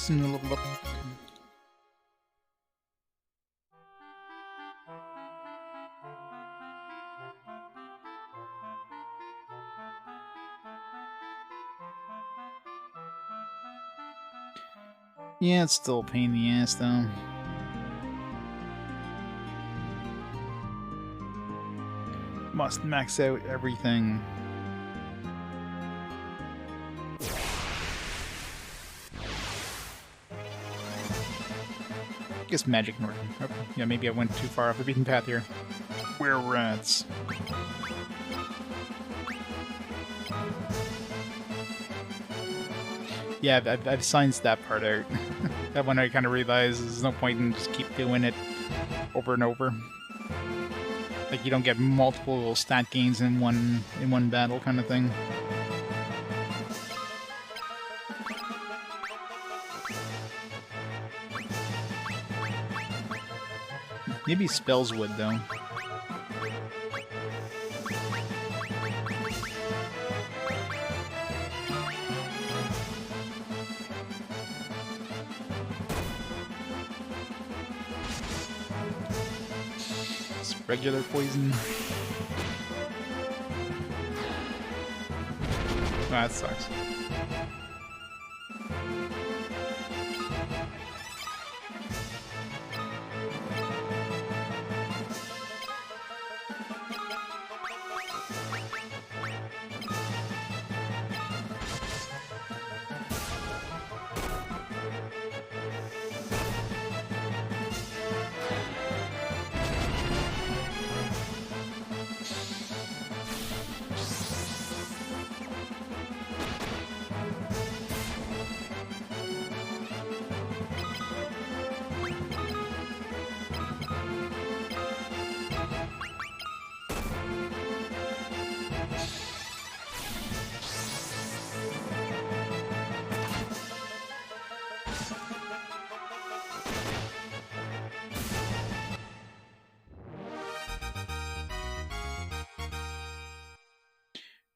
A little bit. Yeah, it's still a pain in the ass though. Must max out everything. I guess magic Norton. Oh, yeah, maybe I went too far off the beaten path here. Were rats. Yeah, I've scienced that part out. That one I kind of realized there's no point in just keep doing it over and over. Like you don't get multiple stat gains in one battle kind of thing. Maybe spells would though. It's regular poison. Oh, that sucks.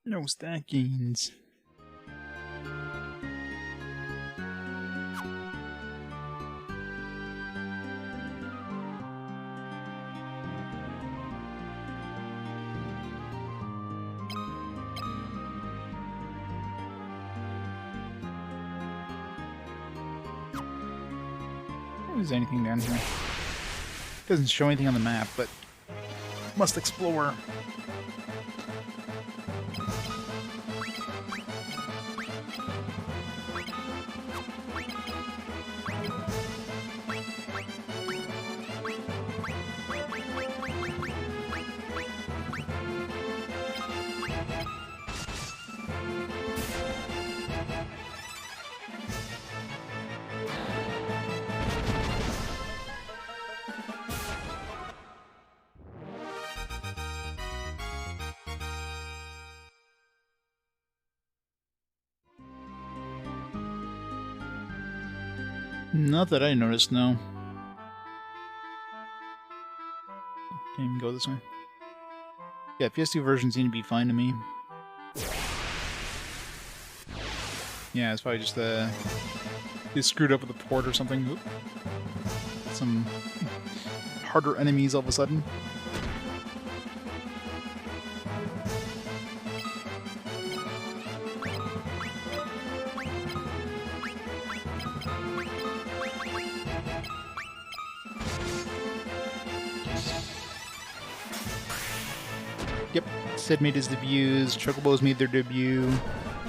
No stat gains. Is anything down here? Doesn't show anything on the map, but must explore. Not that I noticed, no. Can't even go this way. Yeah, PS2 versions seem to be fine to me. Yeah, it's probably just they screwed up with the port or something. Oop. Some harder enemies all of a sudden. Yep, Sid made his debuts, Chocobos made their debut,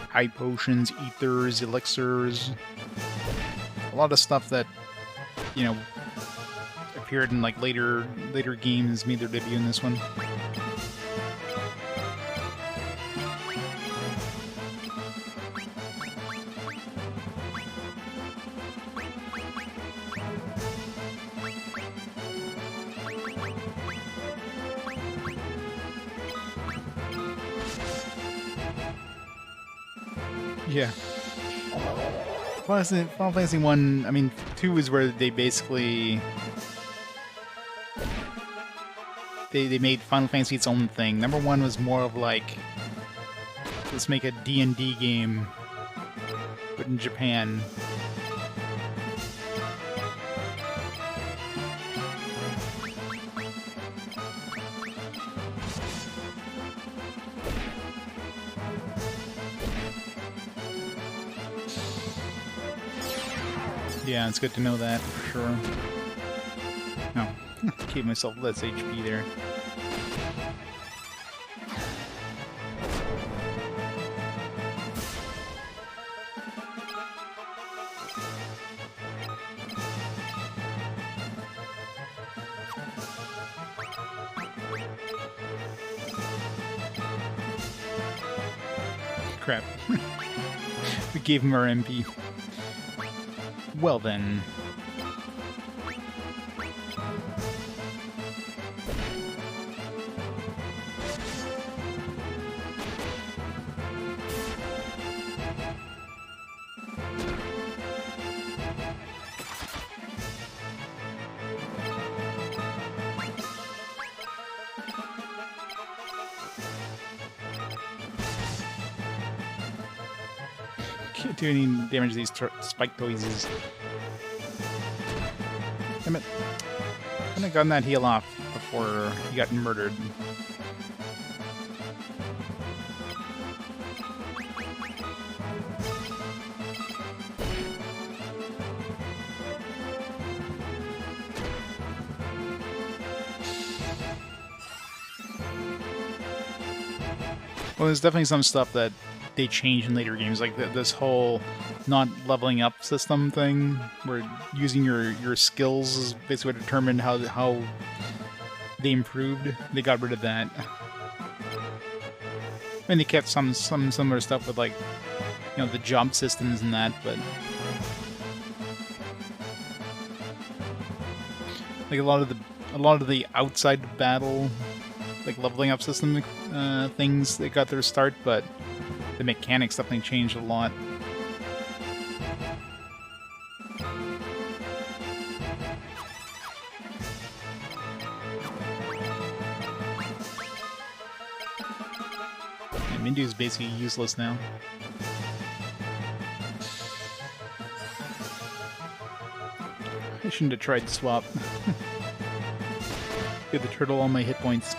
high potions, ethers, elixirs, a lot of stuff that, you know, appeared in like later games made their debut in this one. Yeah. Final Fantasy 1, I mean, 2 is where they basically... They made Final Fantasy its own thing. Number 1 was more of like, let's make a D&D game, but in Japan. Yeah, it's good to know that, for sure. Oh, gave myself less HP there. Crap. We gave him our MP. Well then. Can't do any damage to these spike toises. Damn it. Couldn't have gotten that heal off before he got murdered. Well, there's definitely some stuff that they change in later games, like this whole not leveling up system thing, where using your skills is basically what determined how they improved. They got rid of that. I mean, they kept some similar stuff with, like, you know, the jump systems and that, but like a lot of the outside battle, like leveling up system things, they got their start, but the mechanics definitely changed a lot. Mindu is basically useless now. I shouldn't have tried to swap. Give the turtle all my hit points.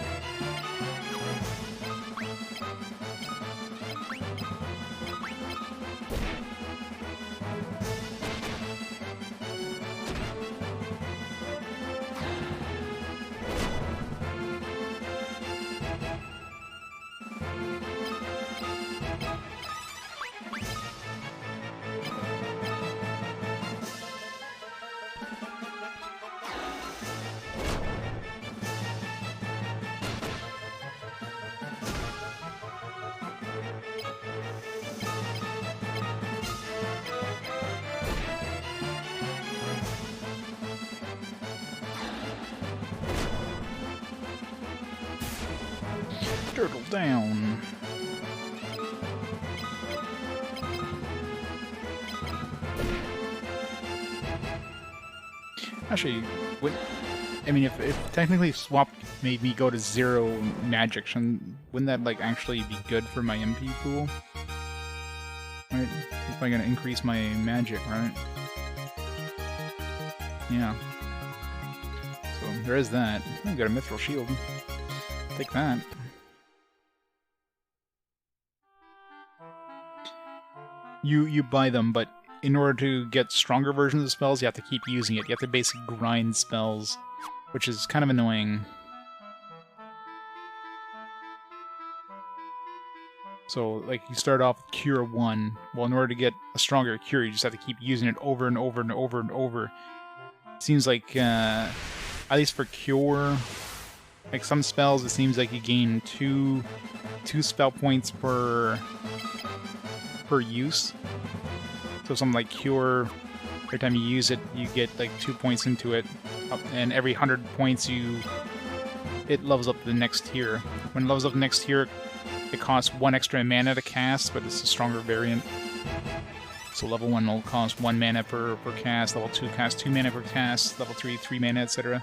Turtle down. Actually, I mean, if technically swap made me go to 0 magic, wouldn't that like actually be good for my MP pool? Right? If I'm gonna increase my magic, right? Yeah. So there is that. I've got a mithril shield. Take that. You buy them, but in order to get stronger versions of spells, you have to keep using it. You have to basically grind spells, which is kind of annoying. So, like, you start off with Cure 1. Well, in order to get a stronger Cure, you just have to keep using it over and over and over and over. It seems like, at least for Cure, like some spells, it seems like you gain two spell points per use. So something like Cure, every time you use it, you get like 2 points into it, and every 100 points it levels up the next tier. When it levels up the next tier, it costs 1 extra mana to cast, but it's a stronger variant. So level 1 will cost 1 mana per cast, level 2 costs 2 mana per cast, level 3, 3 mana, etc.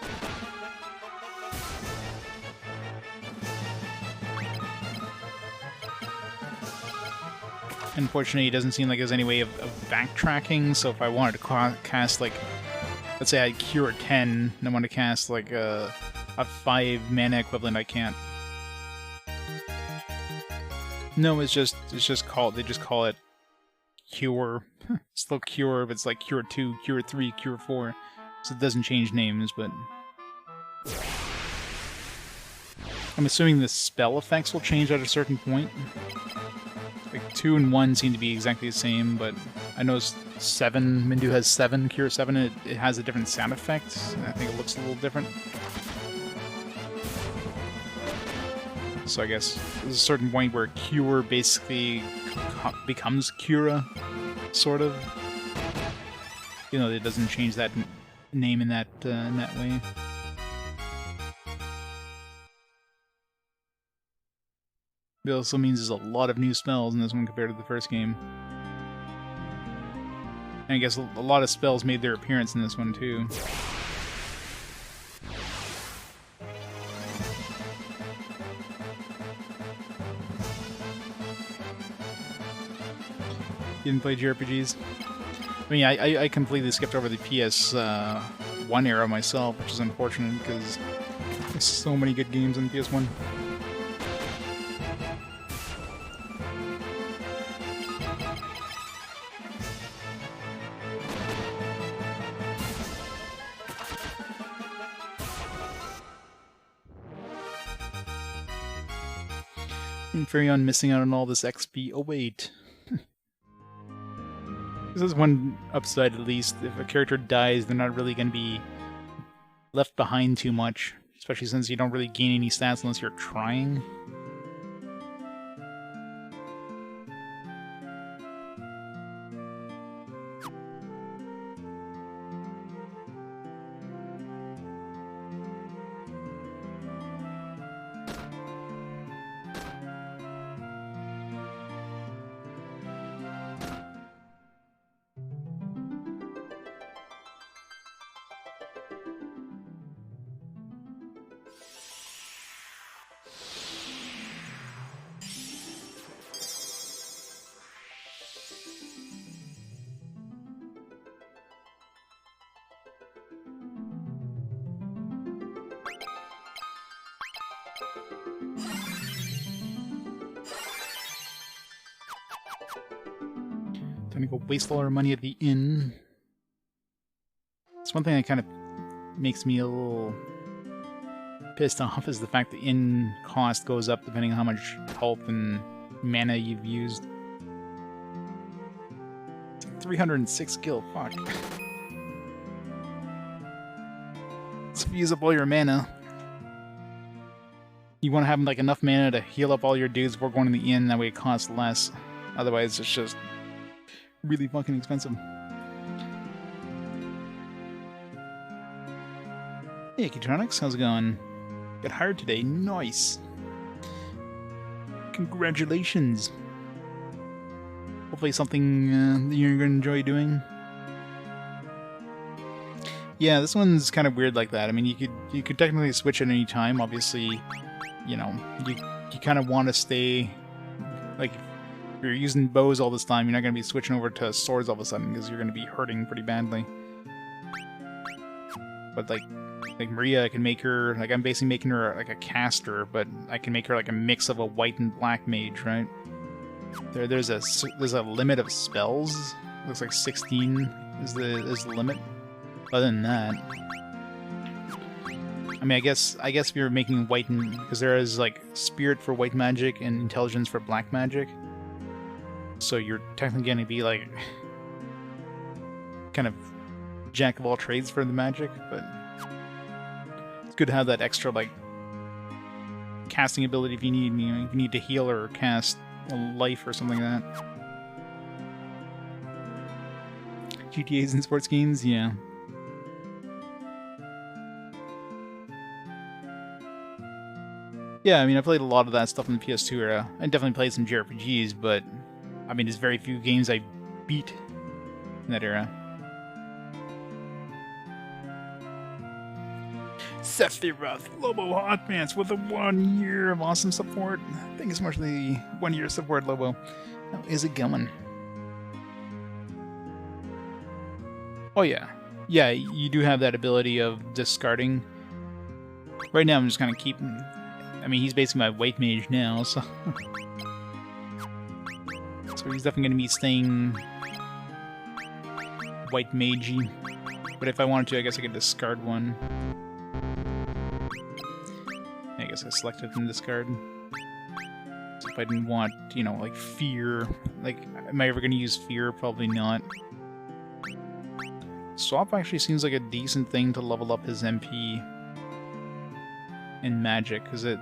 Unfortunately, it doesn't seem like there's any way of backtracking, so if I wanted to cast, like, let's say I had Cure 10, and I want to cast, like, a 5 mana equivalent, I can't. No, they just call it Cure. It's still Cure, but it's like Cure 2, Cure 3, Cure 4, so it doesn't change names, but... I'm assuming the spell effects will change at a certain point. Like 2 and 1 seem to be exactly the same, but I know 7, Mindu has 7, Cure 7, it has a different sound effect. I think it looks a little different. So I guess there's a certain point where Cure basically becomes Cura, sort of. You know, it doesn't change that name in that way. It also means there's a lot of new spells in this one compared to the first game. And I guess a lot of spells made their appearance in this one too. You didn't play JRPGs? I mean, I completely skipped over the PS1 era myself, which is unfortunate because there's so many good games on the PS1. And Furrion missing out on all this XP. Oh wait. This is one upside at least. If a character dies, they're not really going to be left behind too much. Especially since you don't really gain any stats unless you're trying. Gonna go waste all our money at the inn. It's one thing that kind of makes me a little pissed off is the fact the inn cost goes up depending on how much health and mana you've used. It's like 306 gil, fuck. Let's use up all your mana. You want to have like enough mana to heal up all your dudes before going to the inn, that way it costs less. Otherwise it's just really fucking expensive. Hey Keytronics, how's it going? Got hired today, nice. Congratulations. Hopefully something that you're going to enjoy doing. Yeah, this one's kind of weird like that. I mean, you could technically switch at any time. Obviously, you know, you kind of want to stay, like, if you're using bows all this time, you're not going to be switching over to swords all of a sudden because you're going to be hurting pretty badly. But like Maria, I can make her, like, I'm basically making her like a caster, but I can make her like a mix of a white and black mage, right? There's a limit of spells. Looks like 16 is the limit. Other than that, I mean, I guess if you're making white and, because there is like spirit for white magic and intelligence for black magic, so you're technically going to be like kind of jack of all trades for the magic, but it's good to have that extra like casting ability if you need, you know, if you need to heal or cast a life or something like that. GTAs and sports games, yeah. Yeah, I mean, I played a lot of that stuff in the PS2 era. I definitely played some JRPGs, but I mean, there's very few games I beat in that era. Sephiroth, Lobo Hotpants with a 1 year of awesome support. Thank you so much for the 1 year support, Lobo. How is it going? Oh yeah. Yeah, you do have that ability of discarding. Right now I'm just kind of keeping... I mean, he's basically my white mage now, so... so he's definitely going to be staying... white magey. But if I wanted to, I guess I could discard one. I guess I selected and discard. So if I didn't want, you know, like fear... Like, am I ever going to use fear? Probably not. Swap actually seems like a decent thing to level up his MP in magic, because it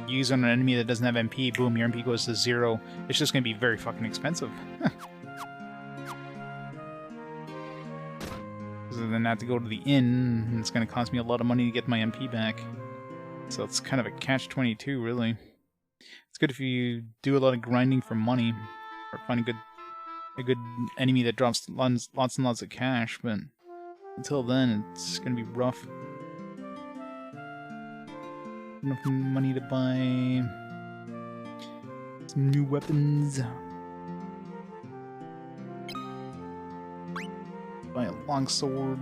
use on an enemy that doesn't have MP, boom, your MP goes to 0. It's just going to be very fucking expensive. So then I have to go to the inn, and it's going to cost me a lot of money to get my MP back. So it's kind of a catch-22, really. It's good if you do a lot of grinding for money, or find a good enemy that drops lots and lots of cash, but until then, it's going to be rough. Enough money to buy some new weapons. Buy a longsword.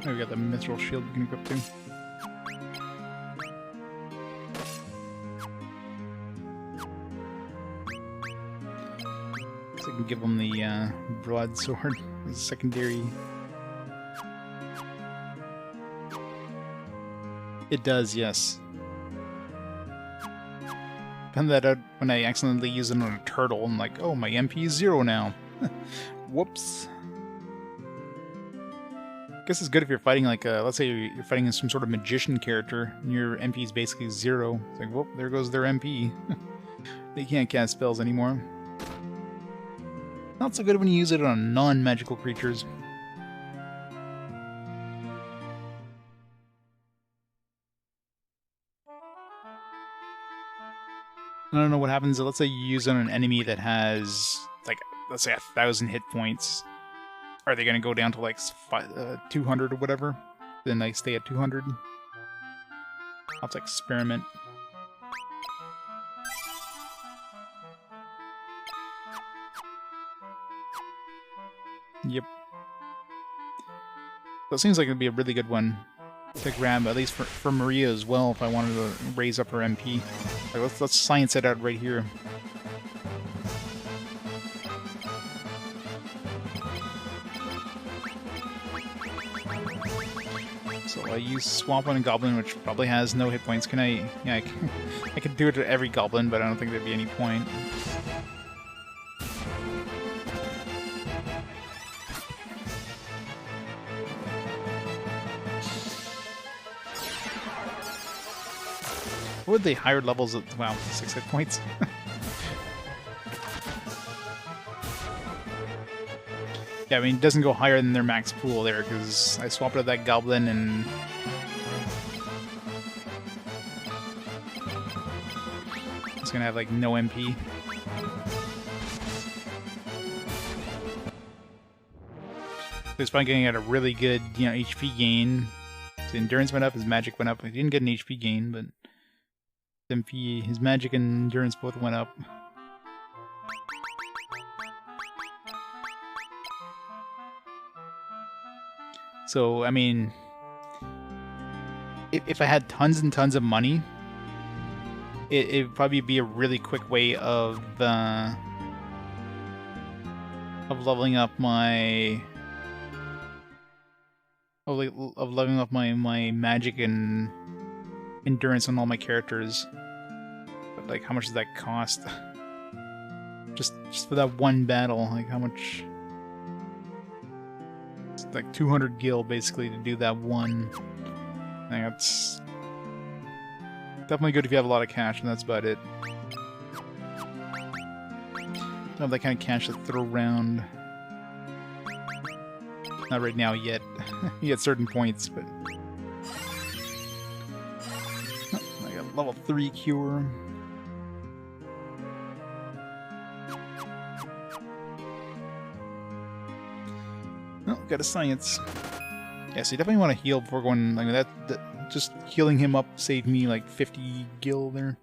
Oh, we got the mithril shield we can equip too. So I can give him the broadsword as a secondary. It does, yes. Found that out when I accidentally used it on a turtle. I'm like, oh, my MP is 0 now. Whoops. I guess it's good if you're fighting like a, let's say you're fighting some sort of magician character and your MP is basically 0. It's like, whoop, there goes their MP. They can't cast spells anymore. Not so good when you use it on non-magical creatures. I don't know what happens. Let's say you use it on an enemy that has, like, let's say 1,000 hit points. Are they going to go down to, like, 200 or whatever? Then they stay at 200? I'll have to experiment. Yep. So it seems like it'd be a really good one. to grab, at least for Maria as well, if I wanted to raise up her MP. Like, let's science it out right here. So I use Swamp on a Goblin, which probably has no hit points. Can I... Yeah, I could do it to every Goblin, but I don't think there'd be any point. What would they higher levels of... Wow, 6 hit points. Yeah, I mean, it doesn't go higher than their max pool there, because I swapped out that Goblin and... It's gonna have, like, no MP. So it's probably getting at a really good, you know, HP gain. His endurance went up, his magic went up. He didn't get an HP gain, but... MP, his magic and endurance both went up. So, I mean, if I had tons and tons of money, it would probably be a really quick way of leveling up my my magic and endurance on all my characters. But like, how much does that cost? just for that one battle, like how much? It's like 200 gil basically to do that one. I think that's definitely good if you have a lot of cash, and that's about it. Don't have that kind of cash to throw around. Not right now yet. You get certain points, but oh, I got level 3 cure. Oh, got a science. Yeah, so you definitely want to heal before going like that. Just healing him up saved me like 50 gil there.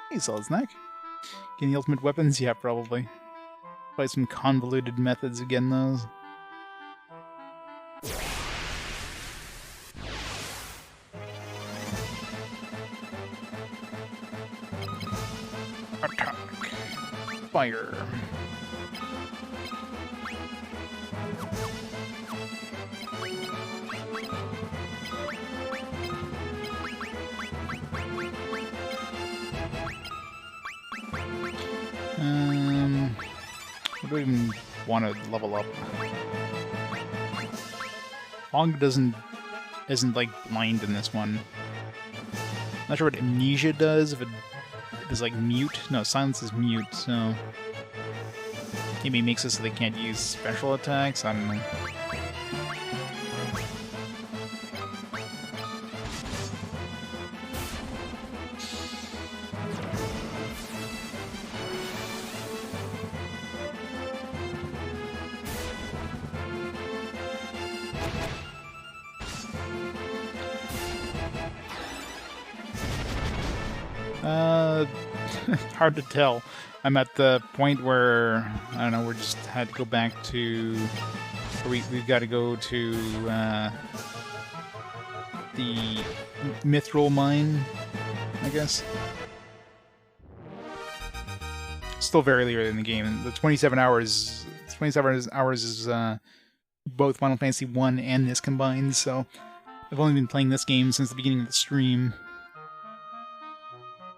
Hey, solid snack. Getting the ultimate weapons? Yeah, probably. Probably some convoluted methods again, those. Attack. Fire. What do I even want to level up? Fog isn't like blind in this one. Not sure what amnesia does, if it is like mute. No, silence is mute, so maybe it makes it so they can't use special attacks. I don't know. Hard to tell. I'm at the point where, I don't know, we just had to go back to... We've got to go to the Mithril mine, I guess. Still very early in the game. The 27 hours is both Final Fantasy 1 and this combined, so I've only been playing this game since the beginning of the stream.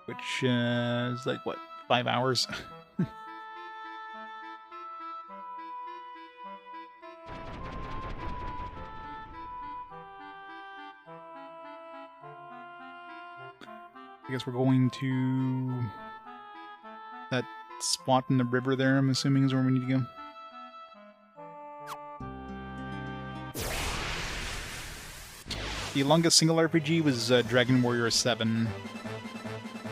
Which is like, what, 5 hours? I guess we're going to that spot in the river there, I'm assuming is where we need to go. The longest single RPG was Dragon Warrior 7.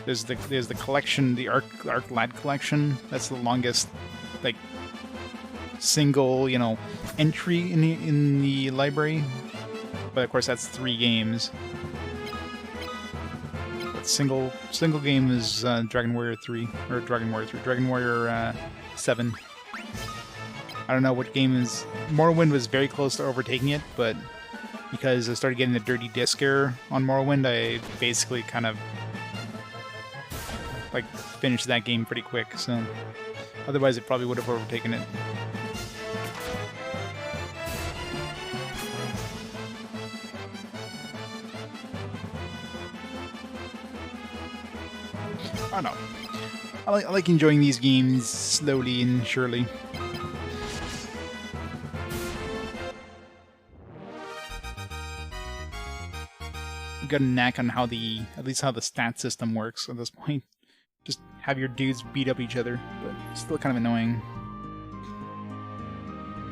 There's the collection, the Arc Lad collection. That's the longest, like, single, you know, entry in the library. But of course, that's 3 games. But single game is Dragon Warrior 3 or Dragon Warrior 7. I don't know what game is. Morrowind was very close to overtaking it, but because I started getting the dirty disc error on Morrowind, I basically kind of like finished that game pretty quick. So otherwise, it probably would have overtaken it. I don't know. I like enjoying these games slowly and surely. I've got a knack on how at least how the stat system works at this point. Just have your dudes beat up each other, but it's still kind of annoying.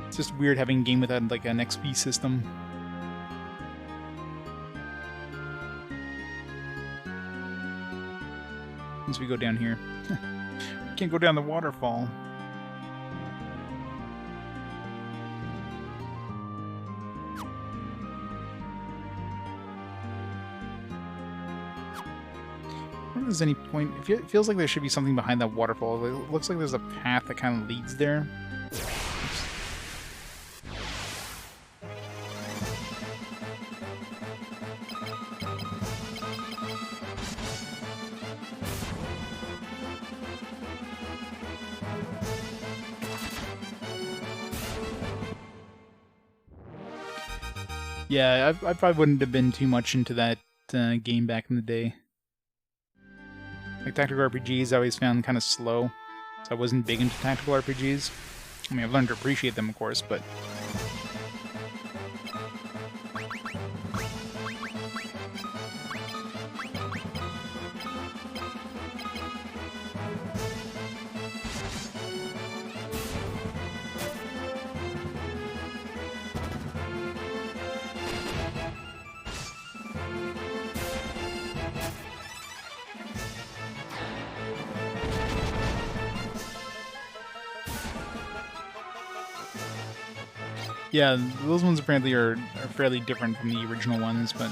It's just weird having a game without like an XP system. Once we go down here. We can't go down the waterfall. I don't know if there's any point. It feels like there should be something behind that waterfall. It looks like there's a path that kind of leads there. Yeah, I probably wouldn't have been too much into that game back in the day. Like, tactical RPGs I always found kind of slow, so I wasn't big into tactical RPGs. I mean, I've learned to appreciate them, of course, but... Yeah, those ones apparently are fairly different from the original ones, but...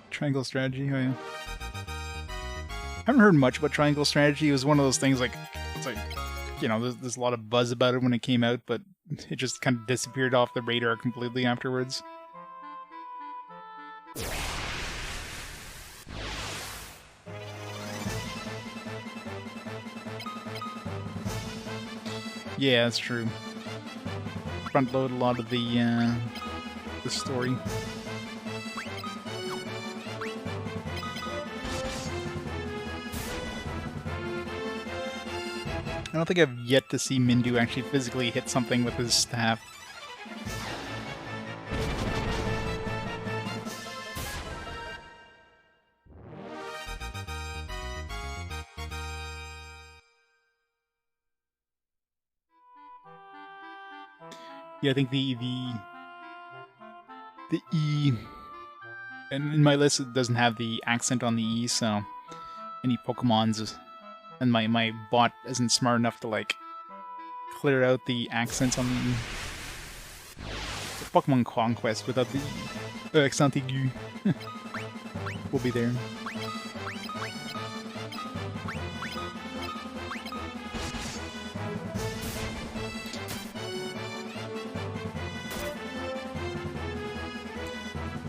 Triangle strategy, oh yeah. I haven't heard much about triangle strategy. It was one of those things like, it's like, you know, there's a lot of buzz about it when it came out, but it just kind of disappeared off the radar completely afterwards. Yeah, that's true. Front load a lot of the story. I don't think I've yet to see Mindu actually physically hit something with his staff. Yeah, I think the E, and in my list it doesn't have the accent on the E, so any Pokemons, and my bot isn't smart enough to like clear out the accents on the E. It's Pokemon Conquest without the accent aigu will be there.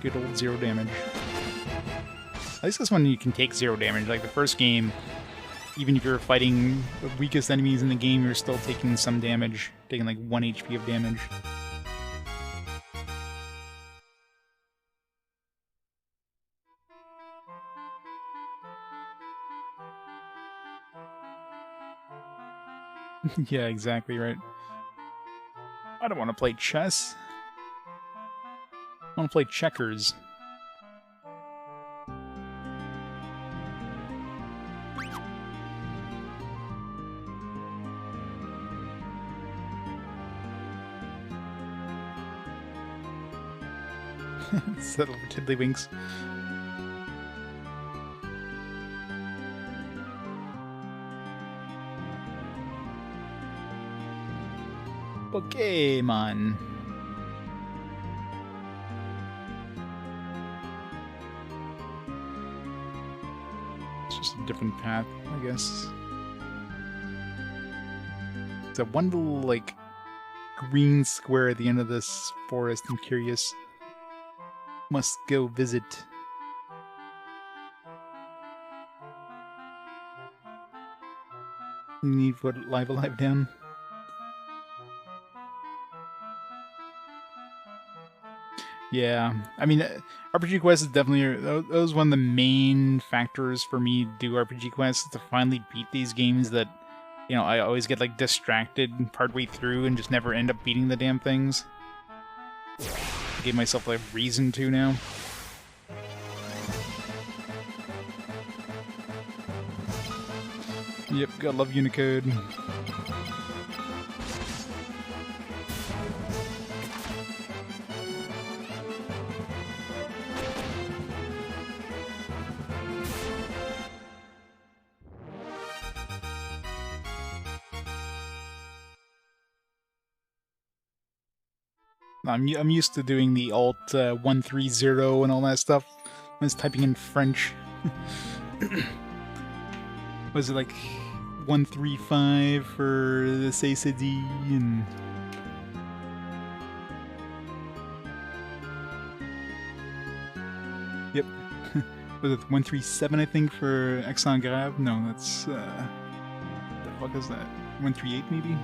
Good old 0 damage. At least this one you can take 0 damage. Like the first game, even if you're fighting the weakest enemies in the game, you're still taking some damage. Taking like 1 HP of damage. Yeah, exactly right. I don't want to play chess. I want to play checkers. Settle for Pokemon. It's just a different path, I guess. It's a one little, like, green square at the end of this forest. I'm curious. Must go visit. Need what alive down. Yeah, I mean, RPG Quest is definitely that was one of the main factors for me to do RPG Quests, to finally beat these games that, you know, I always get like distracted partway through and just never end up beating the damn things. I gave myself like a reason to now. Yep, gotta love Unicode. I'm used to doing the Alt 130 and all that stuff. I was typing in French. Was it like 135 for the CCD and... Yep. Was it 137, I think, for Accent Grave? No, that's... the fuck is that? 138, maybe?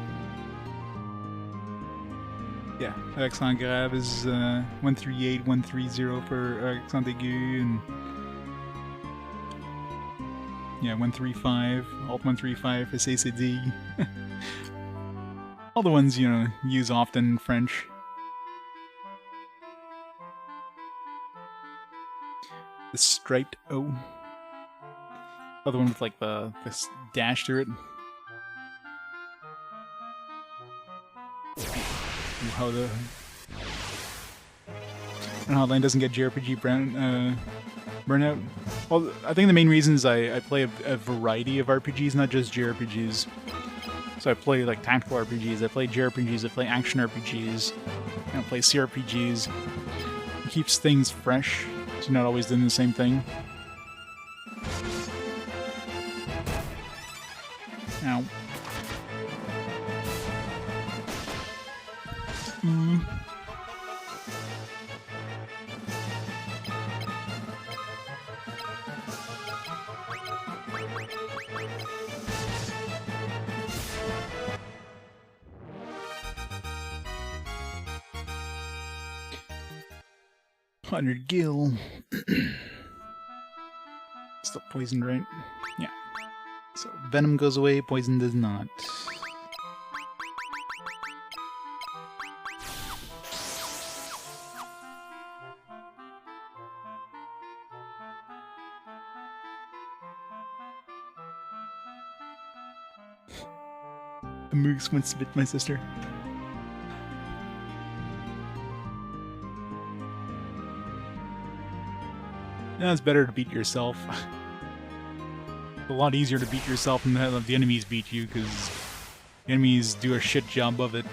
Yeah, Accent Grave is 138, 130 for Accent Aigu, and... Yeah, 135, Alt 135 for CCD. All the ones, you know, use often in French. The striped O. Other one with like this dash through it. How the... And how Land doesn't get JRPG burnout. Well, I think the main reason is I play a variety of RPGs, not just JRPGs. So I play like tactical RPGs, I play JRPGs, I play action RPGs, I play CRPGs. It keeps things fresh, so you're not always doing the same thing. Ow. Hundred gil. Still poisoned, right? Yeah. So venom goes away, poison does not. A moose wants to bit my sister. Yeah, it's better to beat yourself. It's a lot easier to beat yourself than have the enemies beat you, because the enemies do a shit job of it.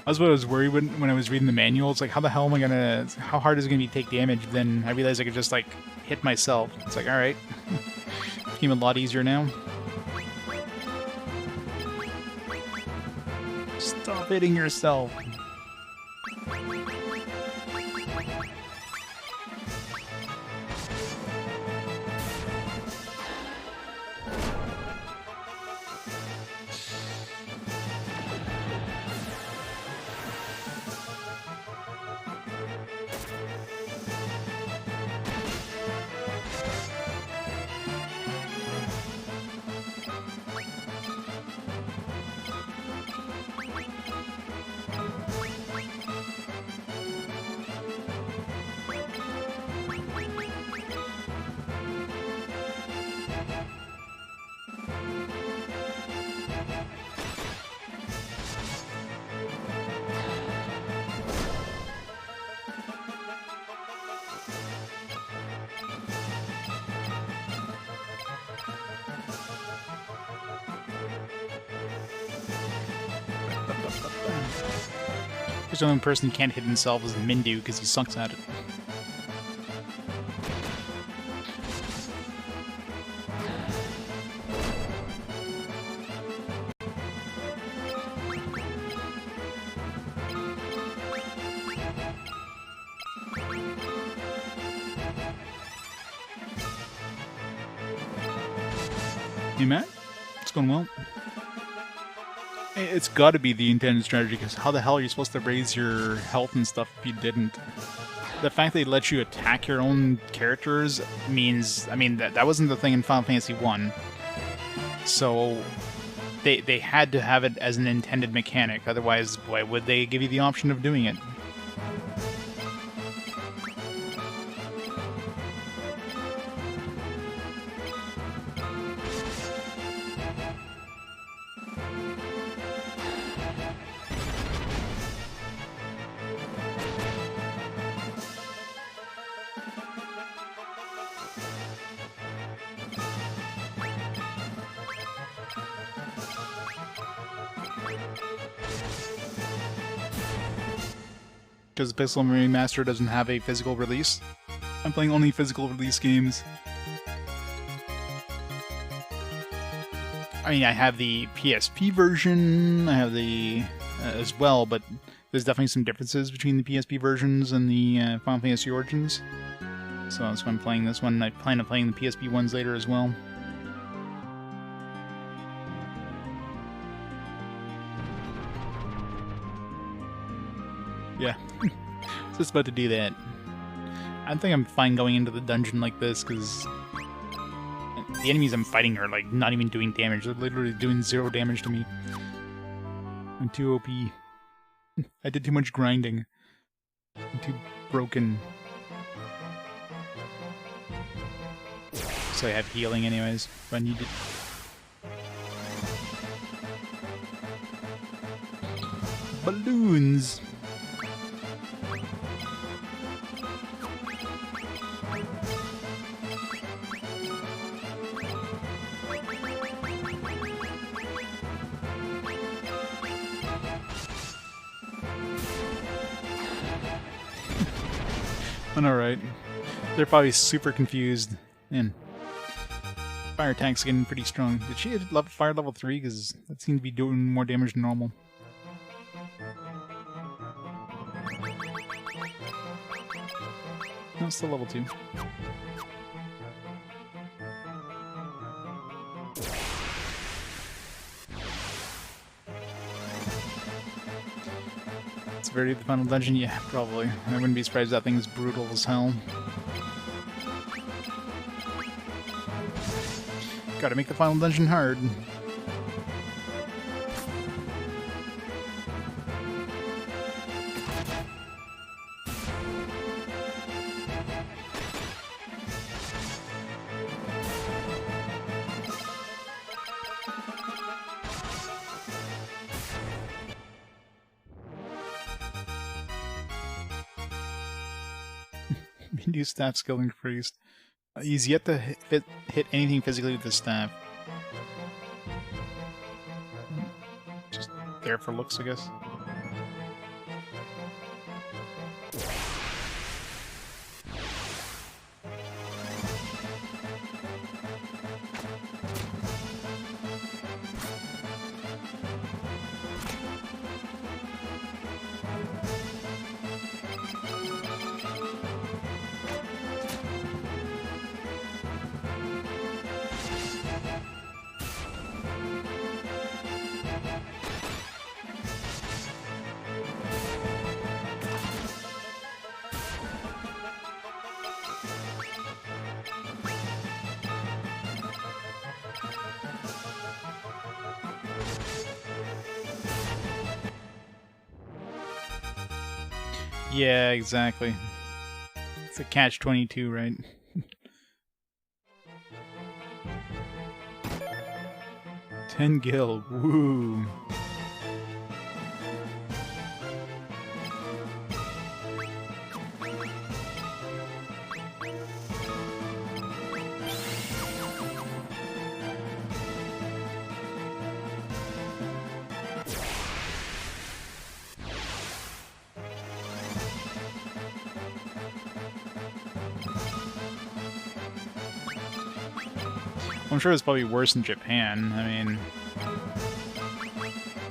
That's what I was worried when I was reading the manual. It's like, how the hell am I gonna... How hard is it gonna be to take damage? Then I realized I could just, like, hit myself. It's like, alright. Became a lot easier now. Stop hitting yourself. Because the only person who can't hit himself is Mindu, because he sucks at it. Hey, Matt? It's going well. It's got to be the intended strategy, because how the hell are you supposed to raise your health and stuff if you didn't? The fact they let you attack your own characters means... I mean, that wasn't the thing in Final Fantasy 1. So, they had to have it as an intended mechanic, otherwise, why would they give you the option of doing it? Because Pixel Remaster doesn't have a physical release. I'm playing only physical release games. I mean, I have the PSP version, I have the as well, but there's definitely some differences between the PSP versions and the Final Fantasy Origins. So that's why I'm playing this one. I plan on playing the PSP ones later as well. Yeah, just about to do that. I think I'm fine going into the dungeon like this, because the enemies I'm fighting are like not even doing damage. They're literally doing 0 damage to me. I'm too OP. I did too much grinding. I'm too broken. So I have healing anyways, if I need it. Balloons! Alright. They're probably super confused. And fire attack's getting pretty strong. Did she hit fire level 3? Because that seemed to be doing more damage than normal. No, it's still level 2. Severity of the final dungeon? Yeah, probably. I wouldn't be surprised if that thing is brutal as hell. Gotta make the final dungeon hard. Mindu's staff skill increased. He's yet to hit anything physically with his staff. Just there for looks, I guess. Yeah, exactly. It's a catch-22, right? Ten gil, woo! I'm sure it's probably worse in Japan. I mean,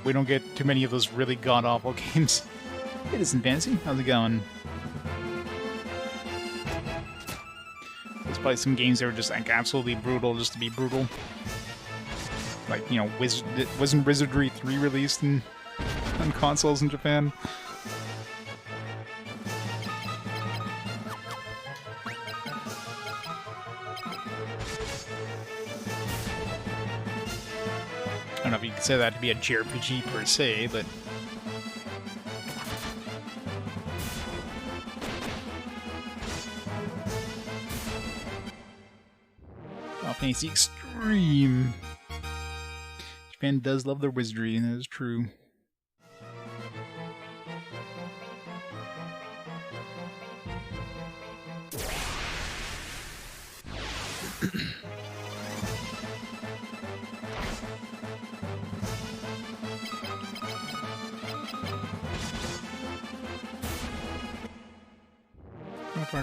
we don't get too many of those really god-awful games. It isn't fancy. How's it going? There's probably some games that were just like absolutely brutal just to be brutal. Like, you know, wasn't Wizardry 3 released on consoles in Japan? I don't know if you could say that to be a JRPG per se, but... Final Fantasy Extreme! Japan does love their wizardry, and that is true.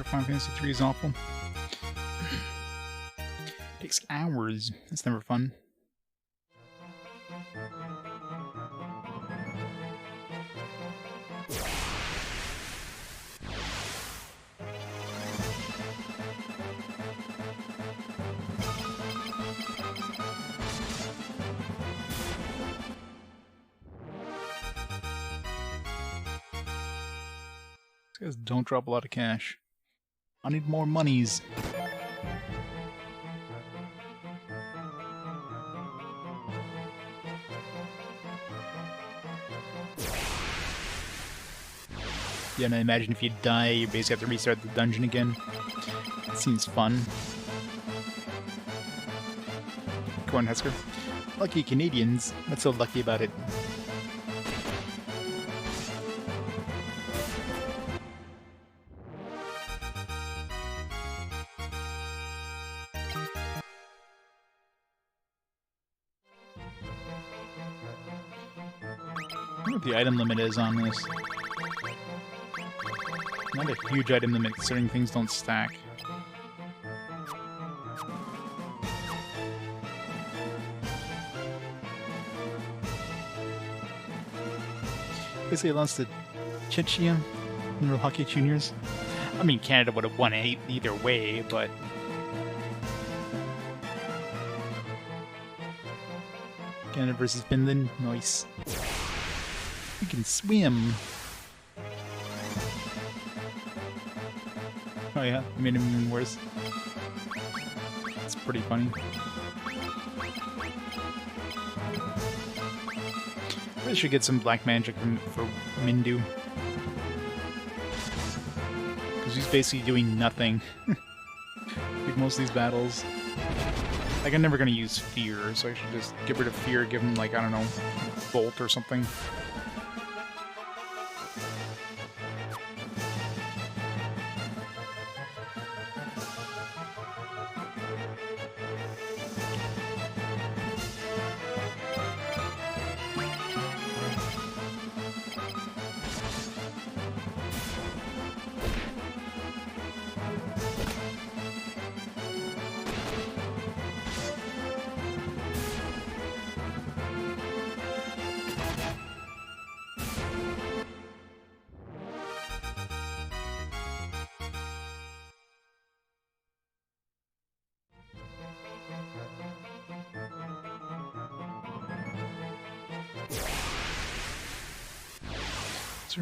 Final Fantasy 3 is awful. Takes hours. That's never fun. These guys don't drop a lot of cash. I need more monies. Yeah, and I imagine if you die, you basically have to restart the dungeon again. That seems fun. Go on, Husker. Lucky Canadians. What's so lucky about it? I wonder what the item limit is on this. Not a huge item limit, considering things don't stack. Basically, it lost to Chechnya in World Hockey Juniors. I mean, Canada would have won either way, but... Canada versus Finland, nice. You can swim. Oh yeah, it made him even worse. It's pretty funny. I should get some black magic for Mindu. Because he's basically doing nothing. Like most of these battles. Like, I'm never going to use Fear, so I should just get rid of Fear, give him, like, I don't know, Bolt or something.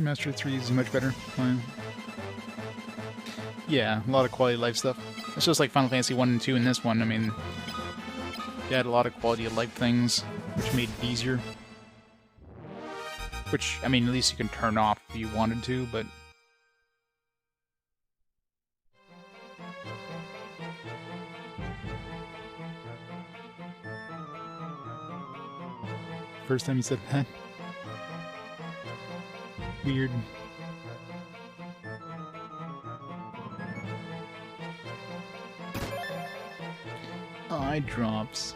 Master 3 is much better. Yeah, a lot of quality of life stuff. It's just like Final Fantasy 1 and 2 in this one. I mean, you had a lot of quality of life things, which made it easier. Which, I mean, at least you can turn off if you wanted to, but... First time you said that. Weird. Eye drops.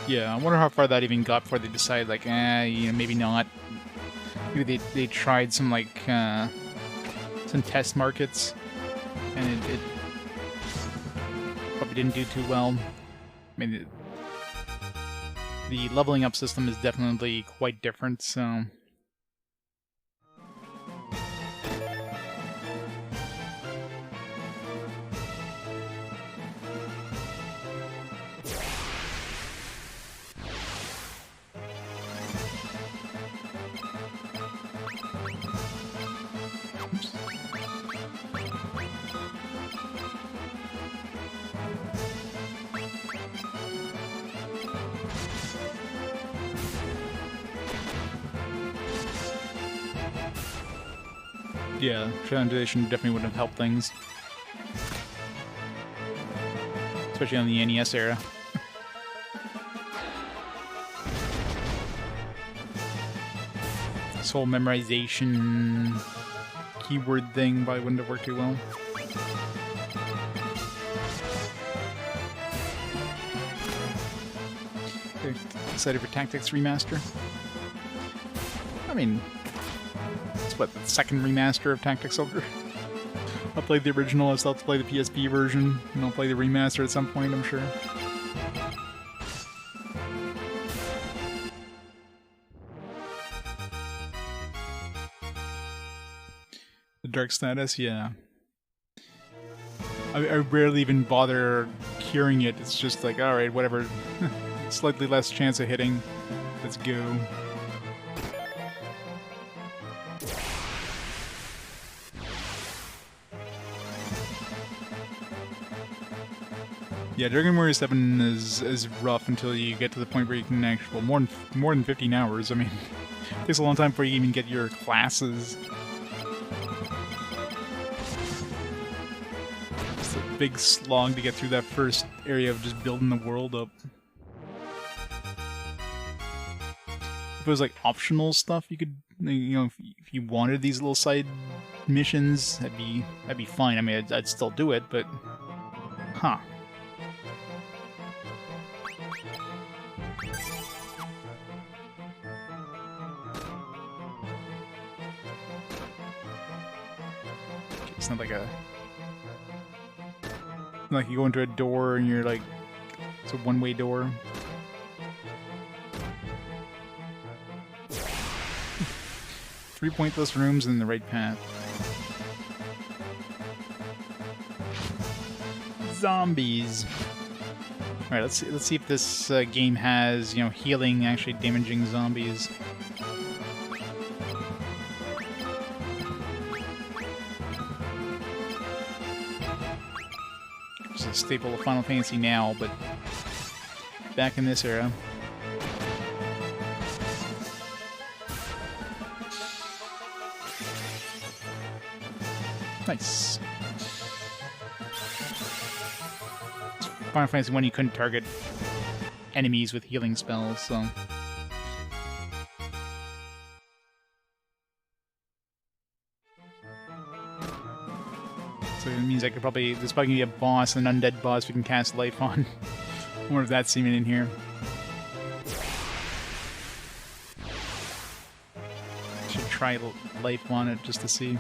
Yeah, I wonder how far that even got before they decided, like, you know, maybe not. Maybe they tried some, like, some test markets, and it probably didn't do too well. I mean, the leveling up system is definitely quite different, so... Yeah, Foundation definitely would have helped things. Especially on the NES era. This whole memorization keyword thing probably wouldn't have worked too well. Okay, excited for Tactics Remaster? I mean... what, the second remaster of Tactics Ogre? I'll play the original, I still have to play the PSP version, and I'll play the remaster at some point, I'm sure. The Dark Status, yeah. I rarely even bother curing it, it's just like, alright, whatever. Slightly less chance of hitting. Let's go. Yeah, Dragon Warrior 7 is rough until you get to the point where you can actually... Well, more than 15 hours, I mean... It takes a long time before you even get your classes. It's a big slog to get through that first area of just building the world up. If it was like optional stuff, you could... You know, if you wanted these little side missions, that'd be fine. I mean, I'd still do it, but... Huh. It's not like like you go into a door and you're like, it's a one-way door. 3 pointless rooms in the right path. Zombies. All right, let's see if this game has, you know, healing actually damaging zombies. It's a staple of Final Fantasy now, but back in this era. Nice. Final Fantasy 1, you couldn't target enemies with healing spells, so... So it means I could probably... There's probably gonna be a boss, an undead boss we can cast life on. I wonder if that's even in here. Should try life on it just to see.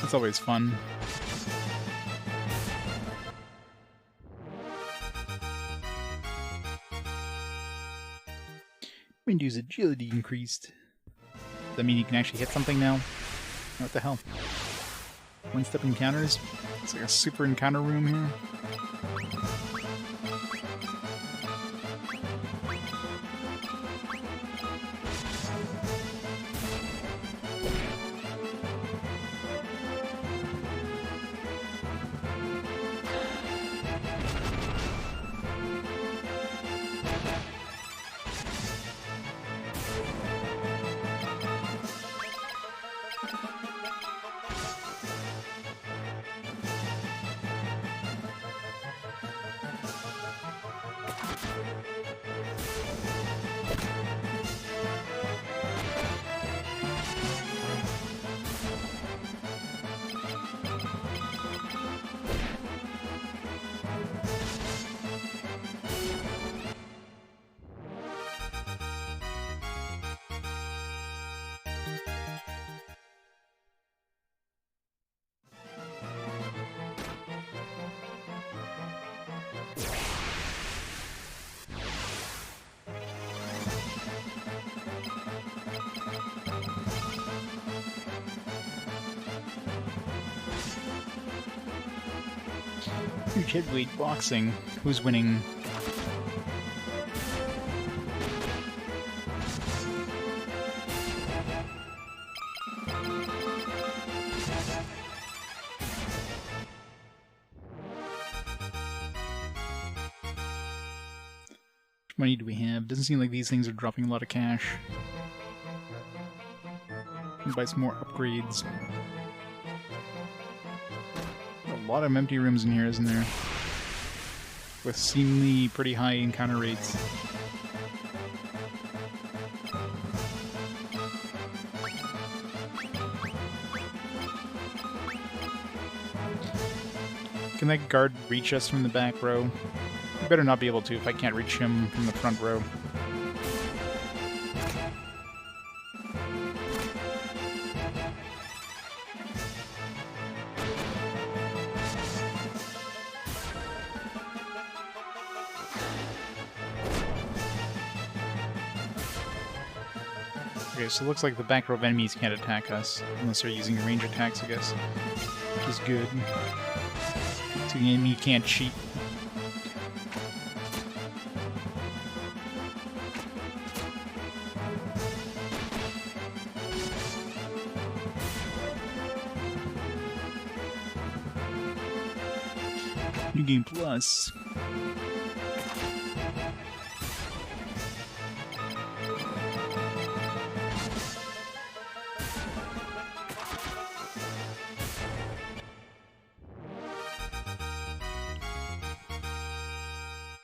It's always fun. Windu's agility increased. Does that mean you can actually hit something now? What the hell? One-step encounters? It's like a super encounter room here. Huge heavyweight boxing. Who's winning? How much money do we have? Doesn't seem like these things are dropping a lot of cash. Can buy some more upgrades. A lot of empty rooms in here, isn't there? With seemingly pretty high encounter rates. Can that guard reach us from the back row? You better not be able to if I can't reach him from the front row. Okay, so it looks like the back row of enemies can't attack us, unless they're using range attacks, I guess. Which is good. So the enemy can't cheat. New Game Plus.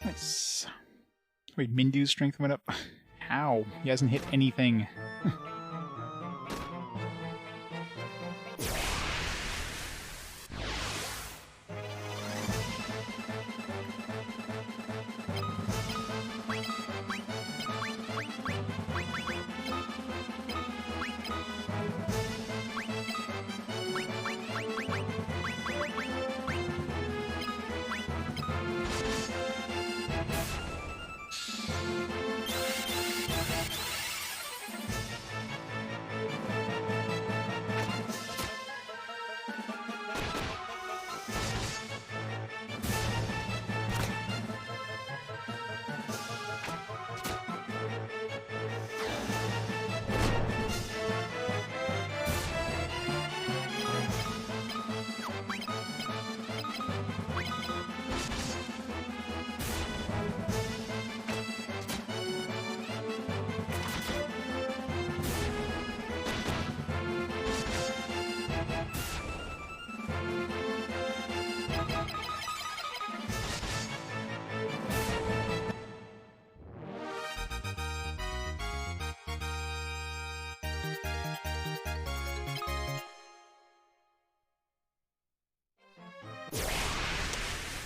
Nice. Wait, Mindu's strength went up? How? He hasn't hit anything.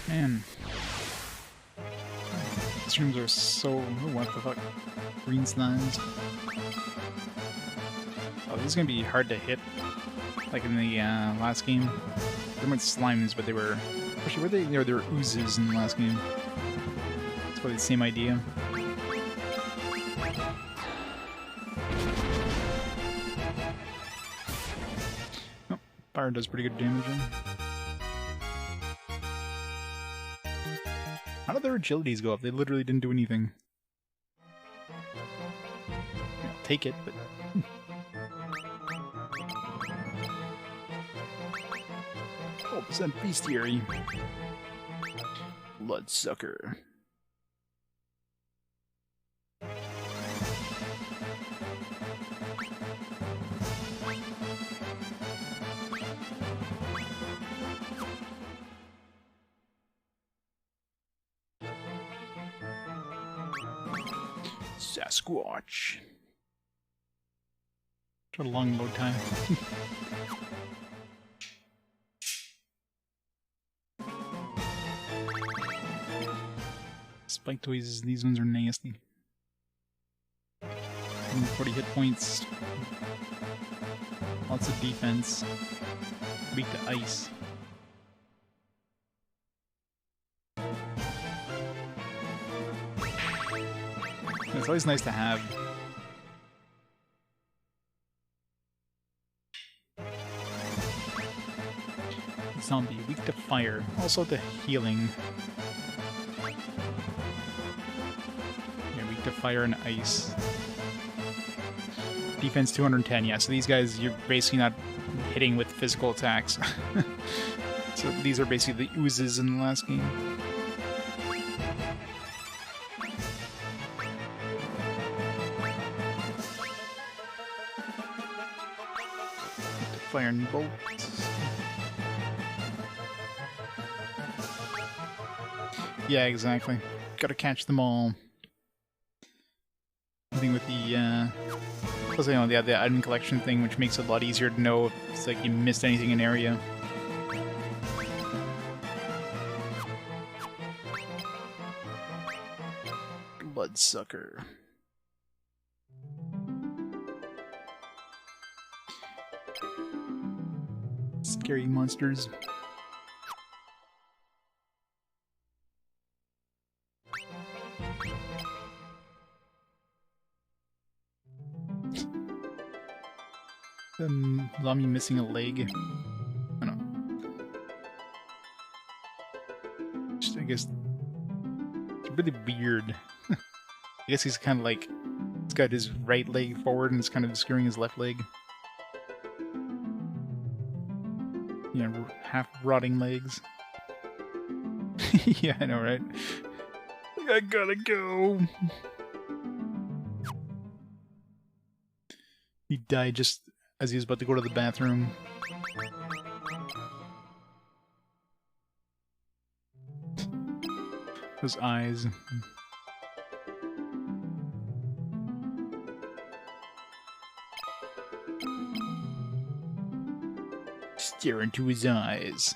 Man. These rooms are so... what the fuck? Green slimes. Oh, this is gonna be hard to hit. Like in the last game. They weren't slimes, but they were... Actually, were they? They were oozes in the last game. It's probably the same idea. Oh, fire does pretty good damage in. How did their agilities go up? They literally didn't do anything. I'll take it, but... 12% bestiary. Bloodsucker. Sasquatch. What a long load time. Spike toys, these ones are nasty. 40 hit points. Lots of defense. Weak to ice. It's always nice to have. Zombie, weak to fire. Also to healing. Yeah, weak to fire and ice. Defense 210, yeah, so these guys, you're basically not hitting with physical attacks. So these are basically the oozes in the last game. Fire and bolts. Yeah, exactly. Gotta catch them all. I think with the, plus, you know, the item collection thing, which makes it a lot easier to know if it's like you missed anything in area. Bloodsucker. Scary monsters. Zombie missing a leg. I don't know. Just, I guess it's really weird. I guess he's kind of like he's got his right leg forward and it's kind of obscuring his left leg. Yeah, half rotting legs. Yeah, I know, right? I gotta go. He died just as he was about to go to the bathroom. Those eyes. Stare into his eyes.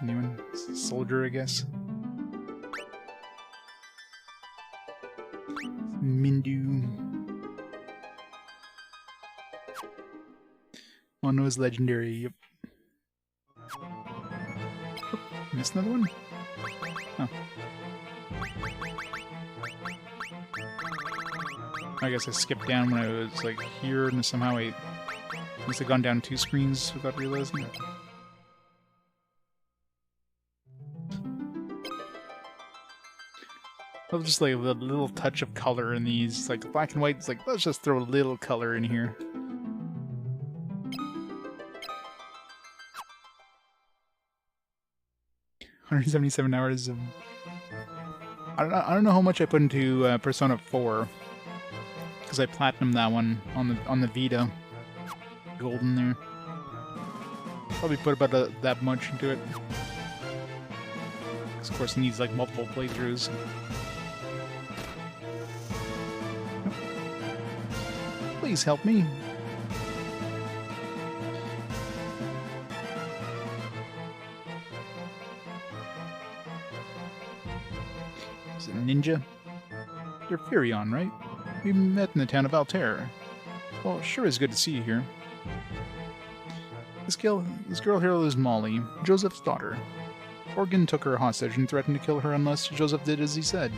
Anyone? Soldier, I guess. Mindu. Oh no, it's legendary. Yep. Oh, missed another one? Oh. I guess I skipped down when I was like here and somehow I must have gone down 2 screens without realizing it. I'll just like a little touch of color in these, like black and white. It's like let's just throw a little color in here. $177 hours of. I don't know how much I put into Persona 4 because I platinumed that one on the Vita. Golden there. Probably put about that much into it. Because of course it needs like multiple playthroughs. Please help me. ya? You're Furion, right? We met in the town of Altair. Well, sure is good to see you here. This girl here is Molly, Joseph's daughter. Organ took her hostage and threatened to kill her unless Joseph did as he said.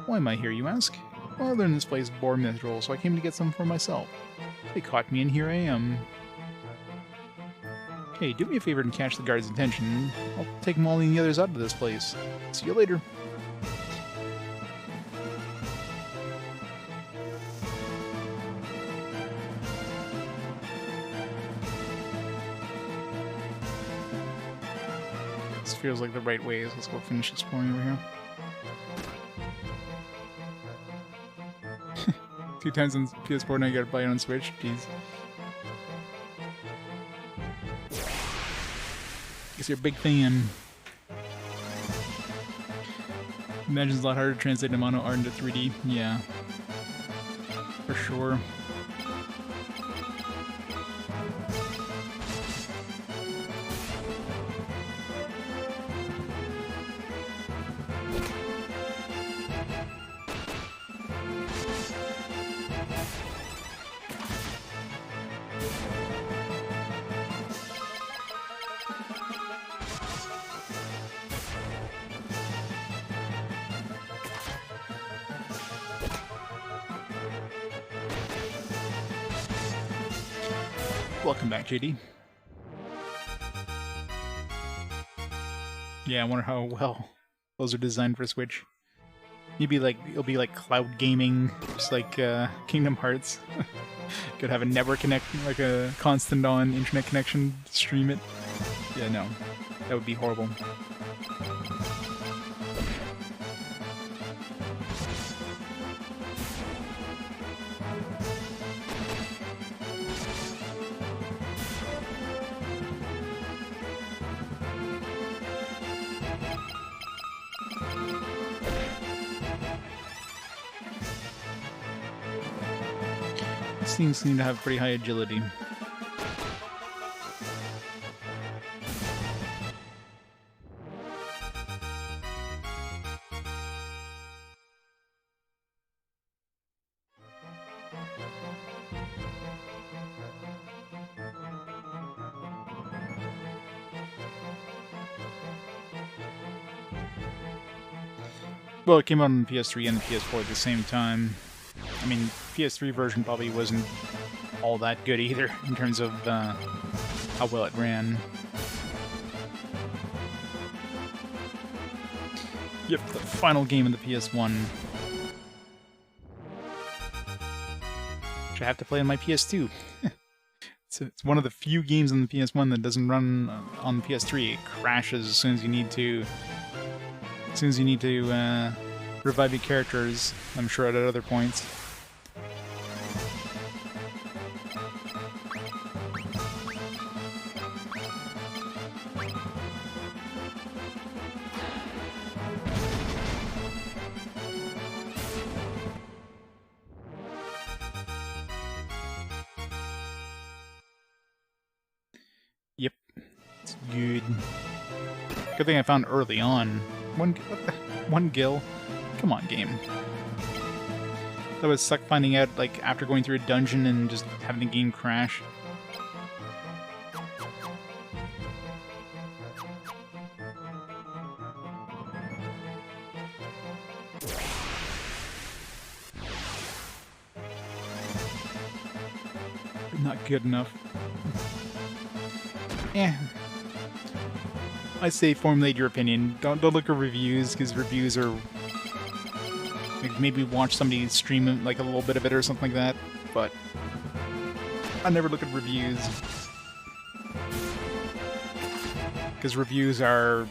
Why am I here, you ask? Well, they're in this place bore miserable, so I came to get some for myself. They caught me, and here I am. Hey, do me a favor and catch the guard's attention. I'll take Molly and the others out of this place. See you later. This feels like the right way, so let's go finish exploring over here. 2 times on PS4, now you gotta buy it on Switch. Jeez. Guess you're a big fan. Imagine it's a lot harder to translate mono art into 3D. Yeah. For sure. Welcome back, JD. Yeah, I wonder how well those are designed for Switch. Maybe like it'll be like cloud gaming, just like Kingdom Hearts. Could have a network connection, like a constant on internet connection, stream it. Yeah, no, that would be horrible. These seem to have pretty high agility. Well, it came out on the PS3 and the PS4 at the same time. I mean, PS3 version probably wasn't all that good either, in terms of how well it ran. Yep, the final game of the PS1. Which I have to play on my PS2. It's one of the few games on the PS1 that doesn't run on the PS3. It crashes as soon as you need to... As soon as you need to revive your characters, I'm sure at other points. Yep, it's good. Good thing I found early on. One gil? Come on, game. That would suck finding out, like, after going through a dungeon and just having the game crash. Not good enough. Eh. I say formulate your opinion. Don't look at reviews, because reviews are... Like, maybe watch somebody stream like a little bit of it or something like that, but I never look at reviews. Because reviews are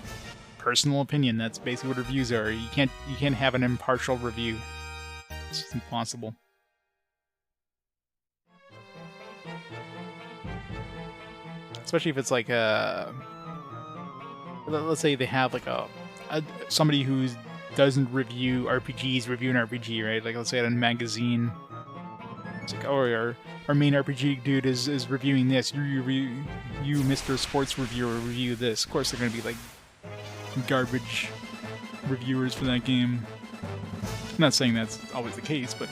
personal opinion. That's basically what reviews are. You can't have an impartial review. It's just impossible. Especially if it's like a... Let's say they have like somebody who doesn't review RPGs review an RPG, right? Like let's say at a magazine. It's like, oh, our main RPG dude is reviewing this. You Mr. Sports Reviewer, review this. Of course they're going to be like garbage reviewers for that game. I'm not saying that's always the case, but...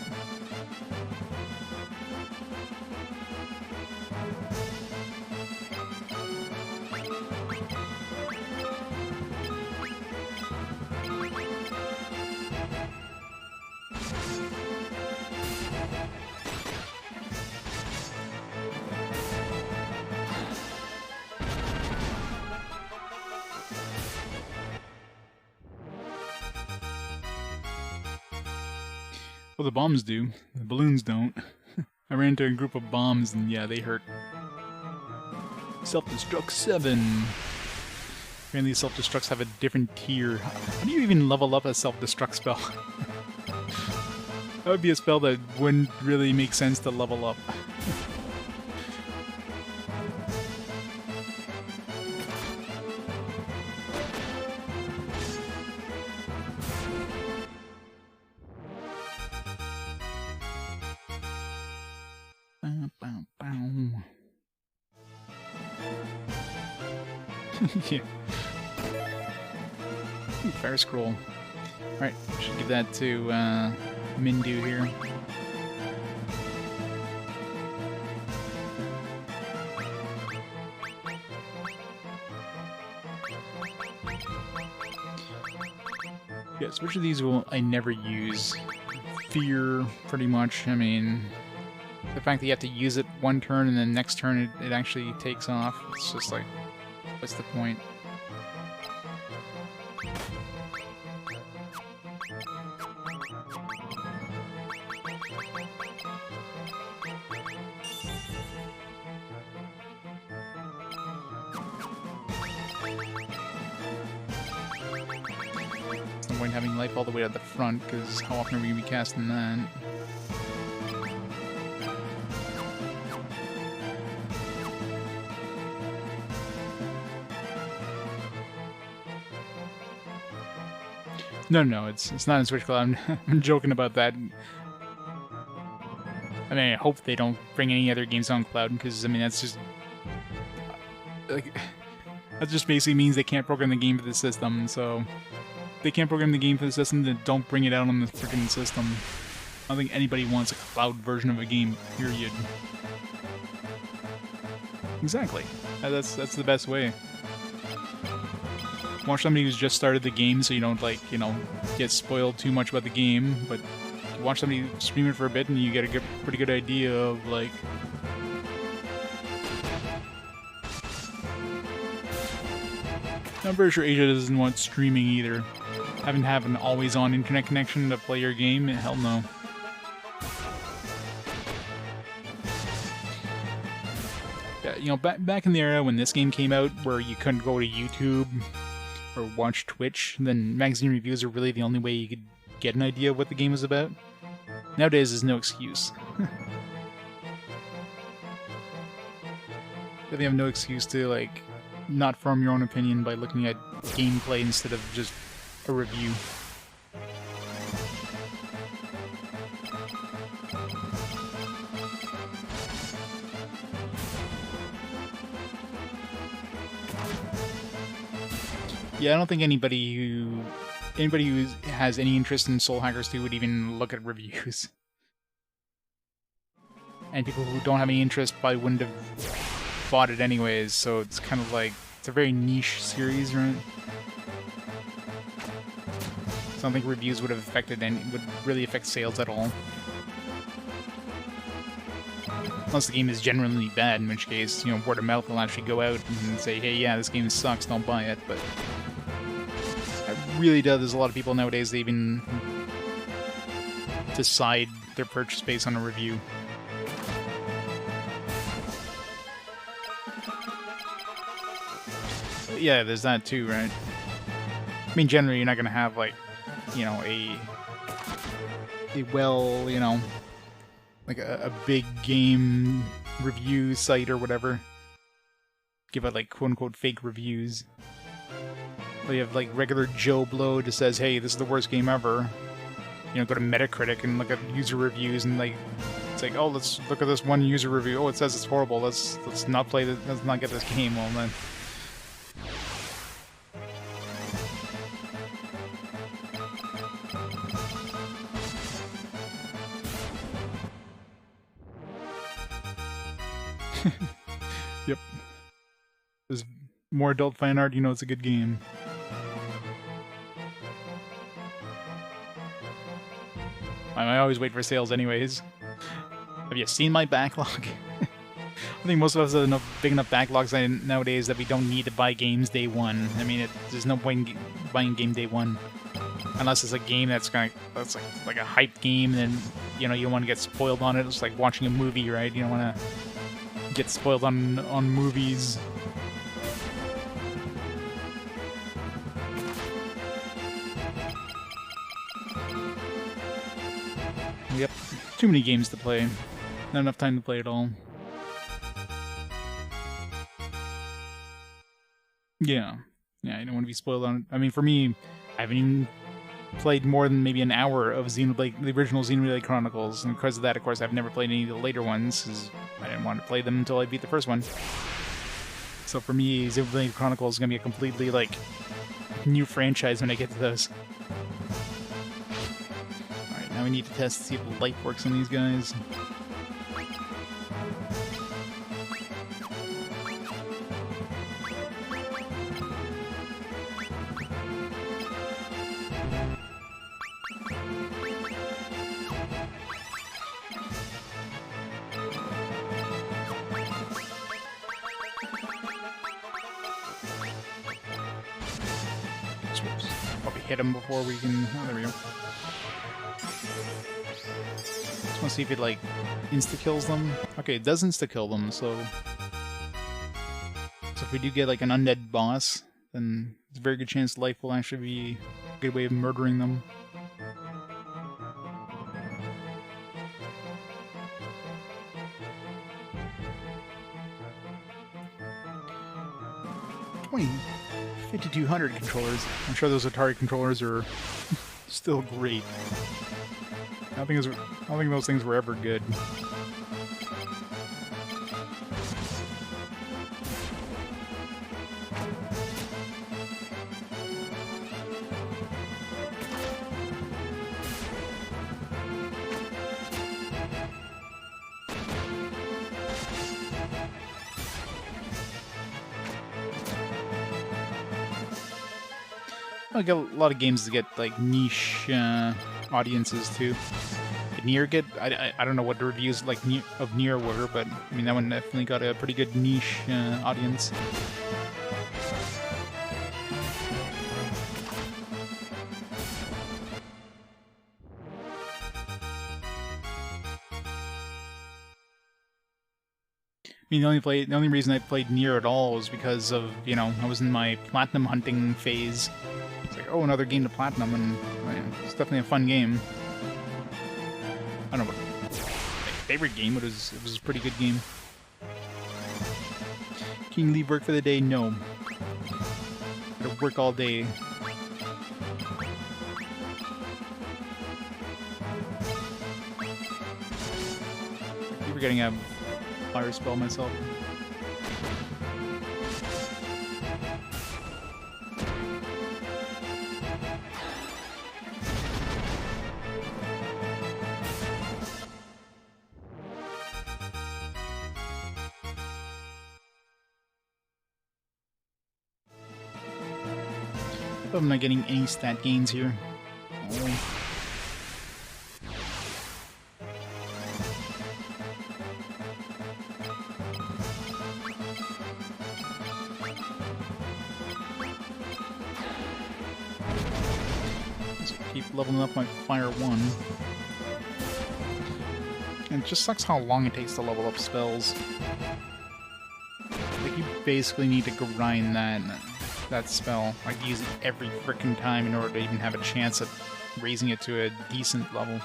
Well, the bombs do. The balloons don't. I ran into a group of bombs and yeah, they hurt. Self-destruct 7. Apparently self-destructs have a different tier. How do you even level up a self-destruct spell? That would be a spell that wouldn't really make sense to level up. Yeah. Ooh, fire scroll. Alright, should give that to Mindu here. Yes, which of these will I never use? Fear, pretty much. I mean, the fact that you have to use it one turn and then next turn it actually takes off. It's just like, what's the point? There's no point having life all the way at the front, because how often are we going to be casting that? No, it's not in Switch Cloud. I'm joking about that. I mean, I hope they don't bring any other games on Cloud, because, I mean, that's just... like, that just basically means they can't program the game for the system, so... If they can't program the game for the system, then don't bring it out on the freaking system. I don't think anybody wants a Cloud version of a game, period. Exactly. That's the best way. Watch somebody who's just started the game so you don't, like, you know, get spoiled too much about the game, but watch somebody stream it for a bit and you get a pretty good idea of, like... I'm pretty sure Asia doesn't want streaming either. Having to have an always-on internet connection to play your game? Hell no. Yeah, you know, back in the era when this game came out, where you couldn't go to YouTube or watch Twitch, then magazine reviews are really the only way you could get an idea of what the game is about. Nowadays, there's no excuse. They have no excuse to, like, not form your own opinion by looking at gameplay instead of just a review. Yeah, I don't think anybody who has any interest in Soul Hackers 2 would even look at reviews. And people who don't have any interest probably wouldn't have bought it anyways, so it's kind of like, it's a very niche series, right? So I don't think reviews would have would really affect sales at all. Unless the game is genuinely bad, in which case, you know, word of mouth will actually go out and say, hey, yeah, this game sucks, don't buy it, but... I really doubt there's a lot of people nowadays that even decide their purchase based on a review. But yeah, there's that too, right? I mean, generally, you're not gonna have, like, you know, a well, you know, like a big game review site or whatever. Give out, like, quote-unquote fake reviews. Or you have, like, regular Joe Blow just says, hey, this is the worst game ever. You know, go to Metacritic and look at user reviews and, like, it's like, oh, let's look at this one user review. Oh, it says it's horrible. Let's not play this, let's not get this game. Well, then... Yep. There's more adult fan art, you know it's a good game. I always wait for sales anyways. Have you seen my backlog? I think most of us have big enough backlogs nowadays that we don't need to buy games day one. I mean, there's no point in buying game day one. Unless it's a game that's like a hyped game, and you know you don't want to get spoiled on it. It's like watching a movie, right? You don't want to get spoiled on movies. Yep, too many games to play. Not enough time to play at all. Yeah, you don't want to be spoiled on it. I mean, for me, I haven't even played more than maybe an hour of Xenoblade, the original Xenoblade Chronicles, and because of that, of course, I've never played any of the later ones, because I didn't want to play them until I beat the first one. So for me, Xenoblade Chronicles is going to be a completely, like, new franchise when I get to those. Alright, now we need to test to see if the light works on these guys. Hit him before we can... Oh, there we go. Just want to see if it, like, insta-kills them. Okay, it does insta-kill them, so... So if we do get, like, an undead boss, then there's a very good chance life will actually be a good way of murdering them. $20. 5200 controllers. I'm sure those Atari controllers are still great. I don't think those things were ever good. I get a lot of games that get like niche audiences too. Did Nier get? I don't know what the reviews like of Nier were, but I mean that one definitely got a pretty good niche audience. I mean, the only reason I played Nier at all was because of, you know, I was in my platinum hunting phase. It's like, oh, another game to platinum, and it's definitely a fun game. I don't know what my favorite game, but it was a pretty good game. Can you leave work for the day? No. Gotta work all day. Keep forgetting a fire spell myself. I'm not getting any stat gains here. Oh. Keep leveling up my Fire 1. And it just sucks how long it takes to level up spells. Like, you basically need to grind that spell. Like, use it every frickin' time in order to even have a chance at raising it to a decent level.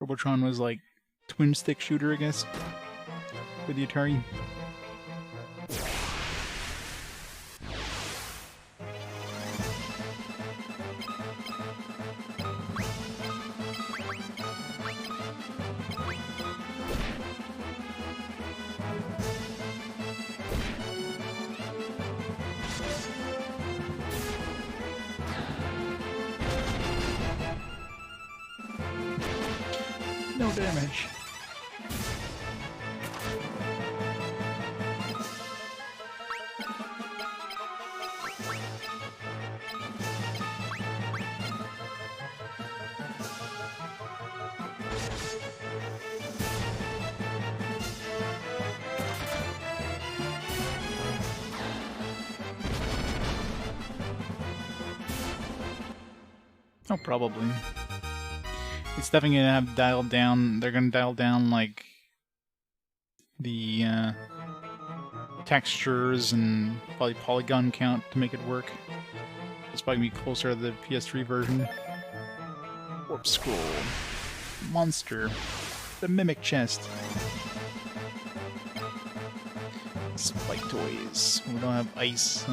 Robotron was like twin stick shooter, I guess, for the Atari. No damage. Oh, probably. It's definitely gonna have dialed down. They're gonna dial down like the textures and probably polygon count to make it work. It's probably gonna be closer to the PS3 version. Warp scroll, monster, the mimic chest, spike toys. We don't have ice.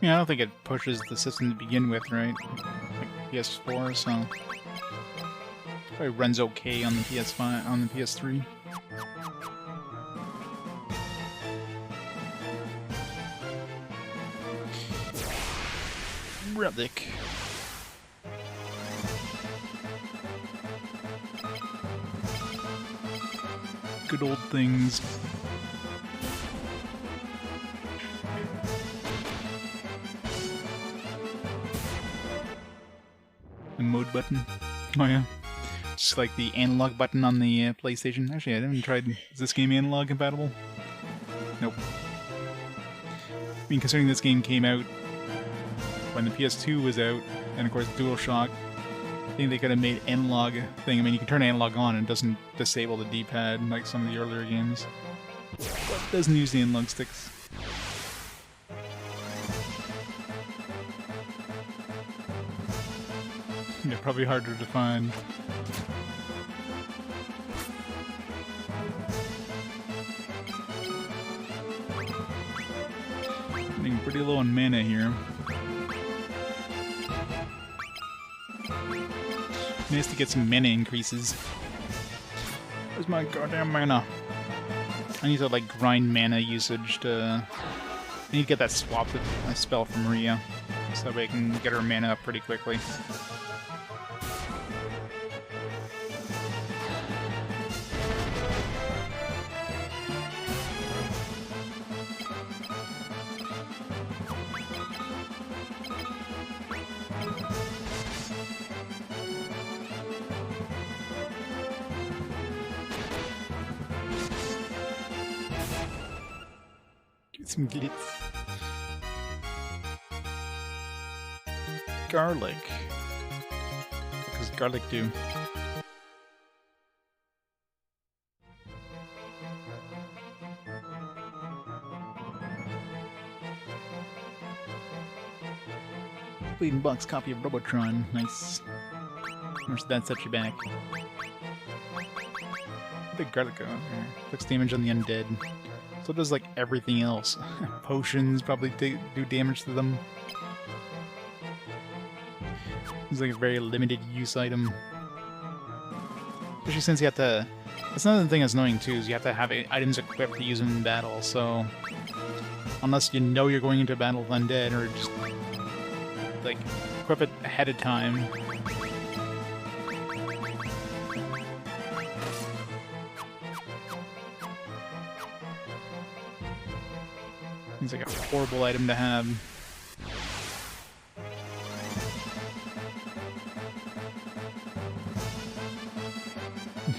Yeah, I don't think it pushes the system to begin with, right? Like PS4, so probably runs okay on the PS5, on the PS3. Relic. Good old things. The mode button. Oh yeah. Just like the analog button on the PlayStation. Actually, I haven't tried. Is this game analog compatible? Nope. I mean, considering this game came out when the PS2 was out, and of course DualShock, I think they could have made analog thing. I mean, you can turn analog on and it doesn't disable the D-pad like some of the earlier games. But it doesn't use the analog sticks. Yeah, probably harder to find. Getting pretty low on mana here. Nice to get some mana increases. Where's my goddamn mana? I need to like grind mana usage to... I need to get that swap spell from Maria, so that way I can get her mana up pretty quickly. Some glitz. Garlic. What does garlic do? Bleeding Box copy of Robotron. Nice. Where's that set you back? Where'd the garlic go? Inflicts damage on the undead. So does like everything else. Potions probably do damage to them. It's like a very limited use item. Especially since you have to... That's another thing that's annoying too, is you have to have items equipped to use them in battle, so... Unless you know you're going into battle with undead, or just... like, equip it ahead of time. Seems like a horrible item to have.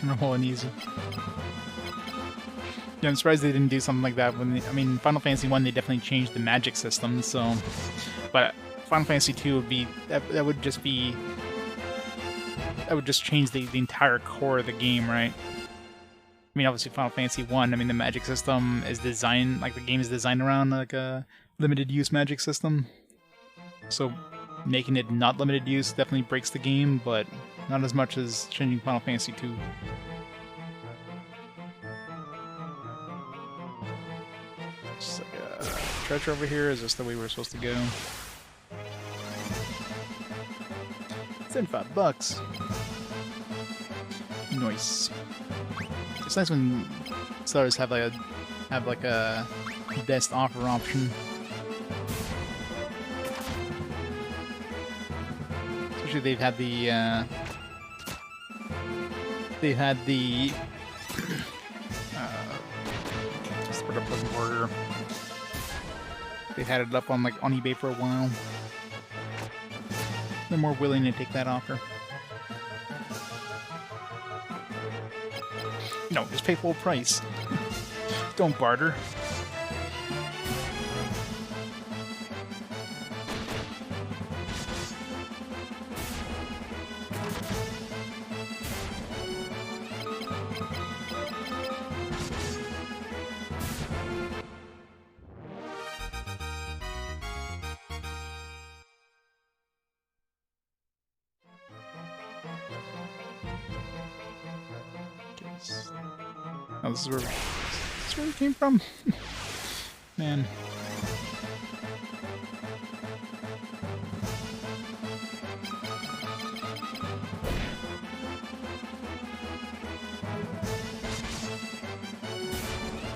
Normal and easy. Yeah, I'm surprised they didn't do something like that when I mean, Final Fantasy 1 they definitely changed the magic system, so but Final Fantasy 2 would be that would just be that would just change the entire core of the game, right? I mean, obviously Final Fantasy 1, I mean the magic system is designed like the game is designed around like a limited use magic system. So making it not limited use definitely breaks the game, but not as much as changing Final Fantasy 2. Just like a treasure over here. Is this the way we're supposed to go? $75. Nice. It's nice when sellers have like a best offer option. Especially they've had the just put up an order. They've had it up on eBay for a while. They're more willing to take that offer. No, just pay full price. Don't barter. Oh, this is where it came from? Man.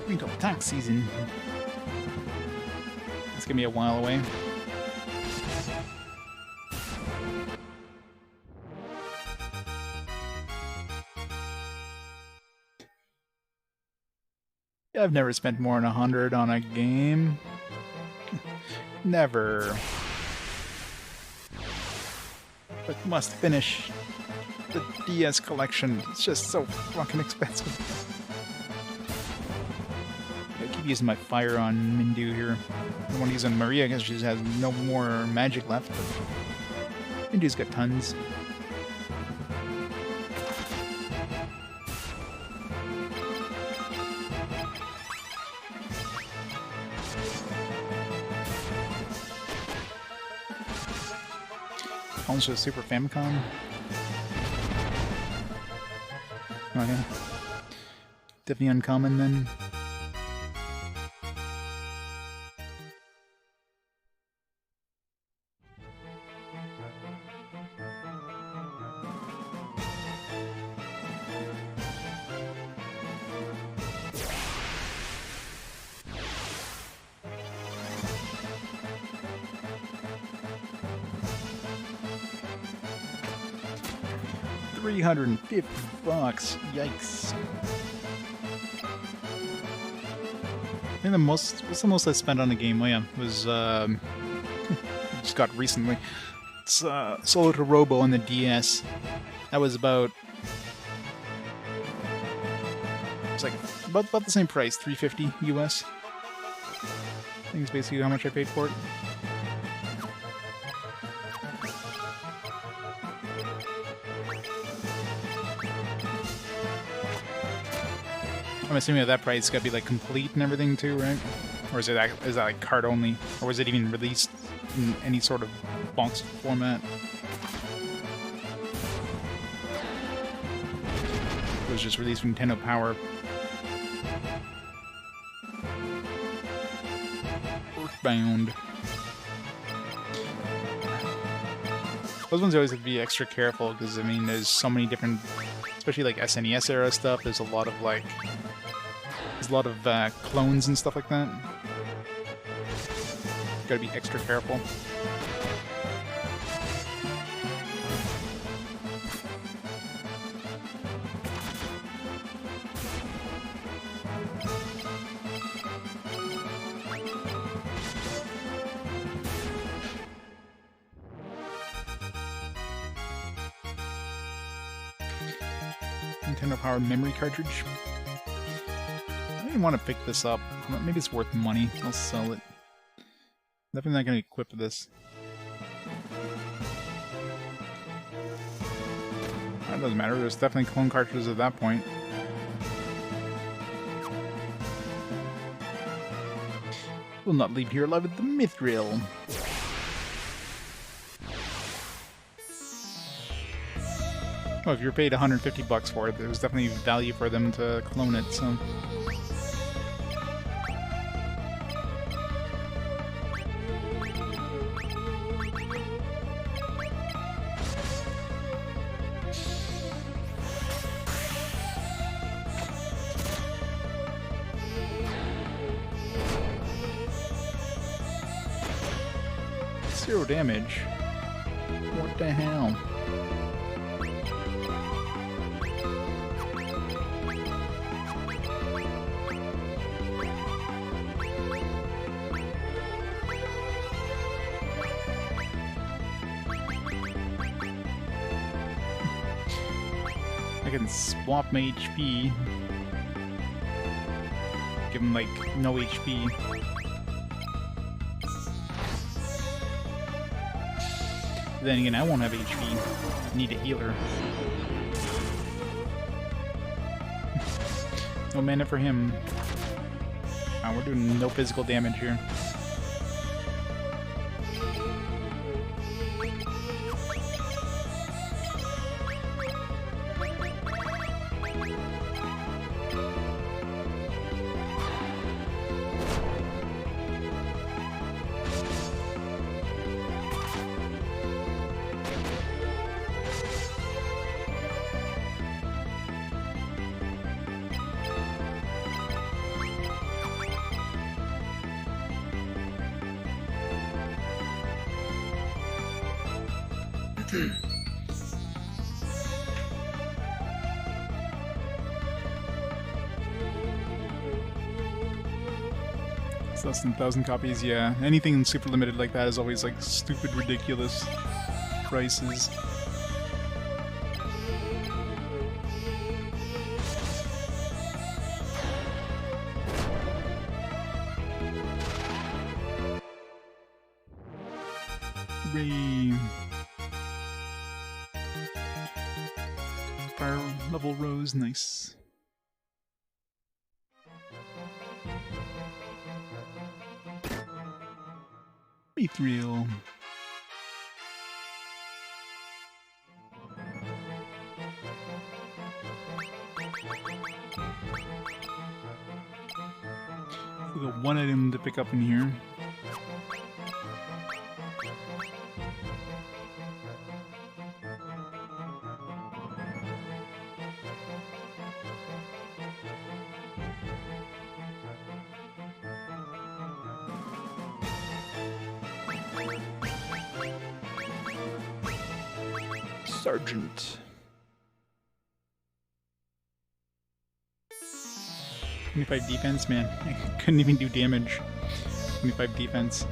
Wait till tax season. It's gonna be a while away. I've never spent more than 100 on a game. Never. But must finish the DS collection. It's just so fucking expensive. I keep using my fire on Mindu here. I want to use on Maria because she has no more magic left. But Mindu's got tons. Also Super Famicom. Okay. Definitely uncommon then. $350. Yikes. I think what's the most I spent on a game? Oh yeah, it was just got recently. It's Solo to Robo on the DS. That was about it's like about the same price, $350 US. I think it's basically how much I paid for it. I'm assuming at that price it's gotta be like complete and everything too, right? Or is that like card only? Or was it even released in any sort of box format? It was just released from Nintendo Power. Earthbound. Those ones always have to be extra careful because I mean there's so many different, especially like SNES era stuff. There's a lot of clones and stuff like that. Gotta be extra careful. Nintendo Power memory cartridge. I want to pick this up. Maybe it's worth money. I'll sell it. Definitely not going to equip this. That doesn't matter. There's definitely clone cartridges at that point. We'll not leave here alive with the mithril. Well, if you're paid 150 bucks for it, there's definitely value for them to clone it, so... Zero damage. What the hell? I can swap my HP. Give him like no HP. Then again, I won't have HP. Need a healer. No mana for him. Oh, we're doing no physical damage here. It's less than 1,000 copies, yeah. Anything super limited like that is always like stupid, ridiculous prices. Fire level rose, nice. Mithril. We got one item to pick up in here. Sergeant. 25 defense, man. I couldn't even do damage. 25 defense.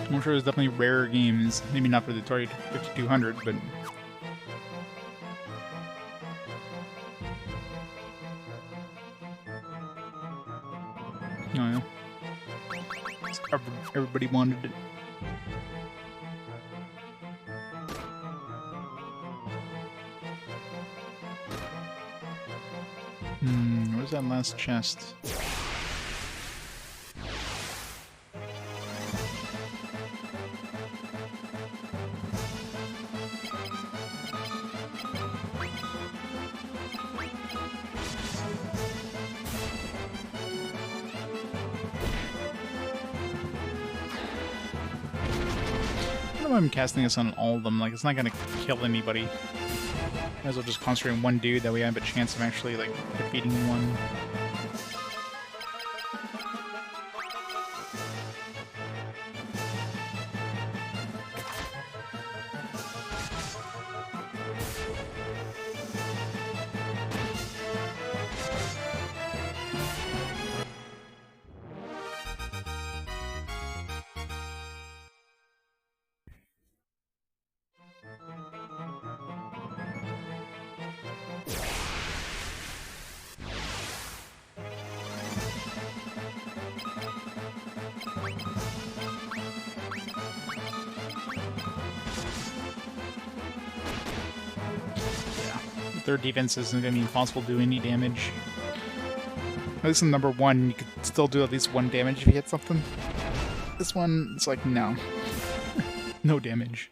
I'm sure there's definitely rarer games. Maybe not for the Atari 5200, but... Oh, yeah. Everybody wanted it. Where's that last chest? I'm casting this on all of them, like, it's not gonna kill anybody. Might as well just concentrate on one dude, that way I have a chance of actually, like, defeating one. their defense isn't going to be impossible to do any damage. At least in number 1, you could still do at least 1 damage if you hit something. This one, it's like, no. No damage.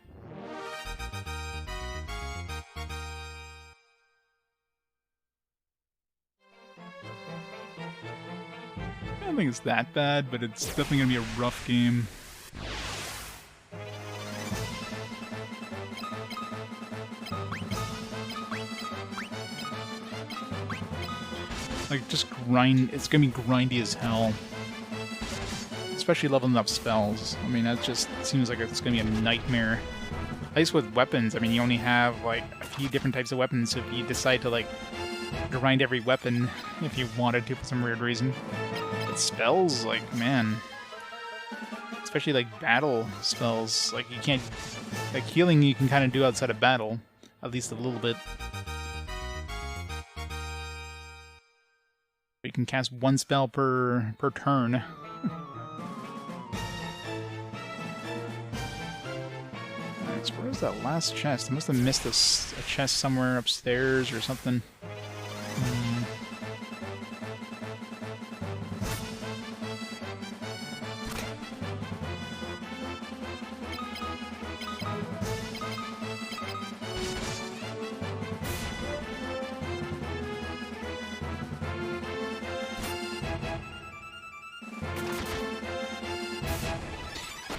I don't think it's that bad, but it's definitely going to be a rough game. Like, just grind. It's gonna be grindy as hell. Especially leveling up spells. I mean, that just seems like it's gonna be a nightmare. At least with weapons, I mean, you only have, like, a few different types of weapons, so if you decide to, like, grind every weapon, if you wanted to for some weird reason. But spells, like, man. Especially, like, battle spells. Like, you can't... Like, healing you can kind of do outside of battle. At least a little bit. You can cast 1 spell per turn. Alright, so where's that last chest? I must have missed a chest somewhere upstairs or something.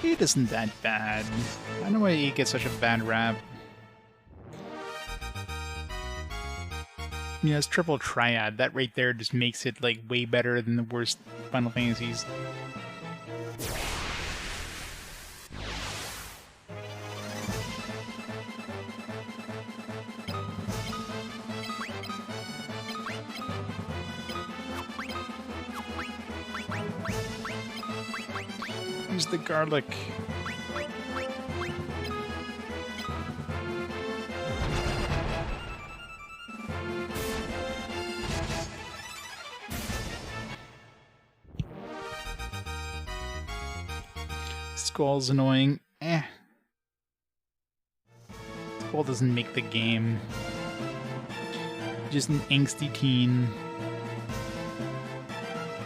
It isn't that bad. I don't know why it gets such a bad rap. You know, it's triple triad. That right there just makes it, like, way better than the worst Final Fantasies. Use the garlic. Squall's annoying. Squall doesn't make the game. Just an angsty teen.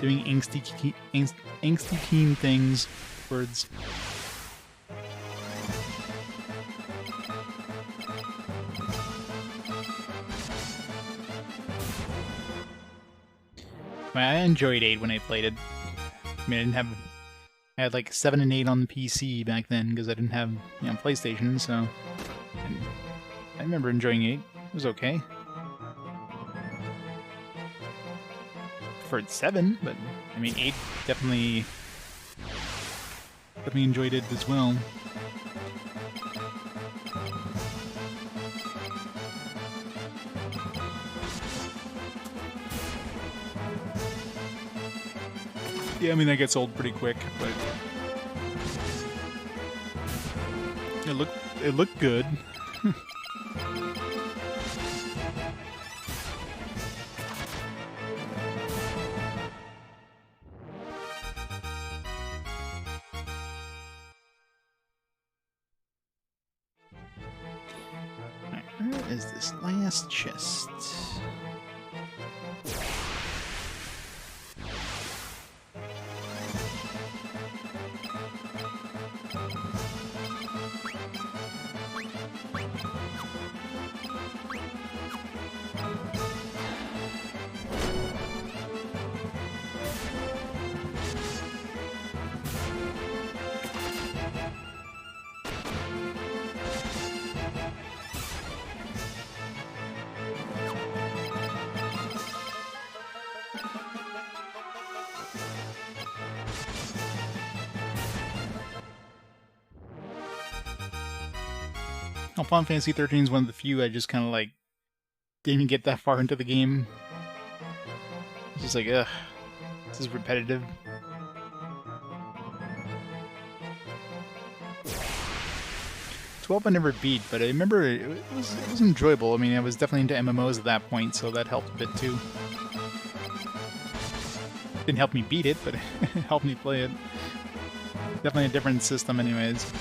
Doing angsty teen things. Words. I enjoyed 8 when I played it. I mean, I had like 7 and 8 on the PC back then because I didn't have, you know, PlayStation, so I remember enjoying 8. It was okay. Preferred 7, but I mean 8 definitely enjoyed it as well. Yeah, I mean that gets old pretty quick, but it looked good. Where is this last chest? Final Fantasy 13 is one of the few I just kind of like didn't even get that far into the game. It's just like, ugh, this is repetitive. I never beat, but I remember it was enjoyable. I mean, I was definitely into MMOs at that point, so that helped a bit too. Didn't help me beat it, but it helped me play it. Definitely a different system anyways.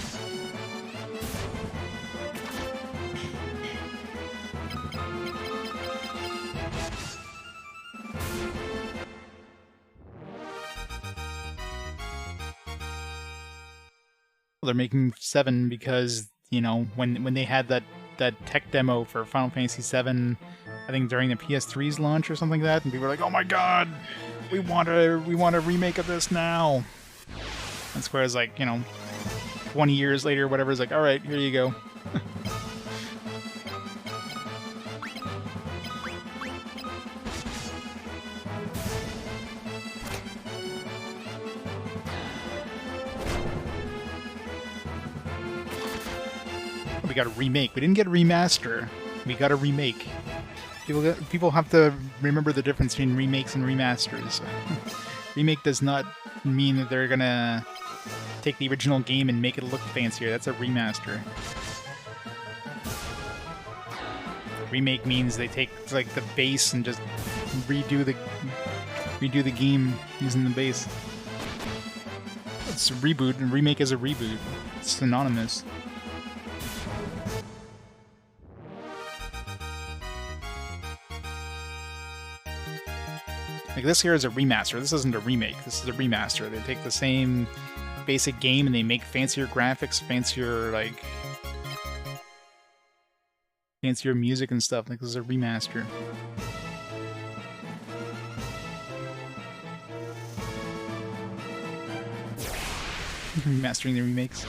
Well, they're making 7 because, you know, when they had that tech demo for Final Fantasy 7, I think during the PS3's launch or something like that, and people were like, "Oh my god, we want a remake of this now." And Square's like, you know, 20 years later, whatever, is like, "All right, here you go." We got a remake. We didn't get a remaster. We got a remake. People have to remember the difference between remakes and remasters. Remake does not mean that they're gonna take the original game and make it look fancier. That's a remaster. Remake means they take like the base and just redo the game using the base. It's a reboot, and remake is a reboot. It's synonymous. Like, this here is a remaster. This isn't a remake. This is a remaster. They take the same basic game and they make fancier graphics, fancier music and stuff. Like, this is a remaster. Remastering the remakes.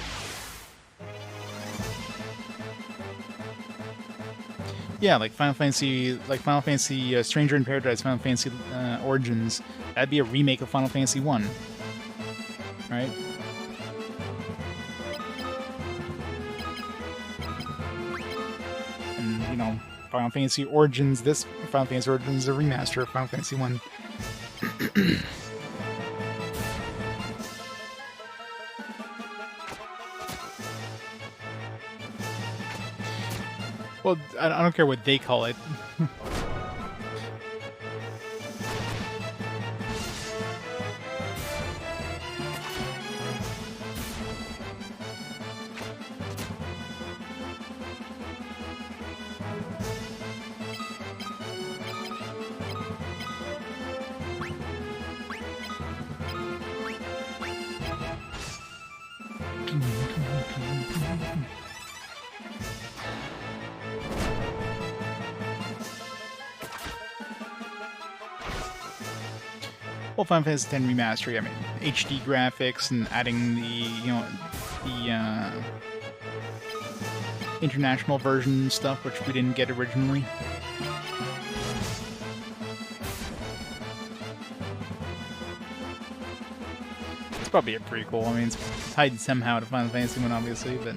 Yeah, like Final Fantasy Stranger in Paradise, Final Fantasy Origins. That'd be a remake of Final Fantasy 1, right? And, you know, Final Fantasy Origins, this Final Fantasy Origins is a remaster of Final Fantasy 1. Well, I don't care what they call it. Well, Final Fantasy X Remaster, I mean, HD graphics and adding the international version stuff, which we didn't get originally. It's probably a prequel. I mean, it's tied somehow to Final Fantasy 1, obviously, but...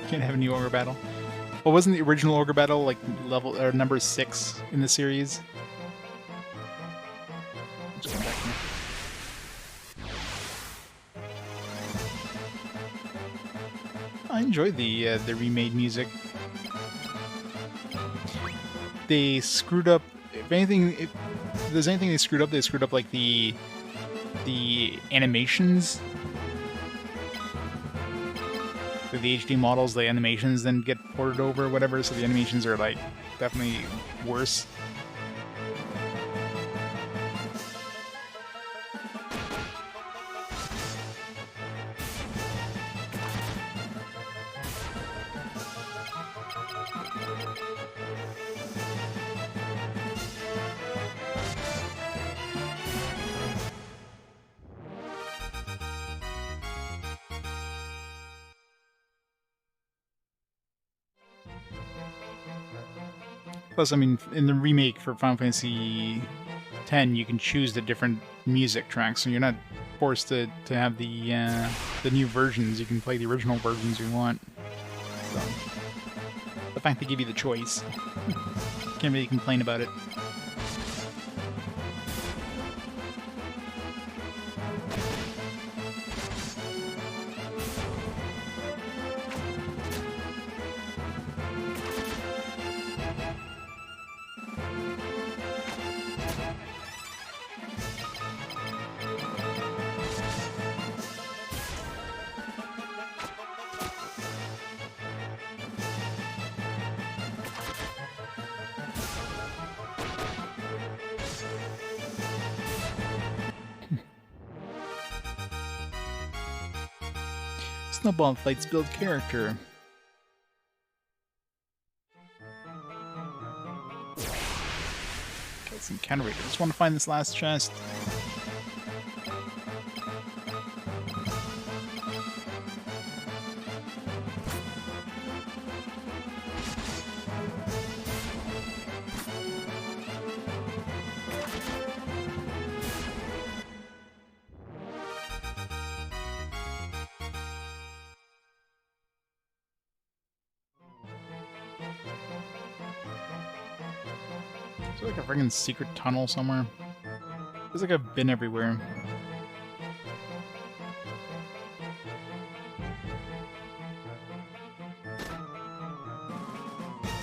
Can't have a new Ogre battle. Well, wasn't the original Ogre battle like level or number 6 in the series? Just come back here. I enjoyed the remade music. They screwed up. If anything, if there's anything they screwed up like the animations. The HD models, the animations then get ported over or whatever, so the animations are like definitely worse. Plus, I mean, in the remake for Final Fantasy X, you can choose the different music tracks, so you're not forced to have the new versions. You can play the original versions you want. So, the fact they give you the choice, can't really complain about it. snowball fights build character. Okay, some counter raid. I just want to find this last chest. Is there like a friggin' secret tunnel somewhere? There's like a bin everywhere.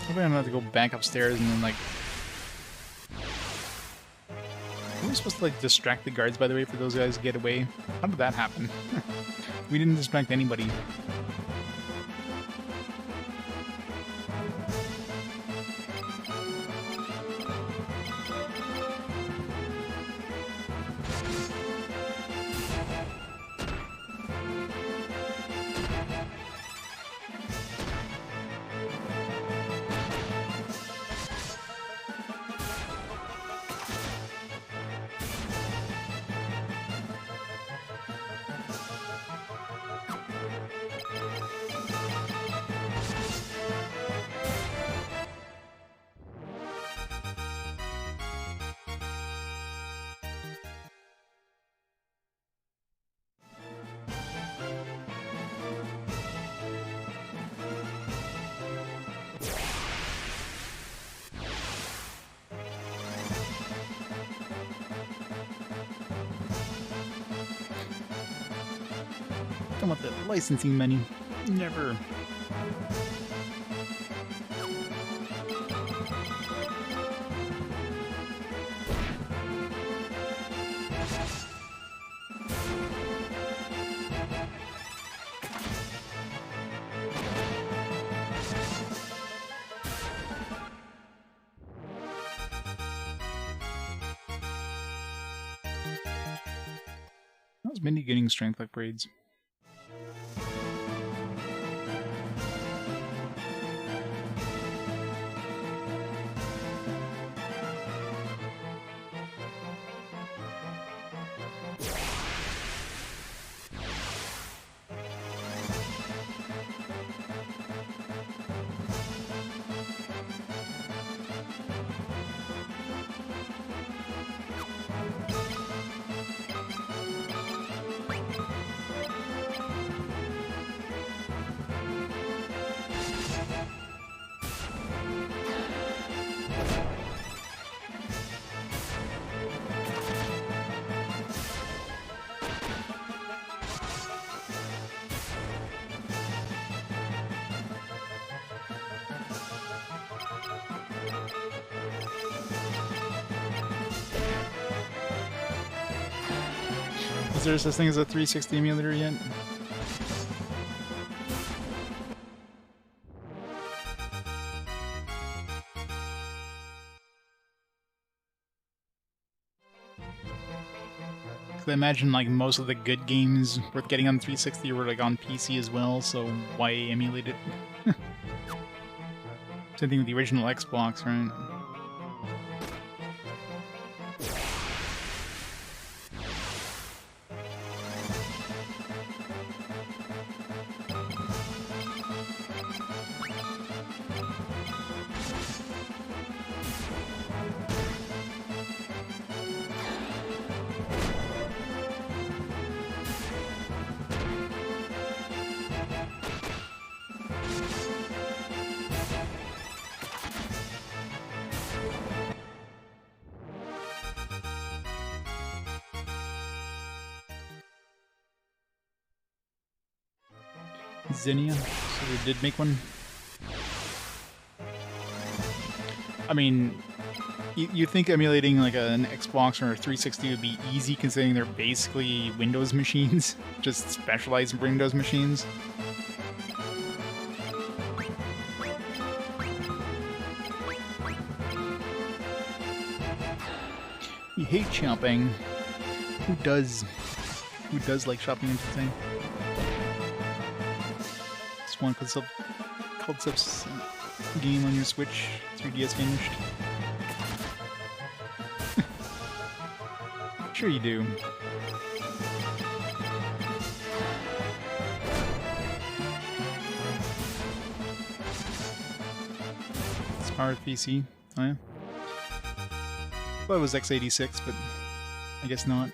Maybe I'm gonna have to go back upstairs and then like... Were we supposed to like distract the guards, by the way, for those guys to get away? How did that happen? We didn't distract anybody. Don't want the licensing menu. Never. How's Mindy getting strength upgrades? Is there such thing as a 360 emulator yet? Because I imagine like most of the good games worth getting on 360 were like on PC as well, so why emulate it? Same thing with the original Xbox, right? Zinnia, so they did make one. I mean, you think emulating like an Xbox or a 360 would be easy considering they're basically Windows machines, just specialized Windows machines. You hate shopping. Who does? Who does like shopping and everything? PS1 called subs game on your Switch. 3DS finished. Sure you do. It's powered PC. Oh yeah. Thought it was x86, but I guess not.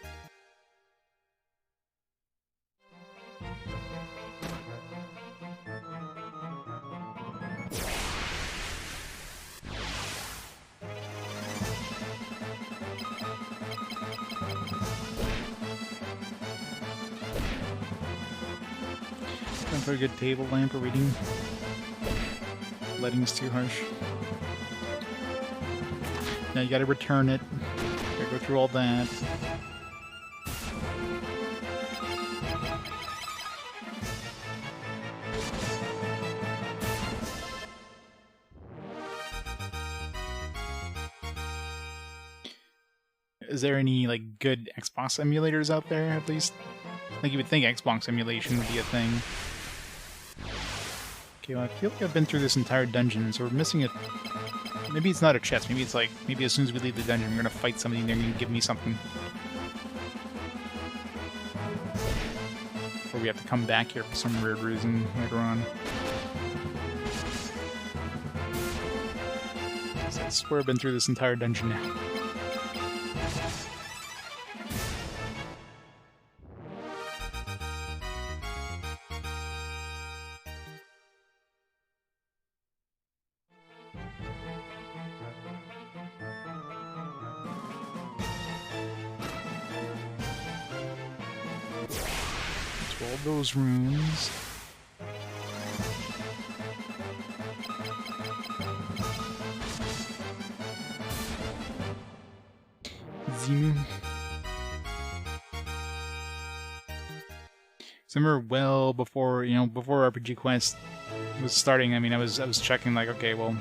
Going for a good table lamp or reading. Lighting is too harsh. Now you gotta return it. Gotta go through all that. Is there any, like, good Xbox emulators out there, at least? Like, you would think Xbox emulation would be a thing. Okay, well, I feel like I've been through this entire dungeon, so we're missing a... Maybe it's not a chest, maybe it's like... Maybe as soon as we leave the dungeon, we're gonna fight somebody and they're gonna give me something. Or we have to come back here for some weird reason later on. So I swear I've been through this entire dungeon now. Those runes. Zimu. So I remember well before, before RPG Quest was starting, I mean, I was checking like, okay, well,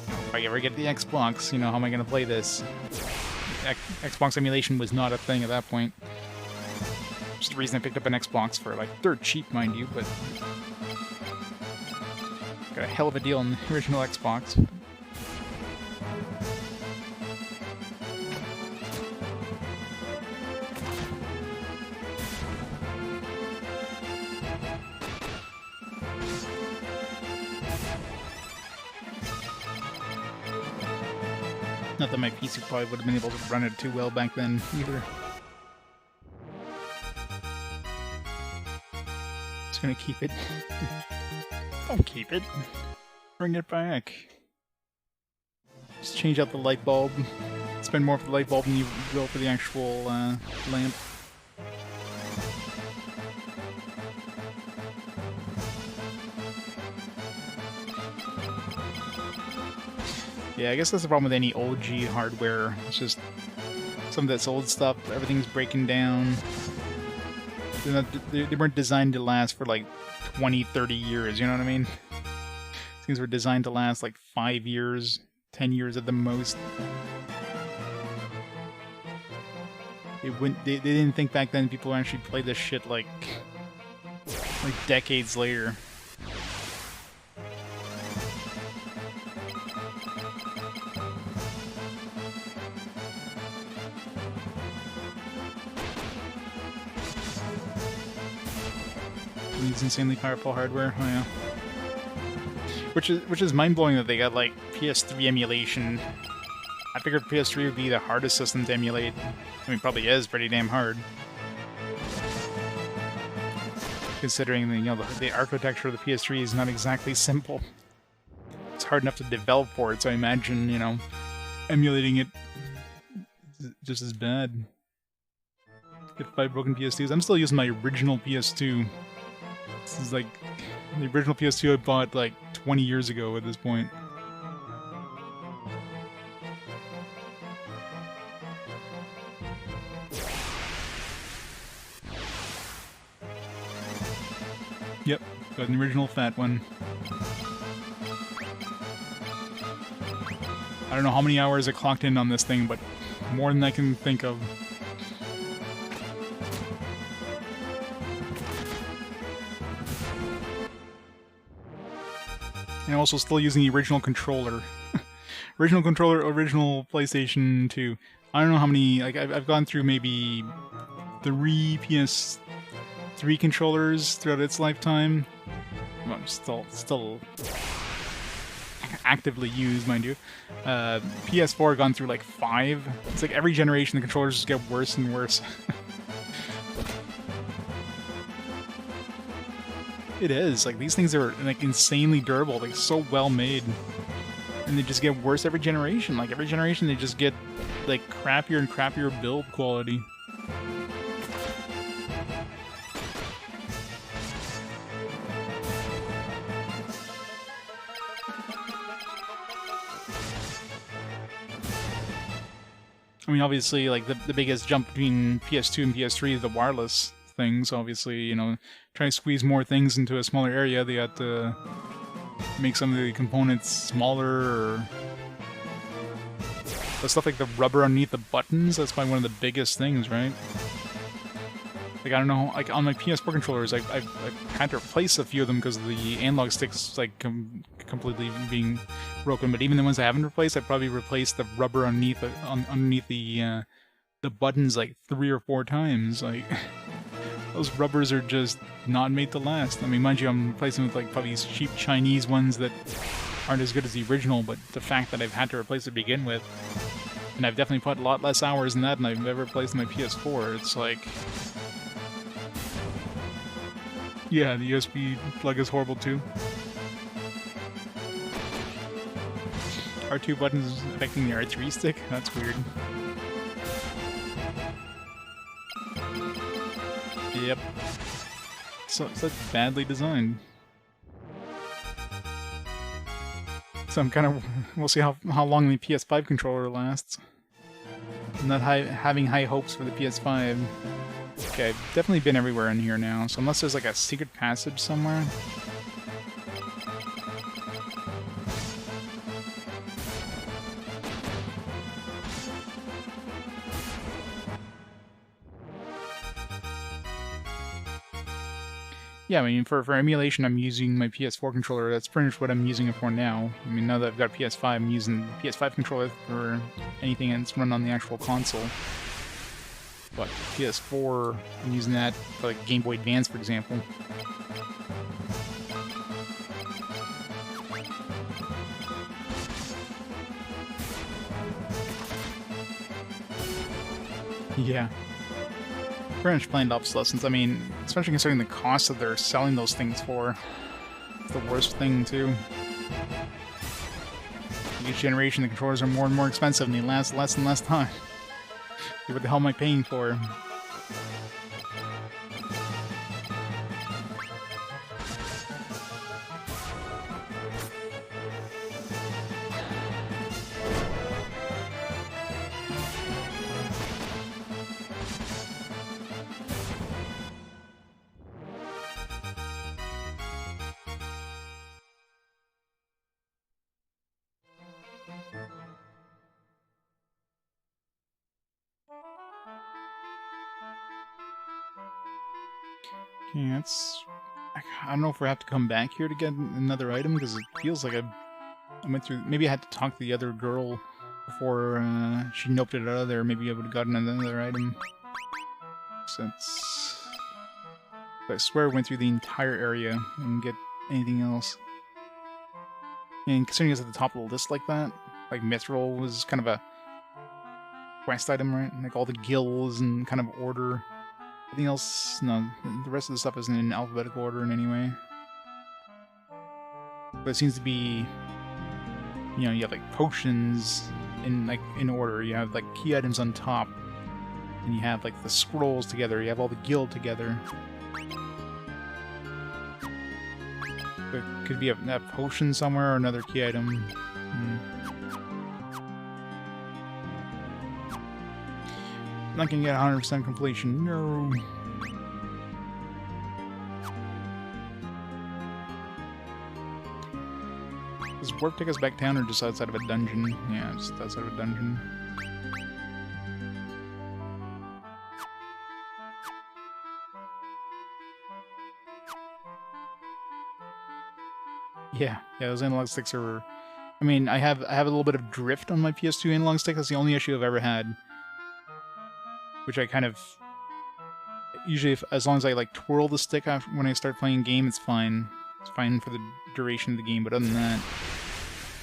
if I ever get the Xbox, how am I gonna play this? Xbox emulation was not a thing at that point. Just the reason I picked up an Xbox for, like, dirt cheap, mind you, but got a hell of a deal on the original Xbox. Not that my PC probably would have been able to run it too well back then, either. Gonna keep it. Don't keep it. Bring it back. Just change out the light bulb. Spend more for the light bulb than you will for the actual lamp. Yeah, I guess that's the problem with any OG hardware. It's just some of this old stuff, everything's breaking down. They weren't designed to last for like 20, 30 years, you know what I mean? Things were designed to last like 5 years, 10 years at the most. They didn't think back then people would actually play this shit like decades later. Needs insanely powerful hardware. Oh yeah. Which is mind-blowing that they got like PS3 emulation. I figured PS3 would be the hardest system to emulate. I mean, probably is pretty damn hard. Considering the architecture of the PS3 is not exactly simple. It's hard enough to develop for it, so I imagine, emulating it just as bad. Get 5 broken PS2s. I'm still using my original PS2. This is like the original PS2 I bought like 20 years ago at this point. Yep, got an original fat one. I don't know how many hours I clocked in on this thing, but more than I can think of. And I'm also still using the original controller. Original controller, original PlayStation 2. I don't know how many, like, I've gone through maybe 3 PS3 controllers throughout its lifetime. Well, still actively used, mind you. PS4 gone through like 5. It's like every generation the controllers just get worse and worse. It is, like, these things are like insanely durable, like so well made. And they just get worse every generation. Like, every generation they just get, like, crappier and crappier build quality. I mean, obviously, like, the biggest jump between PS2 and PS3 is the wireless things. Obviously, you know, trying to squeeze more things into a smaller area, they had to make some of the components smaller, or the stuff like the rubber underneath the buttons, that's probably one of the biggest things, right? Like, I don't know, like, on my PS4 controllers, I've had to replace a few of them because the analog sticks, like, completely being broken, but even the ones I haven't replaced, I probably replaced the rubber underneath the buttons, like, 3 or 4 times, like... Those rubbers are just not made to last. I mean, mind you, I'm replacing with, like, probably these cheap Chinese ones that aren't as good as the original, but the fact that I've had to replace it to begin with, and I've definitely put a lot less hours in that than I've ever replaced in my PS4, it's like... Yeah, the USB plug is horrible too. R2 buttons affecting the R3 stick? That's weird. Yep. So badly designed. So I'm kind of... We'll see how long the PS5 controller lasts. I'm not having high hopes for the PS5. Okay, I've definitely been everywhere in here now, so unless there's like a secret passage somewhere... Yeah, I mean, for emulation, I'm using my PS4 controller. That's pretty much what I'm using it for now. I mean, now that I've got PS5, I'm using the PS5 controller for anything that's run on the actual console. But PS4, I'm using that for, like, Game Boy Advance, for example. Yeah. Pretty much planned obsolescence. I mean, especially considering the cost that they're selling those things for. It's the worst thing, too. Each generation, the controllers are more and more expensive, and they last less and less time. What the hell am I paying for? Okay, that's... I don't know if we have to come back here to get another item, because it feels like I went through... Maybe I had to talk to the other girl before she noped it out of there. Maybe I would have gotten another item. Since... I swear I went through the entire area and get anything else. And considering it's at the top of the list like that, like Mithril was kind of a quest item, right? Like all the gills and kind of order. Everything else, no, the rest of the stuff isn't in alphabetical order in any way. But it seems to be, you know, you have like potions in order. You have like key items on top, and you have like the scrolls together. You have all the guild together. There could be a potion somewhere or another key item. Not gonna get 100% completion. No. Does warp take us back down or just outside of a dungeon? Yeah, just outside of a dungeon. Yeah, those analog sticks are... I mean, I have a little bit of drift on my PS2 analog stick. That's the only issue I've ever had. Which I kind of... Usually, as long as I, like, twirl the stick when I start playing a game, it's fine. It's fine for the duration of the game, but other than that...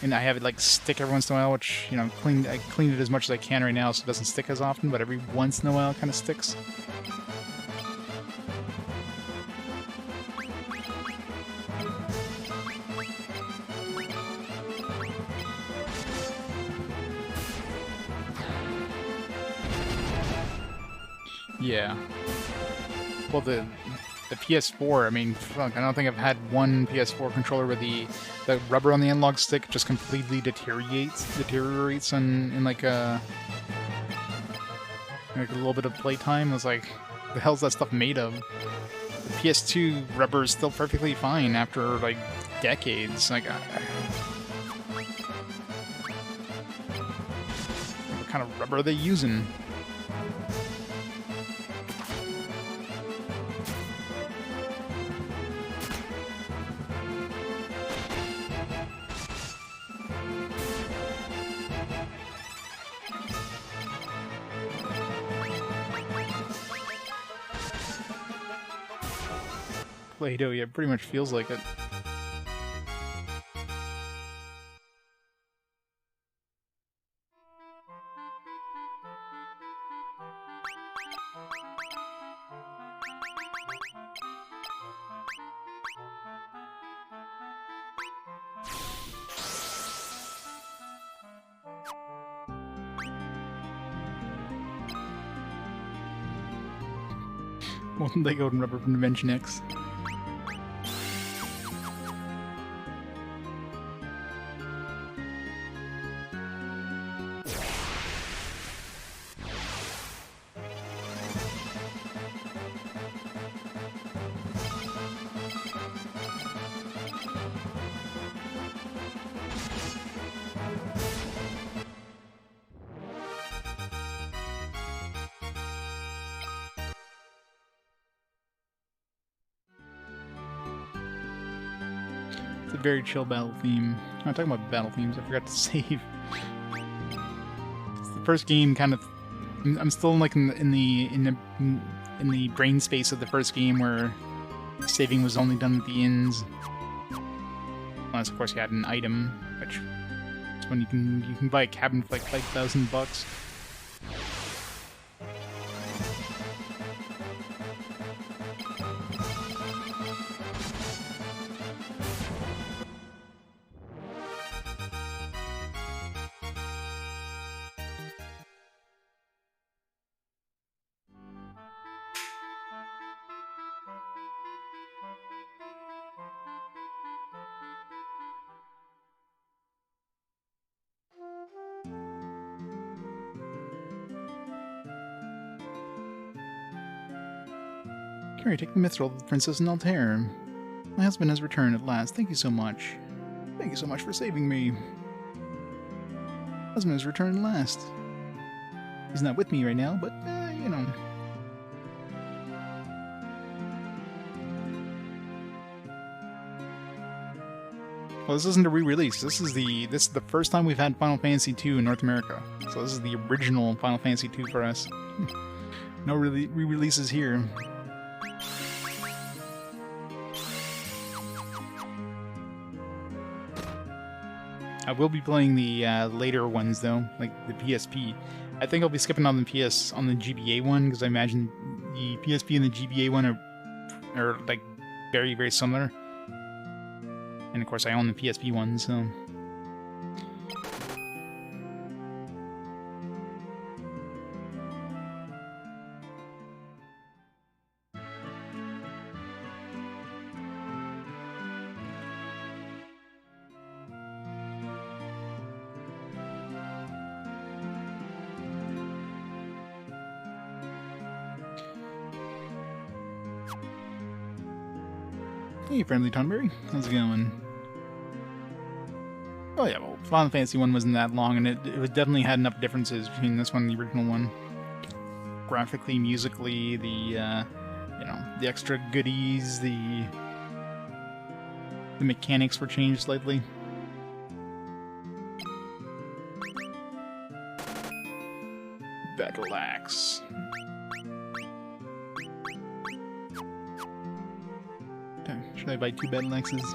And I have it, like, stick every once in a while, which, you know, I clean it as much as I can right now so it doesn't stick as often, but every once in a while it kind of sticks. Yeah. Well, the PS4, I mean, fuck, I don't think I've had one PS4 controller where the rubber on the analog stick just completely deteriorates in like a little bit of playtime. It's like, the hell's that stuff made of? The PS2 rubber is still perfectly fine after like decades. Like, what kind of rubber are they using? Play-Doh, yeah, pretty much feels like it. One Lego and rubber from Dimension X. It's a very chill battle theme. I'm talking about battle themes, I forgot to save. It's the first game kind of... I'm still like in the brain space of the first game where saving was only done at the ends. Unless of course you had an item, which is when you can buy a cabin for like $5,000. Carrie, take the mithril of the princess in Altair. My husband has returned at last. Thank you so much. Thank you so much for saving me. Husband has returned at last. He's not with me right now, but, you know. Well, this isn't a re-release. This is the first time we've had Final Fantasy II in North America. So this is the original Final Fantasy II for us. No re-releases here. I will be playing the later ones though, like the PSP. I think I'll be skipping on the GBA one because I imagine the PSP and the GBA one are like very, very similar. And of course I own the PSP one, so... Hey, friendly Tonberry. How's it going? Oh yeah, well, Final Fantasy 1 wasn't that long, and it definitely had enough differences between this one and the original one. Graphically, musically, the, you know, the extra goodies, the the mechanics were changed slightly. Battle axe. Should I buy 2 battle axes?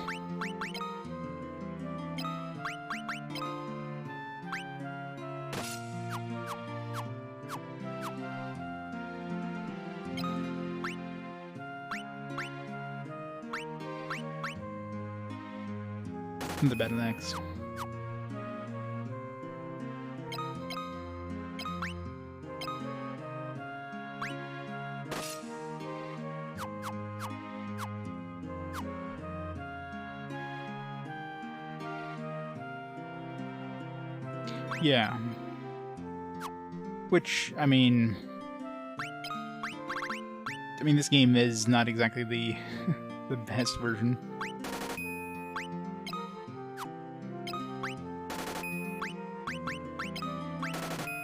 The battle axe. Yeah. Which, I mean, this game is not exactly the the best version.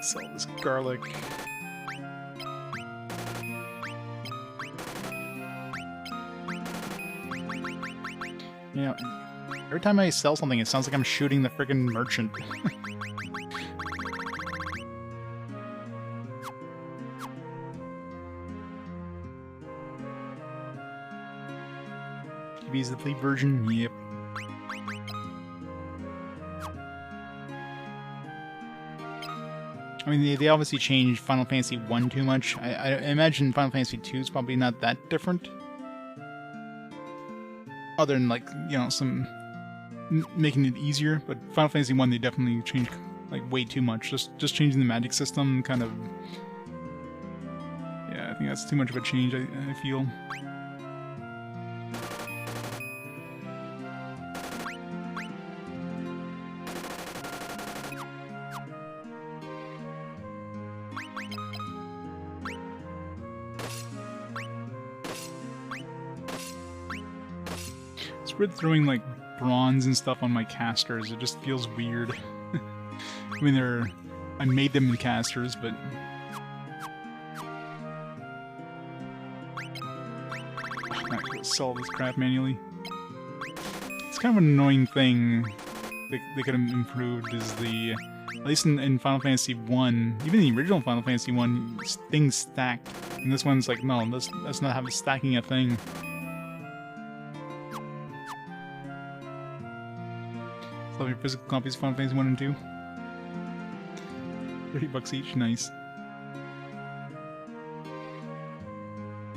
Sell this garlic. You know, every time I sell something, it sounds like I'm shooting the friggin' merchant. Use the fleet version? Yep. I mean, they obviously changed Final Fantasy 1 too much. I imagine Final Fantasy 2 is probably not that different. Other than, like, you know, some making it easier, but Final Fantasy 1 they definitely changed, like, way too much. Just changing the magic system, kind of... Yeah, I think that's too much of a change, I feel. We're throwing like bronze and stuff on my casters. It just feels weird. I mean, I made them in casters, but I have to sell this crap manually. It's kind of an annoying thing they could have improved. Is the at least in Final Fantasy 1, even the original Final Fantasy 1, things stacked, and this one's like, no, let's not have it stacking a thing. Love your physical copies of Final Fantasy 1 and 2. $30 each, nice.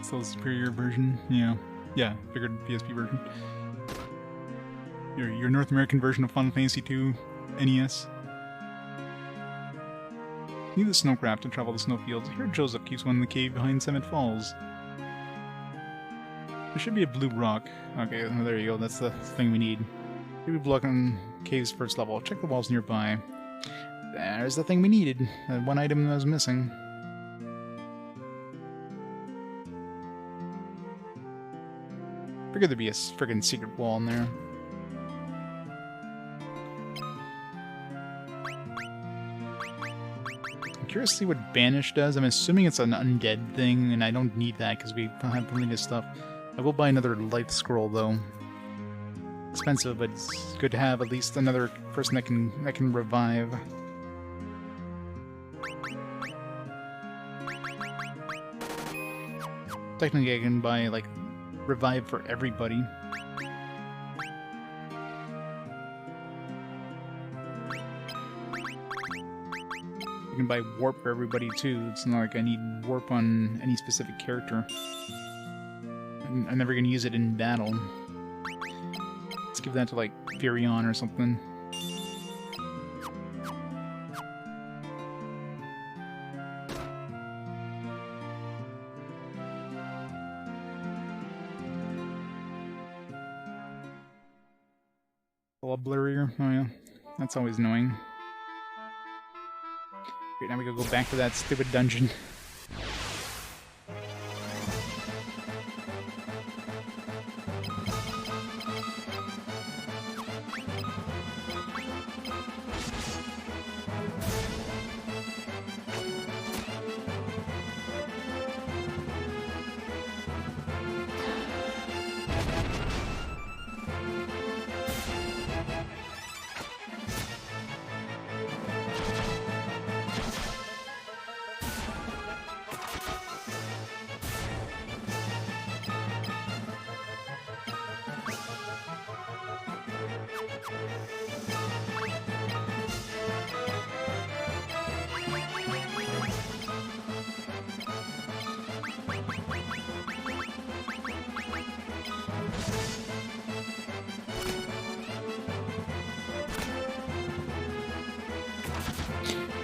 Still a superior version, yeah, figured PSP version. Your North American version of Final Fantasy 2 NES. Need the snowcraft to travel the snowfields. Here Joseph keeps one in the cave behind Summit Falls. There should be a blue rock. Okay, there you go, that's the thing we need. Maybe block on cave's first level. Check the walls nearby. There's the thing we needed. That one item that was missing. Figured there'd be a friggin' secret wall in there. I'm curious to see what Banish does. I'm assuming it's an undead thing, and I don't need that because we have plenty of stuff. I will buy another life scroll though. Expensive, but it's good to have at least another person that can revive. Technically, I can buy like revive for everybody. You can buy warp for everybody too. It's not like I need warp on any specific character. I'm never gonna use it in battle. Let's give that to, like, Furion or something. A little blurrier. Oh, yeah. That's always annoying. Okay, now we gotta go back to that stupid dungeon.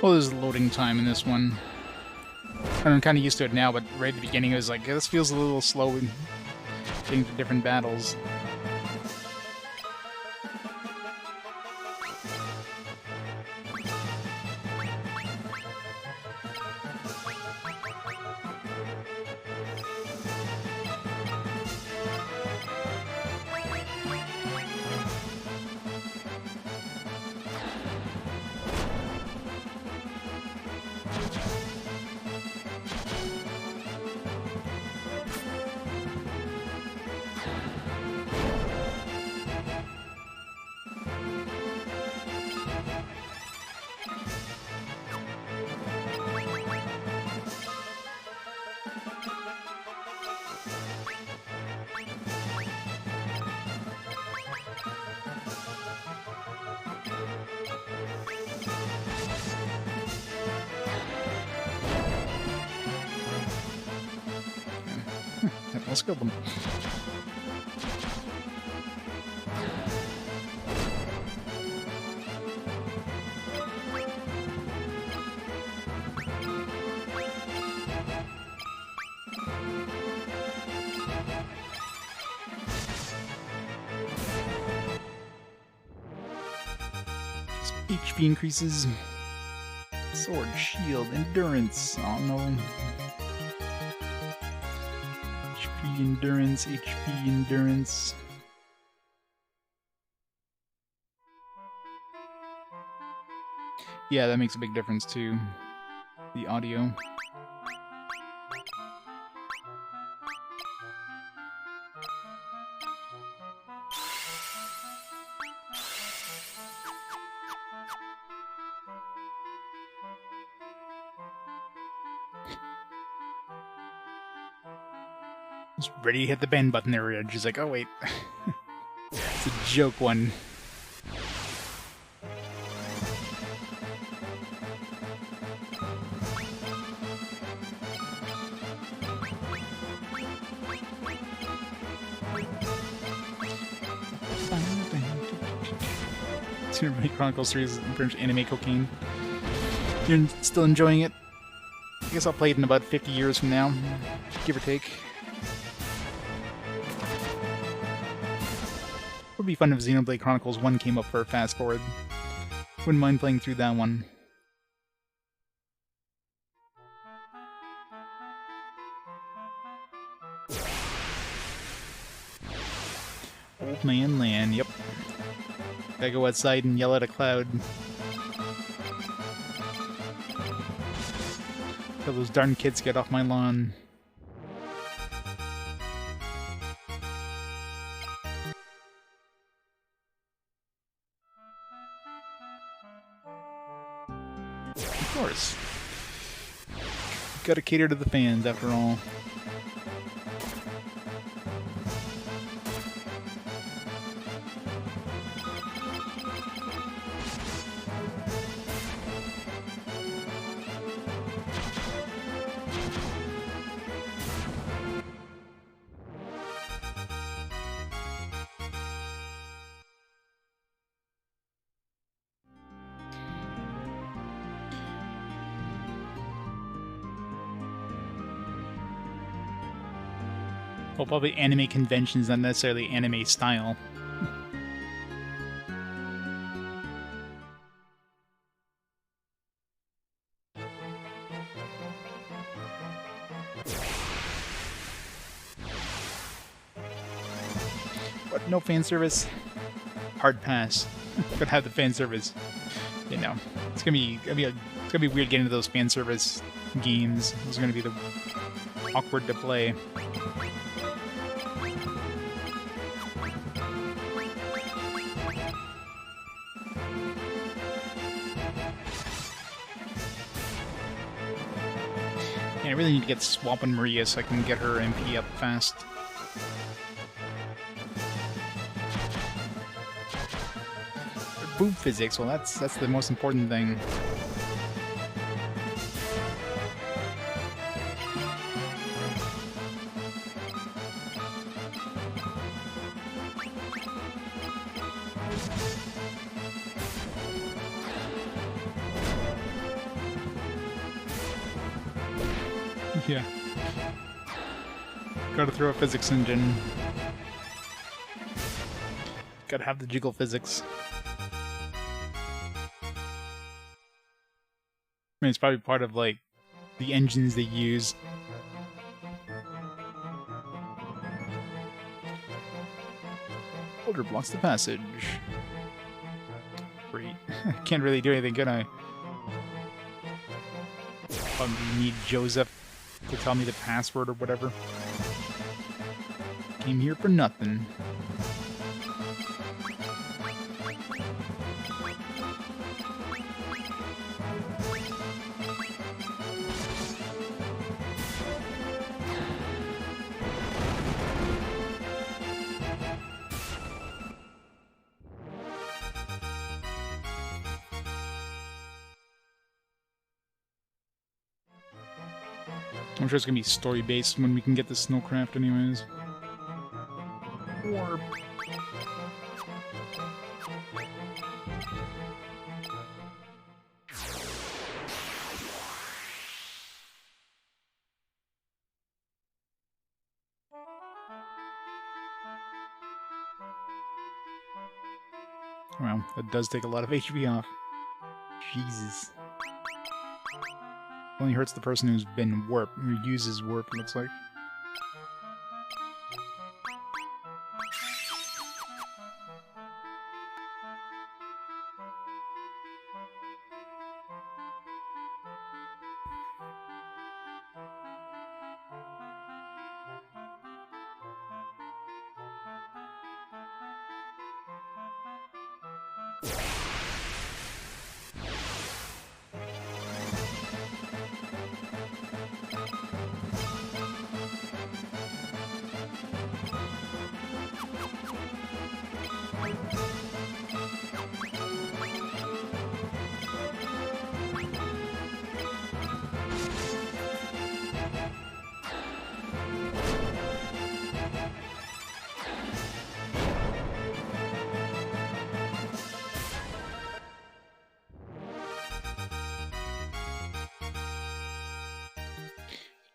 Well, there's loading time in this one. And I'm kind of used to it now, but right at the beginning it was like, this feels a little slow in getting to different battles. Let's kill them. HP increases. Sword, shield, endurance. Oh no. HP, endurance, HP, endurance. Yeah, that makes a big difference too. The audio. Just ready to hit the bend button there, and she's like, oh wait. It's a joke one. Xenoblade Chronicles 3 is pretty much anime cocaine. You're still enjoying it? I guess I'll play it in about 50 years from now, give or take. It would be fun if Xenoblade Chronicles 1 came up for a fast forward. Wouldn't mind playing through that one. Old Man Land, yep. Gotta go outside and yell at a cloud. Tell those darn kids get off my lawn. Of course. Gotta cater to the fans, after all. Well, probably anime conventions, not necessarily anime style. What? No fan service? Hard pass. Gotta have the fan service. You know, it's gonna be weird getting into those fan service games. It's gonna be the awkward to play. I really need to get Swampin' Maria so I can get her MP up fast. Boob physics, well that's the most important thing. Yeah. Gotta throw a physics engine. Gotta have the jiggle physics. I mean, it's probably part of, like, the engines they use. Boulder blocks the passage. Great. Can't really do anything, can I? Need Joseph to tell me the password or whatever. Came here for nothing. I'm sure it's gonna be story-based when we can get the snowcraft anyways. Warp. Well, that does take a lot of HP off. Jesus. Only hurts the person who's been warped, who uses warp, it looks like.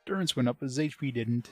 Endurance went up, but his HP didn't.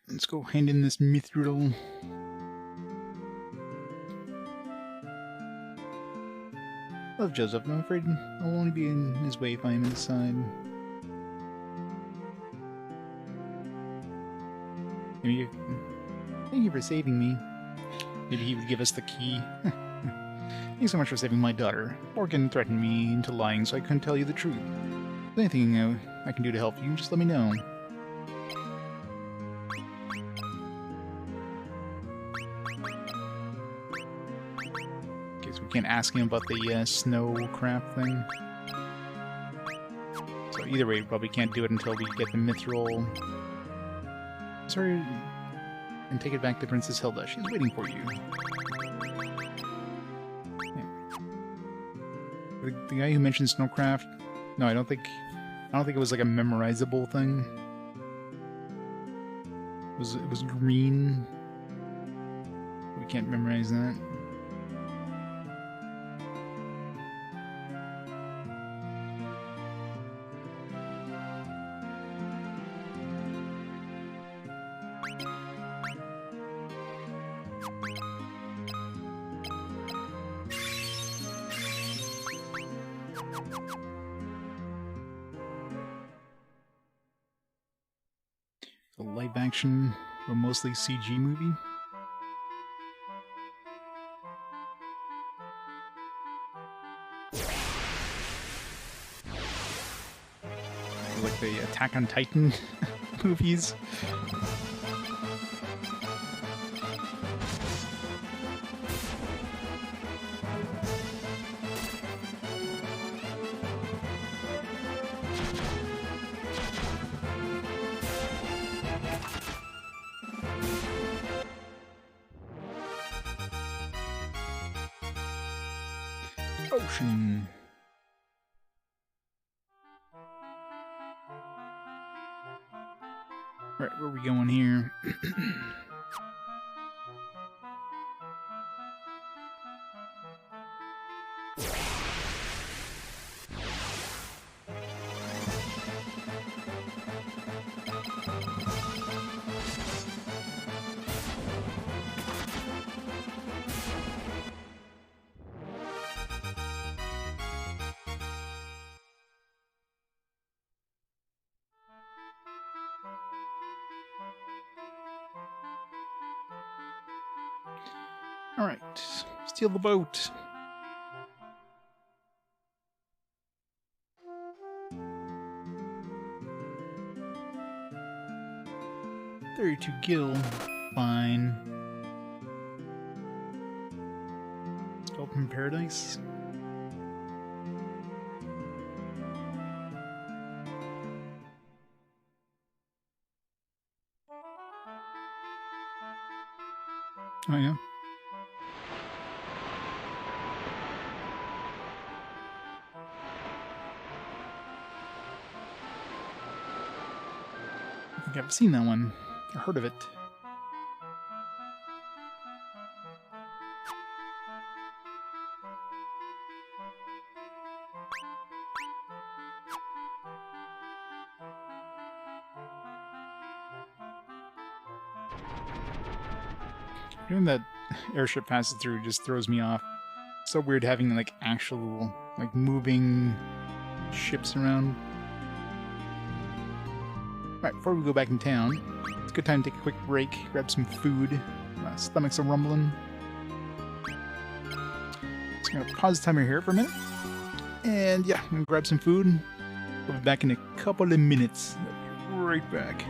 Let's go hand in this mithril. Love Joseph, I'm afraid I'll only be in his way if I am inside. Maybe thank you for saving me. Maybe he would give us the key. Thanks so much for saving my daughter. Morgan threatened me into lying, so I couldn't tell you the truth. If there's anything I can do to help you, just let me know. Can't ask him about the snow crap thing. So either way, we probably can't do it until we get the mithril. Sorry, and take it back to Princess Hilda. She's waiting for you. Yeah. The guy who mentioned snowcraft. No, I don't think it was like a memorizable thing. It was green. We can't memorize that. A live action, but mostly CG movie. Attack on Titan movies. Ocean. Right, where are we going here? Alright, steal the boat. $32 gil. Fine. Open paradise. Oh yeah. I think I've seen that one. I heard of it. Doing that airship passes through just throws me off. So weird having like actual like moving ships around. Right, before we go back in town, it's a good time to take a quick break, grab some food. My stomach's a rumbling. Just gonna pause the timer here for a minute. And yeah, I'm gonna grab some food. We'll be back in a couple of minutes. I'll be right back.